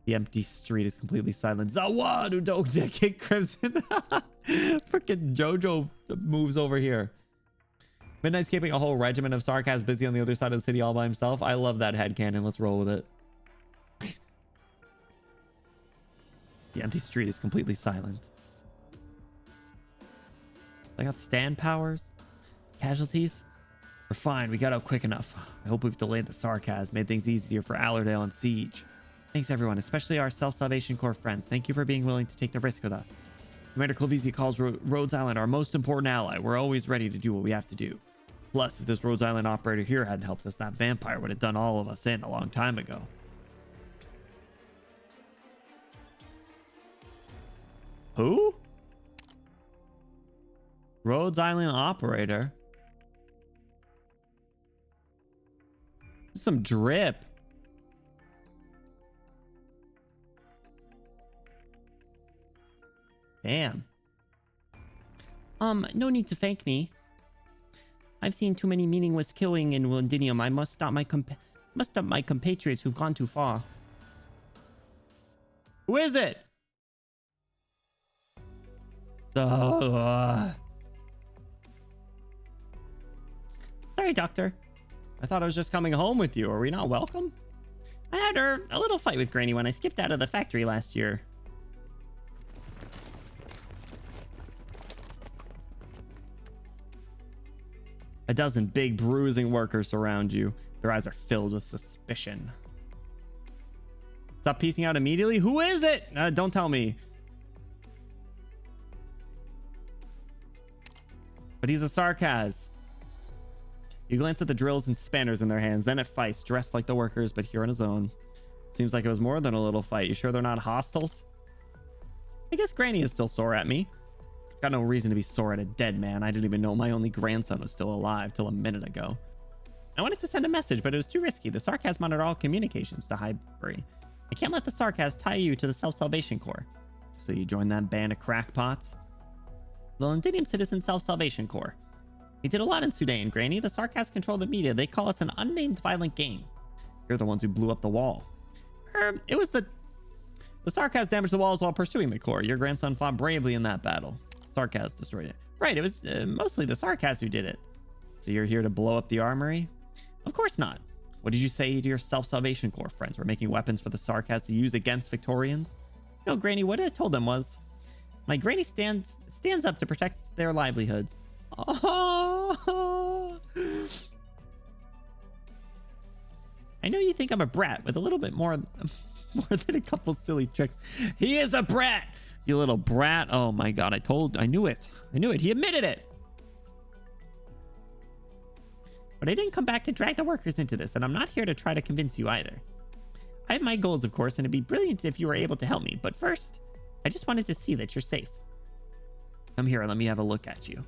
The empty street is completely silent. Zawadu don't kick Crimson. Frickin' Jojo moves over here. Midnight's keeping a whole regiment of Sarcas busy on the other side of the city all by himself. I love that headcanon. Let's roll with it. The empty street is completely silent. They got stand powers? Casualties? We're fine. We got out quick enough. I hope we've delayed the Sarcas, made things easier for Allerdale and Siege. Thanks everyone, especially our Self-Salvation Corps friends. Thank you for being willing to take the risk with us. Commander Clavisi calls Rhodes Island our most important ally. We're always ready to do what we have to do. Plus, if this Rhodes Island operator here hadn't helped us, that vampire would have done all of us in a long time ago. Who? Rhodes Island operator? Some drip. Damn. No need to thank me. I've seen too many meaningless killing in Londinium. I must stop my compatriots who've gone too far. Who is it? Sorry, Doctor. I thought I was just coming home with you. Are we not welcome? I had a little fight with Granny when I skipped out of the factory last year. A dozen big bruising workers surround you. Their eyes are filled with suspicion. Stop piecing out immediately. Who is it? Don't tell me. But he's a Sarkaz. You glance at the drills and spanners in their hands, then at Feist, dressed like the workers, but here on his own. Seems like it was more than a little fight. You sure they're not hostiles? I guess Granny is still sore at me. Got no reason to be sore at a dead man. I didn't even know my only grandson was still alive till a minute ago. I wanted to send a message, but it was too risky. The Sarkaz monitor all communications to Highbury. I can't let the Sarkaz tie you to the Self-Salvation Corps. So you join that band of crackpots? The Londinium Citizen Self-Salvation Corps. We did a lot in Sudan, Granny. The Sarkaz control the media. They call us an unnamed violent gang. You're the ones who blew up the wall. It was the Sarkaz damaged the walls while pursuing the Corps. Your grandson fought bravely in that battle. Sarkaz destroyed it. Right, it was mostly the Sarkaz who did it. So you're here to blow up the armory? Of course not. What did you say to your Self-Salvation Corps friends? We're making weapons for the Sarkaz to use against Victorians? No, Granny, what I told them was, my Granny stands up to protect their livelihoods. Oh. I know you think I'm a brat with a little bit more than a couple silly tricks. He is a brat, you little brat. Oh my God, I knew it. He admitted it. But I didn't come back to drag the workers into this, and I'm not here to try to convince you either. I have my goals, of course, and it'd be brilliant if you were able to help me. But first, I just wanted to see that you're safe. Come here and let me have a look at you.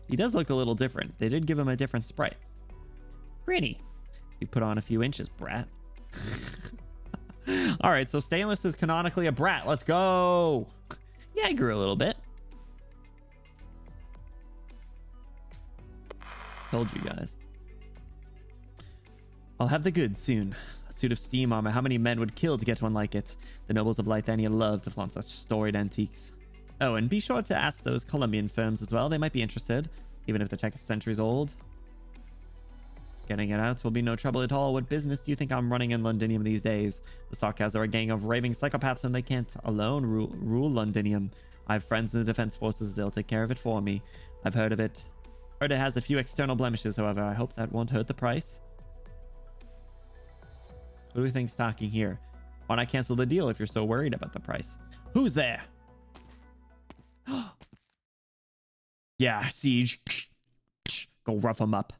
He does look a little different. They did give him a different sprite. Granny, you put on a few inches, brat. All right, so Stainless is canonically a brat. Let's go. Yeah, I grew a little bit. Told you guys. I'll have the goods soon. A suit of steam armor. How many men would kill to get one like it? The nobles of Lithuania love to flaunt such storied antiques. Oh, and be sure to ask those Colombian firms as well. They might be interested, even if the tech is centuries old. Getting it out will be no trouble at all. What business do you think I'm running in Londinium these days? The Sarkaz are a gang of raving psychopaths, and they can't alone rule Londinium. I have friends in the defense forces. They'll take care of it for me. I've heard of it. Heard it has a few external blemishes, however. I hope that won't hurt the price. Who do we think's talking here? Why not cancel the deal if you're so worried about the price? Who's there? Yeah, Siege. Go rough him up.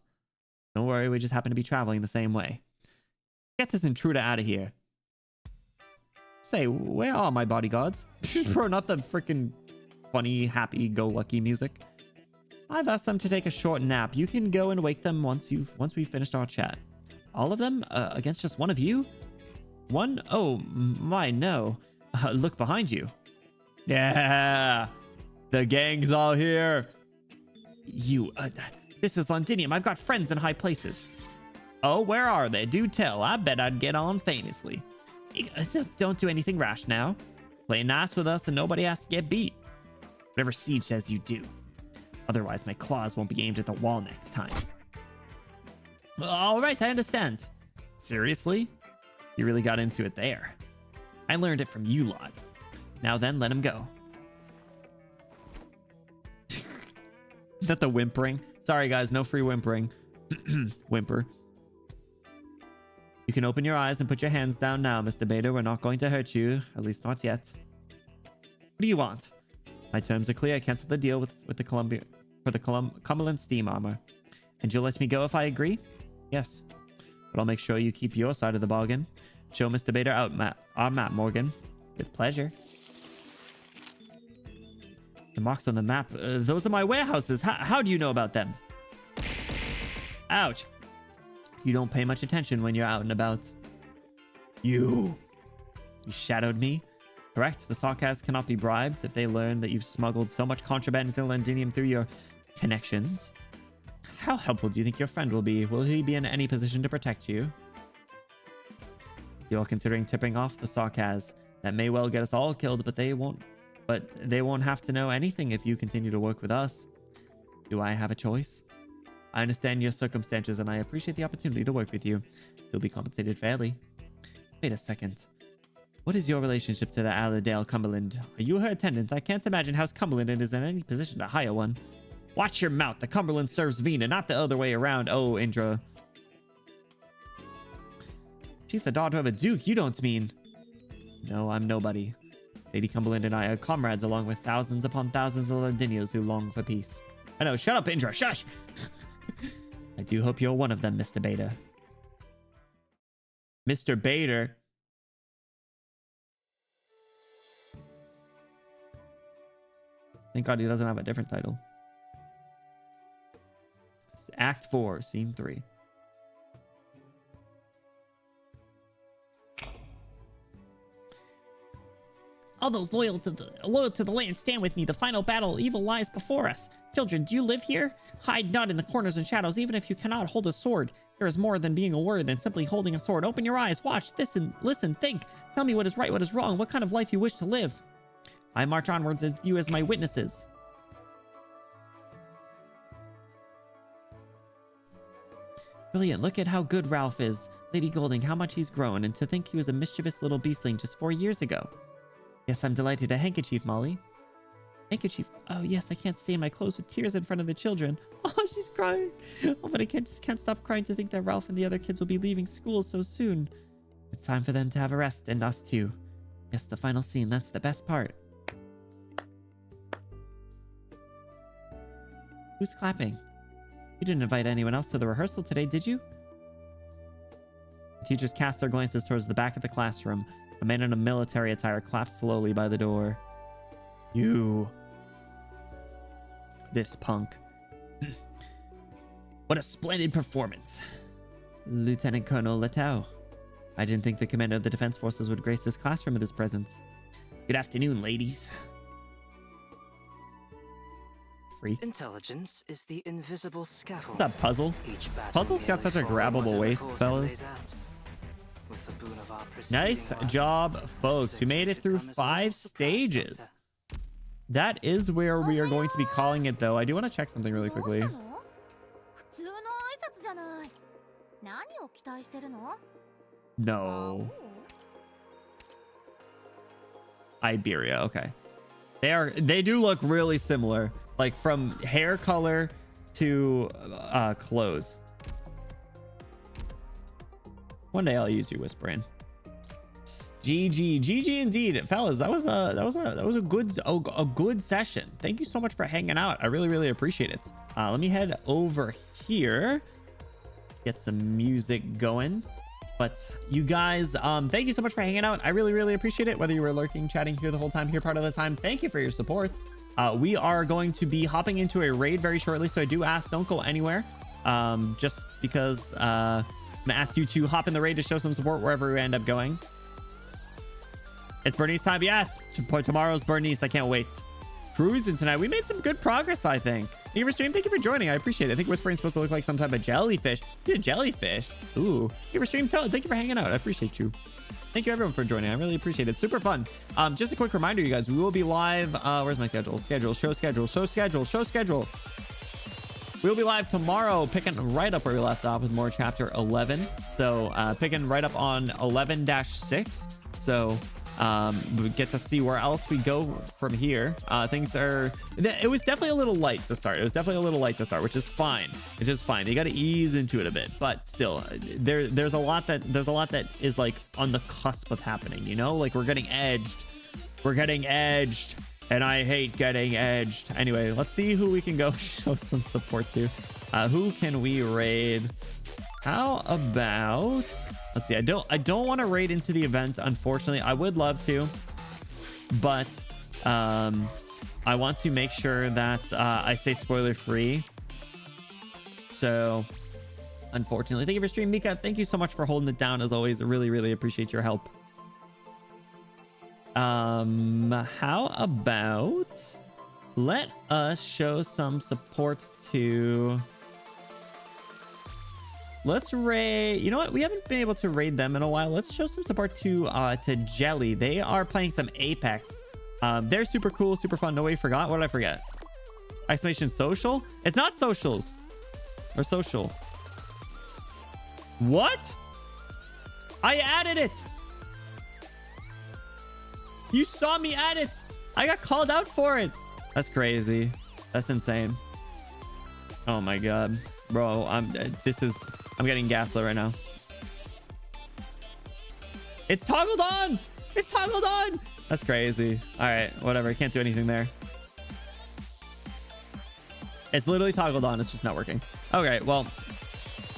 Don't worry, we just happen to be traveling the same way. Get this intruder out of here. Say, where are my bodyguards? Bro, not the freaking funny, happy-go-lucky music. I've asked them to take a short nap. You can go and wake them once we've finished our chat. All of them against just one of you? One? Oh my, no. Look behind you. Yeah, the gang's all here. You, this is Londinium. I've got friends in high places. Oh, where are they? Do tell. I bet I'd get on famously. Don't do anything rash now. Play nice with us and nobody has to get beat. Whatever Siege says you do. Otherwise, my claws won't be aimed at the wall next time. All right, I understand. Seriously? You really got into it there. I learned it from you lot. Now then, let him go. Is that the whimpering? Sorry, guys, no free whimpering. Whimper. You can open your eyes and put your hands down now, Mr. Bader. We're not going to hurt you. At least not yet. What do you want? My terms are clear. I cancel the deal with the Cumberland steam armor. And you'll let me go if I agree? Yes. But I'll make sure you keep your side of the bargain. Show Mr. Bader out our map, Morgan. With pleasure. The marks on the map, those are my warehouses. How do you know about them? Ouch. You don't pay much attention when you're out and about. You shadowed me? Correct. The Sarkaz cannot be bribed if they learn that you've smuggled so much contraband into Londinium through your connections. How helpful do you think your friend will be? Will he be in any position to protect you? You're considering tipping off the Sarkaz. That may well get us all killed, but they won't have to know anything if you continue to work with us. Do I have a choice? I understand your circumstances and I appreciate the opportunity to work with you. You'll be compensated fairly. Wait a second. What is your relationship to the Allerdale Cumberland? Are you her attendant? I can't imagine House Cumberland is in any position to hire one. Watch your mouth. The Cumberland serves Vina, not the other way around. Oh, Indra. She's the daughter of a duke. You don't mean... No, I'm nobody. Lady Cumberland and I are comrades along with thousands upon thousands of Londinians who long for peace. I know. Shut up, Indra. Shush! I do hope you're one of them, Mr. Bader. Mr. Bader? Thank God he doesn't have a different title. Act 4, Scene 3. All those loyal to the land stand with me. The final battle, evil lies before us. Children, do you live here? Hide not in the corners and shadows, even if you cannot hold a sword. There is more than being a warrior than simply holding a sword. Open your eyes, watch, listen, think. Tell me what is right, what is wrong, what kind of life you wish to live. I march onwards as you as my witnesses. Brilliant, look at how good Ralph is. Lady Golding, how much he's grown, and to think he was a mischievous little beastling just 4 years ago. Yes, I'm delighted. A handkerchief, Molly. Handkerchief. Oh, yes, I can't stain my clothes with tears in front of the children. Oh, she's crying. Oh, but I just can't stop crying to think that Ralph and the other kids will be leaving school so soon. It's time for them to have a rest, and us too. Yes, the final scene. That's the best part. Who's clapping? You didn't invite anyone else to the rehearsal today, did you? The teachers cast their glances towards the back of the classroom. A man in a military attire claps slowly by the door. You. This punk. What a splendid performance. Lieutenant Colonel Letao. I didn't think the commander of the Defense Forces would grace this classroom with his presence. Good afternoon, ladies. Freak. Intelligence is the invisible scaffold. What's up, Puzzle? Puzzle's got such a grabbable waist, fellas. Nice job, folks. We made it through 5 stages. That is where we are going to be calling it, though. I do want to check something really quickly. No. Iberia, okay. They do look really similar, like from hair color to clothes. One day I'll use you, whispering. GG indeed, fellas. That was a good session. Thank you so much for hanging out. I really appreciate it. Let me head over here, get some music going. But you guys, thank you so much for hanging out. I really appreciate it. Whether you were lurking, chatting here the whole time, here part of the time, thank you for your support. We are going to be hopping into a raid very shortly, so I do ask, don't go anywhere. Just because I'm gonna ask you to hop in the raid to show some support wherever we end up going. It's Bernice time. Yes, tomorrow's Bernice. I can't wait. Cruising tonight. We made some good progress, I think. Thank you for streaming. Thank you for joining. I appreciate it. I think Whispering's supposed to look like some type of jellyfish. It's a jellyfish. Ooh. Thank you for streaming. Thank you for hanging out. I appreciate you. Thank you everyone for joining. I really appreciate it. Super fun. Just a quick reminder, you guys, we will be live. Where's my schedule? Show schedule. We'll be live tomorrow, picking right up where we left off with more chapter 11. So picking right up on 11-6. So we get to see where else we go from here. It was definitely a little light to start. Which is fine. It's just fine. You got to ease into it a bit, but still, there's a lot that is like on the cusp of happening. You know, like we're getting edged, and I hate getting edged. Anyway, let's see who we can go show some support to. Who can we raid? How about? Let's see. I don't want to raid into the event, unfortunately. I would love to, but I want to make sure that I stay spoiler free. So, unfortunately, thank you for streaming, Mika. Thank you so much for holding it down as always. I really appreciate your help. How about let us show some support to? Let's raid. You know what? We haven't been able to raid them in a while. Let's show some support to Jelly. They are playing some Apex. They're super cool, super fun. No way, forgot. What did I forget? Exclamation social? It's not socials or social. What? I added it. You saw me add it. I got called out for it. That's crazy. That's insane. Oh my god, bro, I'm getting gaslit right now. It's toggled on. It's toggled on. That's crazy. All right, whatever. I can't do anything there. It's literally toggled on. It's just not working. Okay, well,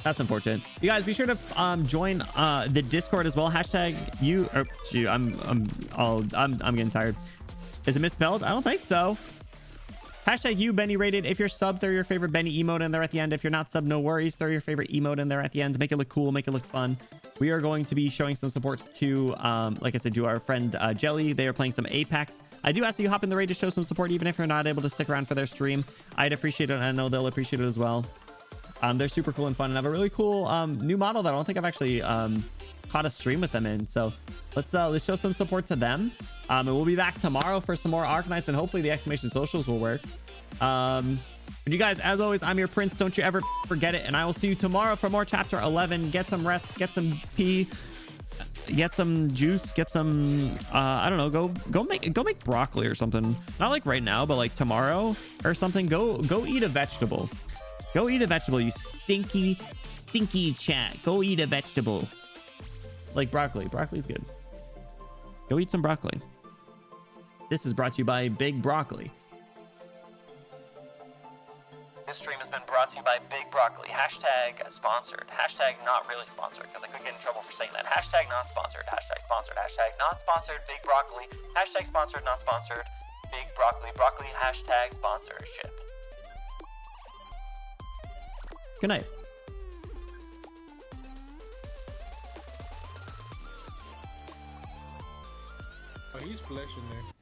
that's unfortunate. You guys, be sure to join the Discord as well. Hashtag you. Or shoot, I'm getting tired. Is it misspelled? I don't think so. Hashtag you, Benny rated. If you're sub, throw your favorite Benny emote in there at the end. If you're not sub, no worries. Throw your favorite emote in there at the end. Make it look cool. Make it look fun. We are going to be showing some support to, like I said, to our friend Jelly. They are playing some Apex. I do ask that you hop in the raid to show some support, even if you're not able to stick around for their stream. I'd appreciate it, and I know they'll appreciate it as well. They're super cool and fun, and have a really cool new model that I don't think I've actually caught a stream with them in. So let's show some support to them. And we'll be back tomorrow for some more Arknights, and hopefully the exclamation socials will work. But you guys, as always, I'm your prince. Don't you ever forget it, and I will see you tomorrow for more chapter 11. Get some rest, get some pee, get some juice, get some I don't know, go make broccoli or something. Not like right now, but like tomorrow or something. Go eat a vegetable. Go eat a vegetable, you stinky chat. Go eat a vegetable. Like broccoli. Broccoli's good. Go eat some broccoli. This is brought to you by Big Broccoli. This stream has been brought to you by Big Broccoli. Hashtag sponsored. Hashtag not really sponsored, because I could get in trouble for saying that. Hashtag not sponsored. Hashtag sponsored. Hashtag not sponsored. Big Broccoli. Hashtag sponsored, not sponsored. Big Broccoli. Broccoli. Hashtag sponsorship. Good night. Oh, he's flashing there.